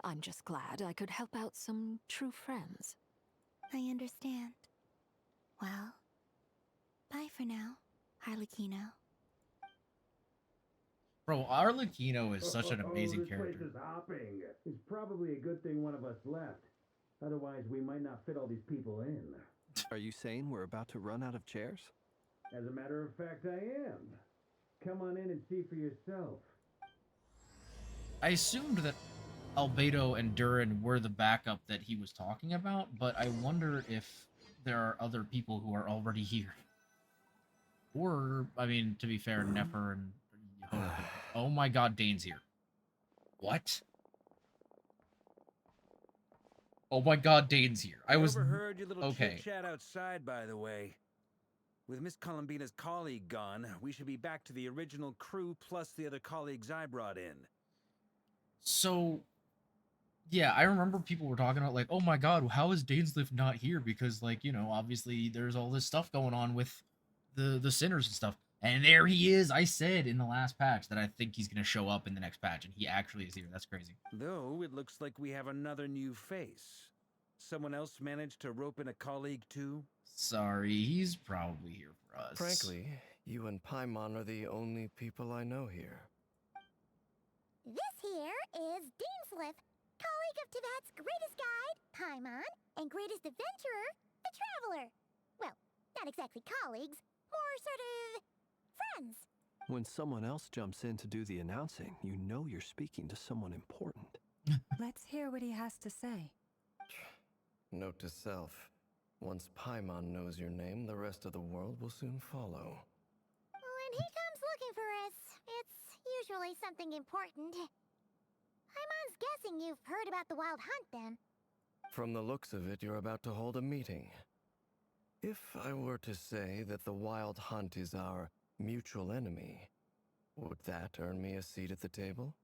I'm just glad I could help out some true friends. I understand. Well, bye for now, Harlequino. Bro, Arlecchino is such an amazing this character. place is hopping. It's probably a good thing one of us left. Otherwise, we might not fit all these people in. Are you saying we're about to run out of chairs? As a matter of fact, I am. Come on in and see for yourself. I assumed that Albedo and Durin were the backup that he was talking about, but I wonder if there are other people who are already here. Or, I mean, to be fair, Nefer and... Oh my god, Dane's here. What? Oh my god, Dane's here. I was... overheard your little okay. chit-chat outside, by the way. With Miss Columbina's colleague gone, we should be back to the original crew plus the other colleagues I brought in. So, yeah, I remember people were talking about, like, oh my god, how is Dainsliff not here? Because, like, you know, obviously there's all this stuff going on with the sinners and stuff. And there he is. I said in the last patch that I think he's going to show up in the next patch, and he actually is here. That's crazy. Though, it looks like we have another new face. Someone else managed to rope in a colleague, too? Sorry, he's probably here for us. Frankly, you and Paimon are the only people I know here. This here is Dainsliff, colleague of Teyvat's greatest guide, Paimon, and greatest adventurer, the Traveler. Well, not exactly colleagues, more sort of friends. When someone else jumps in to do the announcing, you know you're speaking to someone important. Let's hear what he has to say. Note to self. Once Paimon knows your name, the rest of the world will soon follow. When he comes looking for us, it's usually something important. Paimon's guessing you've heard about the Wild Hunt, then. From the looks of it, you're about to hold a meeting. If I were to say that the Wild Hunt is our mutual enemy, would that earn me a seat at the table?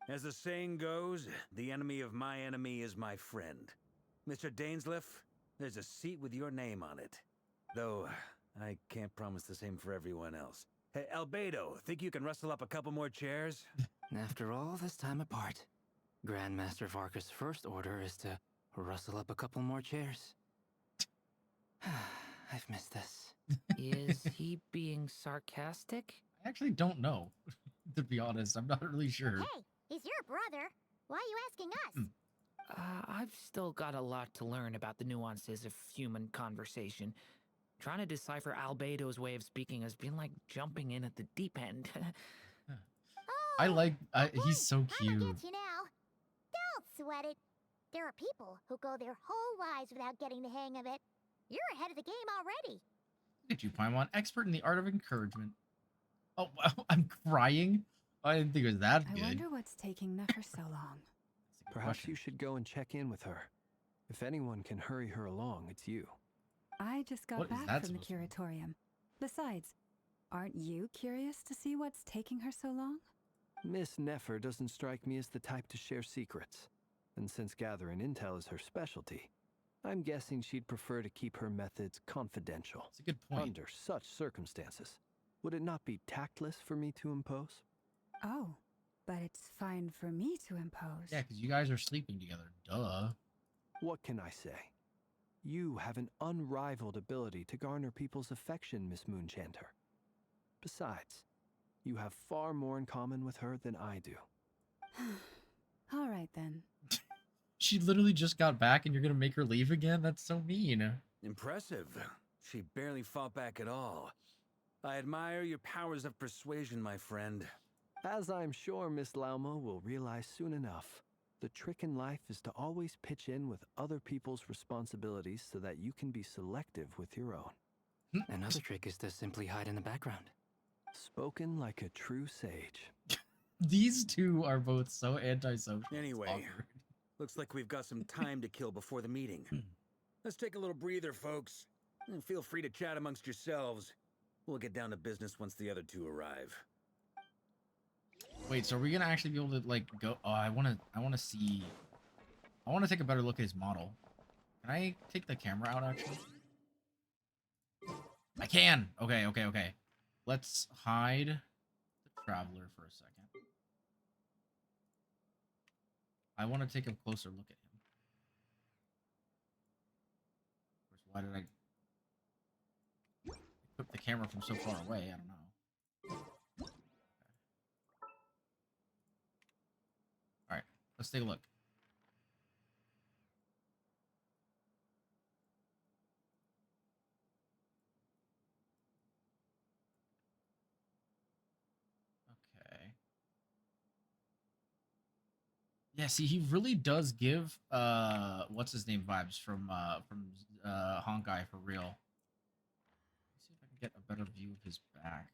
As the saying goes, the enemy of my enemy is my friend. Mr. Dainsliff, there's a seat with your name on it. Though, I can't promise the same for everyone else. Hey, Albedo, think you can rustle up a couple more chairs? After all this time apart, Grandmaster Varka's first order is to rustle up a couple more chairs. I've missed this. Is he being sarcastic? I actually don't know, to be honest. I'm not really sure. Hey, he's your brother. Why are you asking us? I've still got a lot to learn about the nuances of human conversation. Trying to decipher Albedo's way of speaking has been like jumping in at the deep end. I like... he's so cute. I get you now. Don't sweat it. There are people who go their whole lives without getting the hang of it. You're ahead of the game already. Look at you, Paimon, expert in the art of encouragement. Oh, I'm crying? I didn't think it was that good. I wonder what's taking Nefer so long. Perhaps you should go and check in with her. If anyone can hurry her along, it's you. I just got back from the curatorium. Besides, aren't you curious to see what's taking her so long? Miss Nefer doesn't strike me as the type to share secrets. And since gathering intel is her specialty, I'm guessing she'd prefer to keep her methods confidential. That's a good point. Under such circumstances, would it not be tactless for me to impose? Oh, but it's fine for me to impose. Yeah, because you guys are sleeping together. Duh. What can I say? You have an unrivaled ability to garner people's affection, Miss Moonchanter. Besides, you have far more in common with her than I do. All right, then. She literally just got back and you're gonna make her leave again? That's so mean. Impressive. She barely fought back at all. I admire your powers of persuasion, my friend. As I'm sure Miss Lauma will realize soon enough, the trick in life is to always pitch in with other people's responsibilities so that you can be selective with your own. Another trick is to simply hide in the background. Spoken like a true sage. These two are both so antisocial. Anyway, looks like we've got some time to kill before the meeting. Let's take a little breather, folks. And feel free to chat amongst yourselves. We'll get down to business once the other two arrive. Wait, so are we gonna actually be able to like go? Oh, I wanna see. I wanna take a better look at his model. Can I take the camera out actually? I can. Okay. Let's hide the traveler for a second. I want to take a closer look at him. Of course, why did I put the camera from so far away? I don't know. All right, let's take a look. Okay. Yeah, see, he really does give what's his name vibes from Honkai for real. Let's see if I can get a better view of his back.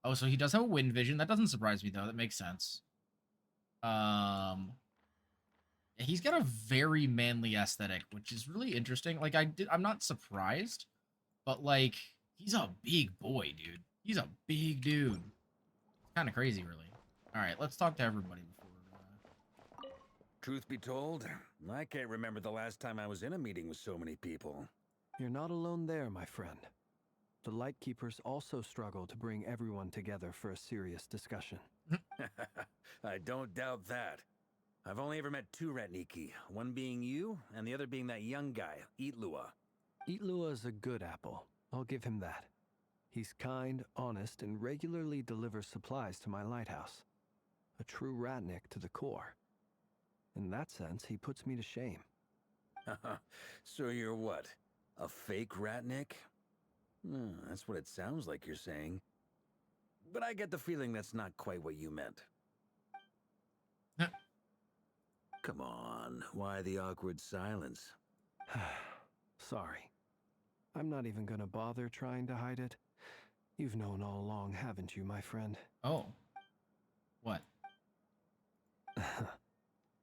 Oh, so he does have a wind vision. That doesn't surprise me though. That makes sense. He's got a very manly aesthetic, which is really interesting. Like I'm not surprised, but like he's a big boy, dude. He's a big dude. Kind of crazy, really. All right, let's talk to everybody before. Truth be told, I can't remember the last time I was in a meeting with so many people. You're not alone there, my friend. The Lightkeepers also struggle to bring everyone together for a serious discussion. I don't doubt that. I've only ever met two Ratniki, one being you, and the other being that young guy, Eatlua. Eatlua is a good apple. I'll give him that. He's kind, honest, and regularly delivers supplies to my lighthouse. A true Ratnik to the core. In that sense, he puts me to shame. So you're what? A fake Ratnik? That's what it sounds like you're saying. But I get the feeling that's not quite what you meant. Come on, why the awkward silence? Sorry. I'm not even gonna bother trying to hide it. You've known all along, haven't you, my friend? Oh. What?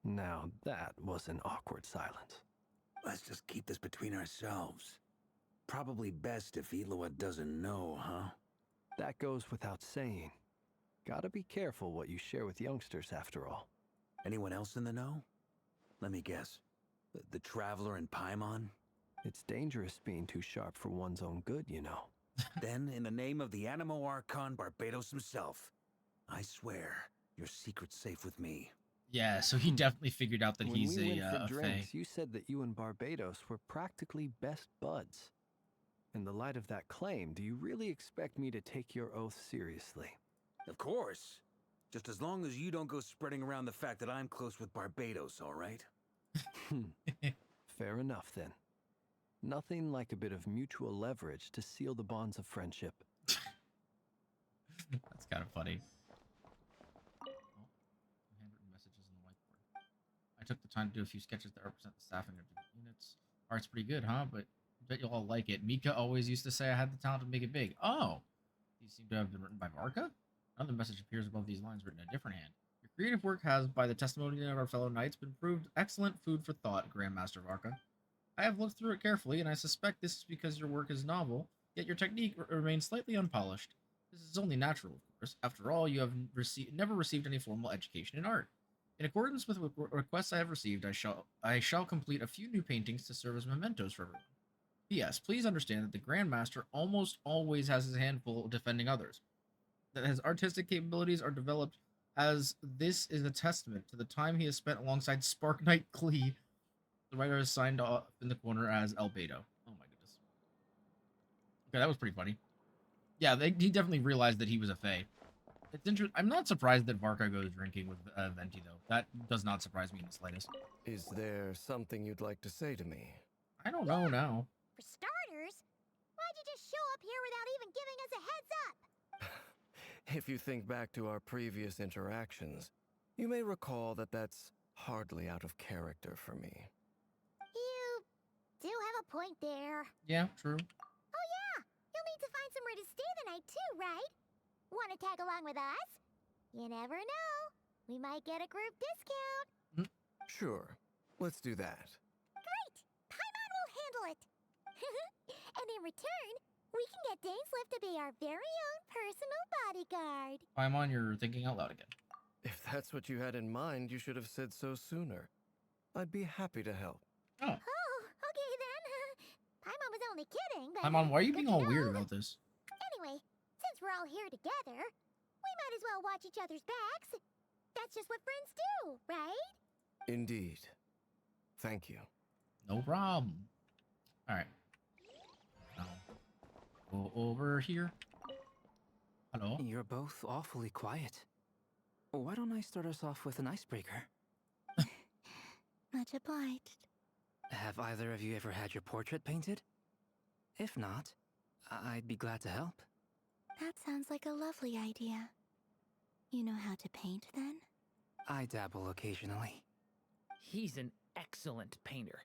Now that was an awkward silence. Let's just keep this between ourselves. Probably best if Eatlua doesn't know, huh? That goes without saying. Gotta be careful what you share with youngsters, after all. Anyone else in the know? Let me guess. The Traveler and Paimon? It's dangerous being too sharp for one's own good, you know. Then, in the name of the Animo Archon Barbados himself, I swear your secret's safe with me. Yeah, so he definitely figured out that he's When we went for a drinks, fae. you said that you and Barbados were practically best buds. In the light of that claim, do you really expect me to take your oath seriously? Of course. Just as long as you don't go spreading around the fact that I'm close with Barbados, all right? Fair enough, then. Nothing like a bit of mutual leverage to seal the bonds of friendship. That's kind of funny. Handwritten messages on the whiteboard. I took the time to do a few sketches that represent the staffing of different units. Art's pretty good, huh? But I bet you'll all like it. Mika always used to say I had the talent to make it big. Oh! These seem to have been written by Varka? Another message appears above these lines written in a different hand. Your creative work has, by the testimony of our fellow knights, been proved excellent food for thought, Grandmaster Varka. I have looked through it carefully, and I suspect this is because your work is novel, yet your technique remains slightly unpolished. This is only natural, of course. After all, you have never received any formal education in art. In accordance with requests I have received, I shall complete a few new paintings to serve as mementos for everyone. P.S. Please understand that the Grand Master almost always has his hand full defending others. That his artistic capabilities are developed, as this is a testament to the time he has spent alongside Spark Knight Klee. The writer is signed off in the corner as Albedo. Oh my goodness. Okay, that was pretty funny. Yeah, he definitely realized that he was a Fae. It's interesting. I'm not surprised that Varka goes drinking with Venti, though. That does not surprise me in the slightest. Is there something you'd like to say to me? I don't know now. For starters, why'd you just show up here without even giving us a heads up? If you think back to our previous interactions, you may recall that that's hardly out of character for me. You do have a point there. Yeah, true. Oh yeah, you'll need to find somewhere to stay the night too, right? Want to tag along with us? You never know. We might get a group discount. Sure, let's do that. Great! Paimon will handle it. And in return, we can get Dainslift to be our very own personal bodyguard. Paimon, you're thinking out loud again. If that's what you had in mind, you should have said so sooner. I'd be happy to help. Oh. Oh, okay then. Paimon was only kidding, but... Paimon, why are you being all weird about this? Anyway, since we're all here together, we might as well watch each other's backs. That's just what friends do, right? Indeed. Thank you. No problem. Alright. Now, go over here. Hello? You're both awfully quiet. Why don't I start us off with an icebreaker? Much obliged. Have either of you ever had your portrait painted? If not, I'd be glad to help. That sounds like a lovely idea. You know how to paint, then? I dabble occasionally. He's an excellent painter.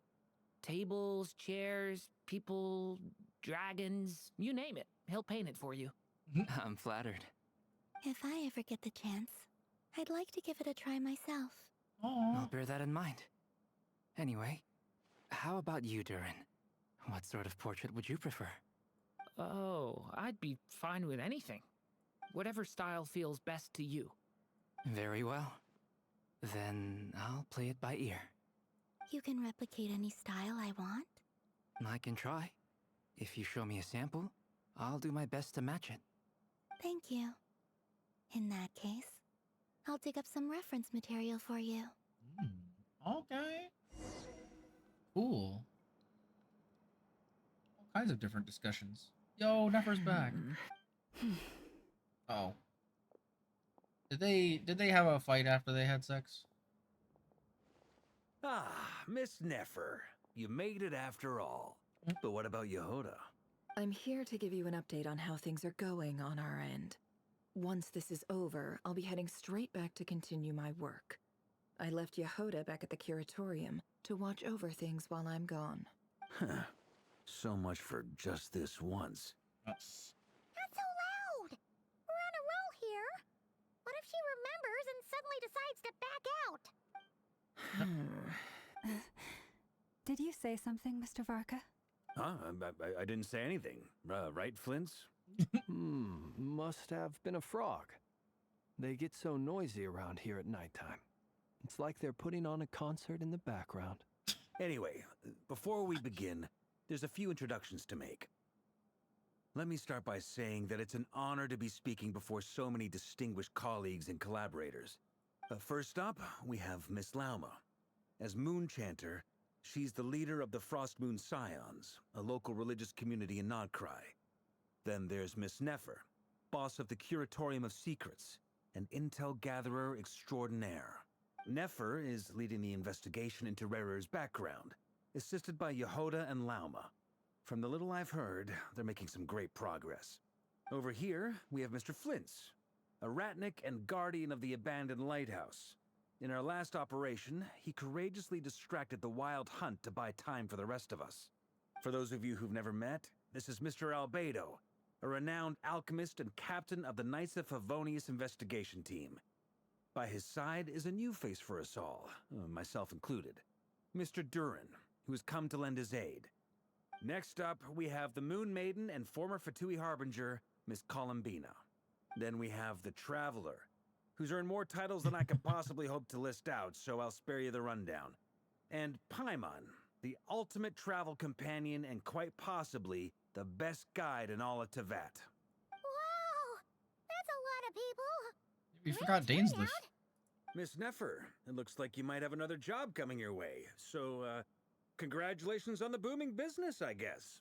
Tables, chairs, people, dragons, you name it. He'll paint it for you. I'm flattered. If I ever get the chance, I'd like to give it a try myself. I'll bear that in mind. Anyway, how about you, Durin? What sort of portrait would you prefer? Oh, I'd be fine with anything. Whatever style feels best to you. Very well. Then I'll play it by ear. You can replicate any style I want? I can try. If you show me a sample, I'll do my best to match it. Thank you. In that case, I'll dig up some reference material for you. Okay. Cool. All kinds of different discussions. Yo, Nefer's back. Oh. Did they have a fight after they had sex? Ah, Miss Nefer. You made it after all. But what about Yehoda? I'm here to give you an update on how things are going on our end. Once this is over, I'll be heading straight back to continue my work. I left Yehoda back at the curatorium to watch over things while I'm gone. Huh. So much for just this once. Not so loud! We're on a roll here. What if she remembers and suddenly decides to back out? Did you say something, Mr. Varka? Huh? I didn't say anything. Right, Flints? Must have been a frog. They get so noisy around here at nighttime. It's like they're putting on a concert in the background. Anyway, before we begin, there's a few introductions to make. Let me start by saying that it's an honor to be speaking before so many distinguished colleagues and collaborators. First up, we have Miss Lauma. As Moon Chanter, she's the leader of the Frost Moon Scions, a local religious community in Nodcry. Then there's Miss Nefer, boss of the Curatorium of Secrets, an intel gatherer extraordinaire. Nefer is leading the investigation into Rerer's background, assisted by Yehoda and Lauma. From the little I've heard, they're making some great progress. Over here, we have Mr. Flintz, a ratnik and guardian of the abandoned lighthouse. In our last operation, he courageously distracted the wild hunt to buy time for the rest of us. For those of you who've never met, this is Mr. Albedo, a renowned alchemist and captain of the Knights of Favonius investigation team. By his side is a new face for us all, myself included, Mr. Durin, who has come to lend his aid. Next up, we have the Moon Maiden and former Fatui Harbinger, Miss Columbina. Then we have the Traveler, who's earned more titles than I could possibly hope to list out, so I'll spare you the rundown. And Paimon, the ultimate travel companion and quite possibly the best guide in all of Teyvat. Wow! That's a lot of people! We forgot Dainsleif. Miss Nefer, it looks like you might have another job coming your way. So, congratulations on the booming business, I guess.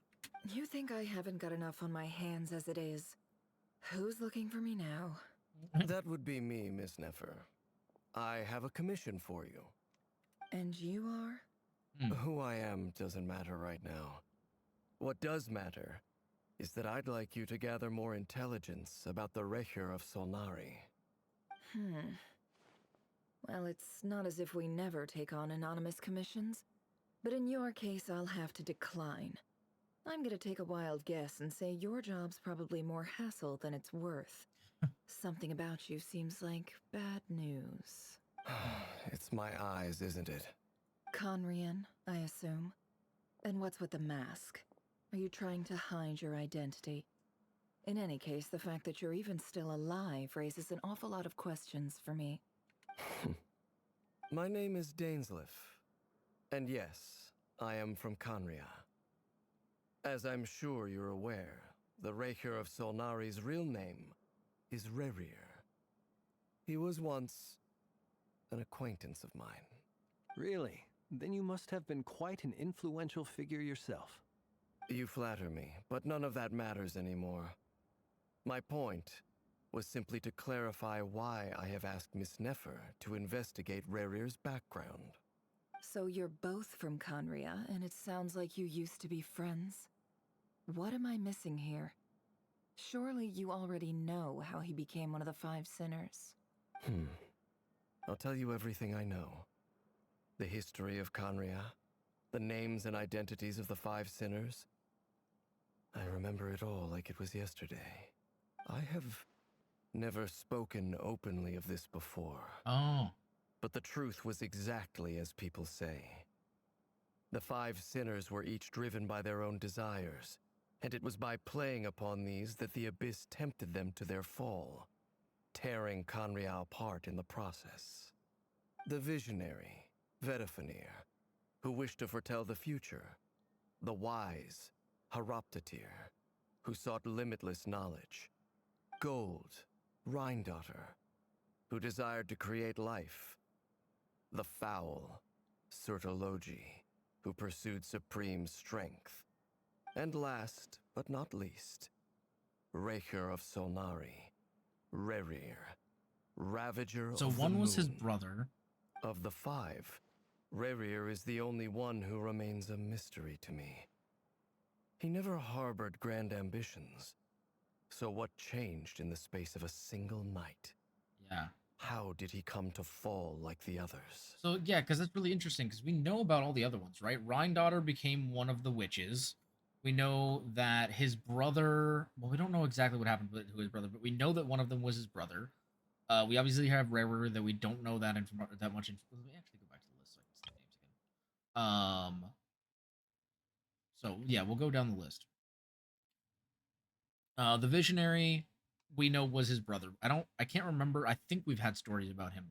You think I haven't got enough on my hands as it is? Who's looking for me now? That would be me, Miss Nefer. I have a commission for you. And you are? Who I am doesn't matter right now. What does matter is that I'd like you to gather more intelligence about the Recher of Solnari. Well, it's not as if we never take on anonymous commissions, but in your case, I'll have to decline. I'm gonna take a wild guess and say your job's probably more hassle than it's worth. Something about you seems like bad news. It's my eyes, isn't it? Conrian, I assume. And what's with the mask? Are you trying to hide your identity? In any case, the fact that you're even still alive raises an awful lot of questions for me. My name is Dainsleif. And yes, I am from Conria. As I'm sure you're aware, the Recher of Solnari's real name is Rerir. He was once an acquaintance of mine. Really? Then you must have been quite an influential figure yourself. You flatter me, but none of that matters anymore. My point was simply to clarify why I have asked Miss Nefer to investigate Rerir's background. So you're both from Conria, and it sounds like you used to be friends? What am I missing here? Surely you already know how he became one of the Five Sinners. I'll tell you everything I know. The history of Conria, the names and identities of the Five Sinners. I remember it all like it was yesterday. I have never spoken openly of this before. Oh. But the truth was exactly as people say. The Five Sinners were each driven by their own desires, and it was by playing upon these that the Abyss tempted them to their fall, tearing Conria apart in the process. The visionary, Vetifanir, who wished to foretell the future. The wise, Haroptatir, who sought limitless knowledge. Gold, Rhindaughter, who desired to create life. The foul, Surtologi, who pursued supreme strength. And last, but not least, Recher of Solnari, Rerir, Ravager of the Moon. So one was his brother. Of the five, Rerir is the only one who remains a mystery to me. He never harbored grand ambitions. So what changed in the space of a single night? Yeah. How did he come to fall like the others? So yeah, because that's really interesting, because we know about all the other ones, right? Rhindaughter became one of the witches. We know that his brother, well, we don't know exactly what happened to his brother, but we know that one of them was his brother. We obviously have Rerir, that we don't know that that much. Let me actually go back to the list so I can see the names again. So yeah, we'll go down the list. The Visionary, we know was his brother. I can't remember. I think we've had stories about him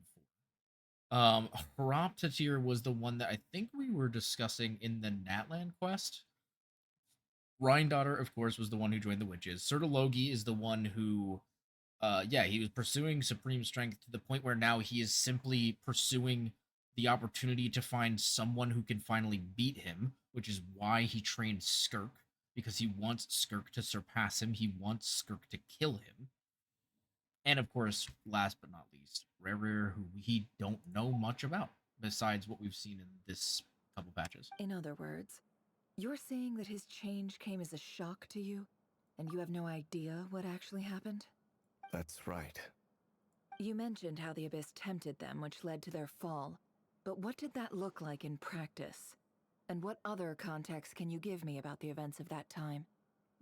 before. Haroptatir was the one that I think we were discussing in the Natlan quest. Rhindaughter, of course, was the one who joined the witches. Surtologi is the one who, he was pursuing supreme strength to the point where now he is simply pursuing the opportunity to find someone who can finally beat him, which is why he trained Skirk, because he wants Skirk to surpass him. He wants Skirk to kill him. And of course, last but not least, Rerir, who we don't know much about, besides what we've seen in this couple patches. In other words, you're saying that his change came as a shock to you, and you have no idea what actually happened? That's right. You mentioned how the Abyss tempted them, which led to their fall. But what did that look like in practice? And what other context can you give me about the events of that time?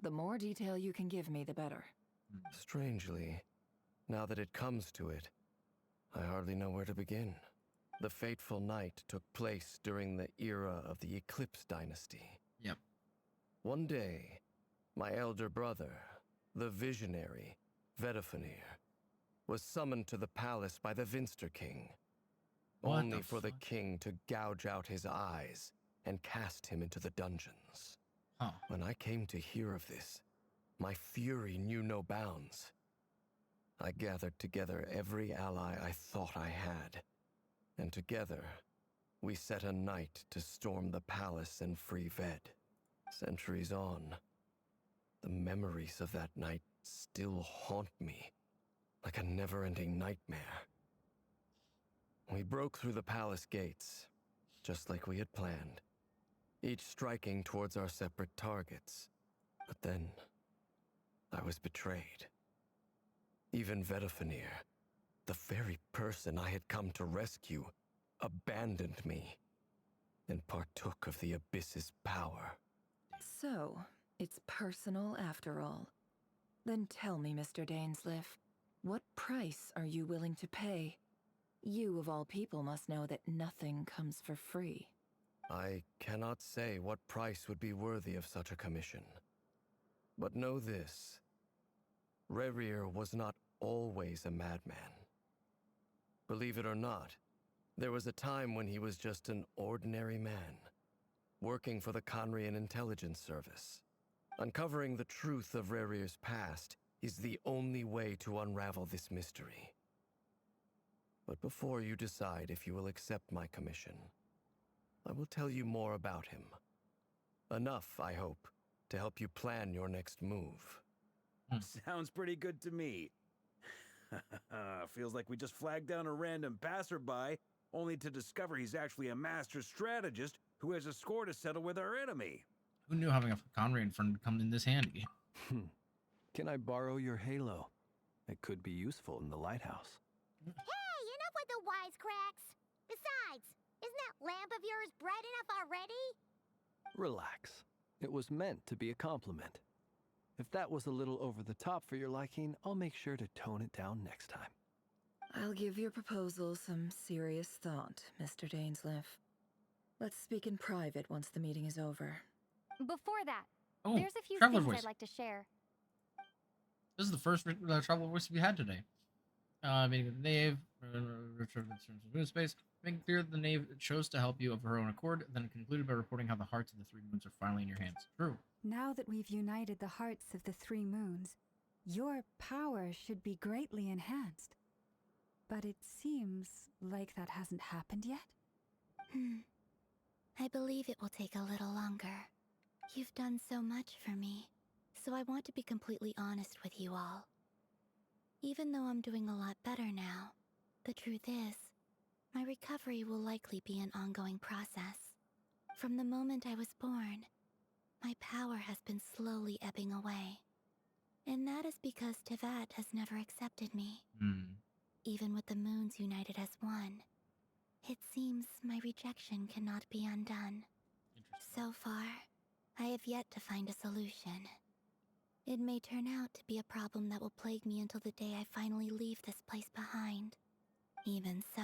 The more detail you can give me, the better. Strangely, now that it comes to it, I hardly know where to begin. The fateful night took place during the era of the Eclipse Dynasty. Yep. One day, my elder brother, the Visionary, Vedifenir, was summoned to the palace by the Vinster King, What only the for the fuck? king to gouge out his eyes and cast him into the dungeons. Huh. When I came to hear of this, my fury knew no bounds. I gathered together every ally I thought I had, and together we set a night to storm the palace and free Ved. Centuries on, the memories of that night still haunt me like a never-ending nightmare. We broke through the palace gates, just like we had planned, each striking towards our separate targets. But then, I was betrayed. Even Vedifenir, the very person I had come to rescue, abandoned me and partook of the Abyss's power. So, it's personal after all. Then tell me, Mr. Dainsleif, what price are you willing to pay? You, of all people, must know that nothing comes for free. I cannot say what price would be worthy of such a commission. But know this. Rerir was not always a madman. Believe it or not, there was a time when he was just an ordinary man, working for the Conrian Intelligence Service. Uncovering the truth of Rerir's past is the only way to unravel this mystery. But before you decide if you will accept my commission, I will tell you more about him. Enough, I hope, to help you plan your next move. Sounds pretty good to me. Feels like we just flagged down a random passerby, only to discover he's actually a master strategist who has a score to settle with our enemy. Who knew having a Conrian friend would come in this handy? Can I borrow your halo? It could be useful in the lighthouse. Hey, enough with the wisecracks! Besides, isn't that lamp of yours bright enough already? Relax. It was meant to be a compliment. If that was a little over the top for your liking, I'll make sure to tone it down next time. I'll give your proposal some serious thought, Mr. Dainsleif. Let's speak in private once the meeting is over. Before that, Oh, there's a few traveler things voice. I'd like to share. This is the first traveler voice we had today. Meeting with the knave, return to moon space, making clear that the knave chose to help you of her own accord, then concluded by reporting how the hearts of the three moons are finally in your hands. True. Now that we've united the hearts of the three moons, your power should be greatly enhanced. But it seems like that hasn't happened yet. I believe it will take a little longer. You've done so much for me, so I want to be completely honest with you all. Even though I'm doing a lot better now, the truth is, my recovery will likely be an ongoing process. From the moment I was born, my power has been slowly ebbing away. And that is because Tevat has never accepted me. Even with the moons united as one, it seems my rejection cannot be undone. So far, I have yet to find a solution. It may turn out to be a problem that will plague me until the day I finally leave this place behind. Even so,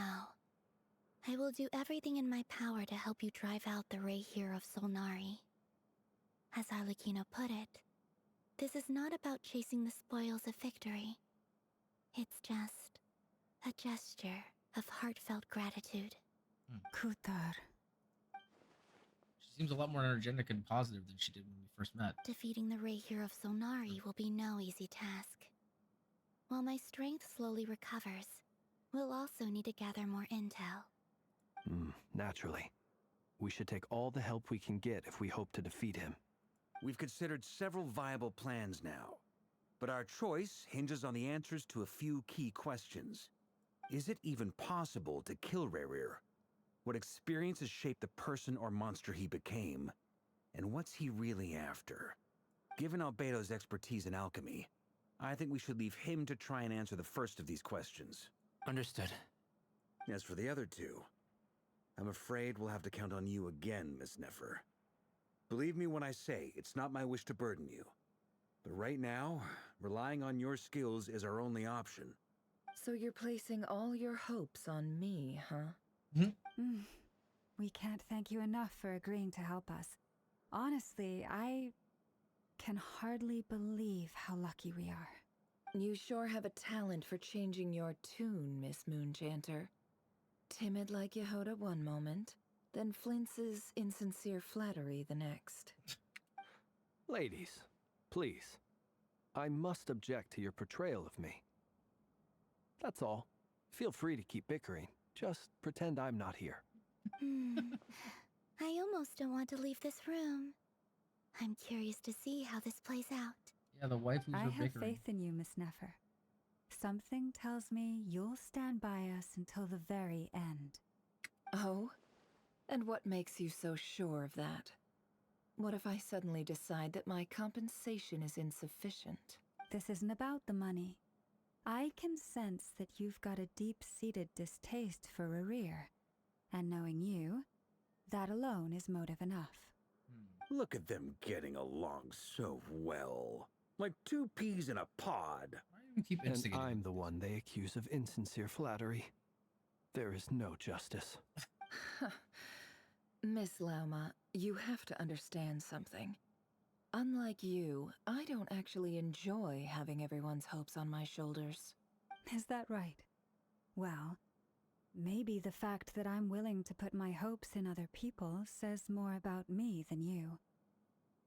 I will do everything in my power to help you drive out the Rehir of Solnari. As Arlecchino put it, this is not about chasing the spoils of victory. It's just a gesture of heartfelt gratitude. Kutar. She seems a lot more energetic and positive than she did when we first met. Defeating the Rehir of Solnari will be no easy task. While my strength slowly recovers, we'll also need to gather more intel. Naturally. We should take all the help we can get if we hope to defeat him. We've considered several viable plans now, but our choice hinges on the answers to a few key questions. Is it even possible to kill Rerir? What experiences shaped the person or monster he became? And what's he really after? Given Albedo's expertise in alchemy, I think we should leave him to try and answer the first of these questions. Understood. As for the other two, I'm afraid we'll have to count on you again, Miss Nefer. Believe me when I say it's not my wish to burden you. But right now, relying on your skills is our only option. So you're placing all your hopes on me, huh? We can't thank you enough for agreeing to help us. Honestly, I can hardly believe how lucky we are. You sure have a talent for changing your tune, Miss Moonchanter. Timid like Yehoda one moment, then flinches insincere flattery the next. Ladies, please. I must object to your portrayal of me. That's all. Feel free to keep bickering. Just pretend I'm not here. I almost don't want to leave this room. I'm curious to see how this plays out. Yeah, the waifus I are have bickering. faith in you, Miss Nefer. Something tells me you'll stand by us until the very end. Oh? And what makes you so sure of that? What if I suddenly decide that my compensation is insufficient? This isn't about the money. I can sense that you've got a deep-seated distaste for Rerir. And knowing you, that alone is motive enough. Look at them getting along so well. Like two peas in a pod. Keep And I'm the one they accuse of insincere flattery. There is no justice. Miss Lauma, you have to understand something. Unlike you, I don't actually enjoy having everyone's hopes on my shoulders. Is that right? Well, maybe the fact that I'm willing to put my hopes in other people says more about me than you.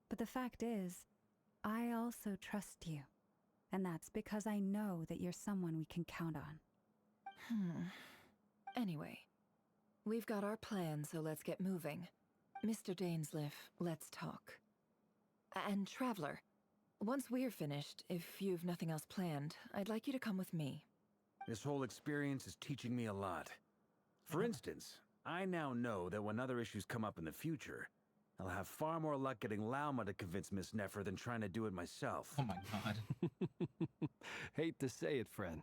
But the fact is, I also trust you. And that's because I know that you're someone we can count on. Anyway, we've got our plan, so let's get moving. Mr. Dainsliff, let's talk. And Traveler, once we're finished, if you've nothing else planned, I'd like you to come with me. This whole experience is teaching me a lot. For instance, I now know that when other issues come up in the future, I'll have far more luck getting Lauma to convince Miss Nefer than trying to do it myself. Oh my god. Hate to say it, friend,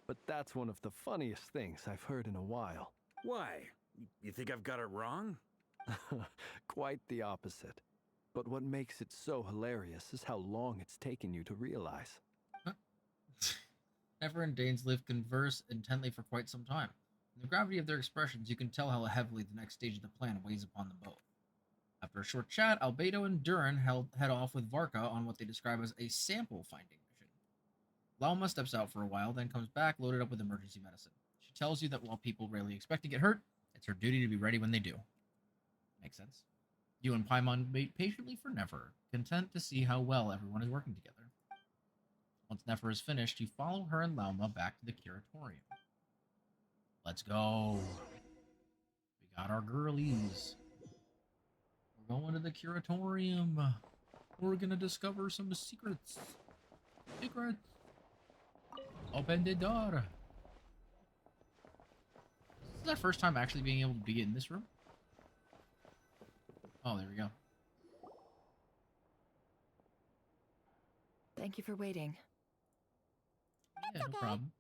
but that's one of the funniest things I've heard in a while. Why? You think I've got it wrong? Quite the opposite. But what makes it so hilarious is how long it's taken you to realize. Nefer and Dainsliff converse intently for quite some time. In the gravity of their expressions, you can tell how heavily the next stage of the plan weighs upon them both. After a short chat, Albedo and Durin head off with Varka on what they describe as a sample-finding mission. Lauma steps out for a while, then comes back loaded up with emergency medicine. She tells you that while people rarely expect to get hurt, it's her duty to be ready when they do. Makes sense. You and Paimon wait patiently for Nefer, content to see how well everyone is working together. Once Nefer is finished, you follow her and Lauma back to the curatorium. Let's go. We got our girlies. We're going to the curatorium. We're gonna discover some secrets. Secrets. Open the door. This is our first time actually being able to be in this room. Oh, there we go. Thank you for waiting. Yeah, no problem.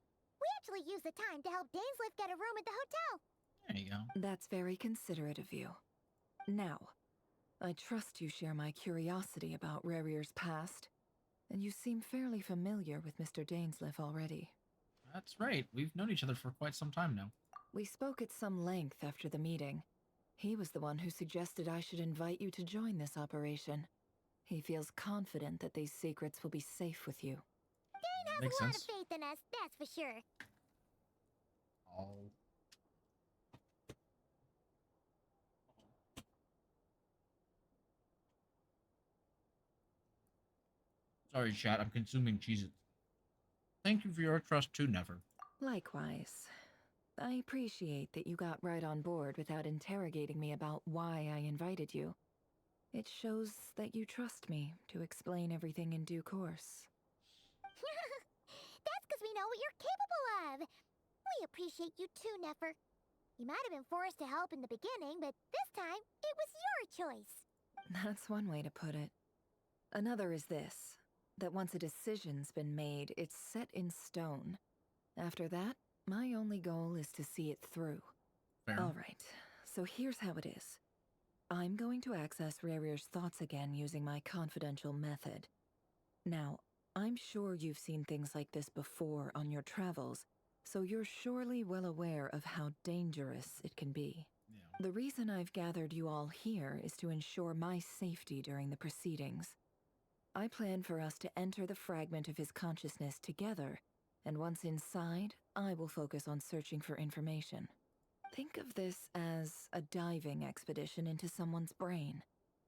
We actually used the time to help Dainsliff get a room at the hotel. There you go. That's very considerate of you. Now, I trust you share my curiosity about Rerir's past, and you seem fairly familiar with Mr. Dainsliff already. That's right. We've known each other for quite some time now. We spoke at some length after the meeting. He was the one who suggested I should invite you to join this operation. He feels confident that these secrets will be safe with you. Dane has Makes a lot sense. of faith in us, that's for sure. Oh. Sorry, chat. I'm consuming Cheez-Its. Thank you for your trust too, Nefer. Likewise. I appreciate that you got right on board without interrogating me about why I invited you. It shows that you trust me to explain everything in due course. That's because we know what you're capable of. We appreciate you too, Nefer. You might have been forced to help in the beginning, but this time, it was your choice. That's one way to put it. Another is this, that once a decision's been made, it's set in stone. After that, my only goal is to see it through. Fair. All right, so here's how it is. I'm going to access Rerir's thoughts again using my confidential method. Now, I'm sure you've seen things like this before on your travels, so you're surely well aware of how dangerous it can be. Yeah. The reason I've gathered you all here is to ensure my safety during the proceedings. I plan for us to enter the fragment of his consciousness together, and once inside, I will focus on searching for information. Think of this as a diving expedition into someone's brain.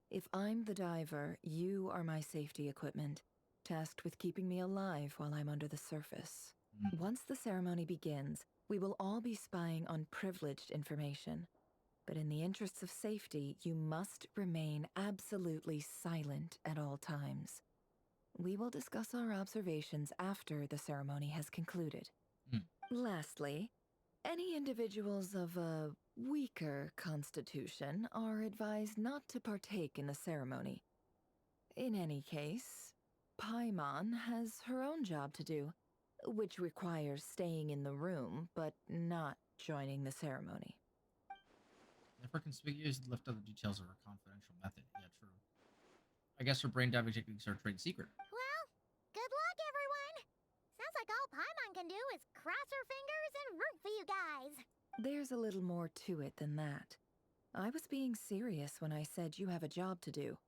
If I'm the diver, you are my safety equipment, tasked with keeping me alive while I'm under the surface. Once the ceremony begins, we will all be spying on privileged information. But in the interests of safety, you must remain absolutely silent at all times. We will discuss our observations after the ceremony has concluded. Lastly, any individuals of a weaker constitution are advised not to partake in the ceremony. In any case, Paimon has her own job to do, which requires staying in the room, but not joining the ceremony. Nefer conspicuously left out the details of her confidential method. Yeah, true. I guess her brain diving techniques are trade secret. Well, good luck, everyone. Sounds like all Paimon can do is cross her fingers and root for you guys. There's a little more to it than that. I was being serious when I said you have a job to do.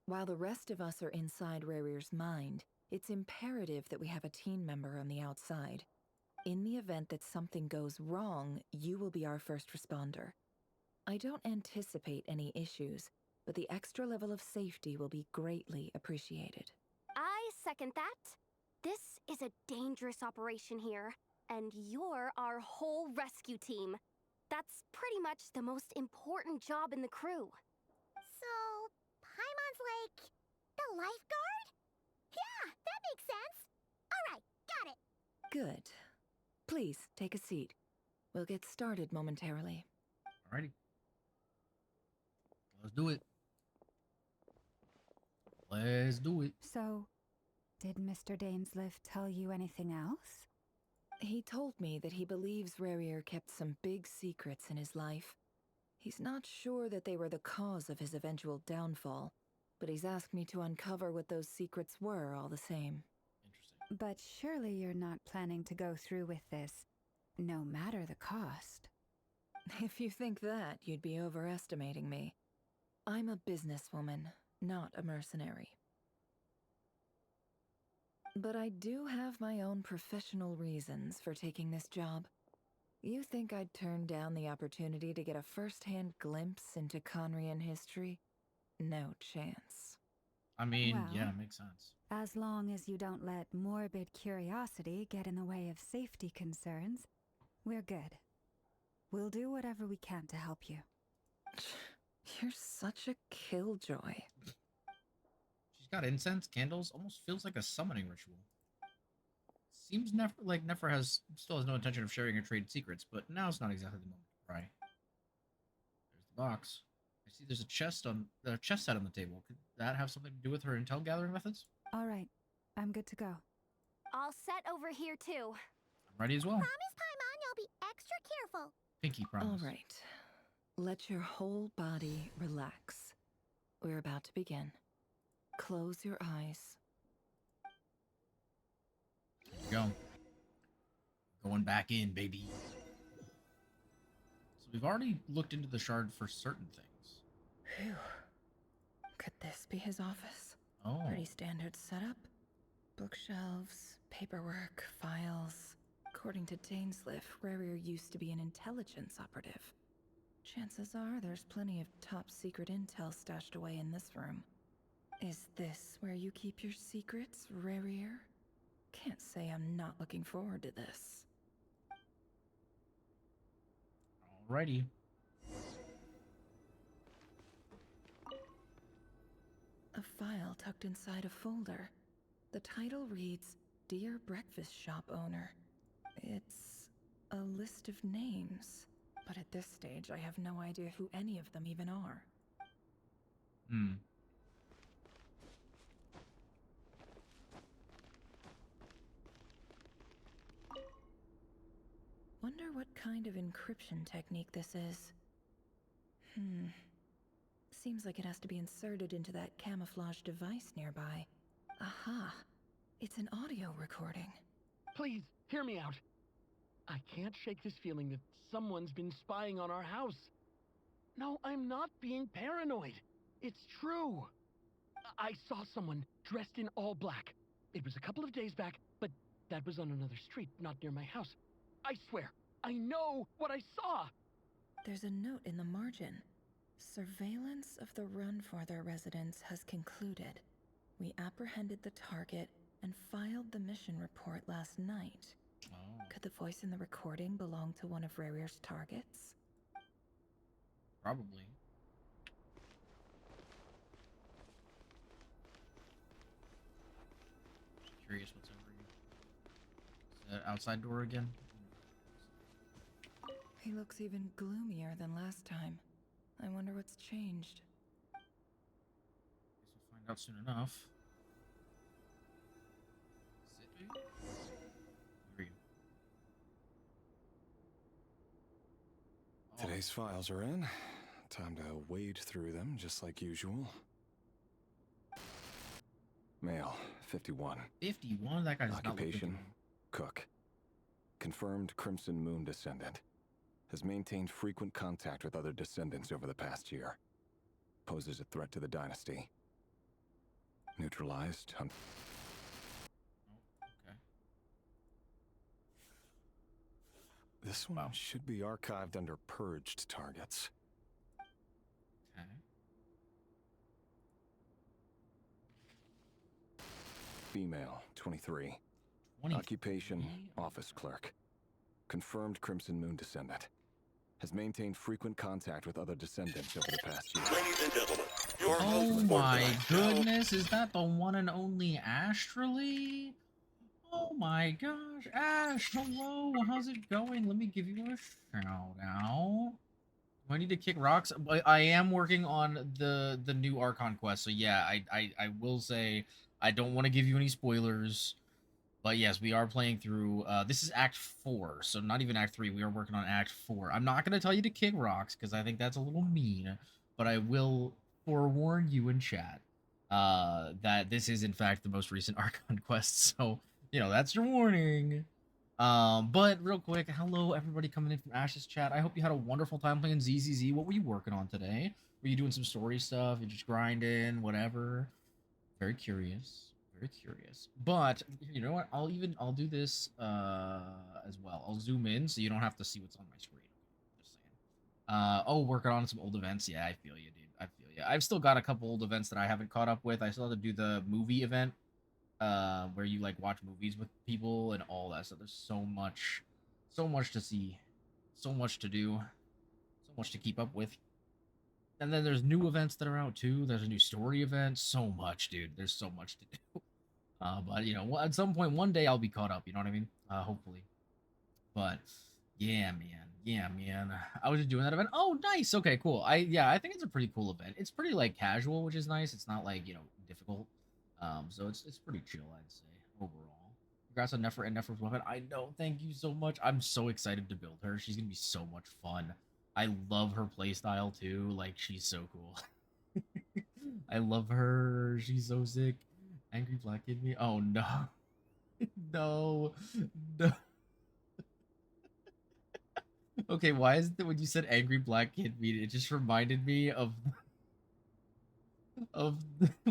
While the rest of us are inside Rarir's mind, it's imperative that we have a team member on the outside. In the event that something goes wrong, you will be our first responder. I don't anticipate any issues, but the extra level of safety will be greatly appreciated. I second that. This is a dangerous operation here, and you're our whole rescue team. That's pretty much the most important job in the crew. So, Paimon's like the lifeguard? Yeah, that makes sense. All right, got it. Good. Please, take a seat. We'll get started momentarily. Alrighty. Let's do it. Let's do it. So, did Mr. Dainsliff tell you anything else? He told me that he believes Rarir kept some big secrets in his life. He's not sure that they were the cause of his eventual downfall, but he's asked me to uncover what those secrets were all the same. Interesting. But surely you're not planning to go through with this, no matter the cost. If you think that, you'd be overestimating me. I'm a businesswoman, not a mercenary. But I do have my own professional reasons for taking this job. You think I'd turn down the opportunity to get a first-hand glimpse into Conrian history? No chance. I mean, Well, yeah, makes sense. As long as you don't let morbid curiosity get in the way of safety concerns, we're good. We'll do whatever we can to help you. You're such a killjoy. She's got incense, candles, almost feels like a summoning ritual. Seems like Nefer still has no intention of sharing her trade secrets, but now's not exactly the moment to pry. There's the box. I see there's a chest set on the table. Could that have something to do with her intel gathering methods? All right, I'm good to go. All set over here, too. I'm ready as well. Promise, Paimon, you'll be extra careful. Pinky promise. All right. Let your whole body relax. We're about to begin. Close your eyes. Here we go. Going back in, baby. So we've already looked into the shard for certain things. Phew. Could this be his office? Oh. Pretty standard setup. Bookshelves, paperwork, files. According to Dainsliff, Rarir used to be an intelligence operative. Chances are there's plenty of top secret intel stashed away in this room. Is this where you keep your secrets, Rarir? Can't say I'm not looking forward to this. Alrighty. A file tucked inside a folder. The title reads, Dear Breakfast Shop Owner. It's a list of names, but at this stage I have no idea who any of them even are. Wonder what kind of encryption technique this is. Seems like it has to be inserted into that camouflage device nearby. Aha! It's an audio recording. Please, hear me out. I can't shake this feeling that someone's been spying on our house. No, I'm not being paranoid. It's true. I saw someone dressed in all black. It was a couple of days back, but that was on another street, not near my house. I swear, I know what I saw! There's a note in the margin. Surveillance of the Runfather residence has concluded. We apprehended the target and filed the mission report last night. Oh. Could the voice in the recording belong to one of Rarier's targets? Probably. Just curious what's over you. Is that outside door again? He looks even gloomier than last time. I wonder what's changed. Guess we'll find out soon enough. Where are you? Today's files are in. Time to wade through them, just like usual. Male, 51. 51? That guy's Occupation, not cook. Confirmed Crimson Moon descendant. Has maintained frequent contact with other descendants over the past year. Poses a threat to the dynasty. Neutralized. Okay. This one should be archived under purged targets. Okay. Female, 23. Occupation, office clerk. Confirmed Crimson Moon descendant. Has maintained frequent contact with other descendants over the past year. Ladies and gentlemen, your Oh my goodness, is that the one and only Astrally? Oh my gosh, Ash, hello, how's it going? Let me give you a shout out. Do I need to kick rocks? I am working on the new Archon quest, so yeah, I will say I don't want to give you any spoilers. But yes, we are playing through, this is Act 4, so not even Act 3, we are working on Act 4. I'm not going to tell you to kick rocks, because I think that's a little mean, but I will forewarn you in chat that this is, in fact, the most recent Archon quest, so, you know, that's your warning. But real quick, hello, everybody coming in from Ash's chat. I hope you had a wonderful time playing ZZZ. What were you working on today? Were you doing some story stuff? You just grinding, whatever? Very curious. Very curious. But you know what? I'll do this as well. I'll zoom in so you don't have to see what's on my screen. Just saying. Oh, working on some old events. Yeah, I feel you, dude. I feel you. I've still got a couple old events that I haven't caught up with. I still have to do the movie event, where you like watch movies with people and all that stuff. There's so much to see, so much to do, so much to keep up with. And then there's new events that are out too. There's a new story event. So much, dude. There's so much to do. But you know, at some point, one day I'll be caught up. You know what I mean? Hopefully. But yeah, man. Yeah, man. I was just doing that event. Oh, nice. Okay, cool. I think it's a pretty cool event. It's pretty like casual, which is nice. It's not like, you know, difficult. So it's pretty chill, I'd say, overall. Congrats on Nefer and Nefer's weapon. I know. Thank you so much. I'm so excited to build her. She's gonna be so much fun. I love her playstyle too. Like, she's so cool. I love her. She's so sick. Angry Black Kid me. Oh no. No. Okay, why is it when you said Angry Black Kid me, it just reminded me of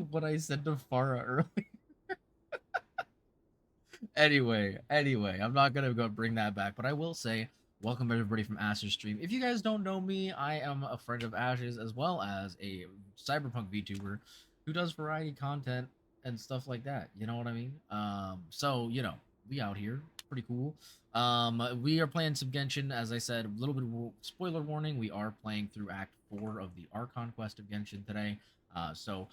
what I said to Farah earlier. Anyway, I'm not gonna go bring that back, but I will say, welcome everybody from Ash's stream. If you guys don't know me, I am a friend of Ash's as well as a cyberpunk VTuber who does variety content and stuff like that. You know what I mean? So, you know, we out here. Pretty cool. We are playing some Genshin, as I said, a little bit of spoiler warning. We are playing through Act 4 of the Archon quest of Genshin today. So,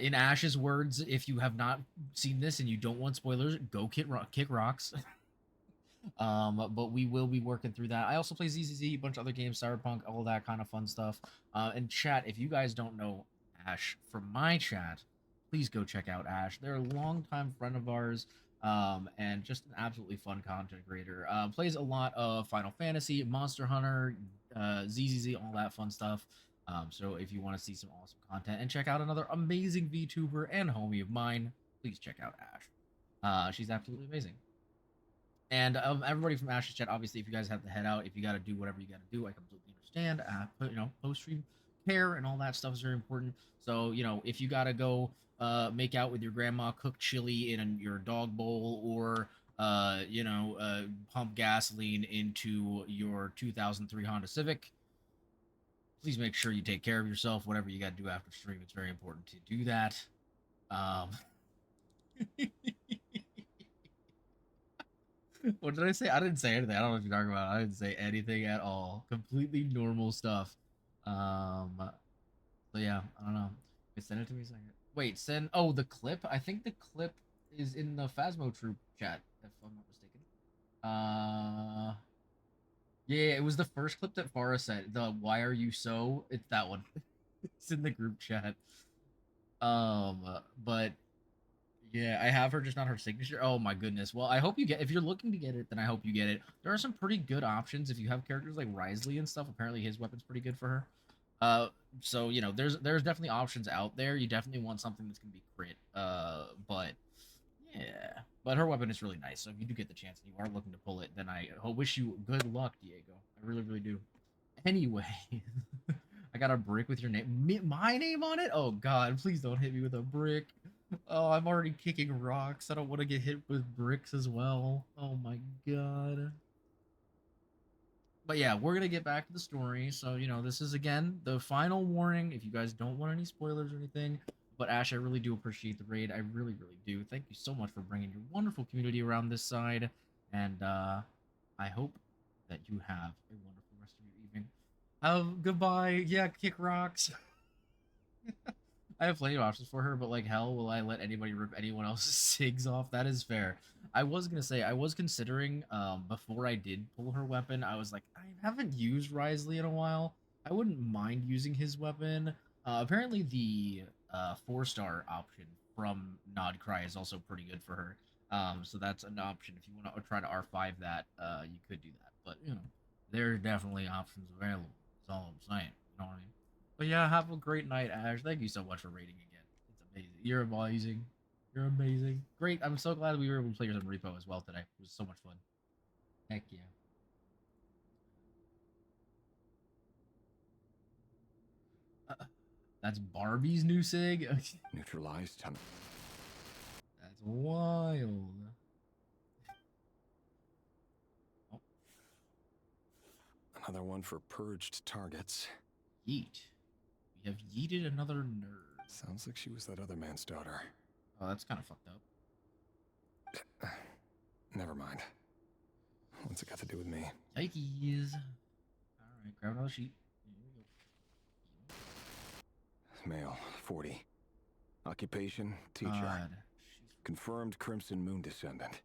in Ash's words, if you have not seen this and you don't want spoilers, go kick rocks. But we will be working through that. I also play ZZZ, a bunch of other games, Cyberpunk, all that kind of fun stuff. And chat, if you guys don't know Ash from my chat, please go check out Ash. They're a longtime friend of ours, and just an absolutely fun content creator. Plays a lot of Final Fantasy, Monster Hunter, ZZZ, all that fun stuff. So if you want to see some awesome content and check out another amazing VTuber and homie of mine, please check out Ash. She's absolutely amazing. And everybody from Ash's chat, obviously, if you guys have to head out, if you got to do whatever you got to do, I completely understand. You know, post-stream care and all that stuff is very important. So, you know, if you got to go make out with your grandma, cook chili in your dog bowl, or pump gasoline into your 2003 Honda Civic, please make sure you take care of yourself. Whatever you got to do after stream, it's very important to do that. What did I say? I didn't say anything. I don't know what you're talking about. I didn't say anything at all. Completely normal stuff. So yeah, I don't know. Wait, send it to me a second. Wait, send. Oh, the clip. I think the clip is in the Phasmo Troop chat, if I'm not mistaken. Yeah, it was the first clip that Farah said. The "Why are you so?" It's that one. It's in the group chat. But yeah, I have her, just not her signature. Oh my goodness. Well, I hope you get. If you're looking to get it, then I hope you get it. There are some pretty good options if you have characters like Risley and stuff. Apparently, his weapon's pretty good for her. So there's definitely options out there. You definitely want something that's gonna be crit. But yeah, but her weapon is really nice. So if you do get the chance and you are looking to pull it, then I wish you good luck, Diego. I really, really do. Anyway, I got a brick with your name, my name on it. Oh God, please don't hit me with a brick. Oh, I'm already kicking rocks. I don't want to get hit with bricks as well. Oh my God. But yeah, we're gonna get back to the story. So this is again the final warning. If you guys don't want any spoilers or anything, but Ash, I really do appreciate the raid. I really, really do. Thank you so much for bringing your wonderful community around this side, and I hope that you have a wonderful rest of your evening. Goodbye. Yeah, kick rocks. I have plenty of options for her, but like hell, will I let anybody rip anyone else's SIGs off? That is fair. I was gonna say, I was considering, before I did pull her weapon, I was like, I haven't used Risley in a while. I wouldn't mind using his weapon. Apparently the 4-star option from Nodcry is also pretty good for her. So that's an option. If you want to try to R5 that, you could do that. But, there are definitely options available. That's all I'm saying. You know what I mean? But yeah, have a great night, Ash. Thank you so much for raiding again. It's amazing. You're amazing. You're amazing. Great. I'm so glad we were able to play some repo as well today. It was so much fun. Heck yeah. That's Barbie's new SIG? Neutralized. That's wild. Oh. Another one for purged targets. Yeet. We have yeeted another nerd. Sounds like she was that other man's daughter. Oh, that's kind of fucked up. Never mind. What's it got to do with me? Yikes. Alright, grab another sheet. Male, 40. Occupation, teacher. God. Confirmed Crimson Moon descendant.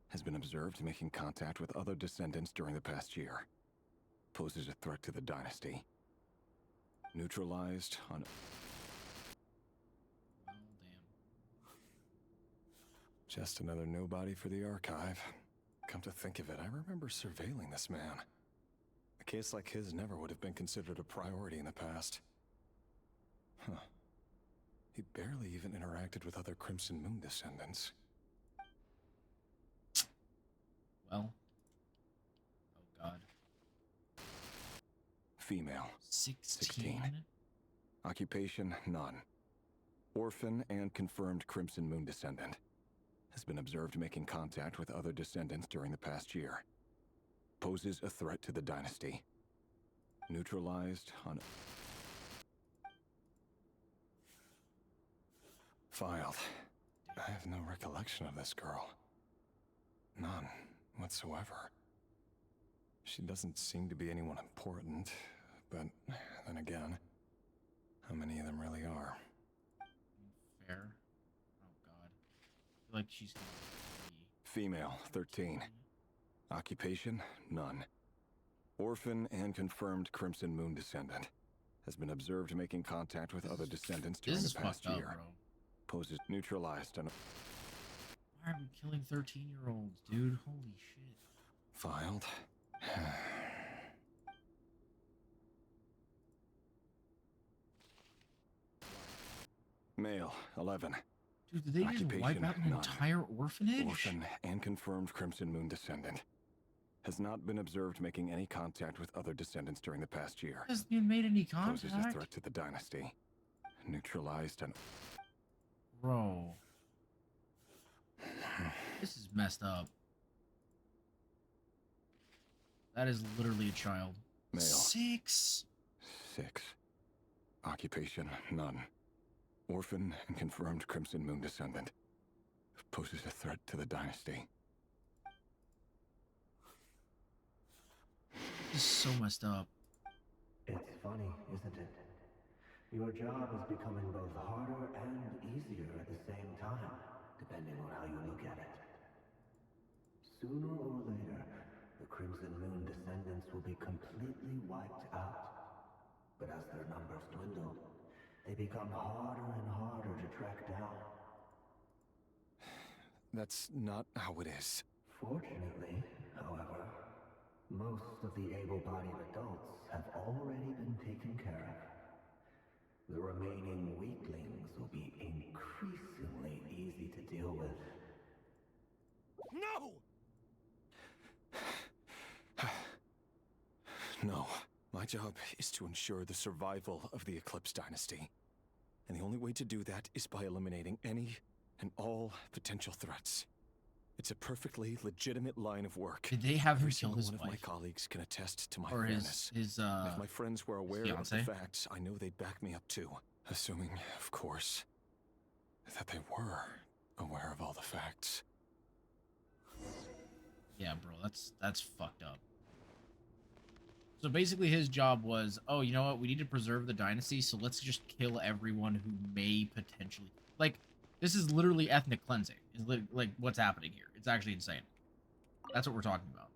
Has been observed making contact with other descendants during the past year. Poses a threat to the dynasty. Neutralized on... Oh, damn. Just another nobody for the archive. Come to think of it, I remember surveilling this man. A case like his never would have been considered a priority in the past. Huh. He barely even interacted with other Crimson Moon descendants. Well. Oh, God. Female. 16. Occupation, none. Orphan and confirmed Crimson Moon descendant. Has been observed making contact with other descendants during the past year. Poses a threat to the dynasty. Neutralized on... Filed. I have no recollection of this girl. None whatsoever. She doesn't seem to be anyone important, but then again, how many of them really are? Fair. Oh God. I feel like she's gonna be... Female, 13. Occupation, none. Orphan and confirmed Crimson Moon descendant. Has been observed making contact with other descendants during the past year. Bro. Poses neutralized on... Why are we killing 13-year-olds, dude? Holy shit. Filed. Male, 11. Dude, did they just wipe out an entire orphanage? Orphan and confirmed Crimson Moon descendant. Has not been observed making any contact with other descendants during the past year. Hasn't even made any contact. Poses a threat to the dynasty. Neutralized and... Bro. This is messed up. That is literally a child. Male. 6. 6. Occupation, none. Orphan and confirmed Crimson Moon descendant. Poses a threat to the dynasty. This is so messed up. It's funny, isn't it? Your job is becoming both harder and easier at the same time, depending on how you look at it. Sooner or later, the Crimson Moon descendants will be completely wiped out. But as their numbers dwindle, they become harder and harder to track down. That's not how it is. Fortunately, however, most of the able-bodied adults have already been taken care of. The remaining weaklings will be increasingly easy to deal with. No! No. My job is to ensure the survival of the Eclipse Dynasty. And the only way to do that is by eliminating any and all potential threats. It's a perfectly legitimate line of work. Did they have him Every kill single his one of my wife? colleagues can attest to my Or fairness. his And if my friends were aware of fiance? the facts, I know they'd back me up too. Assuming, of course, that they were aware of all the facts. Yeah, bro, that's fucked up. So basically his job was, oh, you know what? We need to preserve the dynasty, so let's just kill everyone who may potentially... Like, this is literally ethnic cleansing. Is like what's happening here. It's actually insane. That's what we're talking about.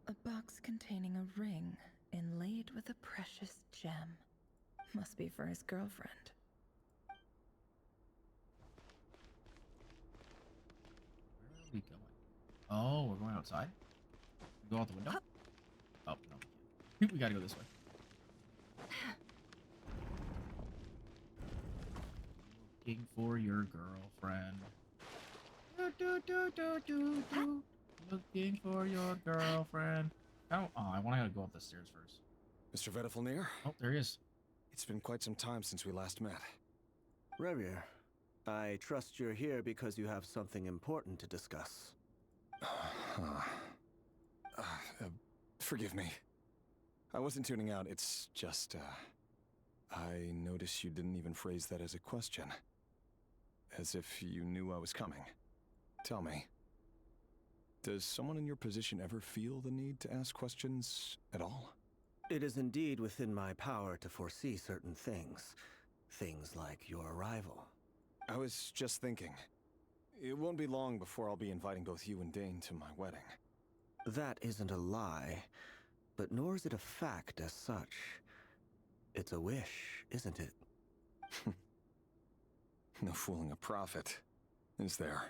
A box containing a ring inlaid with a precious gem. Must be for his girlfriend. Where are we going? Oh, we're going outside? We go out the window? Oh, no. We gotta go this way. Looking for your girlfriend. Looking for your girlfriend. Oh, I want to go up the stairs first. Mr. Vettelnir? Oh, there he is. It's been quite some time since we last met. Rerir, I trust you're here because you have something important to discuss. Forgive me. I wasn't tuning out, it's just, I noticed you didn't even phrase that as a question. As if you knew I was coming. Tell me, does someone in your position ever feel the need to ask questions at all? It is indeed within my power to foresee certain things. Things like your arrival. I was just thinking. It won't be long before I'll be inviting both you and Dane to my wedding. That isn't a lie, but nor is it a fact as such. It's a wish, isn't it? No fooling a prophet, is there?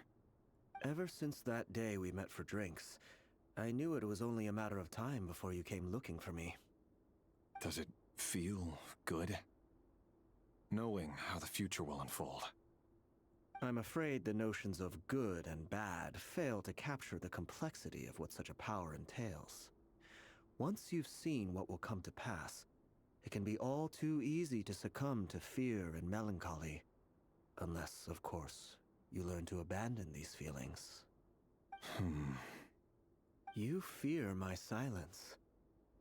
Ever since that day we met for drinks, I knew it was only a matter of time before you came looking for me. Does it feel good? Knowing how the future will unfold. I'm afraid the notions of good and bad fail to capture the complexity of what such a power entails. Once you've seen what will come to pass, it can be all too easy to succumb to fear and melancholy. Unless, of course, you learn to abandon these feelings. You fear my silence,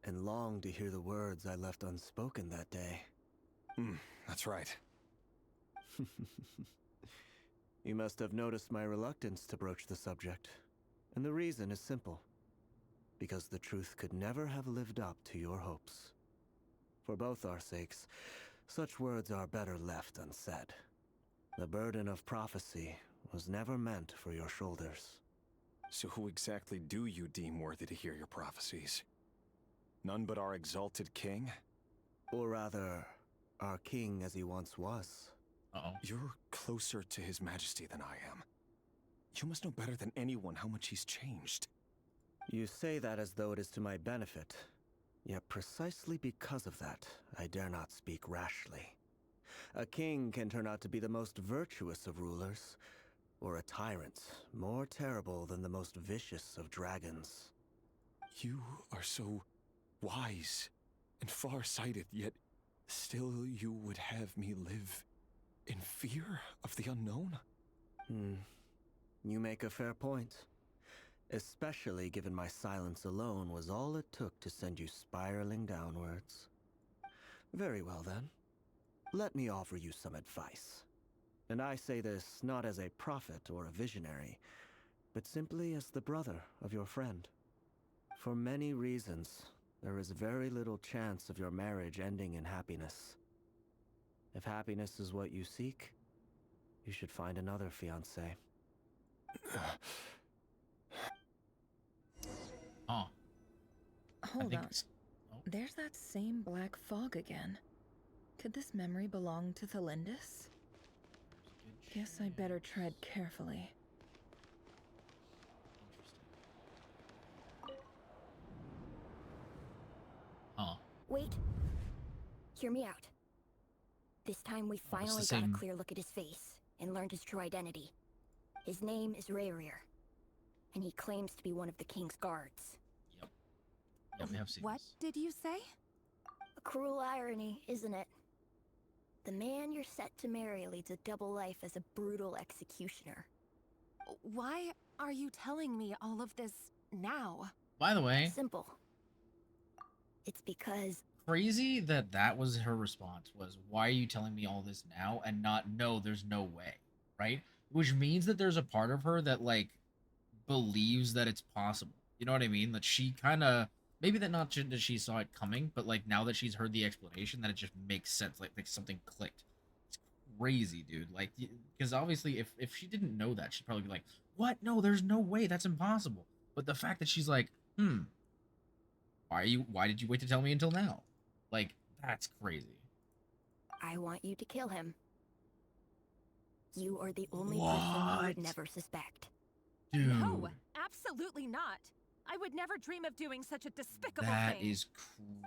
and long to hear the words I left unspoken that day. That's right. You must have noticed my reluctance to broach the subject, and the reason is simple. Because the truth could never have lived up to your hopes. For both our sakes, such words are better left unsaid. The burden of prophecy was never meant for your shoulders. So who exactly do you deem worthy to hear your prophecies? None but our exalted king? Or rather, our king as he once was. You're closer to his majesty than I am. You must know better than anyone how much he's changed. You say that as though it is to my benefit. Yet precisely because of that, I dare not speak rashly. A king can turn out to be the most virtuous of rulers, or a tyrant more terrible than the most vicious of dragons. You are so wise and far-sighted, yet still you would have me live In fear of the unknown? You make a fair point. Especially given my silence alone was all it took to send you spiraling downwards. Very well then. Let me offer you some advice. And I say this not as a prophet or a visionary, but simply as the brother of your friend. For many reasons, there is very little chance of your marriage ending in happiness. If happiness is what you seek, you should find another fiancé. Oh. Hold on. There's that same black fog again. Could this memory belong to Thelindis? Guess I better tread carefully. Wait. Hear me out. This time we finally got a clear look at his face and learned his true identity. His name is Rayrir, and he claims to be one of the king's guards. Yeah, we have seen What did you say? A cruel irony, isn't it? The man you're set to marry leads a double life as a brutal executioner. Why are you telling me all of this now? By the way, simple. It's because crazy that that was her response was, why are you telling me all this now, and not, no, there's no way, right? Which means that there's a part of her that, like, believes that it's possible. You know what I mean? That she kind of, maybe that not that she saw it coming, but, like, now that she's heard the explanation, that it just makes sense, like something clicked. It's crazy, dude. Like, because obviously if she didn't know that, she'd probably be like, what? No, there's no way, that's impossible. But the fact that she's like, why did you wait to tell me until now? Like, that's crazy. I want you to kill him. You are the only person who would never suspect. Dude. No, absolutely not. I would never dream of doing such a despicable thing. That is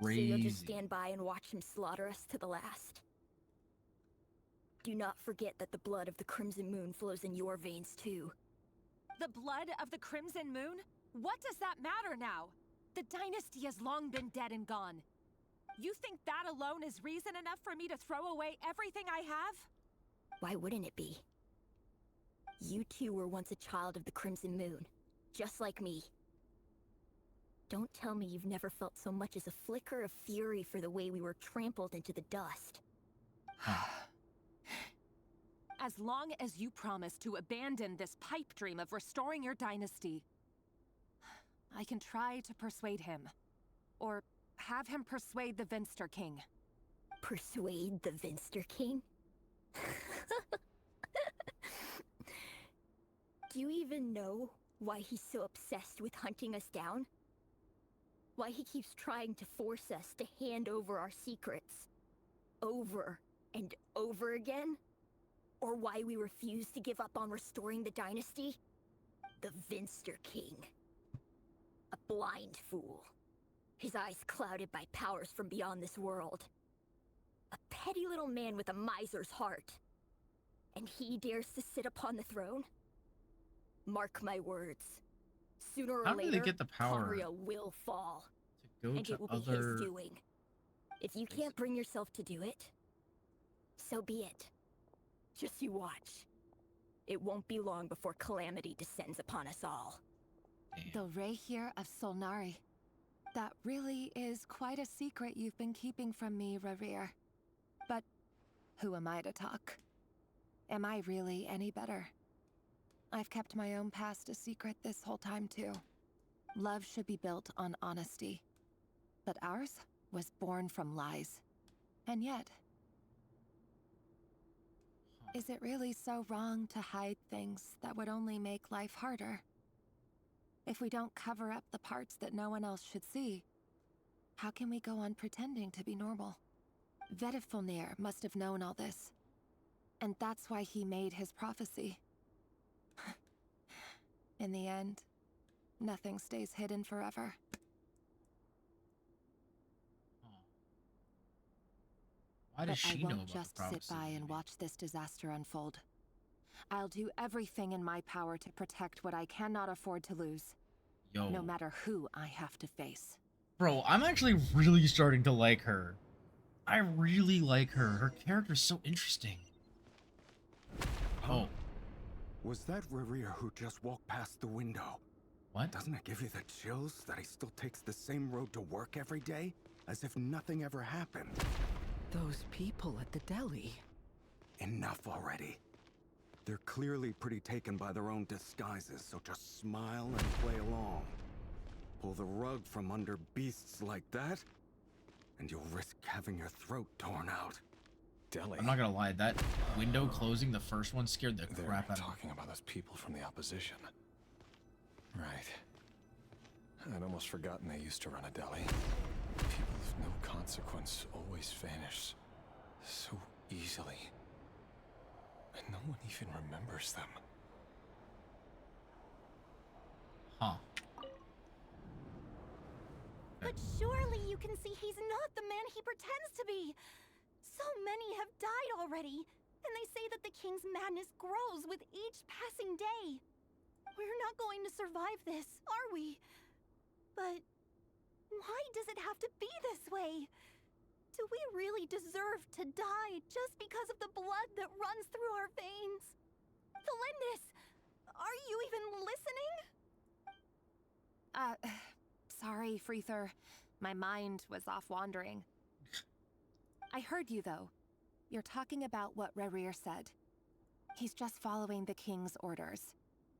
crazy. So you'll just stand by and watch him slaughter us to the last? Do not forget that the blood of the Crimson Moon flows in your veins too. The blood of the Crimson Moon? What does that matter now? The dynasty has long been dead and gone. You think that alone is reason enough for me to throw away everything I have? Why wouldn't it be? You two were once a child of the Crimson Moon, just like me. Don't tell me you've never felt so much as a flicker of fury for the way we were trampled into the dust. As long as you promise to abandon this pipe dream of restoring your dynasty, I can try to persuade him. Or have him persuade the Vinster King. Persuade the Vinster King? Do you even know why he's so obsessed with hunting us down? Why he keeps trying to force us to hand over our secrets over and over again? Or why we refuse to give up on restoring the dynasty? The Vinster King. A blind fool. His eyes clouded by powers from beyond this world. A petty little man with a miser's heart. And he dares to sit upon the throne? Mark my words. Sooner or How do later, they get the power Conria will fall. to go and to it will other be his doing. If you can't bring yourself to do it, so be it. Just you watch. It won't be long before calamity descends upon us all. The Rayrir of Solnari. That really is quite a secret you've been keeping from me, Rayrir. But who am I to talk? Am I really any better? I've kept my own past a secret this whole time too. Love should be built on honesty. But ours was born from lies. And yet, is it really so wrong to hide things that would only make life harder? If we don't cover up the parts that no one else should see, how can we go on pretending to be normal? Vtuber must have known all this. And that's why he made his prophecy. In the end, nothing stays hidden forever. Why does she know about the But I won't just prophecy? sit by and watch this disaster unfold. I'll do everything in my power to protect what I cannot afford to lose. Yo. No matter who I have to face. Bro, I'm actually really starting to like her. I really like her. Her character's so interesting. Oh. Was that Rerir who just walked past the window? What? Doesn't it give you the chills that he still takes the same road to work every day? As if nothing ever happened. Those people at the deli. Enough already. They're clearly pretty taken by their own disguises, so just smile and play along. Pull the rug from under beasts like that, and you'll risk having your throat torn out. Deli. I'm not gonna lie, that window closing, the first one, scared the crap out of me. Talking about those people from the opposition. Right. I'd almost forgotten they used to run a deli. People of no consequence always vanish so easily. And no one even remembers them. Huh. But surely you can see he's not the man he pretends to be. So many have died already, and they say that the king's madness grows with each passing day. We're not going to survive this, are we? But why does it have to be this way? Do we really deserve to die just because of the blood that runs through our veins? Felindis, are you even listening? Sorry, Freether. My mind was off wandering. I heard you, though. You're talking about what Rerir said. He's just following the king's orders.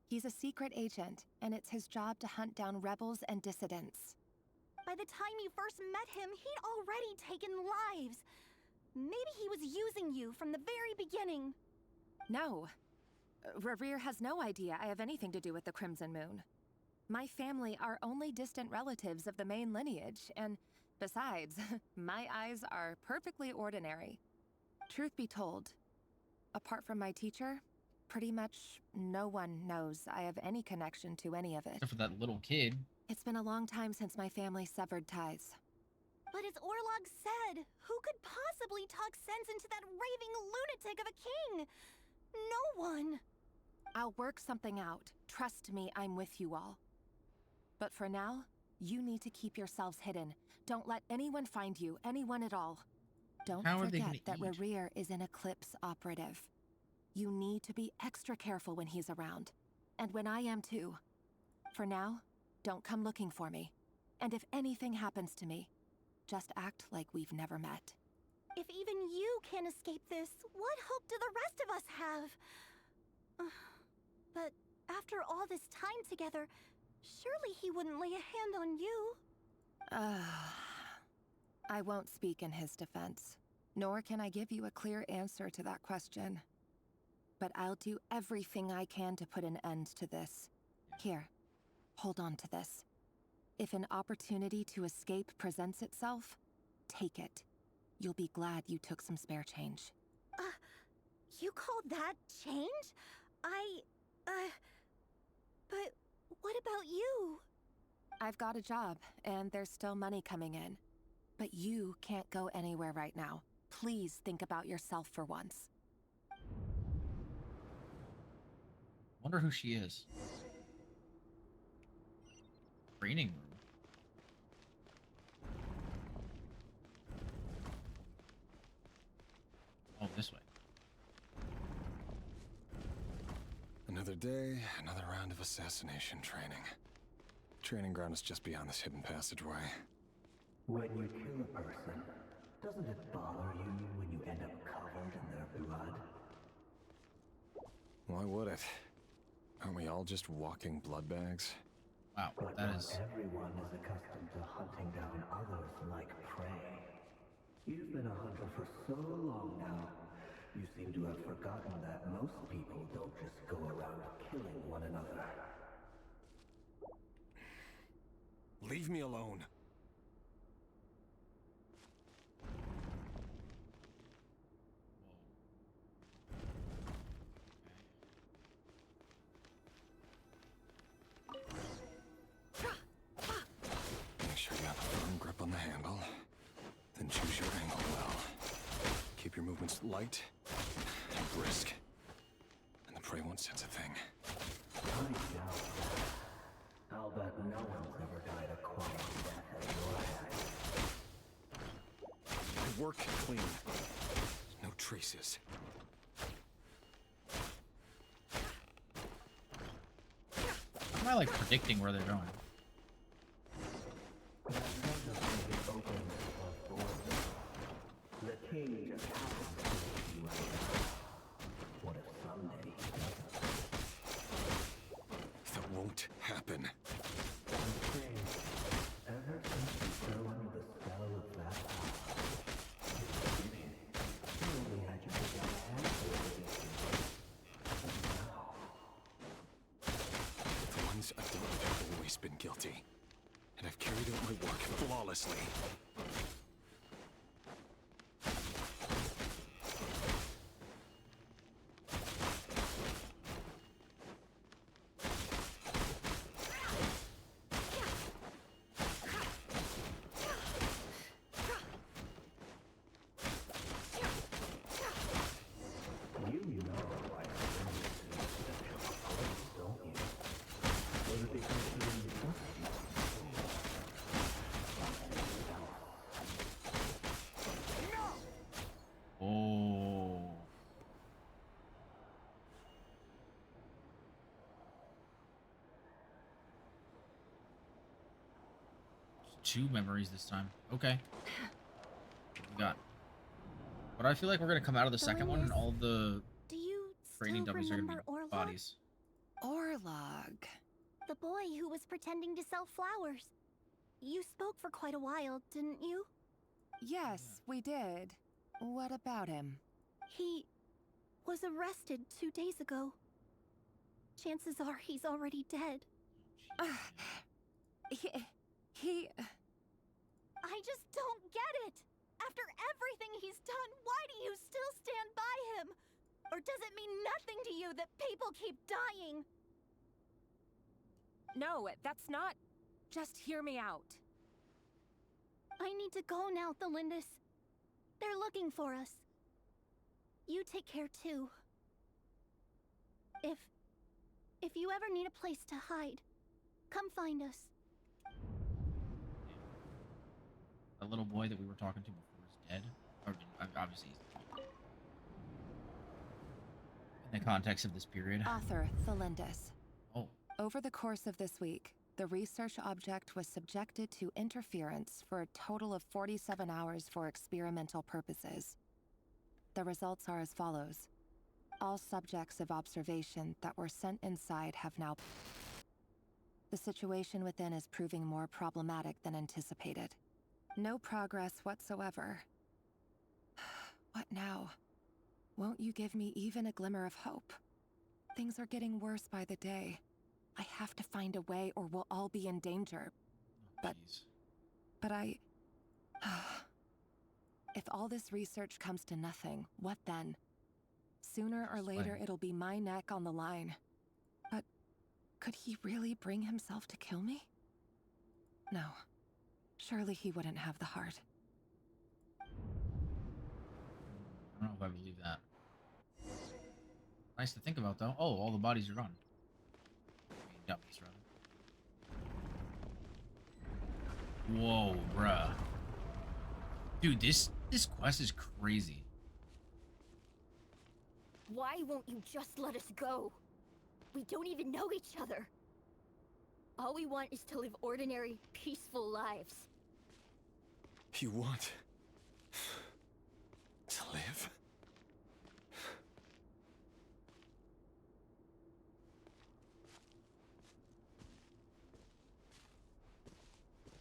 He's a secret agent, and it's his job to hunt down rebels and dissidents. By the time you first met him, he'd already taken lives. Maybe he was using you from the very beginning. No. Rerir has no idea I have anything to do with the Crimson Moon. My family are only distant relatives of the main lineage, and besides, my eyes are perfectly ordinary. Truth be told, apart from my teacher, pretty much no one knows I have any connection to any of it. Except for that little kid. It's been a long time since my family severed ties. But as Orlog said, who could possibly talk sense into that raving lunatic of a king? No one. I'll work something out. Trust me, I'm with you all. But for now, you need to keep yourselves hidden. Don't let anyone find you, anyone at all. Don't forget that Rerir is an Eclipse operative. You need to be extra careful when he's around. And when I am too. For now, don't come looking for me. And if anything happens to me, just act like we've never met. If even you can't escape this, what hope do the rest of us have? But after all this time together, surely he wouldn't lay a hand on you. I won't speak in his defense, nor can I give you a clear answer to that question. But I'll do everything I can to put an end to this. Here, hold on to this. If an opportunity to escape presents itself, take it. You'll be glad you took some spare change. You call that change? But what about you? I've got a job, and there's still money coming in. But you can't go anywhere right now. Please think about yourself for once. Wonder who she is. Training room. Oh, this way. Another day, another round of assassination training. Training ground is just beyond this hidden passageway. When you kill a person, doesn't it bother you when you end up covered in their blood? Why would it? Aren't we all just walking blood bags? Wow, but that not is... everyone is accustomed to hunting down others like prey. You've been a hunter for so long now, you seem to have forgotten that most people don't just go around killing one another. Leave me alone. Make sure you have a firm grip on the handle. Then choose your angle well. Keep your movements light and brisk. And the prey won't sense a thing. I doubt that. I'll bet no one's ever died a quiet death at your hands. My work clean. No traces. I like predicting where they're going? The king just happens to be right now. What if someday he doesn't? That won't happen. Ever since you fell under the spell of that power, you only had your pick out a handful of it. The ones I've dealt with have always been guilty, and I've carried out my work flawlessly. Two memories this time. Okay. What we got? But I feel like we're gonna come out of the second one and all the training dummies are gonna be bodies. Orlog. The boy who was pretending to sell flowers. You spoke for quite a while, didn't you? Yes, we did. What about him? He was arrested 2 days ago. Chances are he's already dead. He... I just don't get it! After everything he's done, why do you still stand by him? Or does it mean nothing to you that people keep dying? No, that's not... Just hear me out. I need to go now, Thelindis. They're looking for us. You take care too. If you ever need a place to hide, come find us. The little boy that we were talking to before is dead. Or, obviously he's dead. In the context of this period. Author Thelindis. Oh. Over the course of this week, the research object was subjected to interference for a total of 47 hours for experimental purposes. The results are as follows. All subjects of observation that were sent inside have now... The situation within is proving more problematic than anticipated. No progress whatsoever. What now? Won't you give me even a glimmer of hope? Things are getting worse by the day. I have to find a way or we'll all be in danger. But I... If all this research comes to nothing, what then? Sooner or later it'll be my neck on the line. But could he really bring himself to kill me? No. Surely he wouldn't have the heart. I don't know if I believe that. Nice to think about, though. Oh, all the bodies are gone. Dummies, rather. Whoa, bruh. Dude, this quest is crazy. Why won't you just let us go? We don't even know each other. All we want is to live ordinary, peaceful lives. You want to live?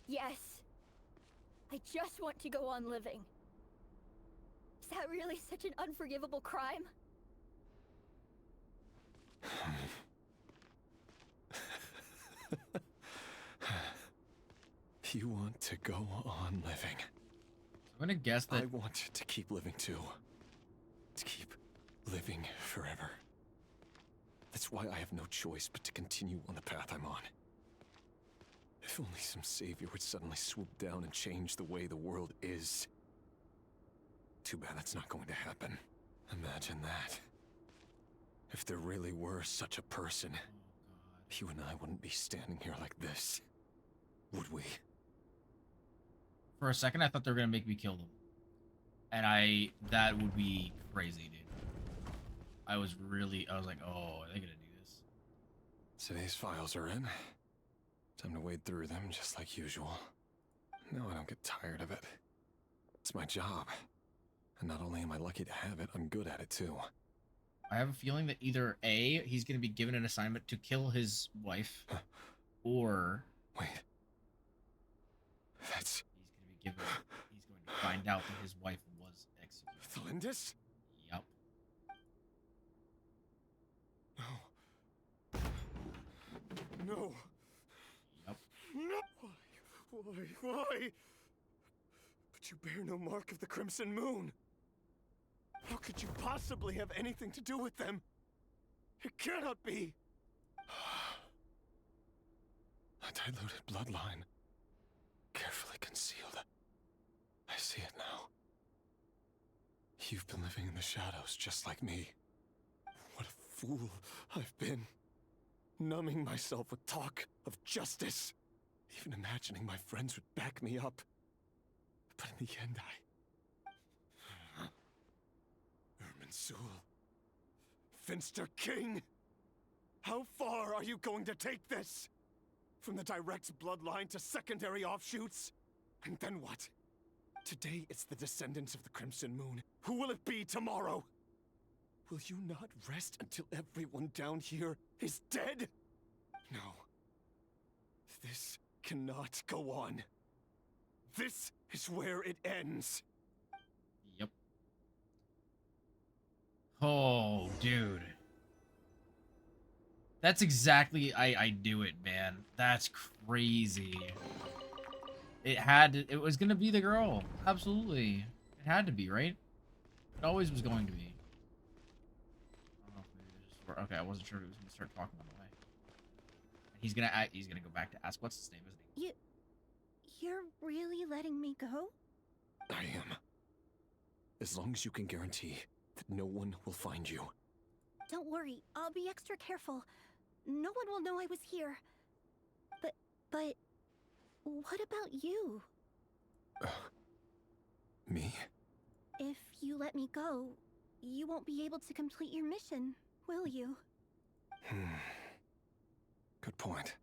Yes. I just want to go on living. Is that really such an unforgivable crime? You want to go on living. I'm gonna guess that... I want to keep living too. To keep living forever. That's why I have no choice but to continue on the path I'm on. If only some savior would suddenly swoop down and change the way the world is. Too bad that's not going to happen. Imagine that. If there really were such a person, you and I wouldn't be standing here like this, would we? For a second, I thought they were gonna make me kill them. And that would be crazy, dude. I was like, oh, are they gonna do this? Today's files are in. Time to wade through them just like usual. No, I don't get tired of it. It's my job. And not only am I lucky to have it, I'm good at it too. I have a feeling that either A, he's going to be given an assignment to kill his wife, or... Wait. That's... He's going to find out that his wife was executed. Thalindis? Yup. No. Yep. No. Why? But you bear no mark of the Crimson Moon. How could you possibly have anything to do with them? It cannot be. A diluted bloodline. Carefully concealed. I see it now. You've been living in the shadows just like me. What a fool I've been. Numbing myself with talk of justice. Even imagining my friends would back me up. But in the end, Erminsul. Finster King! How far are you going to take this? From the direct bloodline to secondary offshoots? And then what? Today it's the descendants of the Crimson Moon. Who will it be tomorrow? Will you not rest until everyone down here is dead? No. This cannot go on. This is where it ends. Yep. Oh, dude. That's exactly... I do it, man. That's crazy. It was gonna be the girl. Absolutely. It had to be, right? It always was going to be. I don't know if maybe just, okay, I wasn't sure if he was gonna start talking on the way. He's gonna go back to ask what's his name, isn't he? You're really letting me go? I am. As long as you can guarantee that no one will find you. Don't worry, I'll be extra careful. No one will know I was here. But what about you? Me? If you let me go, you won't be able to complete your mission, will you? Good point.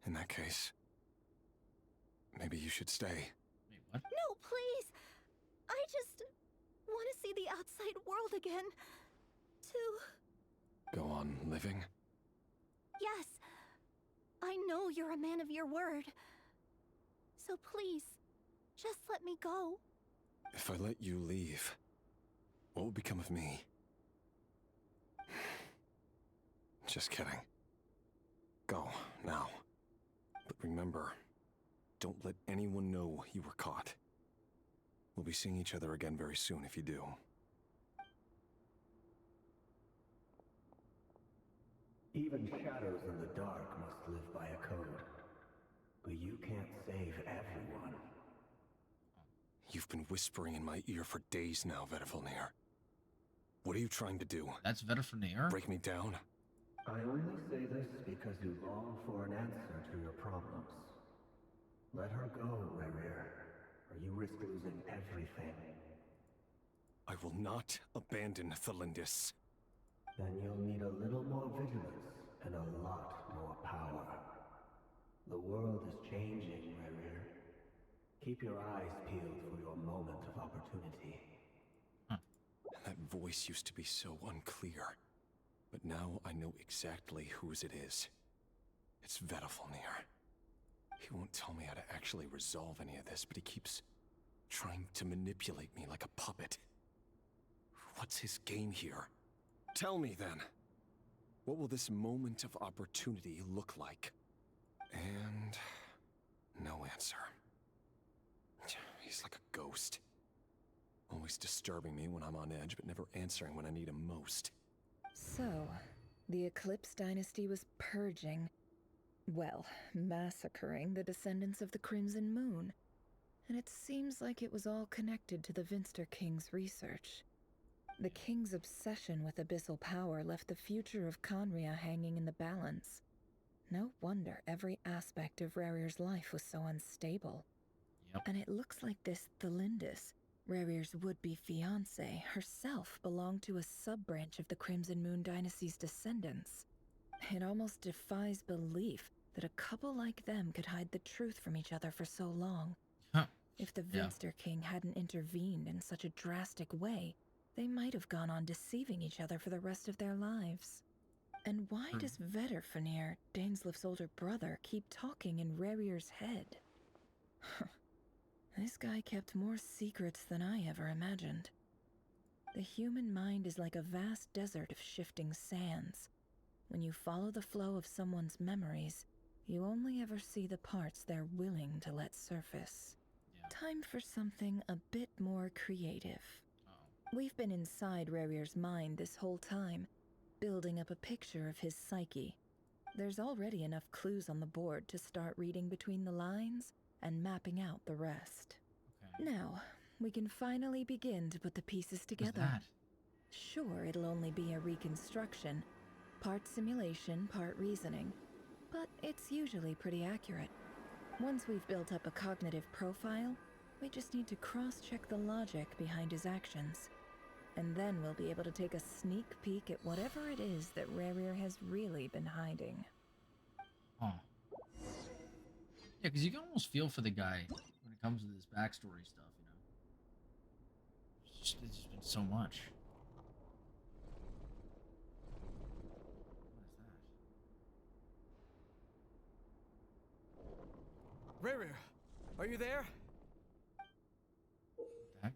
In that case, maybe you should stay. Wait, what? No, please! I just want to see the outside world again. To... Go on living? Yes. I know you're a man of your word. So please, just let me go. If I let you leave, what will become of me? Just kidding. Go, now. But remember, don't let anyone know you were caught. We'll be seeing each other again very soon if you do. Even shadows in the dark must live by a code. But you can't save everyone. You've been whispering in my ear for days now, Vtuber. What are you trying to do? That's Vtuber? Break me down? I only say this because you long for an answer to your problems. Let her go, Rerir, or you risk losing everything. I will not abandon Thalindis. Then you'll need a little more vigilance and a lot more power. The world is changing, Rerir. Keep your eyes peeled for your moment of opportunity. That voice used to be so unclear. But now I know exactly whose it is. It's Vtuber. He won't tell me how to actually resolve any of this, but he keeps trying to manipulate me like a puppet. What's his game here? Tell me then. What will this moment of opportunity look like? And no answer. He's like a ghost. Always disturbing me when I'm on edge, but never answering when I need him most. So, the Eclipse Dynasty was purging, well, massacring the descendants of the Crimson Moon. And it seems like it was all connected to the Finster King's research. The King's obsession with abyssal power left the future of Khaenri'ah hanging in the balance. No wonder every aspect of Rerir's life was so unstable. Yep. And it looks like this Thalindis, Rerir's would-be fiancée, herself belonged to a sub-branch of the Crimson Moon Dynasty's descendants. It almost defies belief that a couple like them could hide the truth from each other for so long. Huh. If the Yeah. Vinster King hadn't intervened in such a drastic way, they might have gone on deceiving each other for the rest of their lives. And why does Veterfinir, Daneslif's older brother, keep talking in Rerir's head? This guy kept more secrets than I ever imagined. The human mind is like a vast desert of shifting sands. When you follow the flow of someone's memories, you only ever see the parts they're willing to let surface. Time for something a bit more creative. We've been inside Rerir's mind this whole time, building up a picture of his psyche. There's already enough clues on the board to start reading between the lines and mapping out the rest. Now, we can finally begin to put the pieces together. Sure, it'll only be a reconstruction, part simulation, part reasoning, but it's usually pretty accurate. Once we've built up a cognitive profile, we just need to cross-check the logic behind his actions. And then we'll be able to take a sneak peek at whatever it is that Rerir has really been hiding. Huh. Yeah, because you can almost feel for the guy when it comes to this backstory stuff, you know? It's just been so much. Rerir, are you there? What the heck?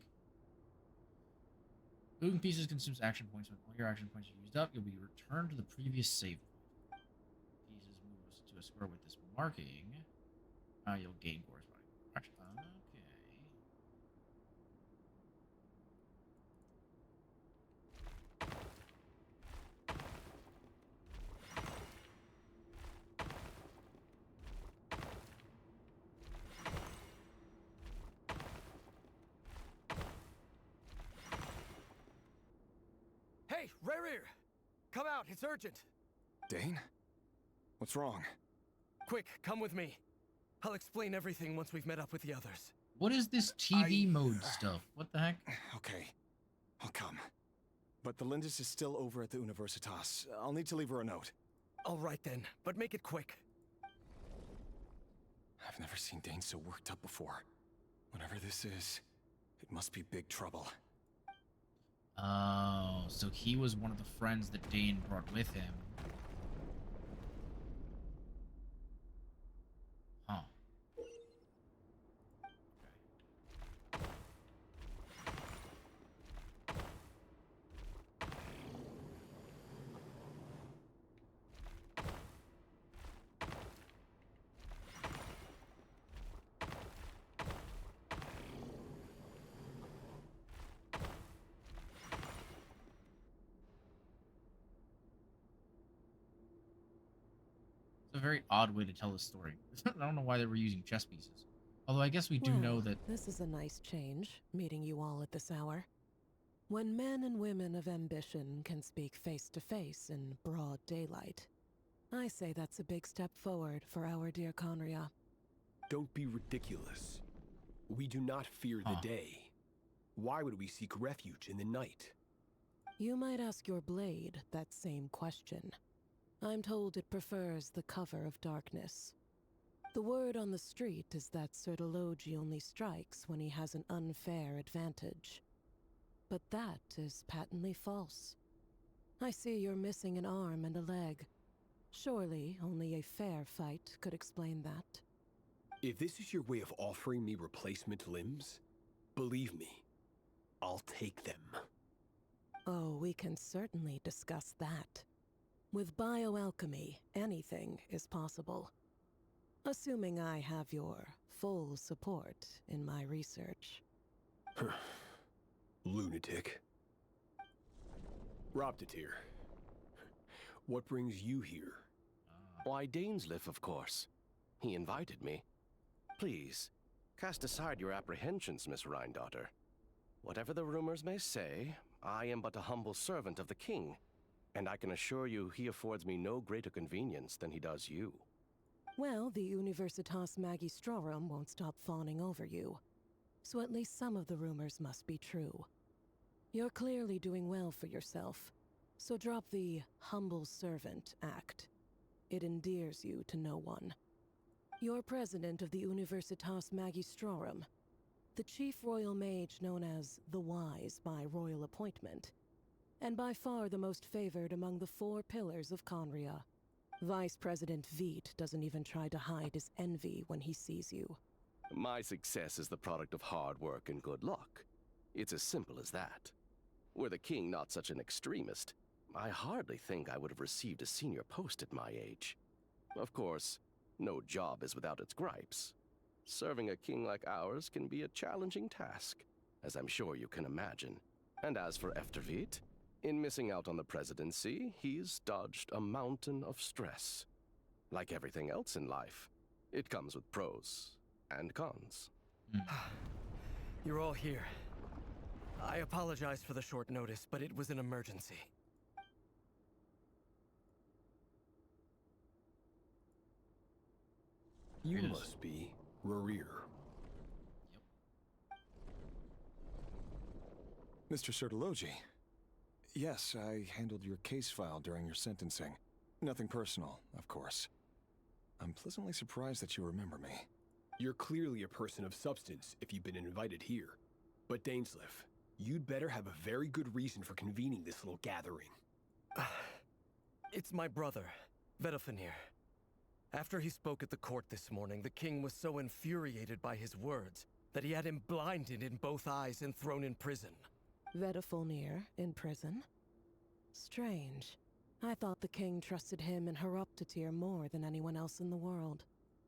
Moving pieces consumes action points. When all your action points are used up, you'll be returned to the previous save point. Pieces move us to a square with this marking. You'll gain corresponding action. Okay. Hey, Rerir! Come out, it's urgent! Dane? What's wrong? Quick, come with me. I'll explain everything once we've met up with the others. What is this TV mode stuff? What the heck? Okay, I'll come. But the Lindis is still over at the Universitas. I'll need to leave her a note. All right then, but make it quick. I've never seen Dane so worked up before. Whatever this is, it must be big trouble. Oh, so he was one of the friends that Dane brought with him. Huh. It's a very odd way to tell the story. I don't know why they were using chess pieces. Although I guess we do know that... This is a nice change, meeting you all at this hour. When men and women of ambition can speak face to face in broad daylight, I say that's a big step forward for our dear Conria. Don't be ridiculous. We do not fear the day. Why would we seek refuge in the night? You might ask your blade that same question. I'm told it prefers the cover of darkness. The word on the street is that Sir Delogi only strikes when he has an unfair advantage. But that is patently false. I see you're missing an arm and a leg. Surely only a fair fight could explain that. If this is your way of offering me replacement limbs, believe me, I'll take them. Oh, we can certainly discuss that. With bioalchemy, anything is possible. Assuming I have your full support in my research. Lunatic. Robtatir. What brings you here? Why, Daneslif, of course. He invited me. Please, cast aside your apprehensions, Miss Rhindaughter. Whatever the rumors may say, I am but a humble servant of the king, and I can assure you he affords me no greater convenience than he does you. Well, the Universitas Magistrorum won't stop fawning over you. So at least some of the rumors must be true. You're clearly doing well for yourself, so drop the humble servant act It endears you to no one. You're president of the Universitas Magistrorum, the chief royal mage known as the Wise by royal appointment, and by far the most favored among the 4 pillars of Conria. Vice President Vt doesn't even try to hide his envy when he sees you. My success is the product of hard work and good luck. It's as simple as that. Were the king not such an extremist, I hardly think I would have received a senior post at my age. Of course, no job is without its gripes. Serving a king like ours can be a challenging task, as I'm sure you can imagine. And as for Vt, in missing out on the presidency, he's dodged a mountain of stress. Like everything else in life, it comes with pros and cons. You're all here. I apologize for the short notice, but it was an emergency. You must be Rarir. Mr. Sertologi. Yes, I handled your case file during your sentencing. Nothing personal, of course. I'm pleasantly surprised that you remember me. You're clearly a person of substance if you've been invited here. But Dainsleif, you'd better have a very good reason for convening this little gathering. It's my brother, Vtuber. After he spoke at the court this morning, the king was so infuriated by his words that he had him blinded in both eyes and thrown in prison. Vtuber in prison? Strange. I thought the king trusted him and Horoptatyr more than anyone else in the world.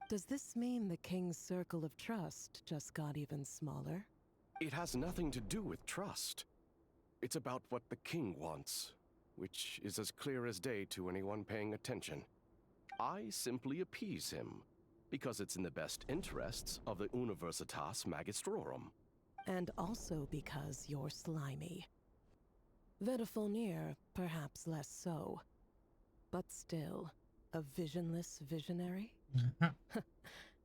Does this mean the king's circle of trust just got even smaller? It has nothing to do with trust. It's about what the king wants, which is as clear as day to anyone paying attention. I simply appease him, because it's in the best interests of the Universitas Magistrorum. And also because you're slimy. Vtuber, perhaps less so. But still, a visionless visionary?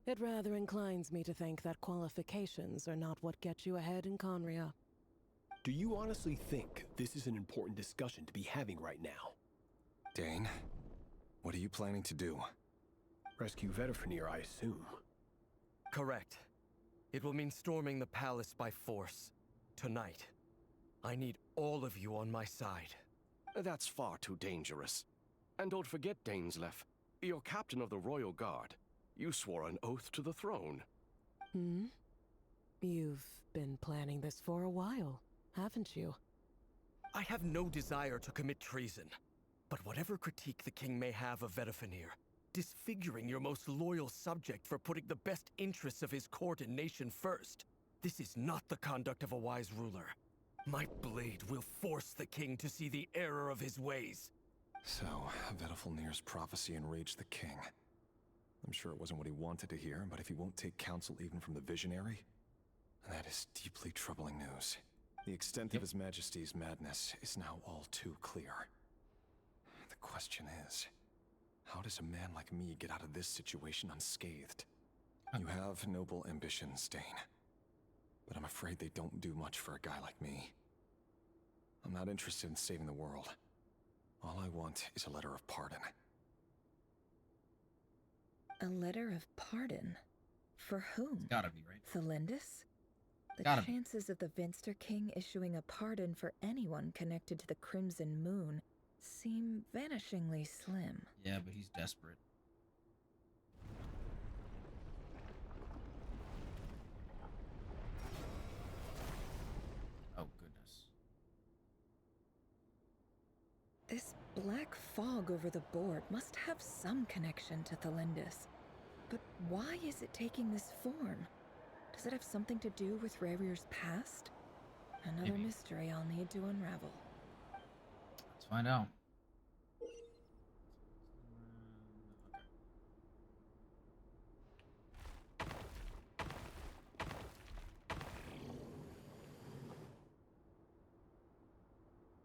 It rather inclines me to think that qualifications are not what get you ahead in Conria. Do you honestly think this is an important discussion to be having right now? Dane, what are you planning to do? Rescue Vtuber, I assume. Correct. It will mean storming the palace by force. Tonight. I need all of you on my side. That's far too dangerous. And don't forget, Dainsleif, you're captain of the Royal Guard. You swore an oath to the throne. You've been planning this for a while, haven't you? I have no desire to commit treason. But whatever critique the king may have of Vtuber, disfiguring your most loyal subject for putting the best interests of his court and nation first, this is not the conduct of a wise ruler. My blade will force the king to see the error of his ways. So, Vtuber's prophecy enraged the king. I'm sure it wasn't what he wanted to hear, but if he won't take counsel even from the visionary, that is deeply troubling news. The extent of His Majesty's madness is now all too clear. The question is, how does a man like me get out of this situation unscathed? You have noble ambitions, Dane. But I'm afraid they don't do much for a guy like me. I'm not interested in saving the world. All I want is a letter of pardon. A letter of pardon? For whom? Gotta be, right? Thelindis? The Gotta be. chances of the Vinster King issuing a pardon for anyone connected to the Crimson Moon seem vanishingly slim. Yeah, but he's desperate. Oh, goodness. This black fog over the board must have some connection to Thelindis. But why is it taking this form? Does it have something to do with Rarir's past? Another mystery I'll need to unravel. Let's find out.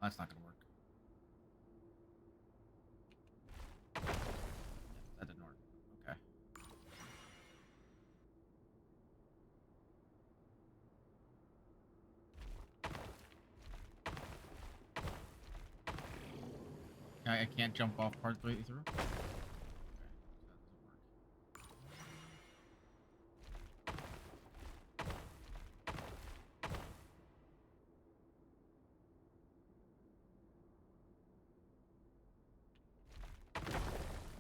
That's not gonna work. That didn't work. Okay. I can't jump off partway through.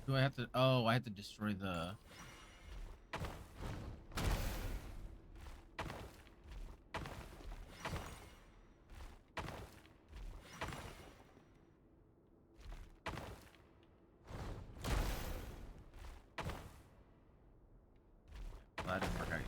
Do I have to? Oh, I have to destroy the. Well, that didn't work out.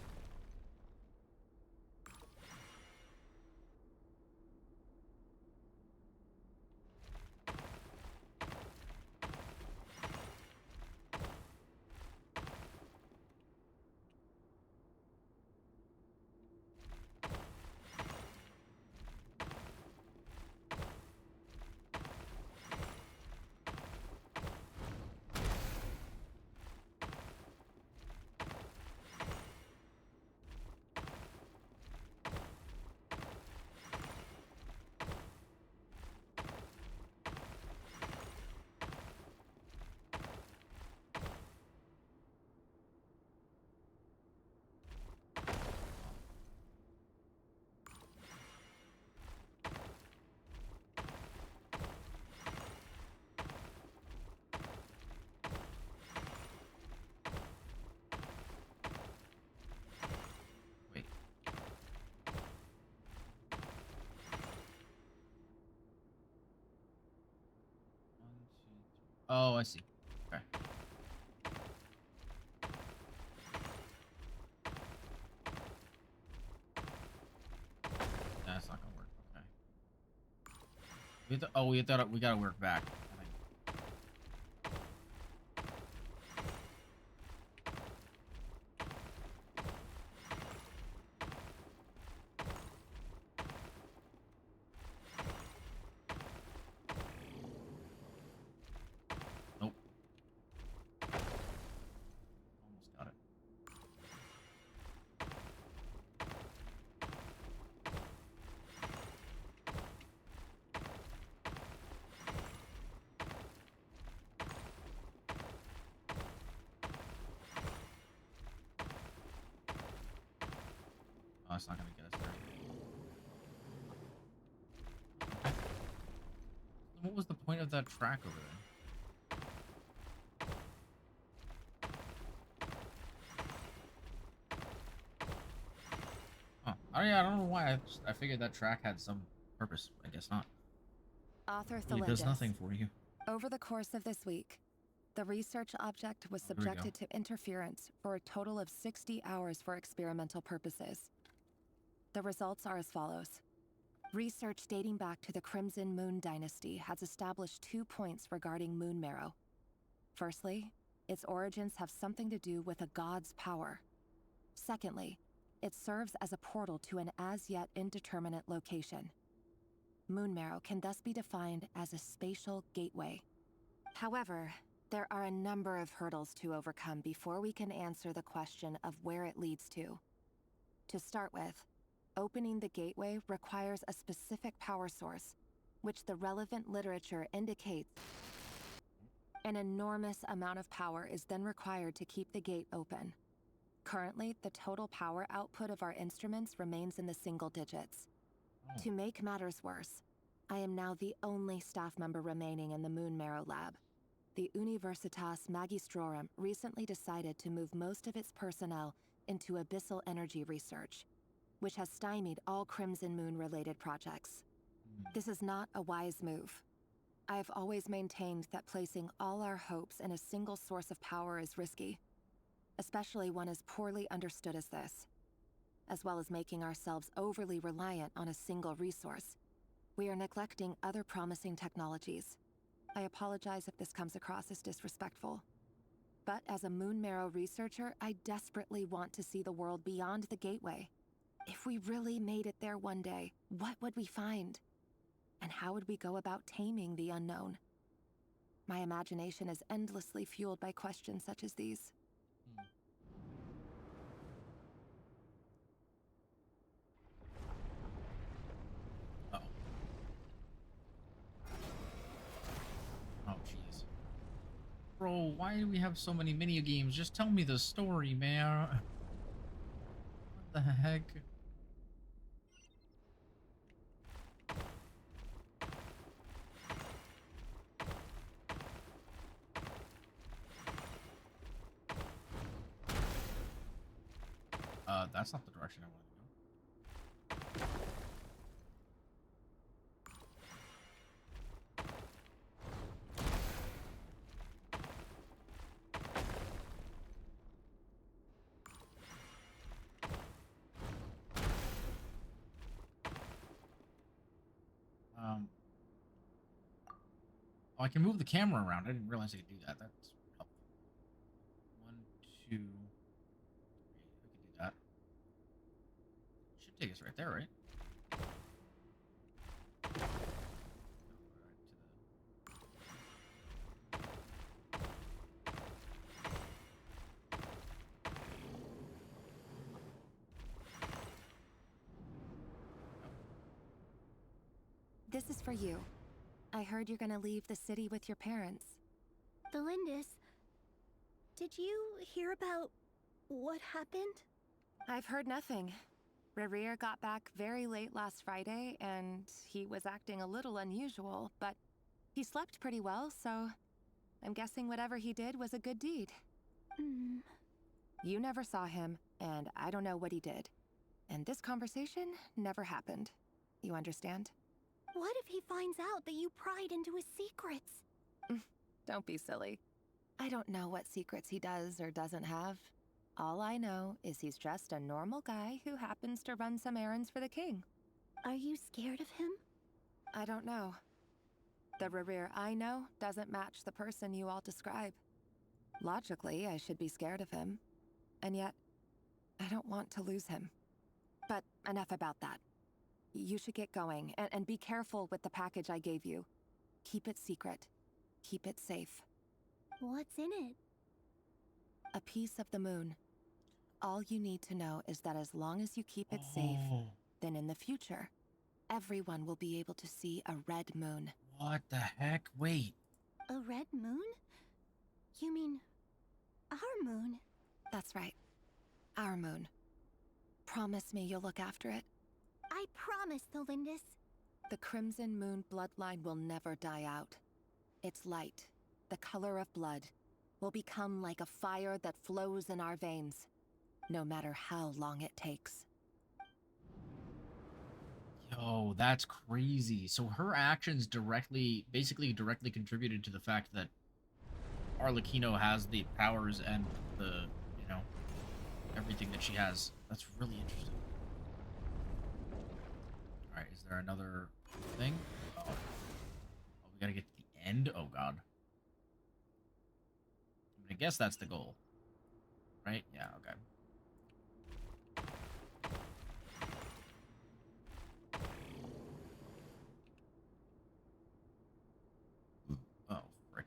Oh, I see. Okay. That's not gonna work. Okay. We have to, oh, we gotta work back. I think. Nope. Almost got it. Oh, it's not gonna get us there. Okay. What was the point of that track over there? Oh, yeah, I don't know why. I figured that track had some purpose. I guess not. Author It really does nothing for you. Over the course of this week, the research object was subjected to interference for a total of 60 hours for experimental purposes. The results are as follows. Research dating back to the Crimson Moon Dynasty has established 2 points regarding moon marrow. Firstly, its origins have something to do with a god's power. Secondly, it serves as a portal to an as-yet indeterminate location. Moon marrow can thus be defined as a spatial gateway. However, there are a number of hurdles to overcome before we can answer the question of where it leads to. To start with, opening the gateway requires a specific power source, which the relevant literature indicates. An enormous amount of power is then required to keep the gate open. Currently, the total power output of our instruments remains in the single digits. To make matters worse, I am now the only staff member remaining in the Moon Marrow lab. The Universitas Magistrorum recently decided to move most of its personnel into abyssal energy research, which has stymied all Crimson Moon-related projects. This is not a wise move. I have always maintained that placing all our hopes in a single source of power is risky, especially one as poorly understood as this. As well as making ourselves overly reliant on a single resource, we are neglecting other promising technologies. I apologize if this comes across as disrespectful. But as a Moon Marrow researcher, I desperately want to see the world beyond the gateway. If we really made it there one day, what would we find? And how would we go about taming the unknown? My imagination is endlessly fueled by questions such as these. Uh-oh. Oh, jeez. Bro, why do we have so many mini games? Just tell me the story, man. What the heck? That's not the direction I want to go. Oh, I can move the camera around. I didn't realize I could do that. That's helpful. 1, 2, 3. I can do that. Should take us right there, right? This is for you. I heard you're gonna leave the city with your parents. Delindis, did you hear about what happened? I've heard nothing. Rerir got back very late last Friday, and he was acting a little unusual, but he slept pretty well, so I'm guessing whatever he did was a good deed. You never saw him, and I don't know what he did. And this conversation never happened. You understand? What if he finds out that you pried into his secrets? Don't be silly. I don't know what secrets he does or doesn't have. All I know is he's just a normal guy who happens to run some errands for the king. Are you scared of him? I don't know. The Rerir I know doesn't match the person you all describe. Logically, I should be scared of him. And yet, I don't want to lose him. But enough about that. You should get going, and be careful with the package I gave you. Keep it secret. Keep it safe. What's in it? A piece of the moon. All you need to know is that as long as you keep it safe, then in the future, everyone will be able to see a red moon. What the heck? Wait. A red moon? You mean our moon? That's right. Our moon. Promise me you'll look after it. I promise, Delindis. The Crimson Moon bloodline will never die out. Its light, the color of blood, will become like a fire that flows in our veins, no matter how long it takes. Yo, that's crazy. So her actions basically directly contributed to the fact that Arlecchino has the powers and the, everything that she has. That's really interesting. Alright, is there another thing? Oh, we gotta get to the end? Oh, God. I guess that's the goal. Right? Yeah, okay. Oh, frick.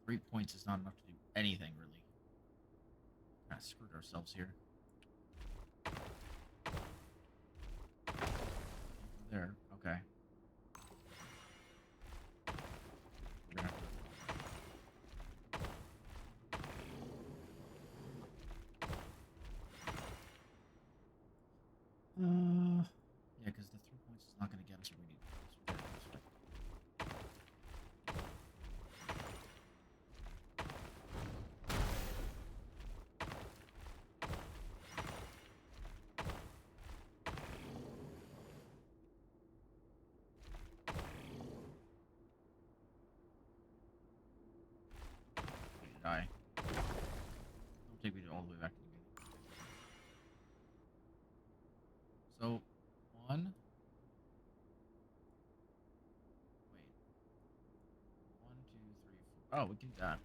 3 points is not enough to do anything, really. Kind of screwed ourselves here. There, okay. Yeah, because the 3 points is not going to get us where we need to go. Die. Don't take me all the way back to the beginning. So, 1. Wait. 1, 2, 3, 4. Oh, we can do that.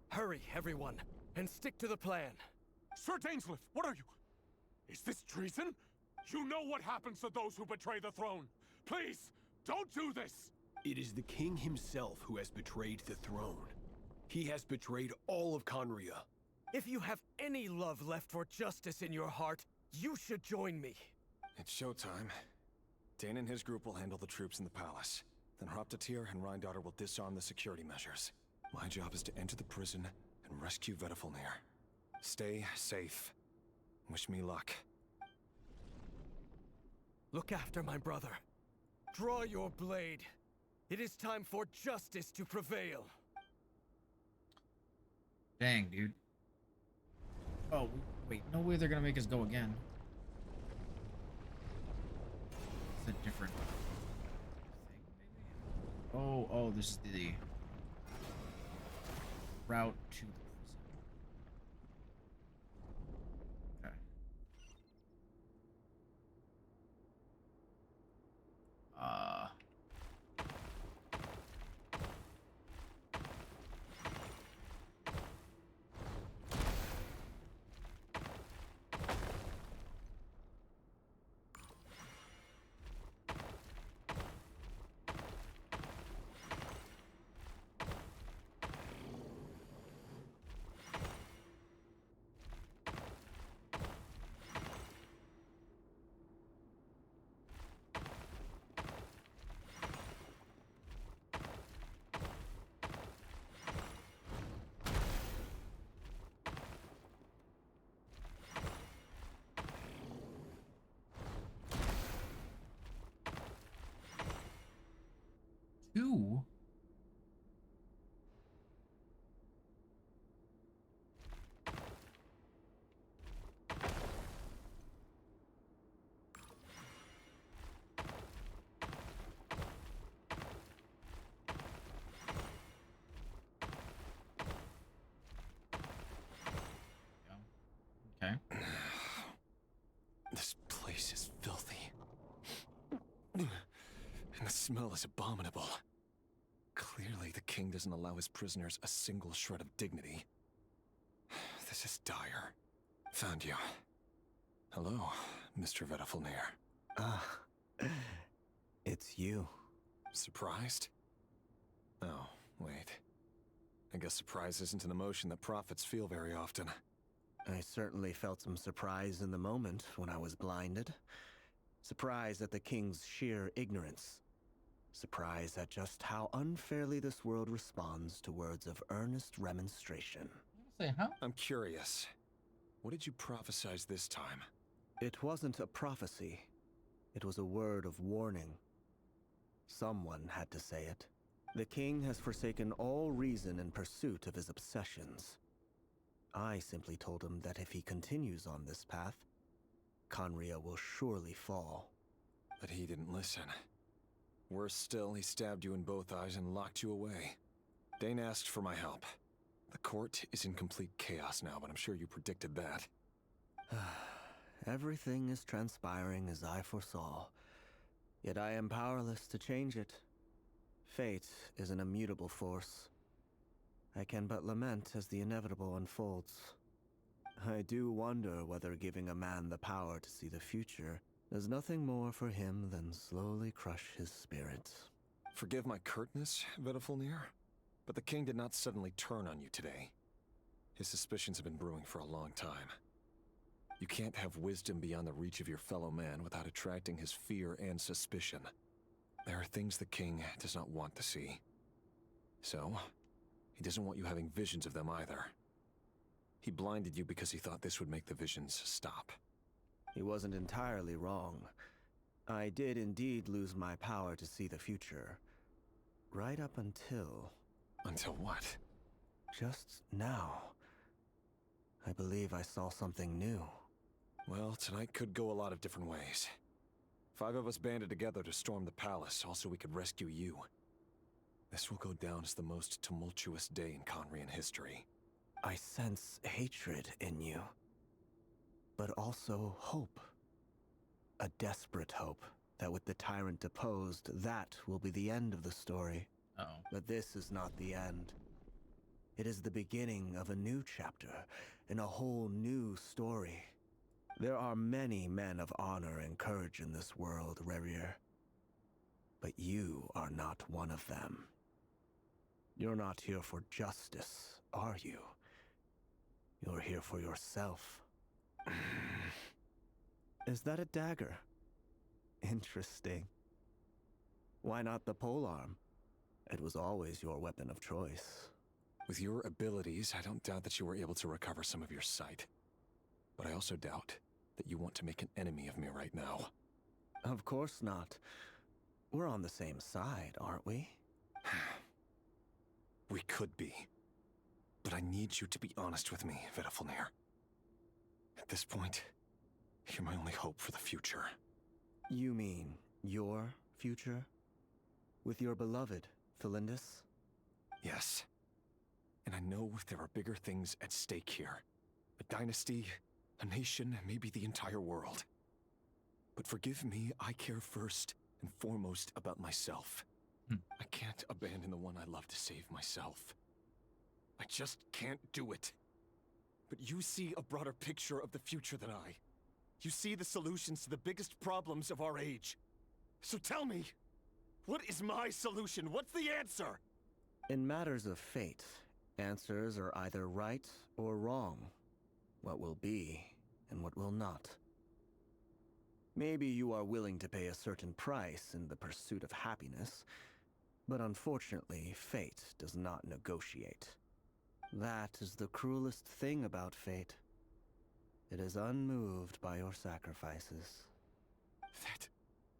Hurry, everyone, and stick to the plan. Sir Dainsleif, what are you? Is this treason? You know what happens to those who betray the throne. Please, don't do this! It is the king himself who has betrayed the throne. He has betrayed all of Conria. If you have any love left for justice in your heart, you should join me. It's showtime. Dane and his group will handle the troops in the palace. Then Hraptatir and Rhine Daughter will disarm the security measures. My job is to enter the prison and rescue Vedifalnir. Stay safe. Wish me luck. Look after my brother. Draw your blade. It is time for justice to prevail. Dang, dude. Oh, wait. No way they're gonna make us go again. It's a different thing, maybe? Oh, this is the route to the prison. Okay. Two? Okay. This place is filthy. And the smell is abominable. Clearly, the king doesn't allow his prisoners a single shred of dignity. This is dire. Found you. Hello, Mr. Vedifalnir. It's you. Surprised? Oh, wait. I guess surprise isn't an emotion that prophets feel very often. I certainly felt some surprise in the moment when I was blinded. Surprise at the king's sheer ignorance. Surprise at just how unfairly this world responds to words of earnest remonstration. Say, huh? I'm curious. What did you prophesize this time? It wasn't a prophecy. It was a word of warning. Someone had to say it. The king has forsaken all reason in pursuit of his obsessions. I simply told him that if he continues on this path, Khaenri'ah will surely fall. But he didn't listen. Worse still, he stabbed you in both eyes and locked you away. Dane asked for my help. The court is in complete chaos now, but I'm sure you predicted that. Everything is transpiring as I foresaw, yet I am powerless to change it. Fate is an immutable force. I can but lament as the inevitable unfolds. I do wonder whether giving a man the power to see the future is nothing more for him than slowly crush his spirit. Forgive my curtness, Vedifalnir, but the king did not suddenly turn on you today. His suspicions have been brewing for a long time. You can't have wisdom beyond the reach of your fellow man without attracting his fear and suspicion. There are things the king does not want to see. So, he doesn't want you having visions of them either. He blinded you because he thought this would make the visions stop. He wasn't entirely wrong. I did indeed lose my power to see the future. Right up until... Until what? Just now. I believe I saw something new. Well, tonight could go a lot of different ways. 5 of us banded together to storm the palace, also we could rescue you. This will go down as the most tumultuous day in Khaenri'ah history. I sense hatred in you. But also hope. A desperate hope that with the tyrant deposed, that will be the end of the story. Uh-oh. But this is not the end. It is the beginning of a new chapter, in a whole new story. There are many men of honor and courage in this world, Rerir. But you are not one of them. You're not here for justice, are you? You're here for yourself. Is that a dagger? Interesting. Why not the polearm? It was always your weapon of choice. With your abilities, I don't doubt that you were able to recover some of your sight. But I also doubt that you want to make an enemy of me right now. Of course not. We're on the same side, aren't we? We could be. But I need you to be honest with me, Vtuber. At this point, you're my only hope for the future. You mean your future? With your beloved, Felindus? Yes. And I know there are bigger things at stake here. A dynasty, a nation, maybe the entire world. But forgive me, I care first and foremost about myself. I can't abandon the one I love to save myself. I just can't do it. But you see a broader picture of the future than I. You see the solutions to the biggest problems of our age. So tell me, what is my solution? What's the answer? In matters of fate, answers are either right or wrong. What will be and what will not. Maybe you are willing to pay a certain price in the pursuit of happiness, but unfortunately, fate does not negotiate. That is the cruelest thing about fate. It is unmoved by your sacrifices. That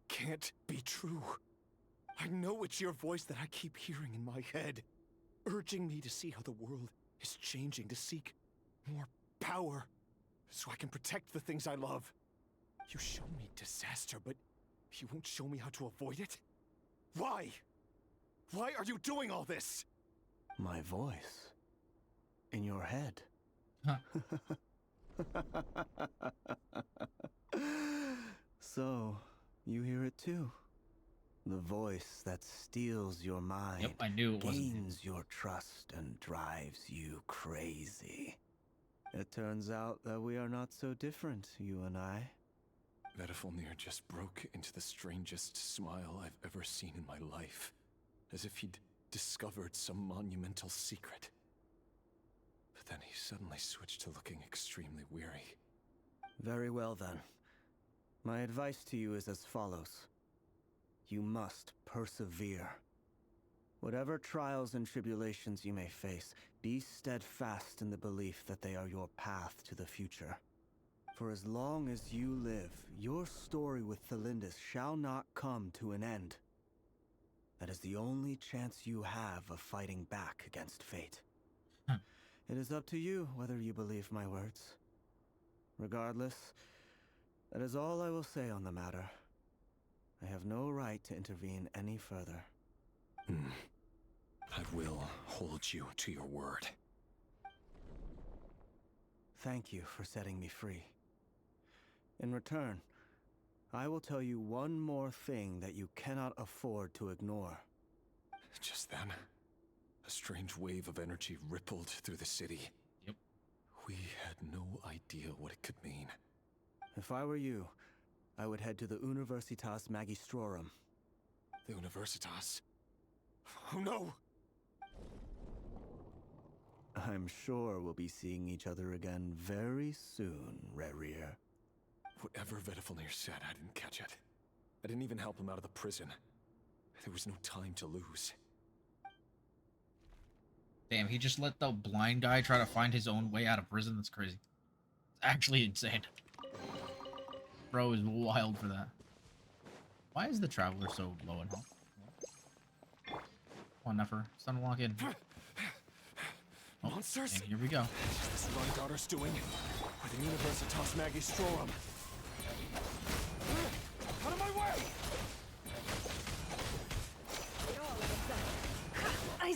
can't be true. I know it's your voice that I keep hearing in my head, urging me to see how the world is changing, to seek more power, so I can protect the things I love. You show me disaster, but you won't show me how to avoid it? Why? Why are you doing all this? My voice. In your head. Huh. So, you hear it too? The voice that steals your mind, Yep, I knew it wasn't him. gains your trust, and drives you crazy. It turns out that we are not so different, you and I. Vtuber just broke into the strangest smile I've ever seen in my life, as if he'd discovered some monumental secret. But then he suddenly switched to looking extremely weary. Very well then. My advice to you is as follows. You must persevere. Whatever trials and tribulations you may face, be steadfast in the belief that they are your path to the future. For as long as you live, your story with Felindus shall not come to an end. That is the only chance you have of fighting back against fate. It is up to you whether you believe my words. Regardless, that is all I will say on the matter. I have no right to intervene any further. I will hold you to your word. Thank you for setting me free. In return, I will tell you one more thing that you cannot afford to ignore. Just then, a strange wave of energy rippled through the city. Yep. We had no idea what it could mean. If I were you, I would head to the Universitas Magistrorum. The Universitas? Oh no! I'm sure we'll be seeing each other again very soon, Rerir. Whatever Vtuber said, I didn't catch it. I didn't even help him out of the prison. There was no time to lose. Damn, he just let the blind guy try to find his own way out of prison? That's crazy. It's actually insane. Bro is wild for that. Why is the Traveler so low in health? Come on, Nefer. It's time to walk in. Oh, Monsters? and here we go. What's this Rhydotter's doing? With the Universitas Magistrorum. Out of my way!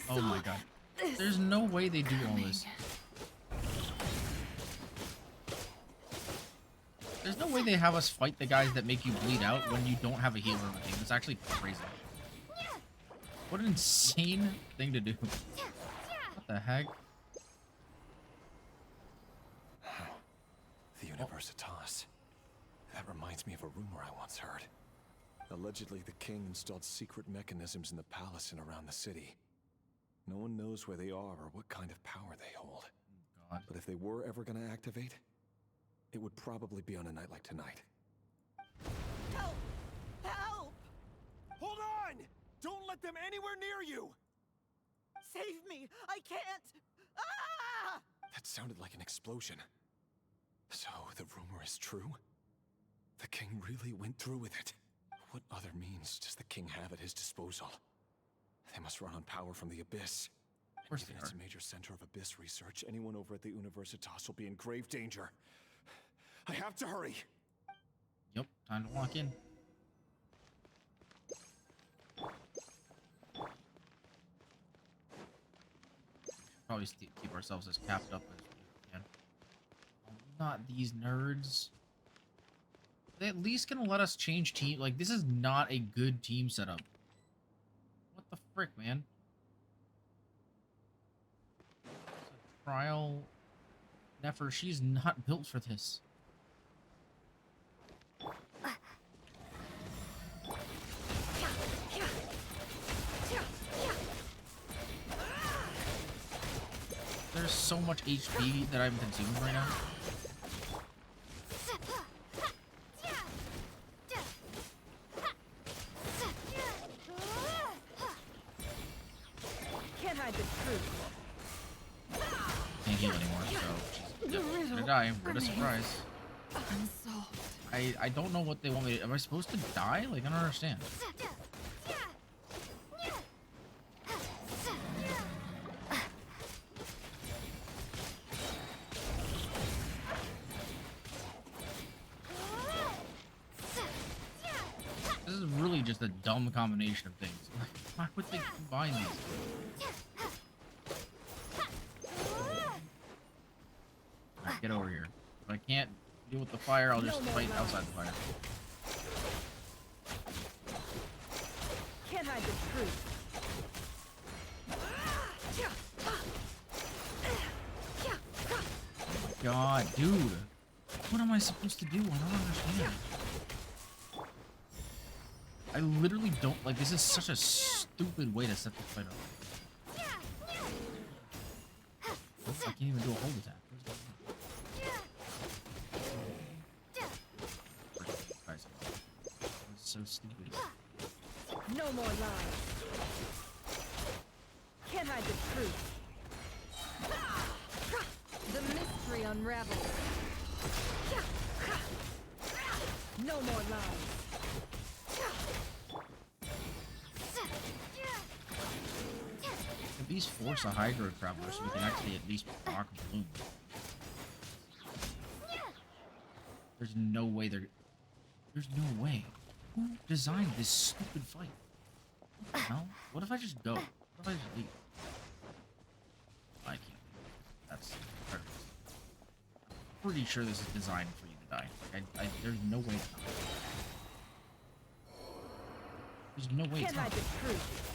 Oh my god. There's no way they do all this. There's no way they have us fight the guys that make you bleed out when you don't have a healer on the team. It's actually crazy. What an insane thing to do. What the heck? The Universitas. That reminds me of a rumor I once heard. Allegedly, the king installed secret mechanisms in the palace and around the city. No one knows where they are or what kind of power they hold. God. But if they were ever going to activate, it would probably be on a night like tonight. Help! Help! Hold on! Don't let them anywhere near you! Save me! I can't! sounded like an explosion. So, the rumor is true? The king really went through with it. What other means does the king have at his disposal? They must run on power from the Abyss. And given it's a major center of Abyss research, anyone over at the Universitas will be in grave danger. I have to hurry! Yep, time to walk in. Probably keep ourselves as capped up as we can. Not these nerds. They at least gonna let us change team. Like, this is not a good team setup. What the frick, man? Trial Nefer, she's not built for this. There's so much HP that I'm consuming right now. Can't hide the truth. Can't heal anymore, so she's gonna die. What a surprise. Unsolved. I don't know what they want me to... Am I supposed to die? Like, I don't understand. This is really just a dumb combination of things. Why would they combine these? Alright, get over here. If I can't deal with the fire, I'll just fight outside the fire. Can't hide the truth. Oh my god, dude. What am I supposed to do? I don't understand. I literally don't... Like, this is such a stupid way to set the fight up. I can't even do a hold attack. Guys, it's so stupid. No more lies. Can't hide the truth. The mystery unravels. No more lies. At least force a Hydro Traveler so we can actually at least block Bloom. There's no way they're... There's no way. Who designed this stupid fight? What the hell? What if I just go? What if I just leave? I can't. That's perfect. I'm pretty sure this is designed for you to die. Like, there's no way it's not. There's no way it's not. The truth.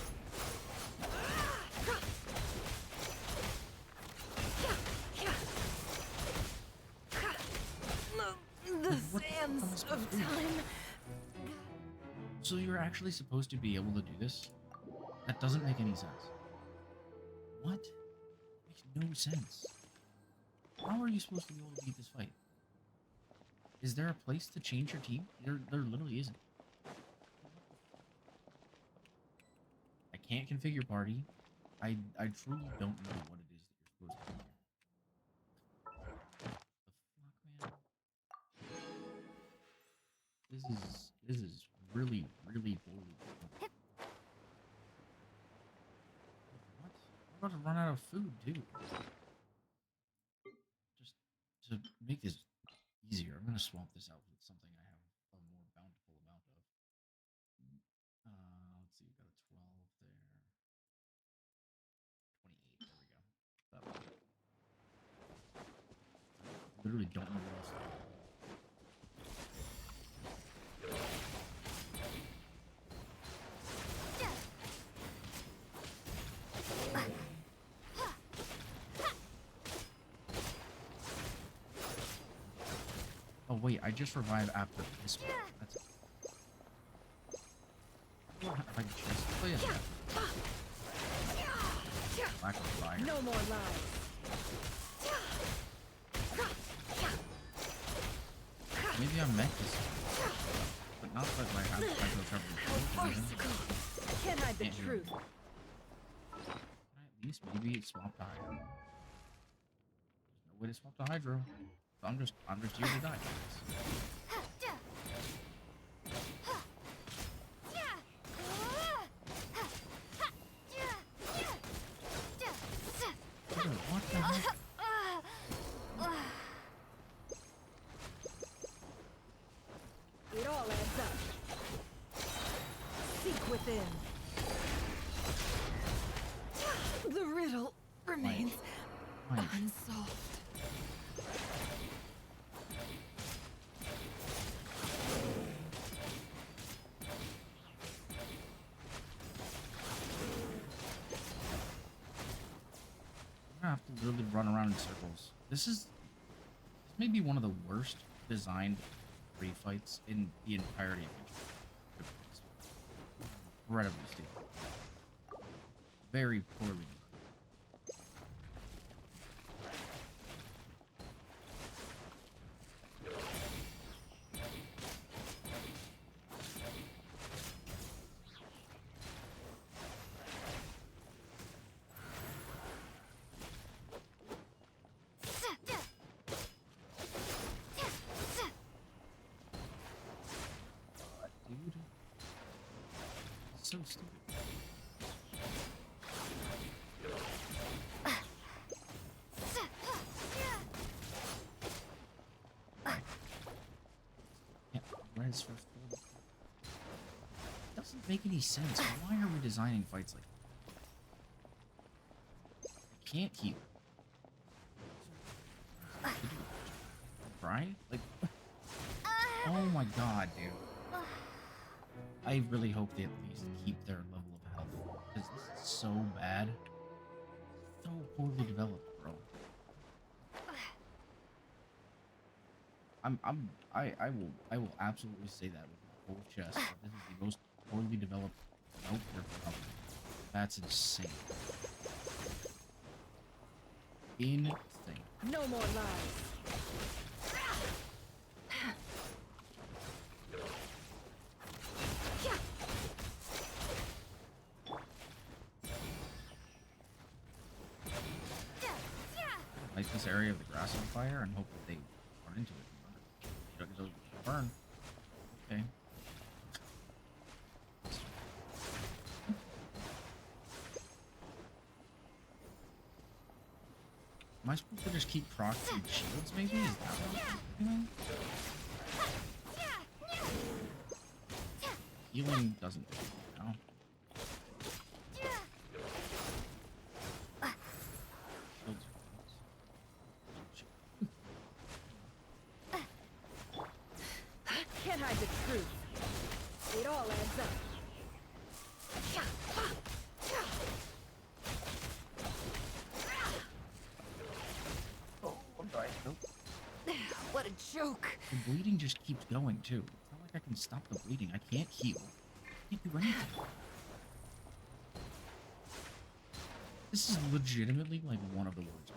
The sands of time. So you're actually supposed to be able to do this? That doesn't make any sense. What? Makes no sense. How are you supposed to be able to beat this fight? Is there a place to change your team? There literally isn't. I can't configure party. I truly don't know what it is that you're supposed to do. This is really poorly. What? I'm about to run out of food too. Just to make this easier, I'm gonna swap this out with something I have a more bountiful amount of. Let's see, we got a 12 there. 28, there we go. That one. Literally don't know what else to do. Oh wait, I just revived after this one. That's it. I don't know if I can just play it. Lack of fire. No more lies. Maybe I meant this, but not that I have Hydro Traveler. Can't hide the truth. Can I at least maybe swap to Hydro? There's no Way to swap to Hydro. So I'm just here to die. What the heck? It all adds up. Seek within. The riddle remains unsolved. I'm gonna have to literally run around in circles. This may be one of the worst designed free fights in the entirety of it. Incredibly stupid. Very poorly. So stupid. Yeah, res for full. Doesn't make any sense. Why are we designing fights like that? I can't heal. Right? Like, oh my god, dude. I really hope they at least keep their level of health, because this is so bad. So poorly developed, bro. I will absolutely say that with my whole chest. That this is the most poorly developed outfit ever. That's insane. Insane. No more lies. Light this area of the grass on fire and hope that they run into it. It'll burn. Okay. Am I supposed to just keep proccing shields, maybe? Is that what I'm doing? Healing doesn't do it now. Can't hide the truth. It all adds up. Oh, I'm dying. Nope. What a joke. The bleeding just keeps going, too. It's not like I can stop the bleeding. I can't heal. I can't do anything. This is legitimately, like, one of the worst,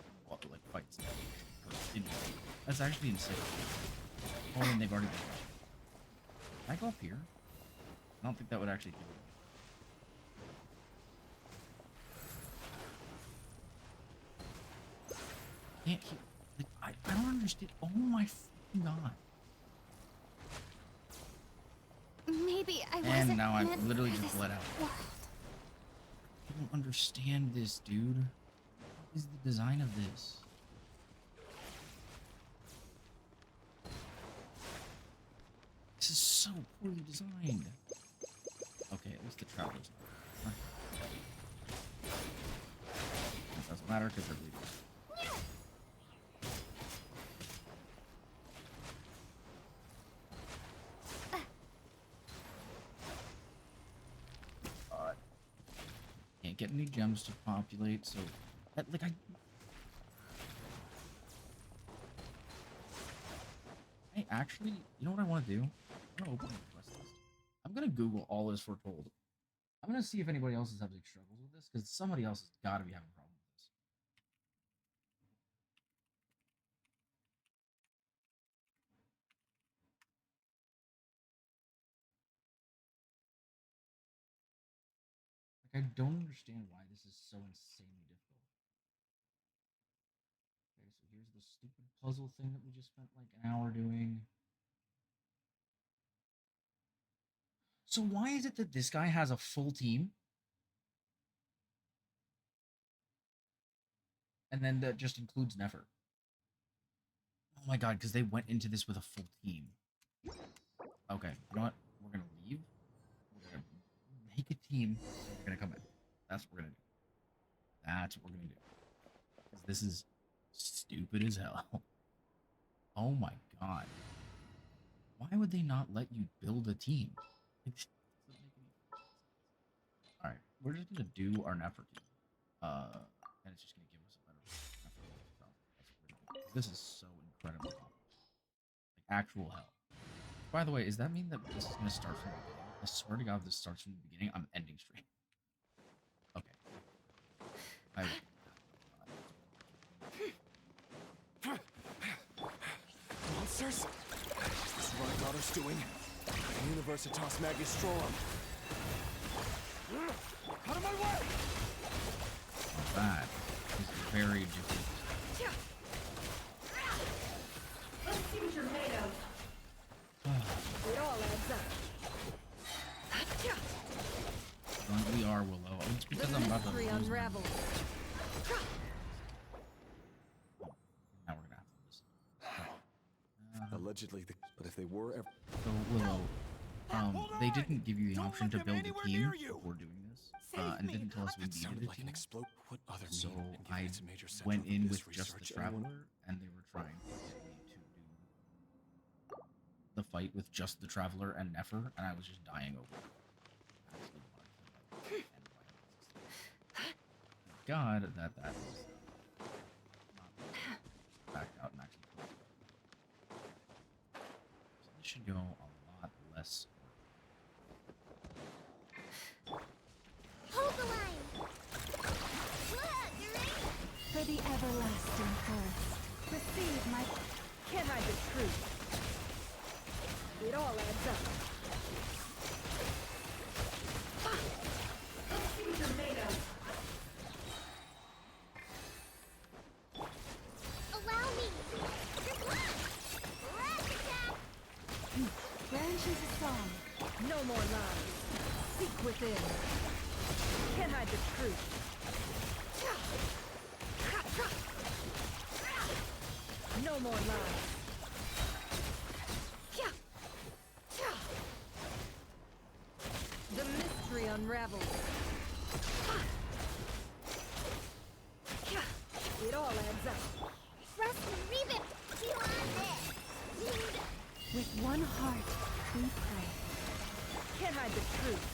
like, fights. That's actually insane. Oh, and they've already been. Can I go up here? I don't think that would actually do it. Can't heal. Like, I don't understand. Oh my god. Maybe I wasn't And now I meant literally for just this bled out. world. I don't understand this, dude. What is the design of this? This is so poorly designed. Okay, at least the travelers. It doesn't matter because they're bleeding. Can't get any gems to populate, so like I actually, you know what I want to do? I'm gonna open the quest list. I'm gonna Google all is foretold. I'm gonna see if anybody else is having struggles with this, because somebody else has got to be having problems with this. Like, I don't understand why this is so insanely difficult. Okay, so here's the stupid puzzle thing that we just spent like an hour doing. So why is it that this guy has a full team? And then that just includes Nefer. Oh my god, because they went into this with a full team. Okay, you know what? We're gonna leave. We're gonna make a team. And we're gonna come in. That's what we're gonna do. That's what we're gonna do. Because this is stupid as hell. Oh my god. Why would they not let you build a team? Alright, we're just gonna do our Nefer team. And it's just gonna give us a better Nefer. So that's what we're gonna do. This is so incredibly complex. Like actual hell. By the way, does that mean that this is gonna start from the beginning? I swear to god, if this starts from the beginning, I'm ending stream. Okay. Monsters? Is this Rhine daughter's doing? Universitas Magistrorum. Out of my way! That is very difficult. Let's see what you're made of. It all adds up. We are Willow. It's because I'm about to lose my... Unraveled. Now we're gonna have to listen. Allegedly, but if they were ever... So Willow, they didn't give you the option to build a team before doing this, and didn't tell us we needed a team. What other So I I went in with just the Traveler, and they were trying to get me to do the fight with just the Traveler and Nefer, and I was just dying over it. I actually wanted to like, end my existence. God, that is not back out and actually. So this should go a lot less. Hold the line! For the everlasting first, receive my... Can't hide the truth. It all adds up. Let's see what you're made of. Allow me! Rash attack! Branches a song. No more lies. Seek within. Can't hide the truth. No more lies. The mystery unravels. It all adds up. Trust me, Reeve it! You on this! With one heart, we pray. Can't hide the truth.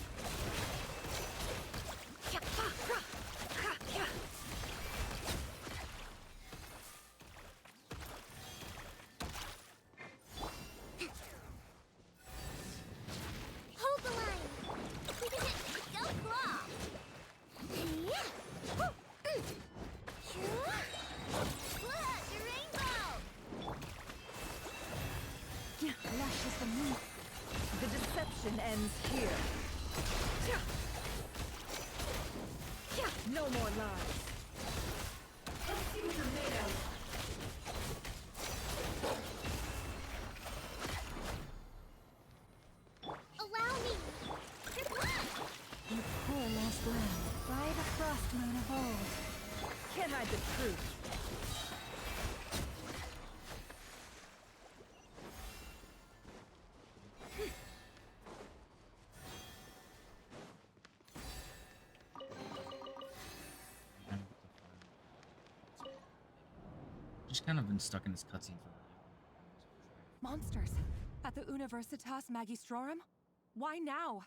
Hold the line! Go claw! Look, the rainbow! Lush as the moon. The deception ends here. No more lies. Let's see what you're made of. Allow me! You poor lost lamb, by the frost moon of old. Can't hide the truth. Just kind of been stuck in this cutscene for Monsters at the Universitas Magistrorum? Why now?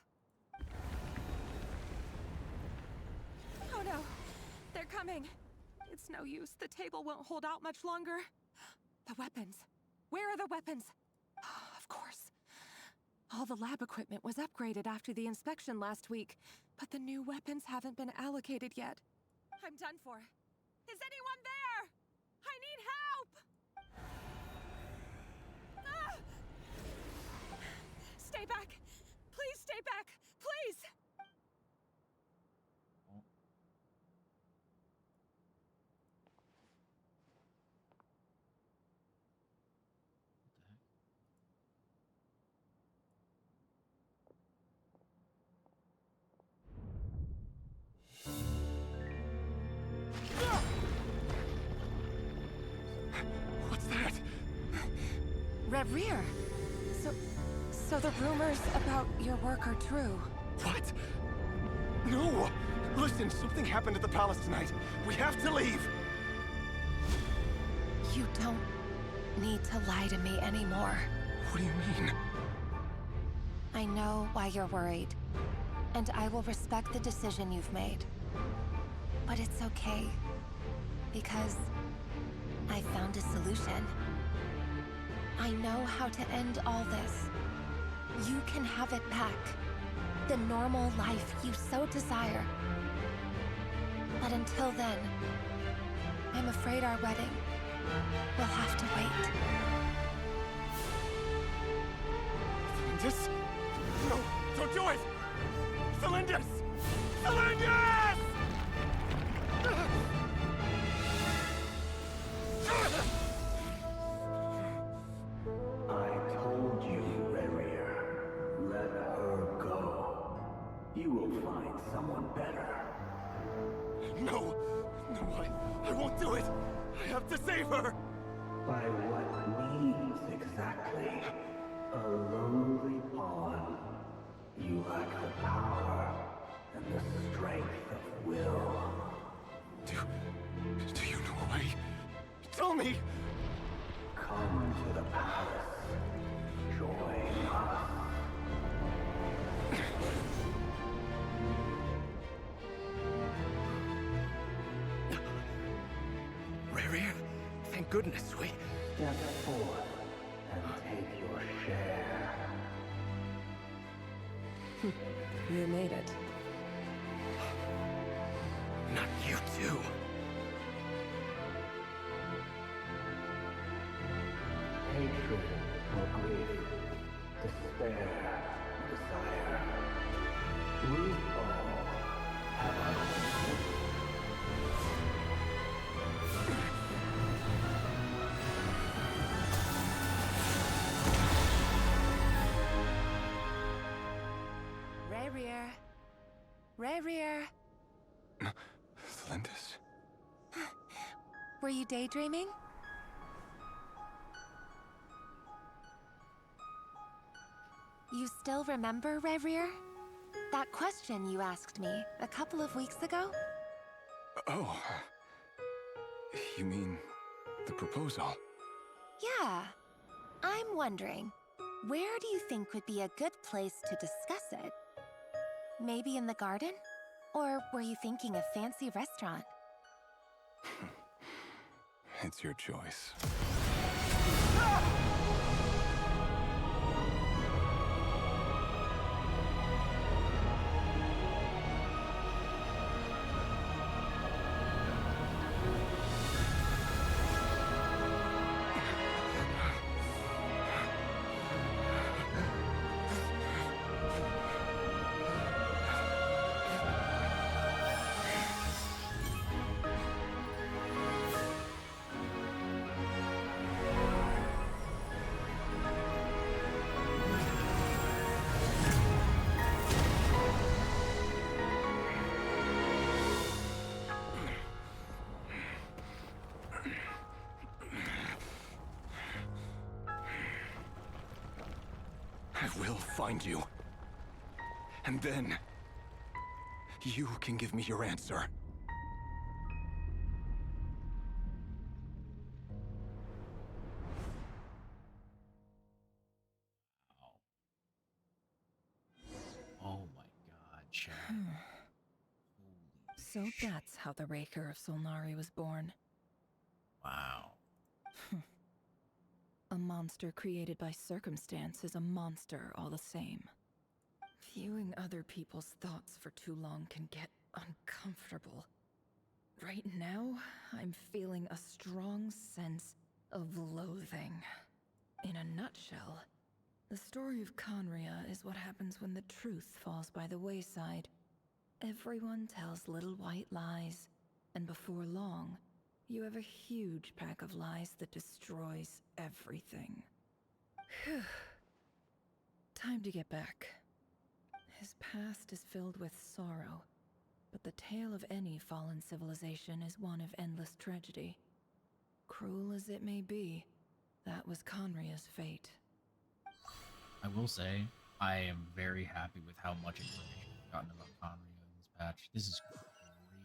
Oh no, they're coming. It's no use. The table won't hold out much longer. The weapons. Where are the weapons? Of course. All the lab equipment was upgraded after the inspection last week, but the new weapons haven't been allocated yet. I'm done for. Is anyone there? I need help! Ah! Stay back! Please stay back! Please! Reverie! So the rumors about your work are true. What? No! Listen, something happened at the palace tonight. We have to leave! You don't need to lie to me anymore. What do you mean? I know why you're worried, and I will respect the decision you've made. But it's okay, because I found a solution. I know how to end all this. You can have it back. The normal life you so desire. But until then, I'm afraid our wedding will have to wait. Celindus? No, don't do it! Celindus! Celindus! I told you, Reverie. Let her go. You will find someone better. No! No, I won't do it! I have to save her! By what means exactly? A lowly pawn. You lack the power and the strength of will. Do you know a way? Tell me! Come to the palace. Join us. Reverie, thank goodness we... Step forth and take your share. You made it. Not you too. Hatred or grief, despair, desire. We all have our own. Reverie. Celindus? Were you daydreaming? You still remember, Reverie? That question you asked me a couple of weeks ago? Oh. You mean the proposal? Yeah. I'm wondering, where do you think would be a good place to discuss it? Maybe in the garden? Or were you thinking a fancy restaurant? It's your choice. I will find you. And then... you can give me your answer. Oh my god, Chad. So that's how the Raker of Solnari was born. Wow. A monster created by circumstance is a monster all the same. Viewing other people's thoughts for too long can get uncomfortable. Right now, I'm feeling a strong sense of loathing. In a nutshell, the story of Conria is what happens when the truth falls by the wayside. Everyone tells little white lies, and before long, you have a huge pack of lies that destroys everything. Phew. Time to get back. His past is filled with sorrow, but the tale of any fallen civilization is one of endless tragedy. Cruel as it may be, That was Conria's fate. I will say, I am very happy with how much information we've gotten about Conria in this patch. This is crazy, dude.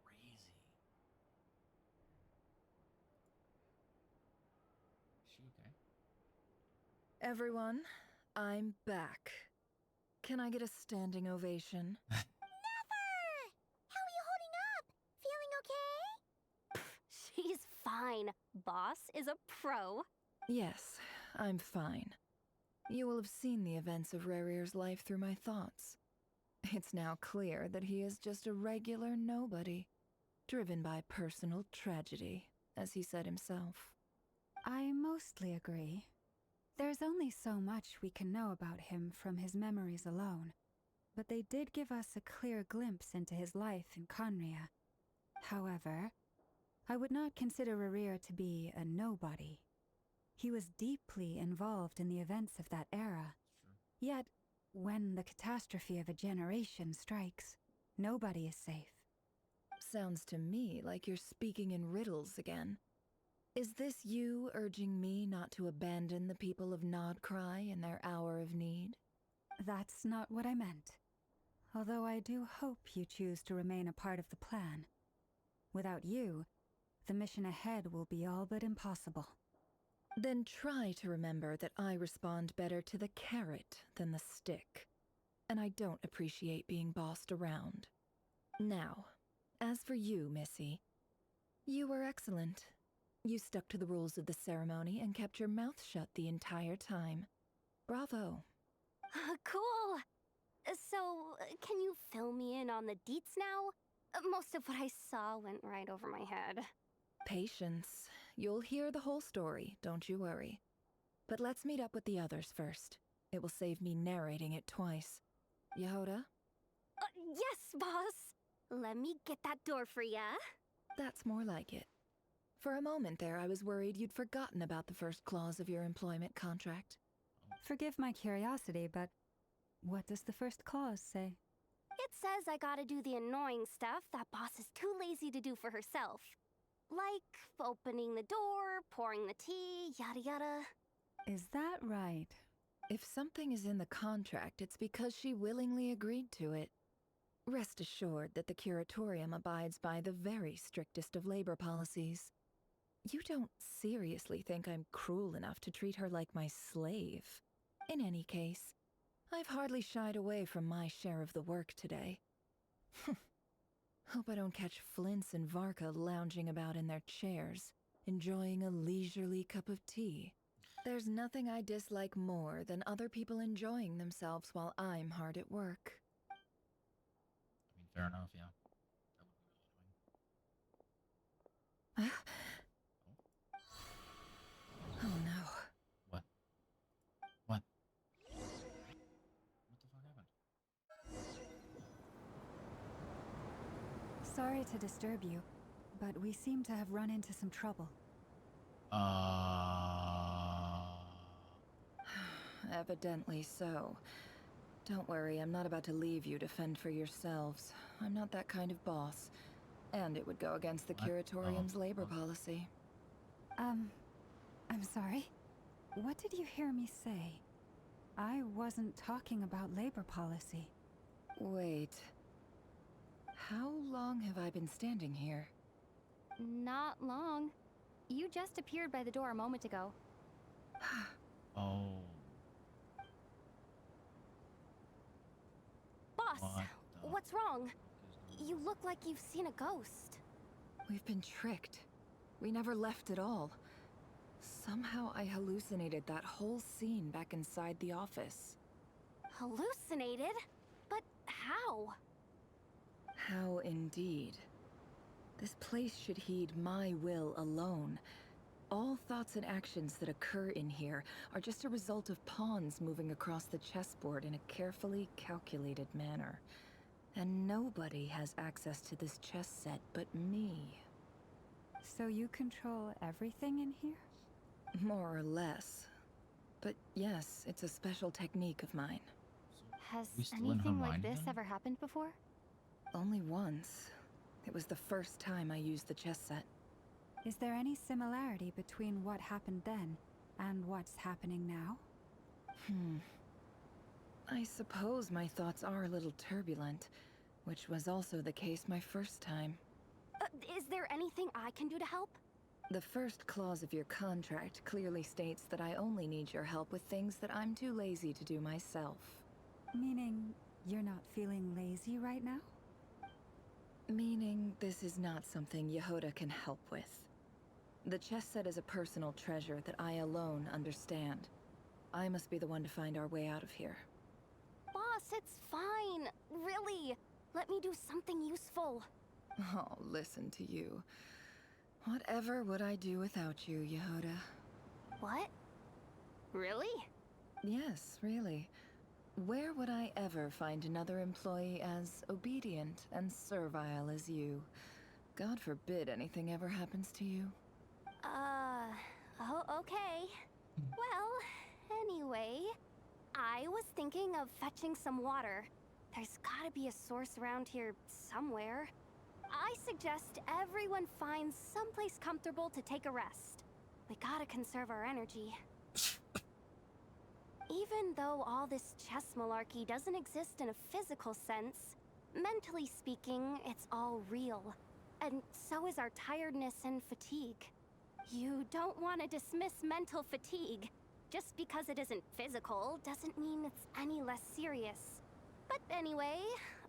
Crazy. Is she okay? Everyone, I'm back. Can I get a standing ovation? Nefer! How are you holding up? Feeling okay? She's fine. Boss is a pro. Yes, I'm fine. You will have seen the events of Rerir's life through my thoughts. It's now clear that he is just a regular nobody, driven by personal tragedy, as he said himself. I mostly agree. There's only so much we can know about him from his memories alone, but they did give us a clear glimpse into his life in Conria. However, I would not consider Rerir to be a nobody. He was deeply involved in the events of that era. Yet, when the catastrophe of a generation strikes, nobody is safe. Sounds to me like you're speaking in riddles again. Is this you urging me not to abandon the people of Nodcry in their hour of need? That's not what I meant. Although I do hope you choose to remain a part of the plan. Without you, the mission ahead will be all but impossible. Then try to remember that I respond better to the carrot than the stick. And I don't appreciate being bossed around. Now, as for you, Missy, you were excellent. You stuck to the rules of the ceremony and kept your mouth shut the entire time. Bravo. Cool. So, can you fill me in on the deets now? Most of what I saw went right over my head. Patience. You'll hear the whole story, don't you worry. But let's meet up with the others first. It will save me narrating it twice. Yehoda? Yes, boss! Let me get that door for ya. That's more like it. For a moment there, I was worried you'd forgotten about the first clause of your employment contract. Forgive my curiosity, but what does the first clause say? It says I gotta do the annoying stuff that boss is too lazy to do for herself. Like opening the door, pouring the tea, yada yada. Is that right? If something is in the contract, it's because she willingly agreed to it. Rest assured that the Curatorium abides by the very strictest of labor policies. You don't seriously think I'm cruel enough to treat her like my slave? In any case, I've hardly shied away from my share of the work today. Hope I don't catch Flints and Varka lounging about in their chairs, enjoying a leisurely cup of tea. There's nothing I dislike more than other people enjoying themselves while I'm hard at work. I mean, fair enough, yeah. Oh no. What? What? What the fuck happened? Sorry to disturb you, but we seem to have run into some trouble. Evidently so. Don't worry, I'm not about to leave you to fend for yourselves. I'm not that kind of boss. And it would go against the Curatorium's labor policy. I'm sorry? What did you hear me say? I wasn't talking about labor policy. Wait. How long have I been standing here? Not long. You just appeared by the door a moment ago. Oh. Boss, what's wrong? You look like you've seen a ghost. We've been tricked. We never left at all. Somehow I hallucinated that whole scene back inside the office. Hallucinated? But how? How indeed. This place should heed my will alone. All thoughts and actions that occur in here are just a result of pawns moving across the chessboard in a carefully calculated manner. And nobody has access to this chess set but me. So you control everything in here? More or less. But yes, it's a special technique of mine. Has anything like this ever happened before? Only once. It was the first time I used the chess set. Is there any similarity between what happened then and what's happening now? I suppose my thoughts are a little turbulent, which was also the case my first time. Is there anything I can do to help? The first clause of your contract clearly states that I only need your help with things that I'm too lazy to do myself. Meaning, you're not feeling lazy right now? Meaning, this is not something Yehoda can help with. The chess set is a personal treasure that I alone understand. I must be the one to find our way out of here. Boss, it's fine. Really. Let me do something useful. Oh, listen to you. Whatever would I do without you, Yehoda? What? Really? Yes, really. Where would I ever find another employee as obedient and servile as you? God forbid anything ever happens to you. Oh, okay. Well, anyway, I was thinking of fetching some water. There's gotta be a source around here somewhere. I suggest everyone finds someplace comfortable to take a rest. We gotta conserve our energy. Even though all this chess malarkey doesn't exist in a physical sense, mentally speaking, it's all real. And so is our tiredness and fatigue. You don't want to dismiss mental fatigue. Just because it isn't physical doesn't mean it's any less serious. But anyway,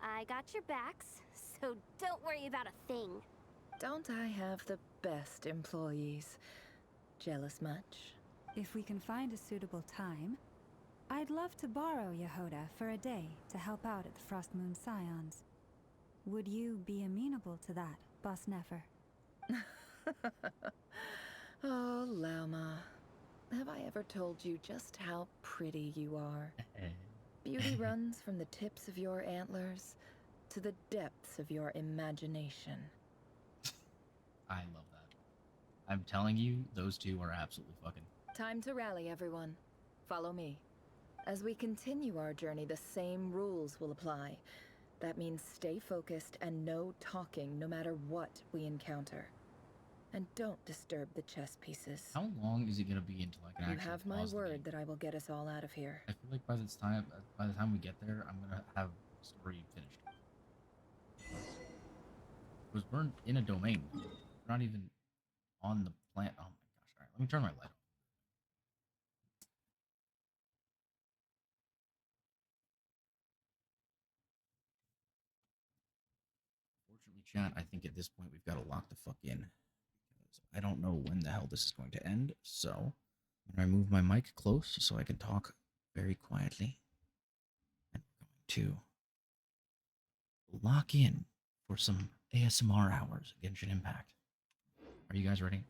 I got your backs, so don't worry about a thing. Don't I have the best employees? Jealous much? If we can find a suitable time, I'd love to borrow Yehoda for a day to help out at the Frost Moon Scions. Would you be amenable to that, Boss Nefer? Oh, Lauma. Have I ever told you just how pretty you are? Beauty runs from the tips of your antlers to the depths of your imagination. I love that. I'm telling you, those two are absolutely fucking... Time to rally, everyone. Follow me. As we continue our journey, the same rules will apply. That means stay focused and no talking no matter what we encounter. And don't disturb the chess pieces. How long is it gonna be into like an You actual have my word that I will get us all out of here. I feel like by the time we get there, I'm gonna have the story finished. Because we're in a domain. We're not even on the planet. Oh my gosh! All right, let me turn my light off. Fortunately, chat, I think at this point we've got to lock the fuck in. I don't know when the hell this is going to end, so I'm going to move my mic close so I can talk very quietly. I'm going to lock in for some ASMR hours of Genshin Impact. Are you guys ready?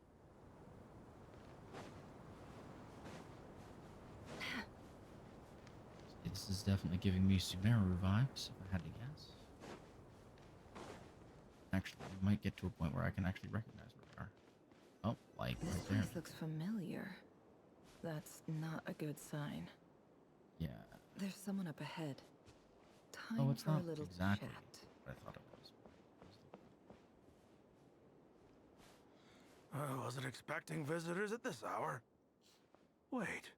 This is definitely giving me Sumeru vibes, if I had to guess. Actually, we might get to a point where I can actually recognize where we are. Oh, light This right there. place looks familiar. That's not a good sign. Yeah. There's someone up ahead. Time Oh, it's for not a little exactly chat. what I thought it was. I wasn't expecting visitors at this hour. Wait,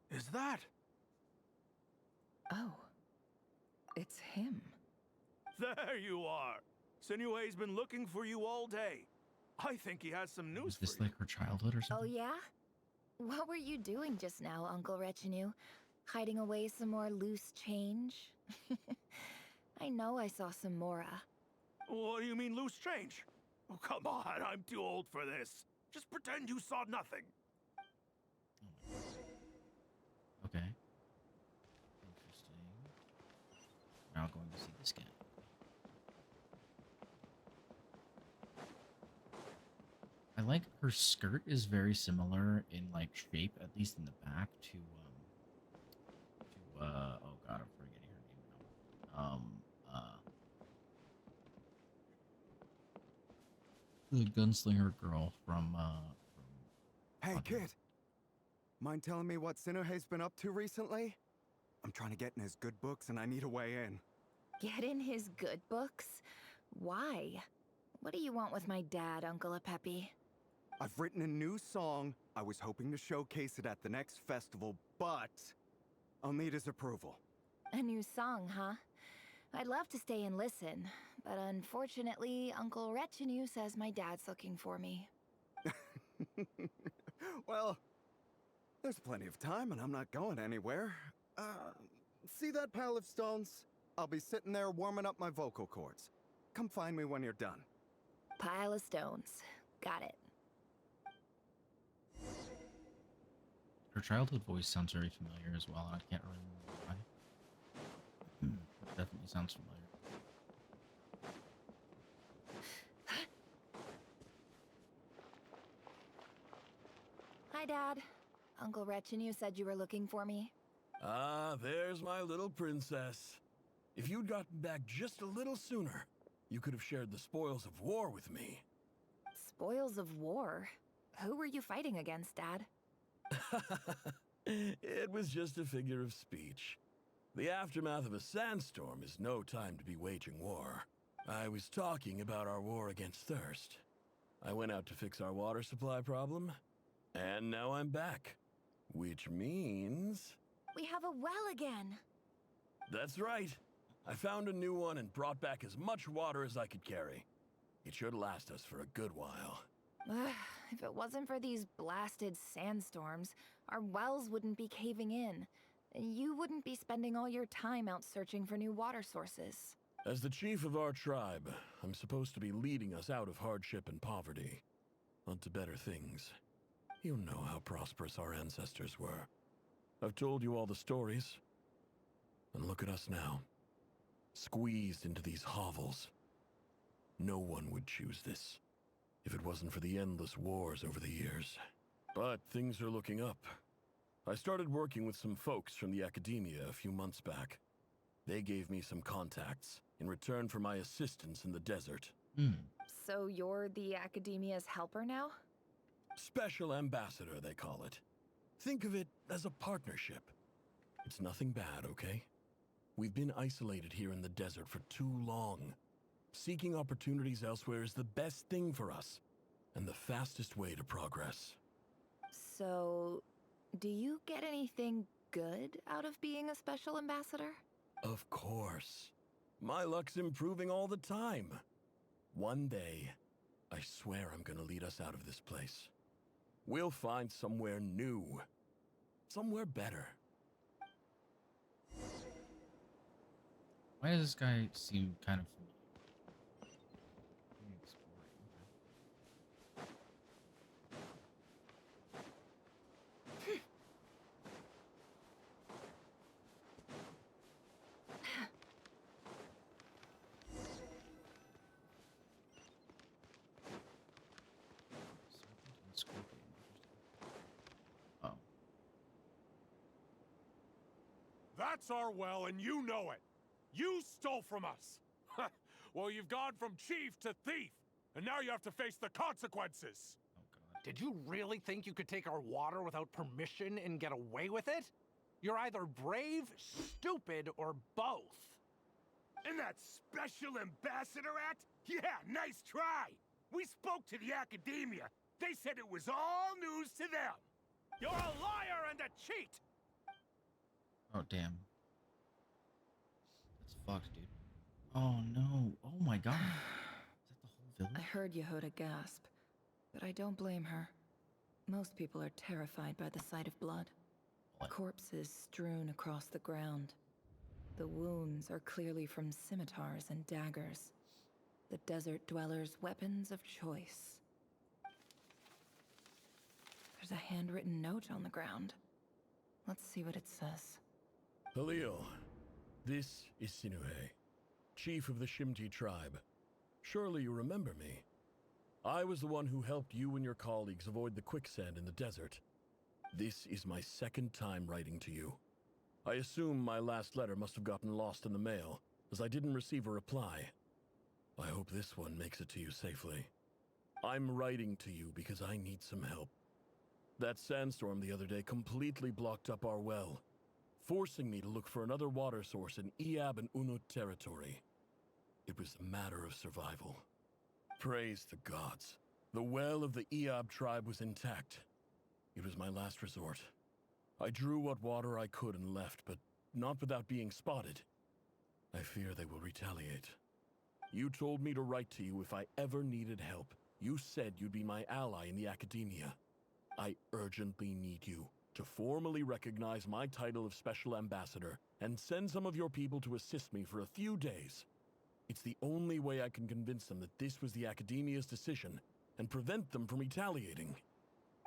is that? Oh, it's him. There you are. Sinue's been looking for you all day. I think he has some news Is this for you. like her childhood or something? Oh yeah? What were you doing just now, Uncle Retinue? Hiding away some more loose change? I know I saw some Mora. What do you mean loose change? Oh, come on, I'm too old for this. Just pretend you saw nothing. Okay. Interesting. Now going to see this again. I like her skirt is very similar in like shape, at least in the back, to oh god, I'm forgetting her name now. The gunslinger girl from Hey kid, mind telling me what Sinuhe's been up to recently? I'm trying to get in his good books and I need a way in. Get in his good books? Why? What do you want with my dad, Uncle Apepi? I've written a new song. I was hoping to showcase it at the next festival, but I'll need his approval. A new song, huh? I'd love to stay and listen, but unfortunately, Uncle Retinue says my dad's looking for me. Well, there's plenty of time and I'm not going anywhere. See that pile of stones? I'll be sitting there warming up my vocal cords. Come find me when you're done. Pile of stones. Got it. Her childhood voice sounds very familiar as well. I can't really remember why. It definitely sounds familiar. Hi, Dad. Uncle Retinue said you were looking for me. Ah, there's my little princess. If you'd gotten back just a little sooner, you could have shared the spoils of war with me. Spoils of war? Who were you fighting against, Dad? It was just a figure of speech. The aftermath of a sandstorm is no time to be waging war. I was talking about our war against thirst. I went out to fix our water supply problem, and now I'm back. Which means... We have a well again! That's right. I found a new one and brought back as much water as I could carry. It should last us for a good while. If it wasn't for these blasted sandstorms, our wells wouldn't be caving in. You wouldn't be spending all your time out searching for new water sources. As the chief of our tribe, I'm supposed to be leading us out of hardship and poverty, onto better things. You know how prosperous our ancestors were. I've told you all the stories. And look at us now. Squeezed into these hovels. No one would choose this, if it wasn't for the endless wars over the years. But things are looking up. I started working with some folks from the academia a few months back. They gave me some contacts in return for my assistance in the desert. So you're the academia's helper now? Special ambassador, they call it. Think of it as a partnership. It's nothing bad, okay? We've been isolated here in the desert for too long. Seeking opportunities elsewhere is the best thing for us, and the fastest way to progress. So, do you get anything good out of being a special ambassador? Of course. My luck's improving all the time. One day, I swear I'm gonna lead us out of this place. We'll find somewhere new. Somewhere better. Why does this guy seem kind of familiar? Oh. That's our well, and you know it. You stole from us. Well, you've gone from chief to thief, and now you have to face the consequences. Did you really think you could take our water without permission and get away with it? You're either brave, stupid, or both. And that special ambassador act? Yeah, nice try. We spoke to the academia. They said it was all news to them. You're a liar and a cheat. Oh, damn. That's fucked, dude. Oh, no. Oh, my God. Is that the whole village? I heard Yehuda gasp, but I don't blame her. Most people are terrified by the sight of blood. Corpses strewn across the ground. The wounds are clearly from scimitars and daggers. The desert dwellers' weapons of choice. There's a handwritten note on the ground. Let's see what it says. Halil, this is Sinuhe, chief of the Shimti tribe. Surely you remember me. I was the one who helped you and your colleagues avoid the quicksand in the desert. This is my second time writing to you. I assume my last letter must have gotten lost in the mail, as I didn't receive a reply. I hope this one makes it to you safely. I'm writing to you because I need some help. That sandstorm the other day completely blocked up our well, forcing me to look for another water source in Iab and Unut territory. It was a matter of survival. Praise the gods. The well of the Eob tribe was intact. It was my last resort. I drew what water I could and left, but not without being spotted. I fear they will retaliate. You told me to write to you if I ever needed help. You said you'd be my ally in the academia. I urgently need you to formally recognize my title of Special Ambassador and send some of your people to assist me for a few days. It's the only way I can convince them that this was the academia's decision and prevent them from retaliating.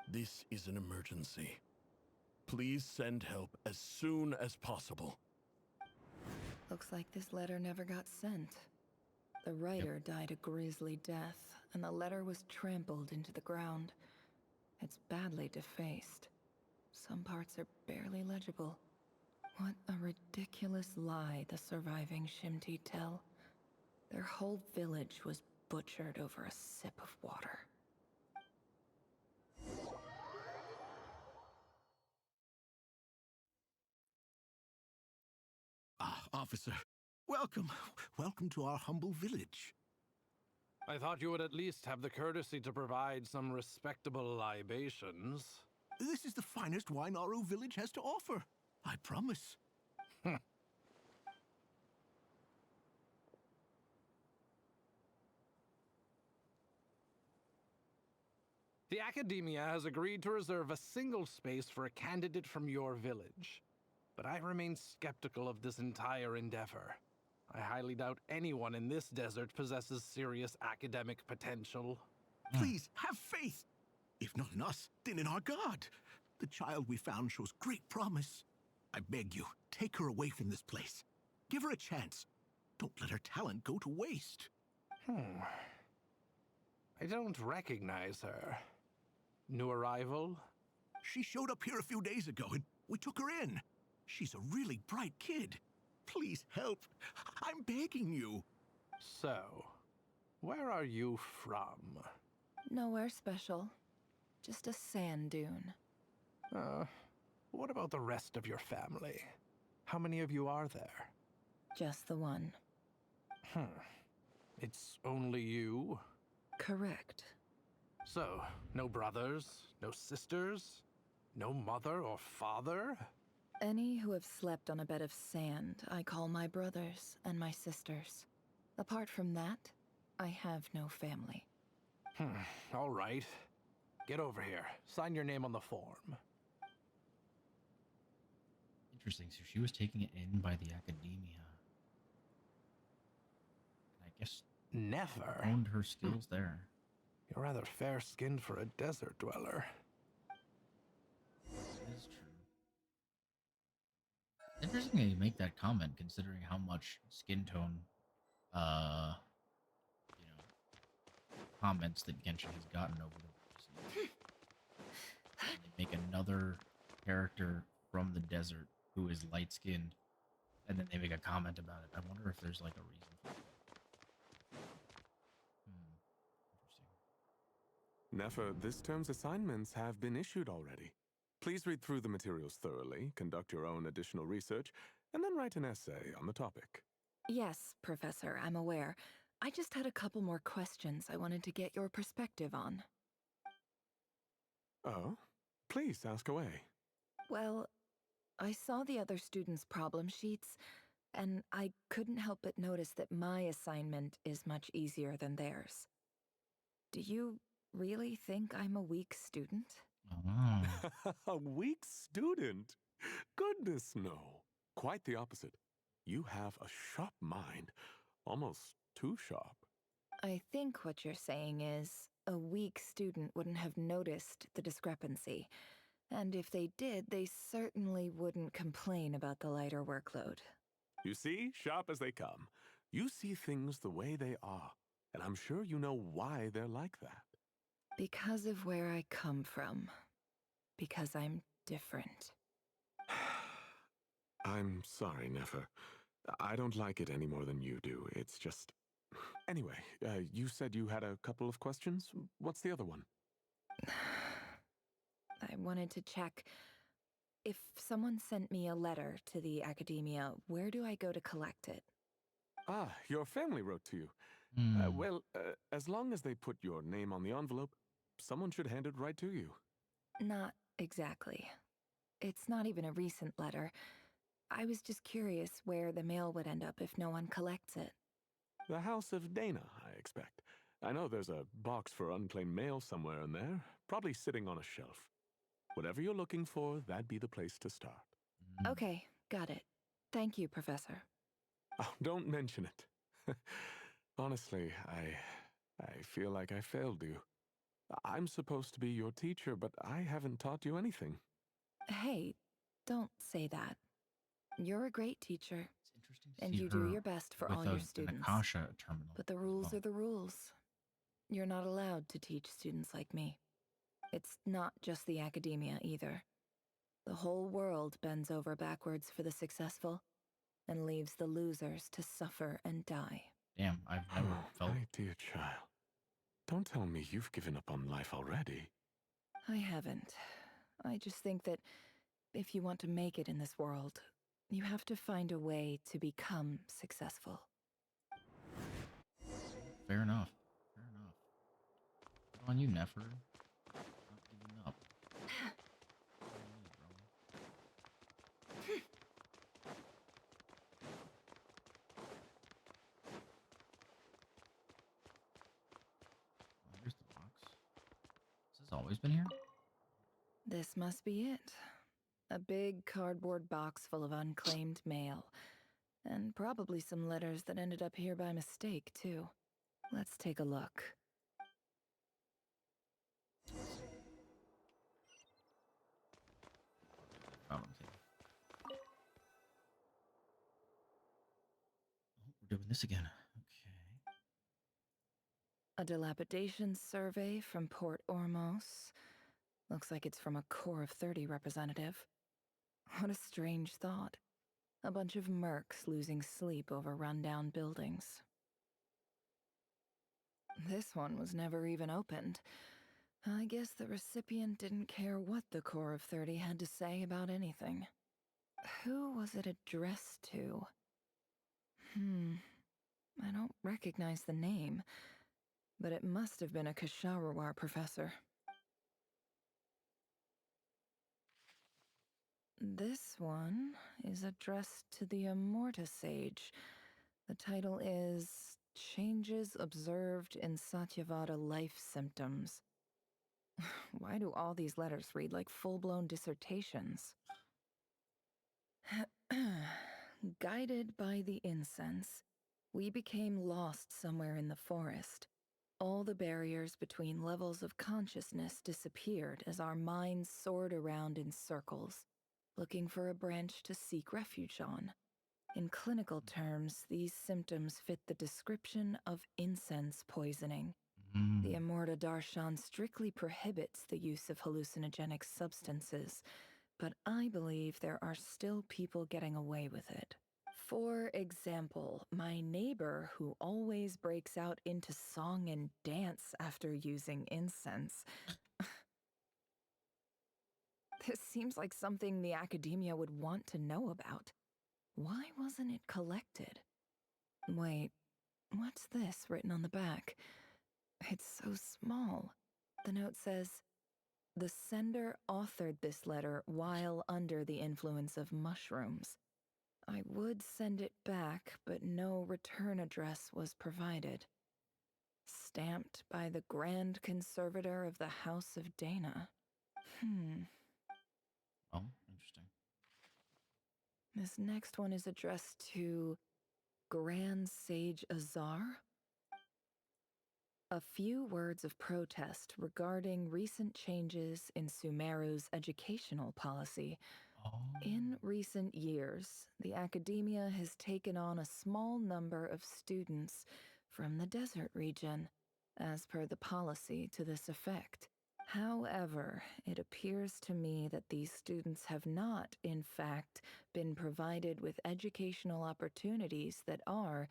This is an emergency. Please send help as soon as possible. Looks like this letter never got sent. The writer died a grisly death, and the letter was trampled into the ground. It's badly defaced. Some parts are barely legible. What a ridiculous lie the surviving Shimti tell. Their whole village was butchered over a sip of water. Ah, officer. Welcome. Welcome to our humble village. I thought you would at least have the courtesy to provide some respectable libations. This is the finest wine our village has to offer. I promise. The Academia has agreed to reserve a single space for a candidate from your village. But I remain skeptical of this entire endeavor. I highly doubt anyone in this desert possesses serious academic potential. Please, have faith. If not in us, then in our God. The child we found shows great promise. I beg you, take her away from this place. Give her a chance. Don't let her talent go to waste. I don't recognize her. New arrival? She showed up here a few days ago and we took her in. She's a really bright kid. Please help. I'm begging you. So, where are you from? Nowhere special. Just a sand dune. What about the rest of your family? How many of you are there? Just the one. It's only you? Correct. So, no brothers, no sisters, no mother or father? Any who have slept on a bed of sand, I call my brothers and my sisters. Apart from that, I have no family. All right. Get over here. Sign your name on the form. Interesting. So she was taking it in by the academia. I guess Nefer honed her skills there. You're rather fair-skinned for a desert dweller. That is true. Interesting that you make that comment, considering how much skin tone, comments that Genshin has gotten over the years. And they make another character from the desert who is light-skinned, and then they make a comment about it. I wonder if there's like a reason for that. Nefer, this term's assignments have been issued already. Please read through the materials thoroughly, conduct your own additional research, and then write an essay on the topic. Yes, Professor, I'm aware. I just had a couple more questions I wanted to get your perspective on. Oh? Please, ask away. Well, I saw the other students' problem sheets, and I couldn't help but notice that my assignment is much easier than theirs. Do you really think I'm a weak student? A weak student? Goodness, no. Quite the opposite. You have a sharp mind. Almost too sharp. I think what you're saying is, a weak student wouldn't have noticed the discrepancy. And if they did, they certainly wouldn't complain about the lighter workload. You see, sharp as they come. You see things the way they are. And I'm sure you know why they're like that. Because of where I come from. Because I'm different. I'm sorry, Nefer. I don't like it any more than you do. It's just... Anyway, you said you had a couple of questions. What's the other one? I wanted to check. If someone sent me a letter to the academia, where do I go to collect it? Ah, your family wrote to you. As long as they put your name on the envelope, someone should hand it right to you. Not exactly. It's not even a recent letter. I was just curious where the mail would end up if no one collects it. The House of Dana, I expect. I know there's a box for unclaimed mail somewhere in there, probably sitting on a shelf. Whatever you're looking for, that'd be the place to start. Okay, got it. Thank you, Professor. Oh, don't mention it. Honestly, I feel like I failed you. I'm supposed to be your teacher, but I haven't taught you anything. Hey, don't say that. You're a great teacher, and See you do her your best for with all an your students. Akasha terminal. But the rules are the rules. You're not allowed to teach students like me. It's not just the academia either. The whole world bends over backwards for the successful and leaves the losers to suffer and die. Damn, I've never felt... My dear child, don't tell me you've given up on life already. I haven't. I just think that if you want to make it in this world, you have to find a way to become successful. Fair enough. Fair enough. Good on you, Nefer. Not giving up. Here's the box. Has this always been here? This must be it. A big cardboard box full of unclaimed mail. And probably some letters that ended up here by mistake, too. Let's take a look. Oh, we're doing this again. Okay. A dilapidation survey from Port Ormos. Looks like it's from a Core of 30 representative. What a strange thought. A bunch of mercs losing sleep over rundown buildings. This one was never even opened. I guess the recipient didn't care what the Core of 30 had to say about anything. Who was it addressed to? I don't recognize the name, but it must have been a Kasharawar professor. This one is addressed to the Immorta Sage. The title is Changes Observed in Satyavada Life Symptoms. Why do all these letters read like full-blown dissertations? Guided by the incense, we became lost somewhere in the forest. All the barriers between levels of consciousness disappeared as our minds soared around in circles, looking for a branch to seek refuge on. In clinical terms, these symptoms fit the description of incense poisoning. The Immorta Darshan strictly prohibits the use of hallucinogenic substances, but I believe there are still people getting away with it. For example, my neighbor who always breaks out into song and dance after using incense. This seems like something the academia would want to know about. Why wasn't it collected? Wait, what's this written on the back? It's so small. The note says, "The sender authored this letter while under the influence of mushrooms. I would send it back, but no return address was provided. Stamped by the Grand Conservator of the House of Dana." Oh, interesting. This next one is addressed to Grand Sage Azar. A few words of protest regarding recent changes in Sumeru's educational policy. In recent years, the academia has taken on a small number of students from the desert region, as per the policy to this effect. However, it appears to me that these students have not, in fact, been provided with educational opportunities that are,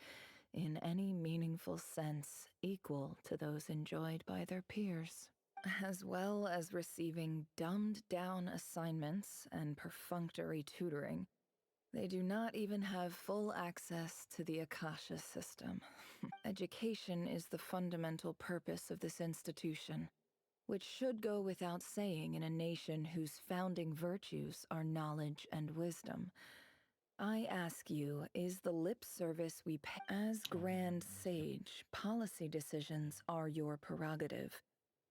in any meaningful sense, equal to those enjoyed by their peers, as well as receiving dumbed-down assignments and perfunctory tutoring. They do not even have full access to the Akasha system. Education is the fundamental purpose of this institution, which should go without saying in a nation whose founding virtues are knowledge and wisdom. I ask you, is the lip service we pay as Grand Sage, policy decisions are your prerogative,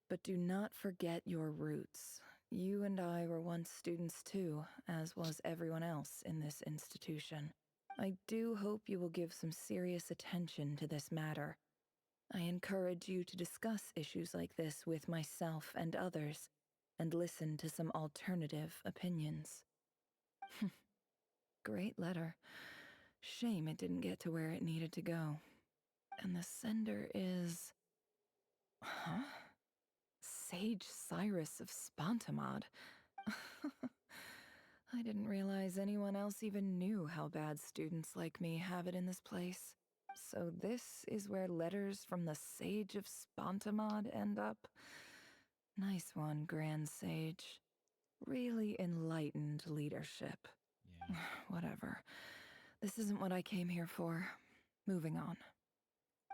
but do not forget your roots. You and I were once students too, as was everyone else in this institution. I do hope you will give some serious attention to this matter. I encourage you to discuss issues like this with myself and others, and listen to some alternative opinions. Great letter. Shame it didn't get to where it needed to go. And the sender is... Huh? Sage Cyrus of Spontamod. I didn't realize anyone else even knew how bad students like me have it in this place. So this is where letters from the Sage of Spontamod end up? Nice one, Grand Sage. Really enlightened leadership. Yeah. Whatever. This isn't what I came here for. Moving on.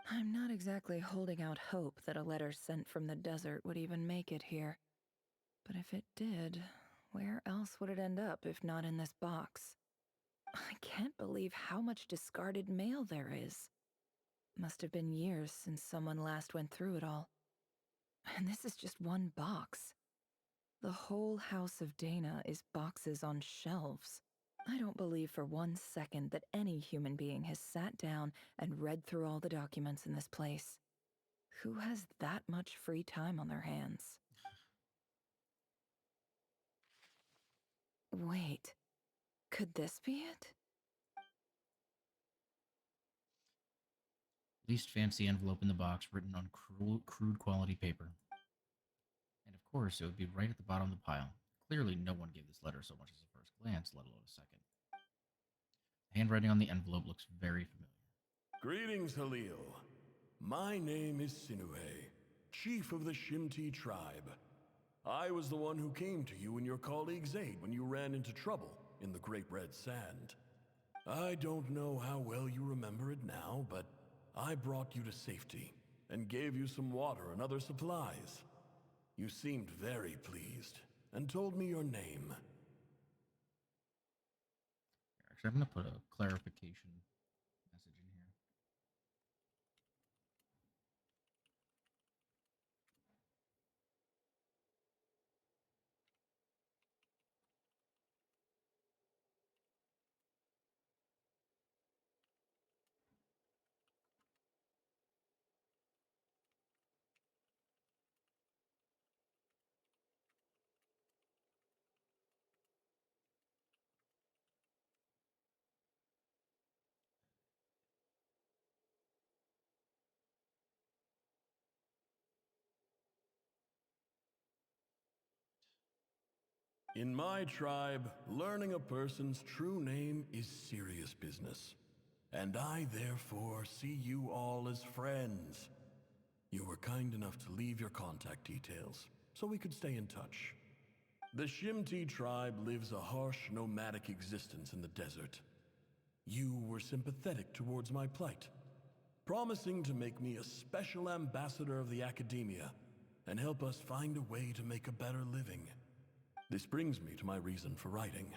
I'm not exactly holding out hope that a letter sent from the desert would even make it here. But if it did, where else would it end up if not in this box? I can't believe how much discarded mail there is. Must have been years since someone last went through it all. And this is just one box. The whole house of Dana is boxes on shelves. I don't believe for 1 second that any human being has sat down and read through all the documents in this place. Who has that much free time on their hands? Wait, could this be it? Least fancy envelope in the box, written on crude quality paper. And of course, it would be right at the bottom of the pile. Clearly, no one gave this letter so much as a first glance, let alone a second. The handwriting on the envelope looks very familiar. Greetings, Halil. My name is Sinuhe, chief of the Shimti tribe. I was the one who came to you and your colleague's aid when you ran into trouble in the Great Red Sand. I don't know how well you remember it now, but I brought you to safety and gave you some water and other supplies. You seemed very pleased and told me your name. Actually, I'm going to put a clarification message in here. In my tribe, learning a person's true name is serious business. And I therefore see you all as friends. You were kind enough to leave your contact details, so we could stay in touch. The Shimti tribe lives a harsh, nomadic existence in the desert. You were sympathetic towards my plight, promising to make me a special ambassador of the academia and help us find a way to make a better living. This brings me to my reason for writing.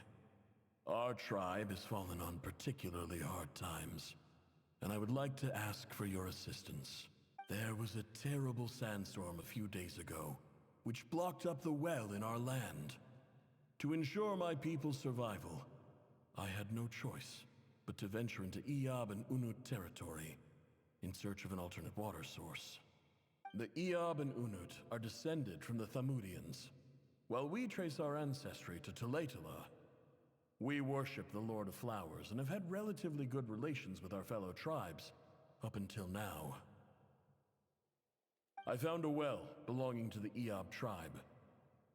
Our tribe has fallen on particularly hard times, and I would like to ask for your assistance. There was a terrible sandstorm a few days ago, which blocked up the well in our land. To ensure my people's survival, I had no choice but to venture into Eob and Unut territory in search of an alternate water source. The Eob and Unut are descended from the Thamudians, while we trace our ancestry to Tulatala. We worship the Lord of Flowers and have had relatively good relations with our fellow tribes up until now. I found a well belonging to the Eob tribe.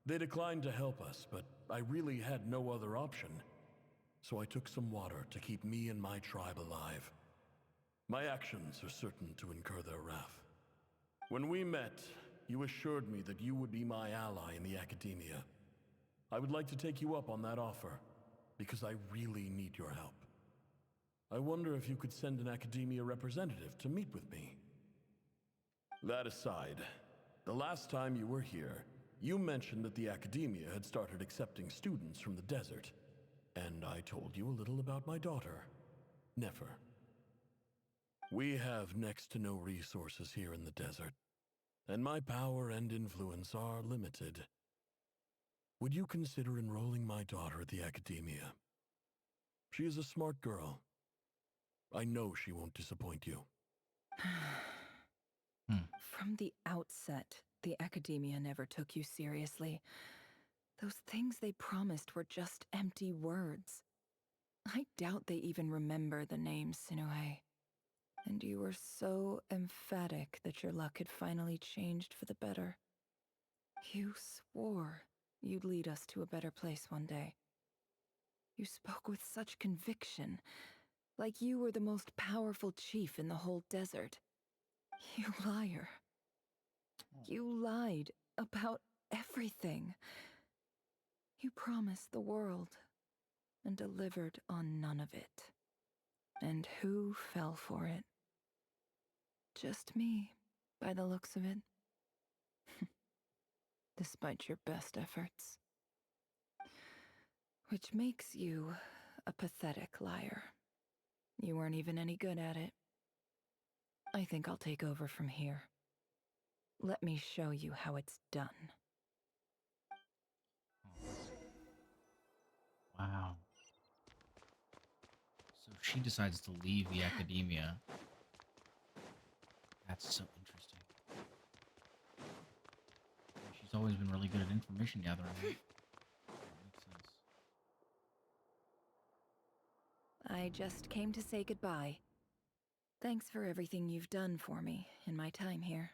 They declined to help us, but I really had no other option, so I took some water to keep me and my tribe alive. My actions are certain to incur their wrath. When we met, you assured me that you would be my ally in the academia. I would like to take you up on that offer. because I really need your help. I wonder if you could send an academia representative to meet with me. That aside, the last time you were here, you mentioned that the academia had started accepting students from the desert, and I told you a little about my daughter, Nefer. We have next to no resources here in the desert, and my power and influence are limited. Would you consider enrolling my daughter at the academia? She is a smart girl. I know she won't disappoint you. From the outset, the academia never took you seriously. Those things they promised were just empty words. I doubt they even remember the name Sinuhe. And you were so emphatic that your luck had finally changed for the better. You swore you'd lead us to a better place one day. You spoke with such conviction, like you were the most powerful chief in the whole desert. You liar. You lied about everything. You promised the world and delivered on none of it. And who fell for it? Just me, by the looks of it. Despite your best efforts. Which makes you a pathetic liar. You weren't even any good at it. I think I'll take over from here. Let me show you how it's done. Wow. So she decides to leave the academia. That's so interesting. She's always been really good at information gathering. Right? That makes sense. I just came to say goodbye. Thanks for everything you've done for me in my time here.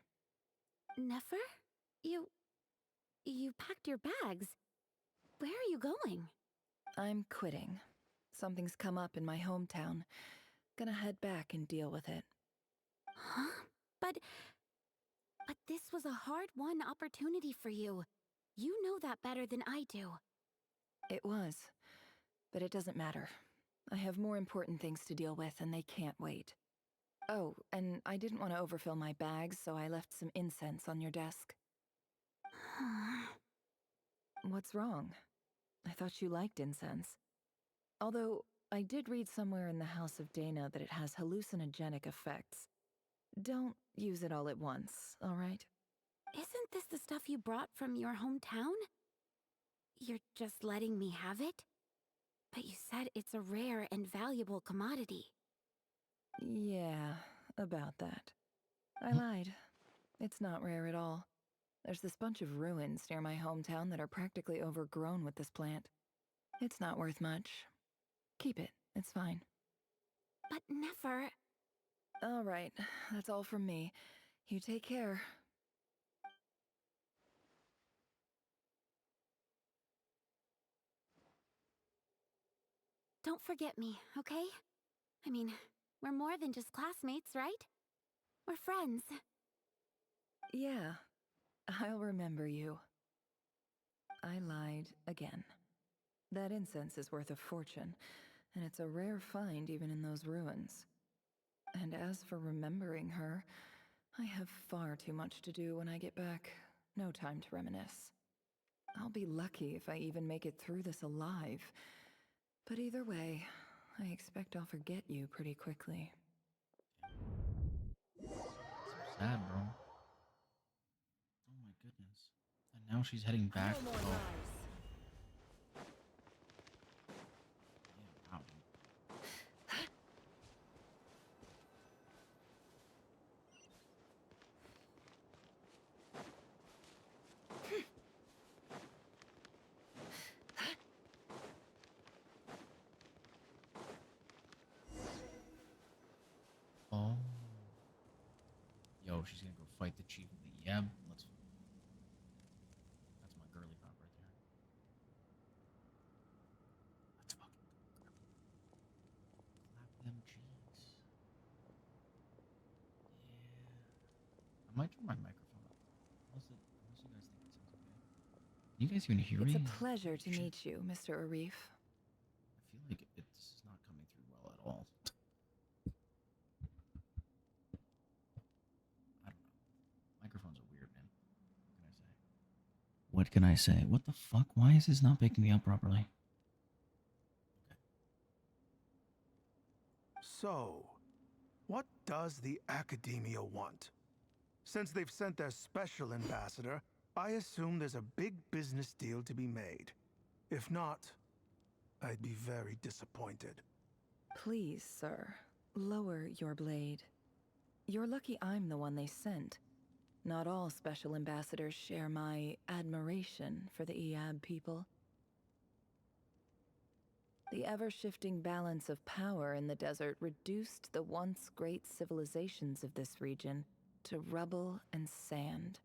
Nefer? You packed your bags. Where are you going? I'm quitting. Something's come up in my hometown. Gonna head back and deal with it. Huh? But this was a hard-won opportunity for you. You know that better than I do. It was. But it doesn't matter. I have more important things to deal with and they can't wait. Oh, and I didn't want to overfill my bags, so I left some incense on your desk. What's wrong? I thought you liked incense. Although, I did read somewhere in the House of Dana that it has hallucinogenic effects. Don't use it all at once, alright? Isn't this the stuff you brought from your hometown? You're just letting me have it? But you said it's a rare and valuable commodity. Yeah, about that. I lied. It's not rare at all. There's this bunch of ruins near my hometown that are practically overgrown with this plant. It's not worth much. Keep it. It's fine. But Nefer... All right. That's all from me. You take care. Don't forget me, okay? I mean, we're more than just classmates, right? We're friends. Yeah. I'll remember you. I lied again. That incense is worth a fortune, and it's a rare find even in those ruins. And as for remembering her, I have far too much to do when I get back. No time to reminisce. I'll be lucky if I even make it through this alive. But either way, I expect I'll forget you pretty quickly. So sad, bro. Oh my goodness. And now she's heading back. No more Oh. lies. Yeah, wow. Oh. Yo, she's gonna go fight the chief of the Yeb. Let's. That's my girly pop right there. Let's fucking go, girly. Clap them cheeks. Yeah. I might turn my microphone up. Unless you guys think it sounds okay. Can you guys even hear me? It's a pleasure to meet you, Mr. Arif. what can I say? What the fuck? Why is this not picking me up properly? So, what does the Academia want? Since they've sent their special ambassador, I assume there's a big business deal to be made. If not, I'd be very disappointed. Please, sir, lower your blade. You're lucky I'm the one they sent. Not all special ambassadors share my admiration for the Eab people. The ever-shifting balance of power in the desert reduced the once great civilizations of this region to rubble and sand.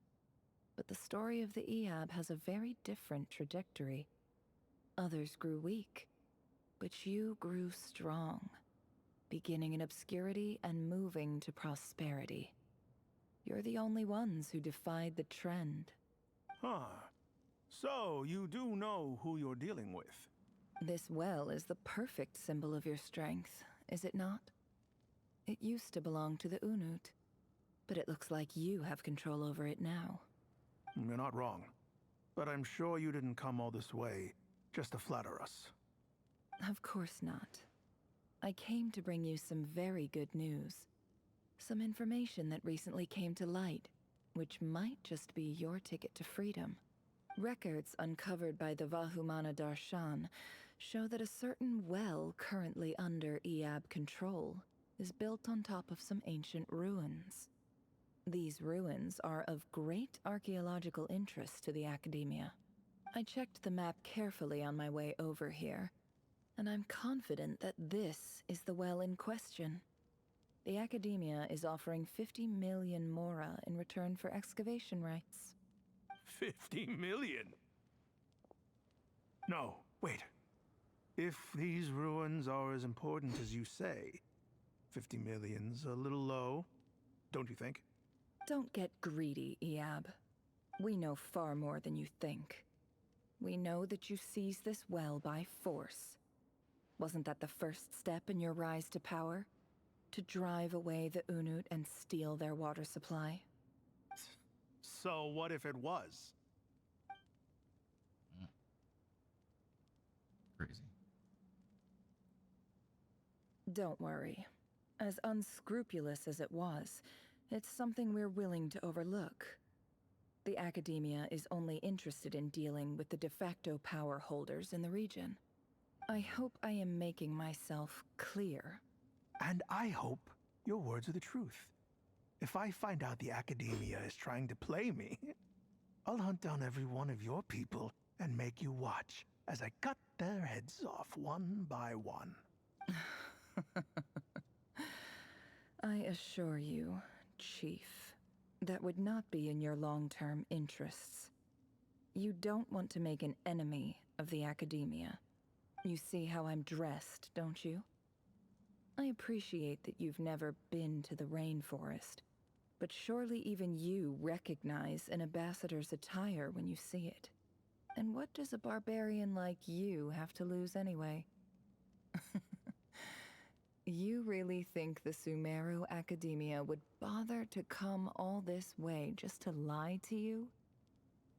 But the story of the Eab has a very different trajectory. Others grew weak, but you grew strong, beginning in obscurity and moving to prosperity. You're the only ones who defied the trend. Huh. So, you do know who you're dealing with? This well is the perfect symbol of your strength, is it not? It used to belong to the Unut, but it looks like you have control over it now. You're not wrong. But I'm sure you didn't come all this way just to flatter us. Of course not. I came to bring you some very good news. Some information that recently came to light, which might just be your ticket to freedom. Records uncovered by the Vahumana Darshan show that a certain well currently under Eab control is built on top of some ancient ruins. These ruins are of great archaeological interest to the Academia. I checked the map carefully on my way over here, and I'm confident that this is the well in question. The Academia is offering 50 million mora in return for excavation rights. 50 million? No, wait. If these ruins are as important as you say, 50 million's a little low, don't you think? Don't get greedy, Eab. We know far more than you think. We know that you seized this well by force. Wasn't that the first step in your rise to power? To drive away the Unut and steal their water supply? So what if it was? Crazy. Don't worry. As unscrupulous as it was, it's something we're willing to overlook. The Academia is only interested in dealing with the de facto power holders in the region. I hope I am making myself clear. And I hope your words are the truth. If I find out the Academia is trying to play me, I'll hunt down every one of your people and make you watch as I cut their heads off one by one. I assure you, Chief, that would not be in your long-term interests. You don't want to make an enemy of the Academia. You see how I'm dressed, don't you? I appreciate that you've never been to the rainforest, but surely even you recognize an ambassador's attire when you see it. And what does a barbarian like you have to lose anyway? You really think the Sumeru Academia would bother to come all this way just to lie to you?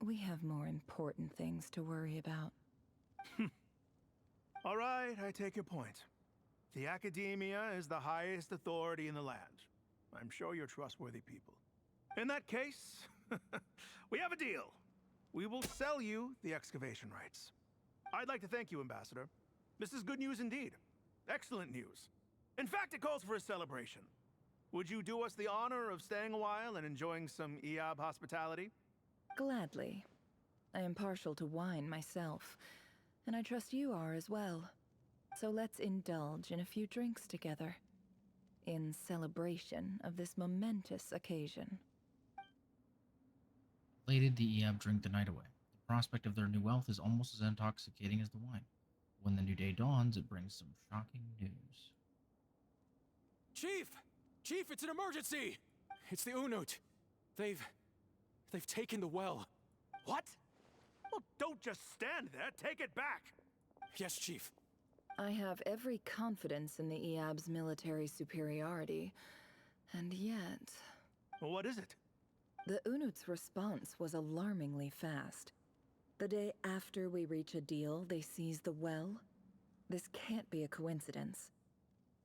We have more important things to worry about. All right, I take your point. The Academia is the highest authority in the land. I'm sure you're trustworthy people. In that case, we have a deal. We will sell you the excavation rights. I'd like to thank you, Ambassador. This is good news indeed. Excellent news. In fact, it calls for a celebration. Would you do us the honor of staying a while and enjoying some Eab hospitality? Gladly. I am partial to wine myself, and I trust you are as well. So let's indulge in a few drinks together, in celebration of this momentous occasion. Lated, the Eab drink the night away. The prospect of their new wealth is almost as intoxicating as the wine. When the new day dawns, it brings some shocking news. Chief! Chief, it's an emergency! It's the Unut. They've taken the well. What? Well, don't just stand there. Take it back. Yes, Chief. I have every confidence in the Eab's military superiority, and yet... Well, what is it? The Unut's response was alarmingly fast. The day after we reach a deal, they seize the well? This can't be a coincidence.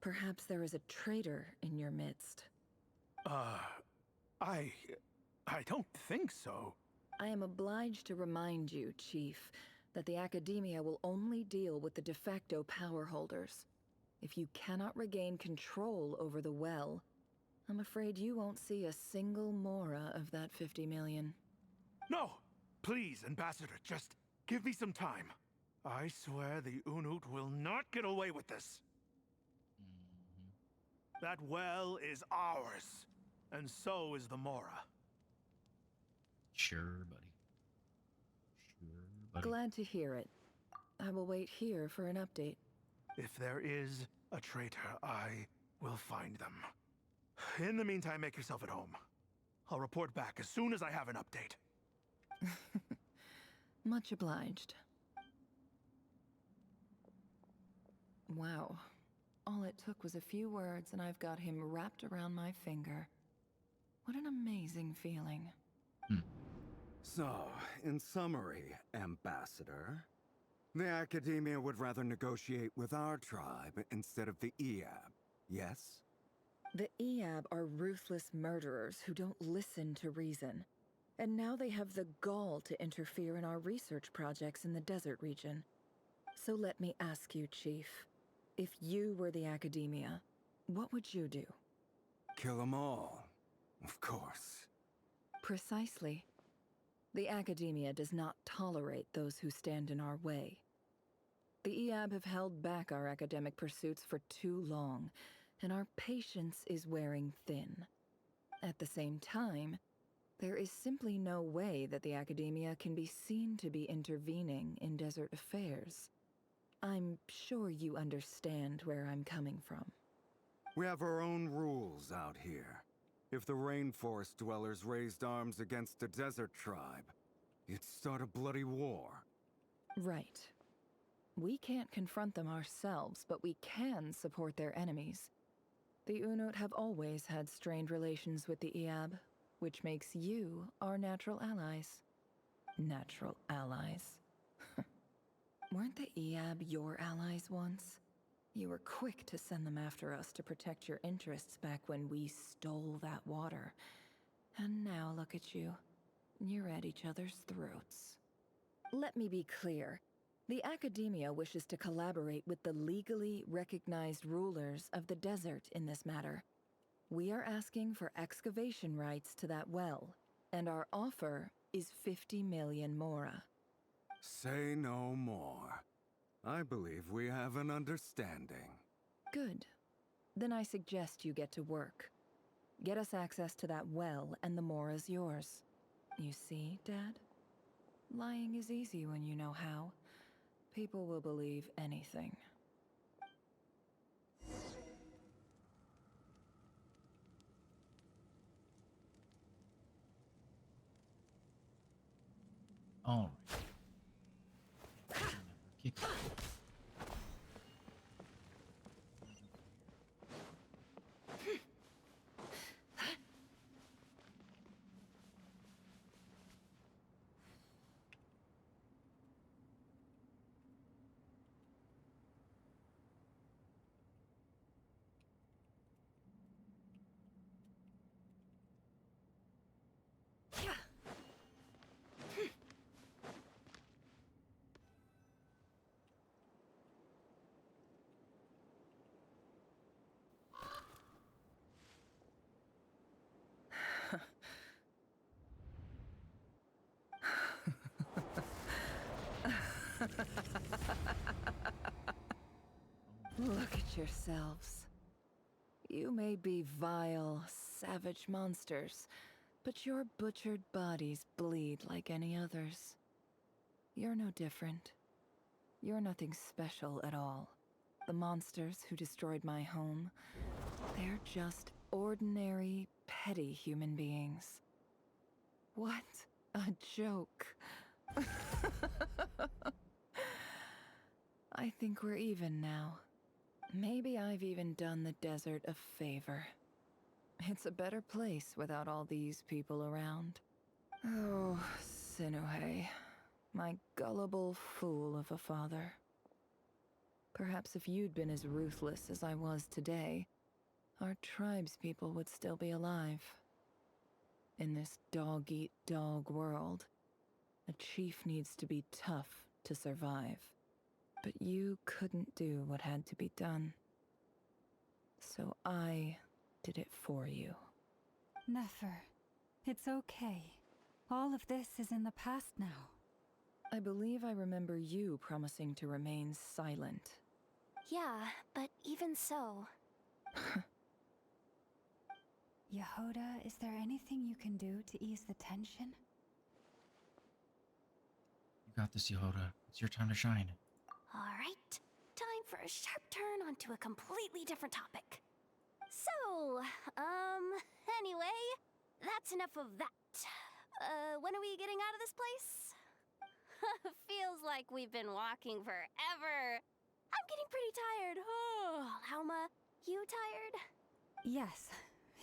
Perhaps there is a traitor in your midst. I don't think so. I am obliged to remind you, Chief, that the Academia will only deal with the de facto power holders. If you cannot regain control over the well, I'm afraid you won't see a single mora of that 50 million. No! Please, Ambassador, just give me some time. I swear the Unut will not get away with this. That well is ours, and so is the mora. Sure, buddy. Sure, buddy. Glad to hear it. I will wait here for an update. If there is a traitor, I will find them. In the meantime, make yourself at home. I'll report back as soon as I have an update. Much obliged. Wow. All it took was a few words and I've got him wrapped around my finger. What an amazing feeling. So, in summary, Ambassador, the Academia would rather negotiate with our tribe instead of the Eab, yes? The Eab are ruthless murderers who don't listen to reason. And now they have the gall to interfere in our research projects in the desert region. So let me ask you, Chief. If you were the Academia, what would you do? Kill them all, of course. Precisely. The Academia does not tolerate those who stand in our way. The Eab have held back our academic pursuits for too long, and our patience is wearing thin. At the same time, there is simply no way that the Academia can be seen to be intervening in desert affairs. I'm sure you understand where I'm coming from. We have our own rules out here. If the rainforest dwellers raised arms against a desert tribe, it'd start a bloody war. Right. We can't confront them ourselves, but we can support their enemies. The Unut have always had strained relations with the Eab, which makes you our natural allies. Natural allies? Weren't the Eab your allies once? You were quick to send them after us to protect your interests back when we stole that water. And now look at you. You're at each other's throats. Let me be clear. The Academia wishes to collaborate with the legally recognized rulers of the desert in this matter. We are asking for excavation rights to that well, and our offer is 50 million mora. Say no more. I believe we have an understanding. Good. Then I suggest you get to work. Get us access to that well, and the mora's yours. You see, Dad? Lying is easy when you know how. People will believe anything. All right. Look at yourselves. You may be vile, savage monsters, but your butchered bodies bleed like any others. You're no different. You're nothing special at all. The monsters who destroyed my home, they're just ordinary, petty human beings. What a joke. I think we're even now. Maybe I've even done the desert a favor. It's a better place without all these people around. Oh, Sinuhe. My gullible fool of a father. Perhaps if you'd been as ruthless as I was today, our tribespeople would still be alive. In this dog-eat-dog world, a chief needs to be tough to survive. But you couldn't do what had to be done. So I did it for you. Nefer, it's okay. All of this is in the past now. I believe I remember you promising to remain silent. Yeah, but even so... Yehoda, is there anything you can do to ease the tension? You got this, Yehoda. It's your time to shine. Alright, time for a sharp turn onto a completely different topic. So, anyway, that's enough of that. When are we getting out of this place? Feels like we've been walking forever. I'm getting pretty tired. Oh, Alma, you tired? Yes.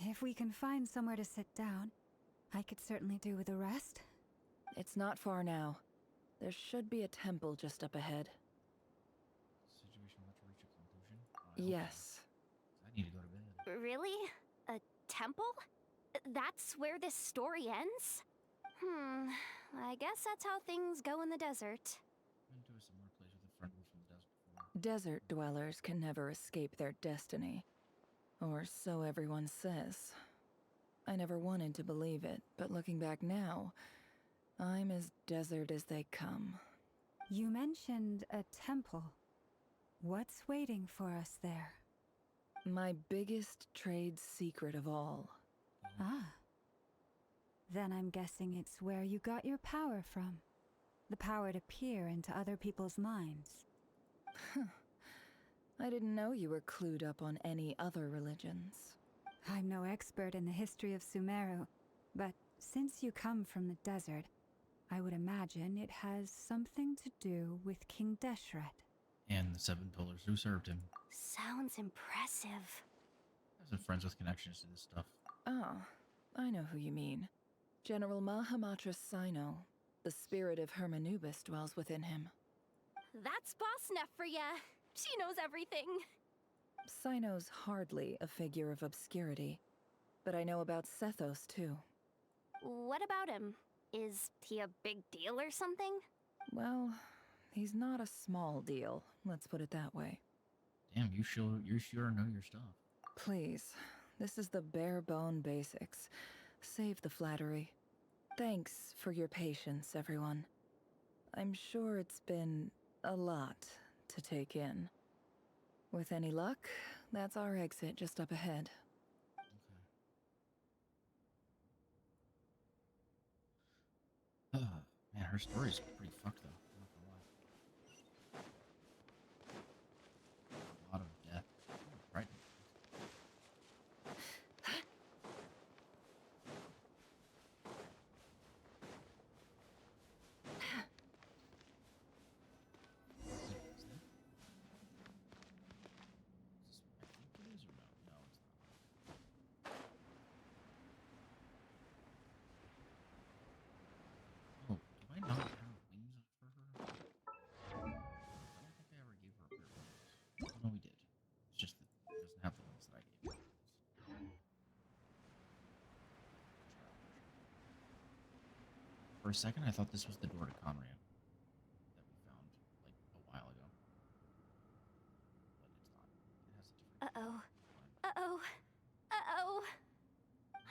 If we can find somewhere to sit down, I could certainly do with a rest. It's not far now. There should be a temple just up ahead. Situation about to reach a conclusion? Yes. I need to go to bed. Really? A temple? That's where this story ends? I guess that's how things go in the desert. Went to a similar place with a friend from the desert before. Desert dwellers can never escape their destiny. Or so everyone says. I never wanted to believe it, but looking back now, I'm as desert as they come. You mentioned a temple. What's waiting for us there? My biggest trade secret of all. Ah. Then I'm guessing it's where you got your power from. The power to peer into other people's minds. I didn't know you were clued up on any other religions. I'm no expert in the history of Sumeru, but since you come from the desert, I would imagine it has something to do with King Deshret. And the 7 pillars who served him. Sounds impressive. I have some friends with connections to this stuff. Ah, I know who you mean. General Mahamatra Sino. The spirit of Hermanubis dwells within him. That's Boss Neff for ya. She knows everything. Sino's hardly a figure of obscurity, but I know about Sethos too. What about him? Is he a big deal or something? Well, he's not a small deal, let's put it that way. Damn, you sure know your stuff. Please, this is the bare bone basics. Save the flattery. Thanks for your patience, everyone. I'm sure it's been a lot to take in. With any luck, that's our exit just up ahead. Okay. Man, her story's pretty fucked though. I'm not gonna lie. A lot of death. Right. For a second, I thought this was the door to Conria that we found, like, a while ago. But it's not. It has a different... Uh-oh. Uh-oh. Uh-oh.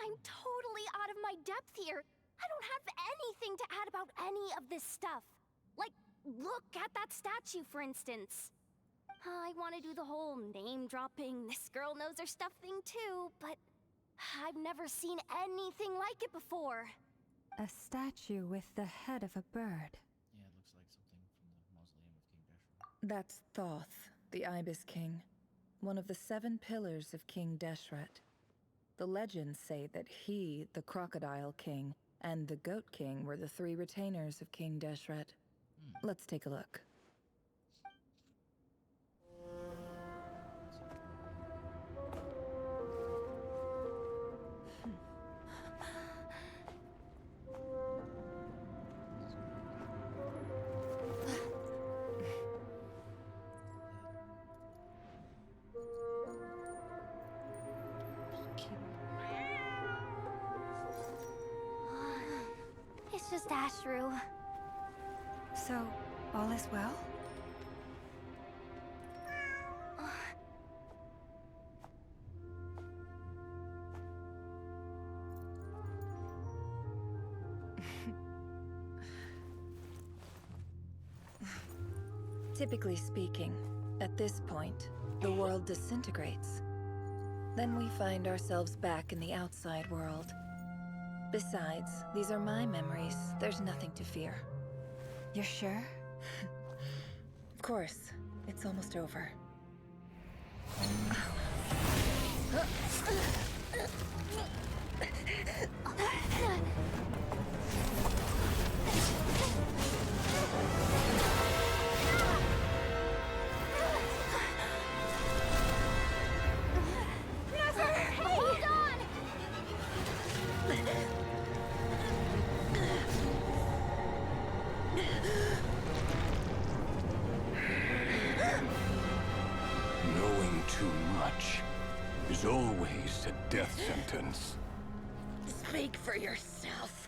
I'm totally out of my depth here. I don't have anything to add about any of this stuff. Like, look at that statue, for instance. I want to do the whole name-dropping, this girl knows her stuff thing too, but I've never seen anything like it before. A statue with the head of a bird. Yeah, it looks like something from the mausoleum of King Deshret. That's Thoth, the Ibis King, one of the 7 pillars of King Deshret. The legends say that he, the Crocodile King, and the Goat King were the 3 retainers of King Deshret. Let's take a look. Ashru. So, all is well? Typically speaking, at this point, the world disintegrates. Then we find ourselves back in the outside world. Besides, these are my memories. There's nothing to fear. You're sure? Of course. It's almost over. Knowing too much is always a death sentence. Speak for yourself.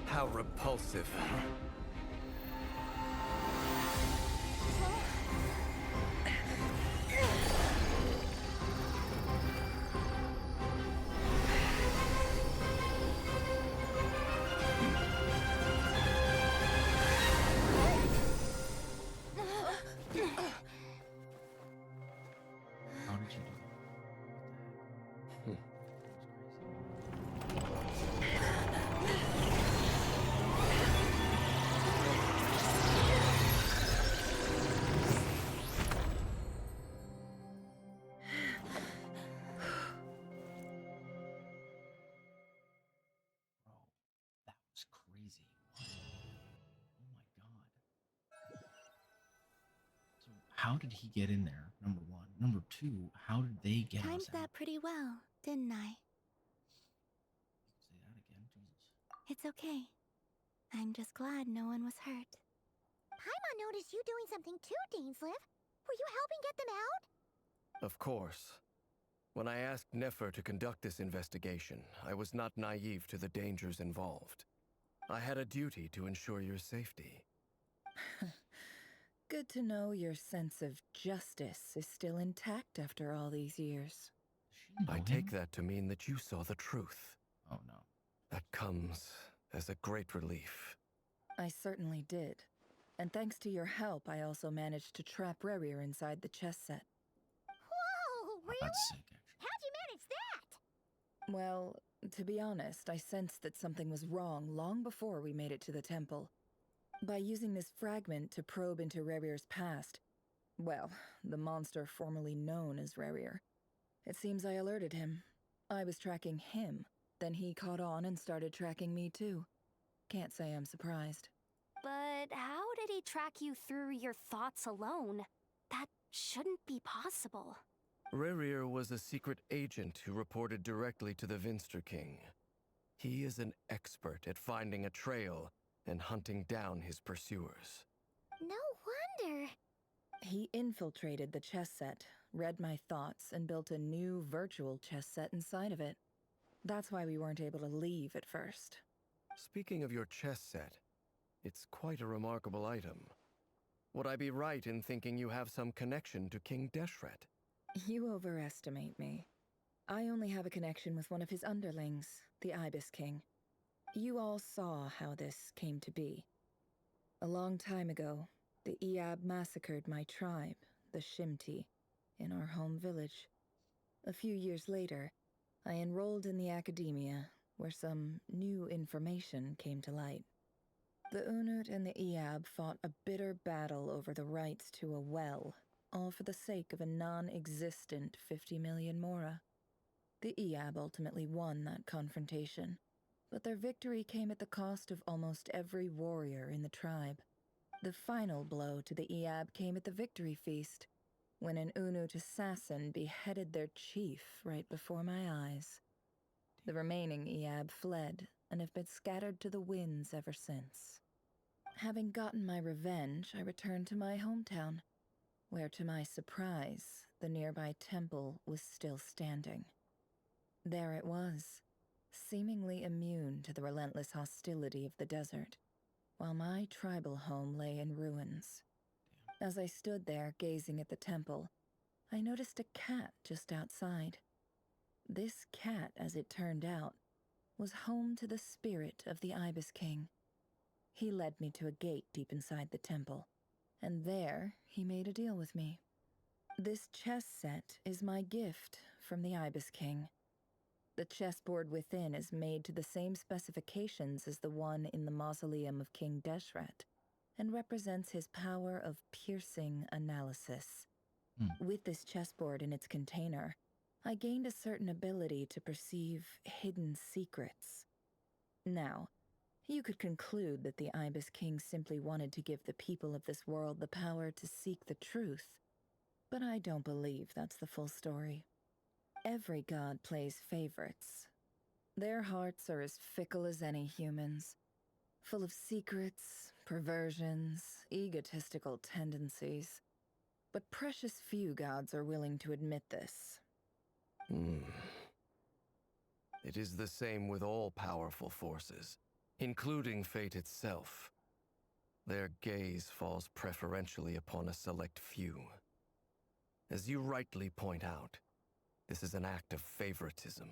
How repulsive, huh? How did you do that? That was crazy. Oh my god. So how did he get in there? Number one. Number two, how did they get Timed us out? that pretty well, didn't I? Say that again, Jesus. It's okay. I'm just glad no one was hurt. Paimon noticed you doing something too, Dainsleif. Were you helping get them out? Of course. When I asked Nefer to conduct this investigation, I was not naive to the dangers involved. I had a duty to ensure your safety. Good to know your sense of justice is still intact after all these years. I take that to mean that you saw the truth. Oh no. That comes as a great relief. I certainly did. And thanks to your help, I also managed to trap Rerir inside the chess set. Whoa, really? That's sick, How'd you manage that? Well, to be honest, I sensed that something was wrong long before we made it to the temple. By using this fragment to probe into Rerir's past, well, the monster formerly known as Rerir, it seems I alerted him. I was tracking him, then he caught on and started tracking me too. Can't say I'm surprised. But how did he track you through your thoughts alone? That shouldn't be possible. Rerir was a secret agent who reported directly to the Vinster King. He is an expert at finding a trail and hunting down his pursuers. No wonder. He infiltrated the chess set, read my thoughts, and built a new virtual chess set inside of it. That's why we weren't able to leave at first. Speaking of your chess set, it's quite a remarkable item. Would I be right in thinking you have some connection to King Deshret? You overestimate me. I only have a connection with one of his underlings, the Ibis King. You all saw how this came to be. A long time ago, the Eab massacred my tribe, the Shimti, in our home village. A few years later, I enrolled in the academia, where some new information came to light. The Unut and the Eab fought a bitter battle over the rights to a well, all for the sake of a non-existent 50 million mora. The Eab ultimately won that confrontation. But their victory came at the cost of almost every warrior in the tribe. The final blow to the Iab came at the victory feast, when an Unut assassin beheaded their chief right before my eyes. The remaining Iab fled and have been scattered to the winds ever since. Having gotten my revenge, I returned to my hometown, where to my surprise, the nearby temple was still standing. There it was, seemingly immune to the relentless hostility of the desert, while my tribal home lay in ruins. As I stood there gazing at the temple, I noticed a cat just outside. This cat, as it turned out, was home to the spirit of the Ibis King. He led me to a gate deep inside the temple, and there he made a deal with me. This chess set is my gift from the Ibis King. The chessboard within is made to the same specifications as the one in the mausoleum of King Deshret, and represents his power of piercing analysis. With this chessboard in its container, I gained a certain ability to perceive hidden secrets. Now, you could conclude that the Ibis King simply wanted to give the people of this world the power to seek the truth, but I don't believe that's the full story. Every god plays favorites. Their hearts are as fickle as any human's, full of secrets, perversions, egotistical tendencies. But precious few gods are willing to admit this. It is the same with all powerful forces, including fate itself. Their gaze falls preferentially upon a select few. As you rightly point out, this is an act of favoritism.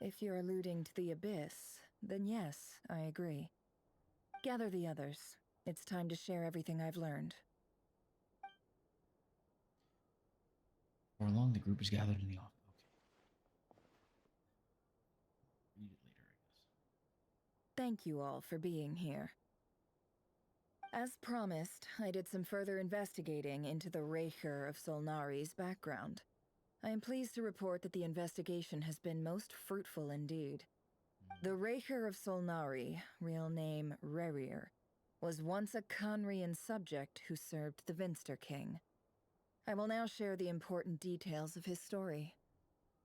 If you're alluding to the Abyss, then yes, I agree. Gather the others. It's time to share everything I've learned. For long, the group is gathered in the office. Okay. Read it later, I guess. Thank you all for being here. As promised, I did some further investigating into the Raker of Solnari's background. I am pleased to report that the investigation has been most fruitful indeed. The Raker of Solnari, real name Rerir, was once a Conrian subject who served the Vinster King. I will now share the important details of his story.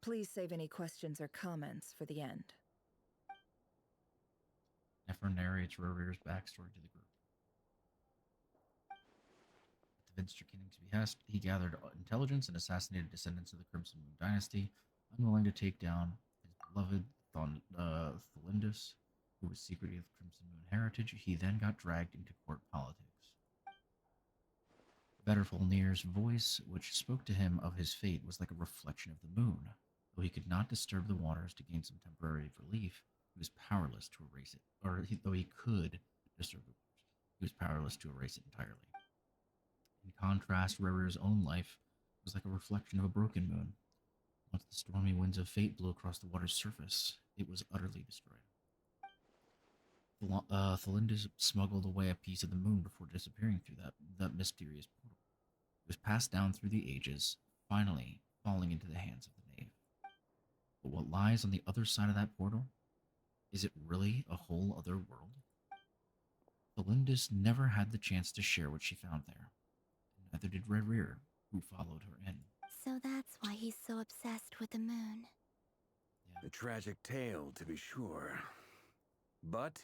Please save any questions or comments for the end. Nefer narrates Rerir's backstory to the group. At the Vinster King's behest, he gathered intelligence and assassinated descendants of the Crimson Moon dynasty, unwilling to take down his beloved Tholindus, who was secretly of Crimson Moon heritage. He then got dragged into court politics. Vetterfolnir's voice, which spoke to him of his fate, was like a reflection of the moon. Though he could not disturb the waters to gain some temporary relief, he was powerless to erase it. Though he could disturb the waters, he was powerless to erase it entirely. In contrast, Rerir's own life was like a reflection of a broken moon. Once the stormy winds of fate blew across the water's surface, it was utterly destroyed. Tholindus smuggled away a piece of the moon before disappearing through that mysterious portal. It was passed down through the ages, finally falling into the hands of the knave. But what lies on the other side of that portal? Is it really a whole other world? Tholindus never had the chance to share what she found there. Neither did Rerir, who followed her in. So that's why he's so obsessed with the moon. A tragic tale, to be sure. But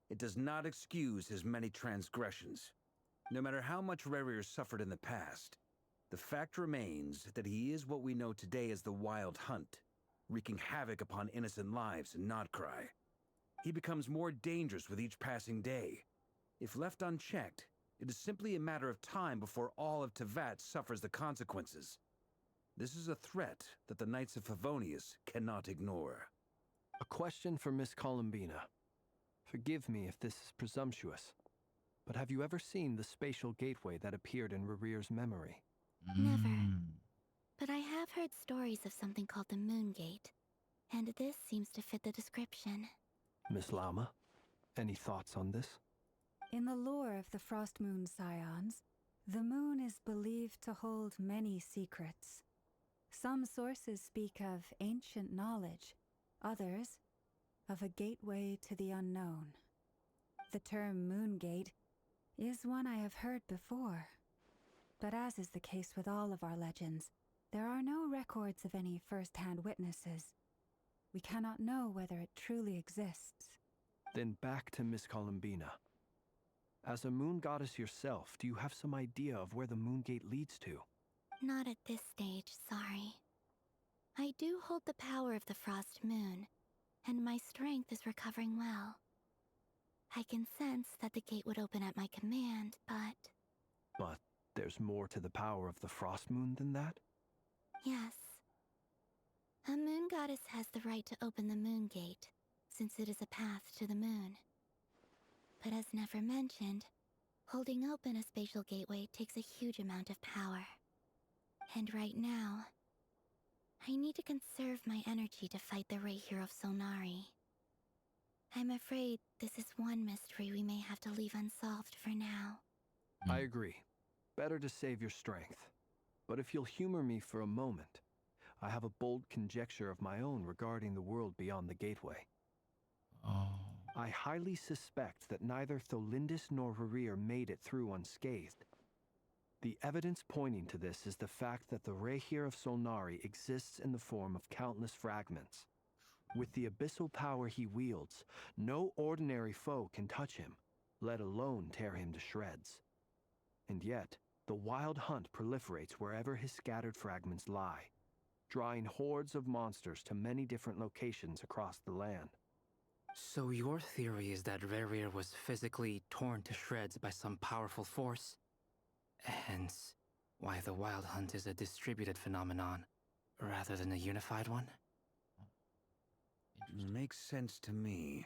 it does not excuse his many transgressions. No matter how much Rerir suffered in the past, the fact remains that he is what we know today as the Wild Hunt, wreaking havoc upon innocent lives in Nodcry. He becomes more dangerous with each passing day. If left unchecked, it is simply a matter of time before all of Teyvat suffers the consequences. This is a threat that the Knights of Favonius cannot ignore. A question for Miss Columbina. Forgive me if this is presumptuous, but have you ever seen the spatial gateway that appeared in Rerir's memory? Never. But I have heard stories of something called the Moon Gate, and this seems to fit the description. Miss Lama, any thoughts on this? In the lore of the Frost Moon Scions, the moon is believed to hold many secrets. Some sources speak of ancient knowledge, others of a gateway to the unknown. The term Moongate is one I have heard before, but as is the case with all of our legends, there are no records of any first-hand witnesses. We cannot know whether it truly exists. Then back to Miss Columbina. As a moon goddess yourself, do you have some idea of where the Moongate leads to? Not at this stage, sorry. I do hold the power of the Frost Moon, and my strength is recovering well. I can sense that the gate would open at my command, but... But there's more to the power of the Frost Moon than that? Yes. A moon goddess has the right to open the moon gate, since it is a path to the moon. But as Nefer mentioned, holding open a spatial gateway takes a huge amount of power. And right now, I need to conserve my energy to fight the Rahier of Solnari. I'm afraid this is one mystery we may have to leave unsolved for now. I agree. Better to save your strength. But if you'll humor me for a moment, I have a bold conjecture of my own regarding the world beyond the gateway. I highly suspect that neither Tholindis nor Rarir made it through unscathed. The evidence pointing to this is the fact that the Rahier of Solnari exists in the form of countless fragments. With the abyssal power he wields, no ordinary foe can touch him, let alone tear him to shreds. And yet, the Wild Hunt proliferates wherever his scattered fragments lie, drawing hordes of monsters to many different locations across the land. So your theory is that Rarir was physically torn to shreds by some powerful force? Hence, why the Wild Hunt is a distributed phenomenon, rather than a unified one? Makes sense to me.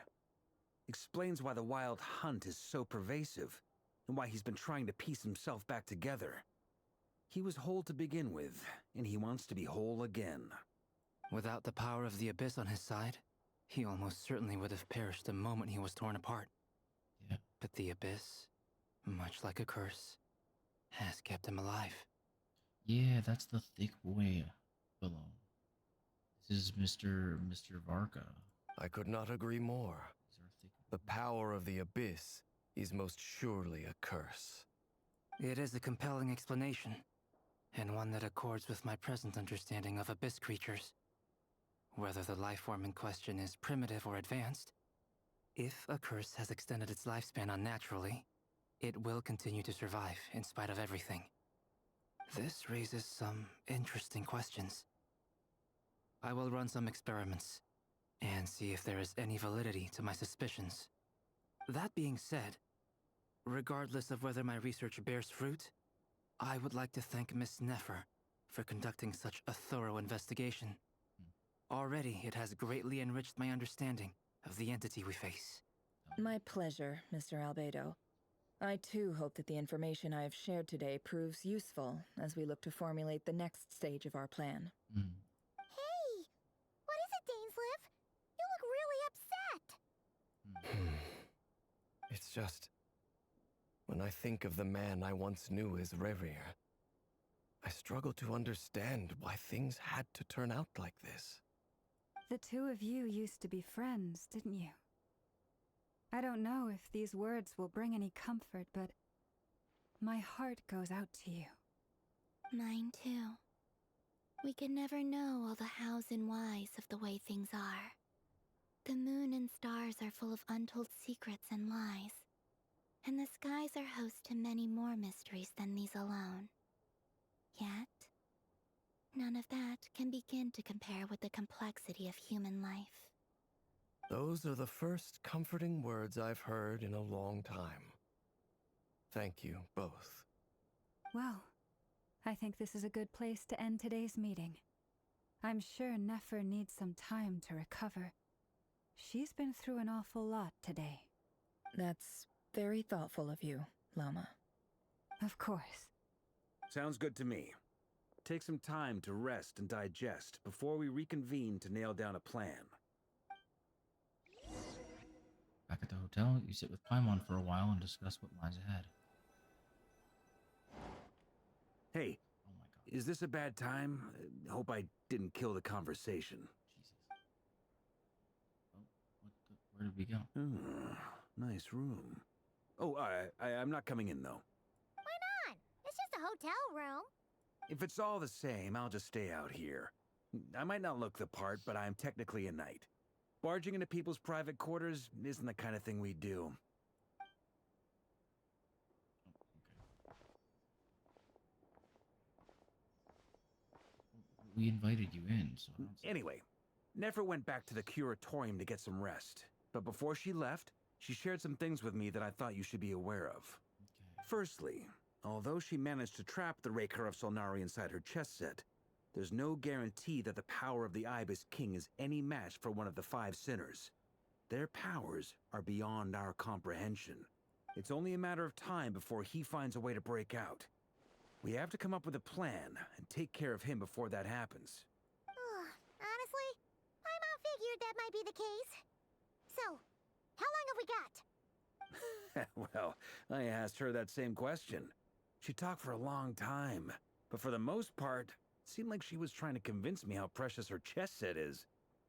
Explains why the Wild Hunt is so pervasive, and why he's been trying to piece himself back together. He was whole to begin with, and he wants to be whole again. Without the power of the Abyss on his side, he almost certainly would have perished the moment he was torn apart. Yeah. But the Abyss, much like a curse, has kept him alive. Yeah, that's the thick boy below. This is Mr. Varka. I could not agree more. The power of the Abyss is most surely a curse. It is a compelling explanation, and one that accords with my present understanding of Abyss creatures. Whether the life form in question is primitive or advanced, if a curse has extended its lifespan unnaturally, it will continue to survive in spite of everything. This raises some interesting questions. I will run some experiments and see if there is any validity to my suspicions. That being said, regardless of whether my research bears fruit, I would like to thank Miss Nefer for conducting such a thorough investigation. Already, it has greatly enriched my understanding of the entity we face. My pleasure, Mr. Albedo. I too hope that the information I have shared today proves useful as we look to formulate the next stage of our plan. Hey! What is it, Dainsleif? You look really upset! It's just... when I think of the man I once knew as Rarir, I struggle to understand why things had to turn out like this. The two of you used to be friends, didn't you? I don't know if these words will bring any comfort, but my heart goes out to you. Mine too. We can never know all the hows and whys of the way things are. The moon and stars are full of untold secrets and lies, and the skies are host to many more mysteries than these alone. Yet, none of that can begin to compare with the complexity of human life. Those are the first comforting words I've heard in a long time. Thank you, both. Well, I think this is a good place to end today's meeting. I'm sure Nefer needs some time to recover. She's been through an awful lot today. That's very thoughtful of you, Lama. Of course. Sounds good to me. Take some time to rest and digest before we reconvene to nail down a plan. Back at the hotel, you sit with Paimon for a while and discuss what lies ahead. Hey, is this a bad time? Hope I didn't kill the conversation. Where did we go? Nice room. Oh, I'm not coming in, though. Why not? It's just a hotel room. If it's all the same, I'll just stay out here. I might not look the part, but I'm technically a knight. Barging into people's private quarters isn't the kind of thing we do. We invited you in, so I don't see. Anyway, Nefer went back to the curatorium to get some rest. But before she left, she shared some things with me that I thought you should be aware of. Okay. Firstly, although she managed to trap the Raker of Solnari inside her chess set, there's no guarantee that the power of the Ibis King is any match for one of the 5 sinners. Their powers are beyond our comprehension. It's only a matter of time before he finds a way to break out. We have to come up with a plan and take care of him before that happens. Honestly, my mom figured that might be the case. So, how long have we got? Well, I asked her that same question. She talked for a long time, but for the most part, it seemed like she was trying to convince me how precious her chess set is.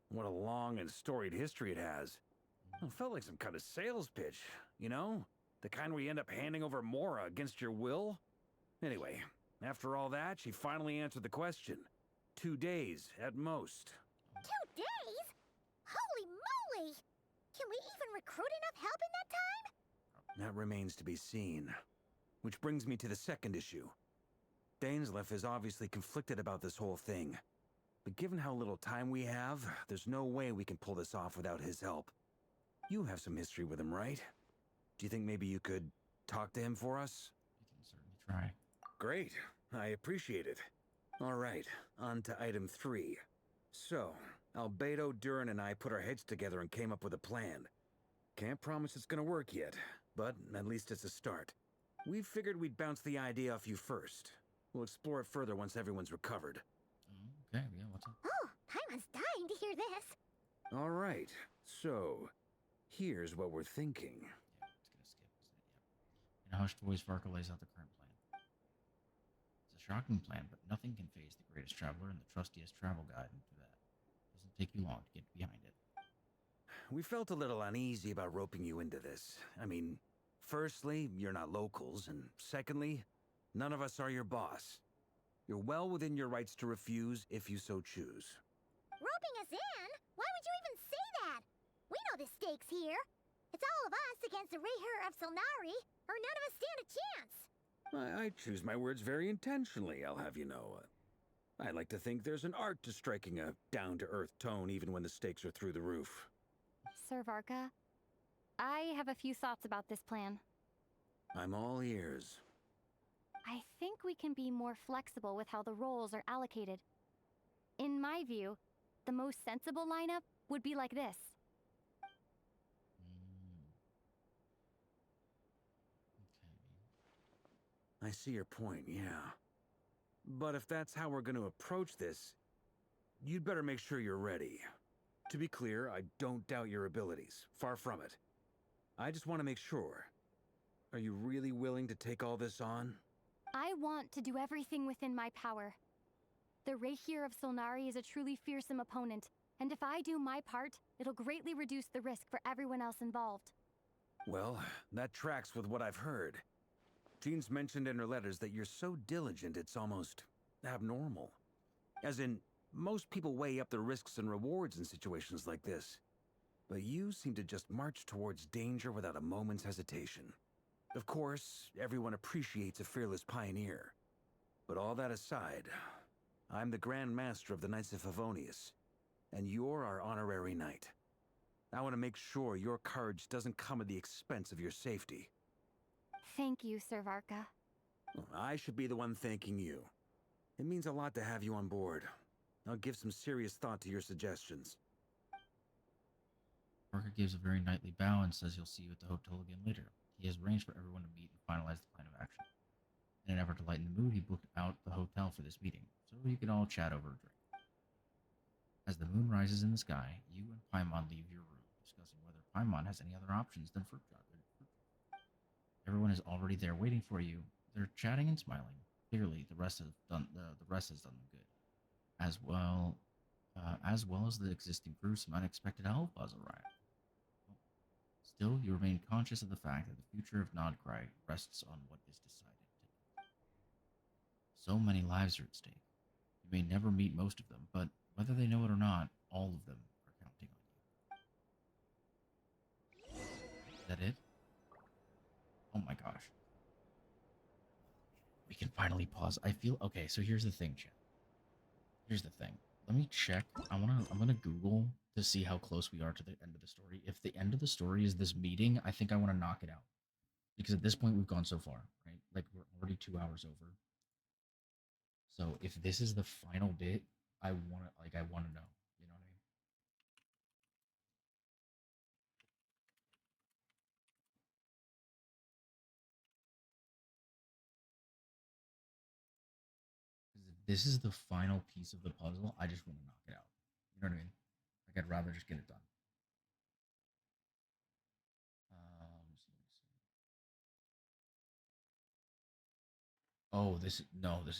What a long and storied history it has. It felt like some kind of sales pitch, you know? The kind where you end up handing over Mora against your will. Anyway, after all that, she finally answered the question. 2 days, at most. 2 days? Holy moly! Can we even recruit enough help in that time? That remains to be seen. Which brings me to the second issue. Dainsleif is obviously conflicted about this whole thing. But given how little time we have, there's no way we can pull this off without his help. You have some history with him, right? Do you think maybe you could talk to him for us? We can certainly try. Great. I appreciate it. All right, on to item 3. So, Albedo, Durin, and I put our heads together and came up with a plan. Can't promise it's gonna work yet, but at least it's a start. We figured we'd bounce the idea off you first. We'll explore it further once everyone's recovered. Okay, yeah, what's up? Oh, Paimon's dying to hear this. All right, so here's what we're thinking. Yeah, it's gonna skip, isn't it? Yeah. In a hushed voice, Varka lays out the current plan. It's a shocking plan, but nothing can faze the greatest traveler and the trustiest travel guide into that. It doesn't take you long to get behind it. We felt a little uneasy about roping you into this. I mean, firstly, you're not locals, and secondly, none of us are your boss. You're well within your rights to refuse if you so choose. Roping us in? Why would you even say that? We know the stakes here. It's all of us against the Raher of Solnari, or none of us stand a chance. I choose my words very intentionally, I'll have you know. I like to think there's an art to striking a down-to-earth tone even when the stakes are through the roof. Sir Varka, I have a few thoughts about this plan. I'm all ears. I think we can be more flexible with how the roles are allocated. In my view, the most sensible lineup would be like this. I see your point, yeah. But if that's how we're going to approach this, you'd better make sure you're ready. To be clear, I don't doubt your abilities. Far from it. I just want to make sure. Are you really willing to take all this on? I want to do everything within my power. The Raher of Solnari is a truly fearsome opponent, and if I do my part, it'll greatly reduce the risk for everyone else involved. Well, that tracks with what I've heard. Jean's mentioned in her letters that you're so diligent it's almost abnormal. As in, most people weigh up the risks and rewards in situations like this. But you seem to just march towards danger without a moment's hesitation. Of course, everyone appreciates a fearless pioneer. But all that aside, I'm the Grand Master of the Knights of Favonius, and you're our honorary knight. I want to make sure your courage doesn't come at the expense of your safety. Thank you, Sir Varka. I should be the one thanking you. It means a lot to have you on board. I'll give some serious thought to your suggestions. Varka gives a very knightly bow and says he'll see you at the hotel again later. He has arranged for everyone to meet and finalize the plan of action. In an effort to lighten the mood, he booked out the hotel for this meeting, so you can all chat over a drink. As the moon rises in the sky, you and Paimon leave your room, discussing whether Paimon has any other options than fruit chocolate. Everyone is already there waiting for you. They're chatting and smiling. Clearly, the rest has done them good. As well as the existing crew, some unexpected help has arrived. Still, you remain conscious of the fact that the future of Nodcry rests on what is decided today. So many lives are at stake. You may never meet most of them, but whether they know it or not, all of them are counting on you. Is that it? Oh my gosh. We can finally pause. I feel okay, so here's the thing, chat. Here's the thing. Let me check. I'm gonna Google to see how close we are to the end of the story. If the end of the story is this meeting, I think I want to knock it out. Because at this point we've gone so far, right? Like we're already 2 hours over. So if this is the final bit, I wanna know. You know what I mean? If this is the final piece of the puzzle, I just want to knock it out. You know what I mean? Like I'd rather just get it done. Oh, this is not the end.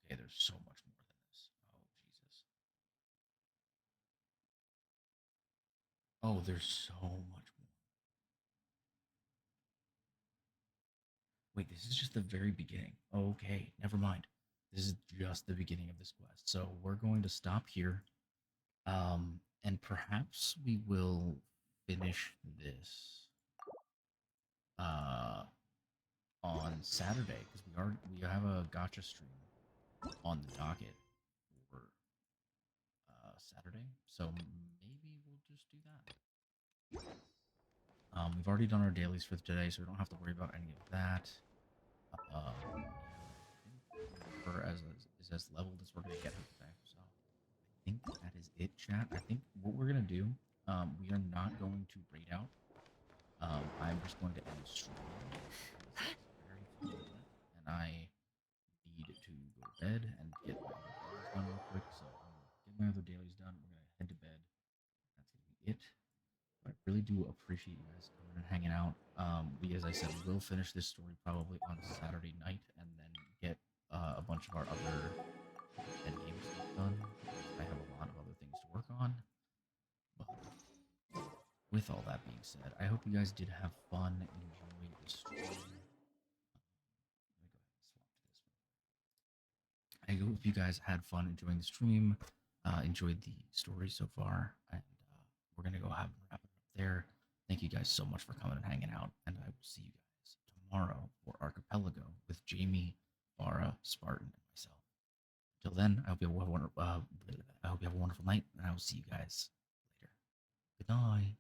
Okay, there's so much more than this. Oh, Jesus. Oh, there's so much more. Wait, this is just the very beginning. Okay, never mind. This is just the beginning of this quest. So we're going to stop here. And perhaps we will finish this on Saturday because we have a gacha stream on the docket for Saturday. So maybe we'll just do that. We've already done our dailies for today, so we don't have to worry about any of that. Her is as leveled as we're gonna get her today. So I think that is it, chat. I think what we're gonna do, we are not going to raid out. I'm just going to end the stream. And I need to go to bed and get my other dailies done real quick. So I'm gonna get my other dailies done. We're gonna head to bed. That's gonna be it. But I really do appreciate you guys coming and hanging out. As I said, we will finish this story probably on Saturday night and then get a bunch of our other endgame stuff done. I have a lot of other things to work on. But with all that being said, I hope you guys did have fun enjoying the stream. I hope you guys had fun enjoying the stream, enjoyed the story so far, and we're gonna go have wrap it up there. Thank you guys so much for coming and hanging out, and I will see you guys tomorrow for Archipelago with Jamie, Bara, Spartan, and myself. Until then, I hope you have a wonderful night, and I will see you guys later. Good night.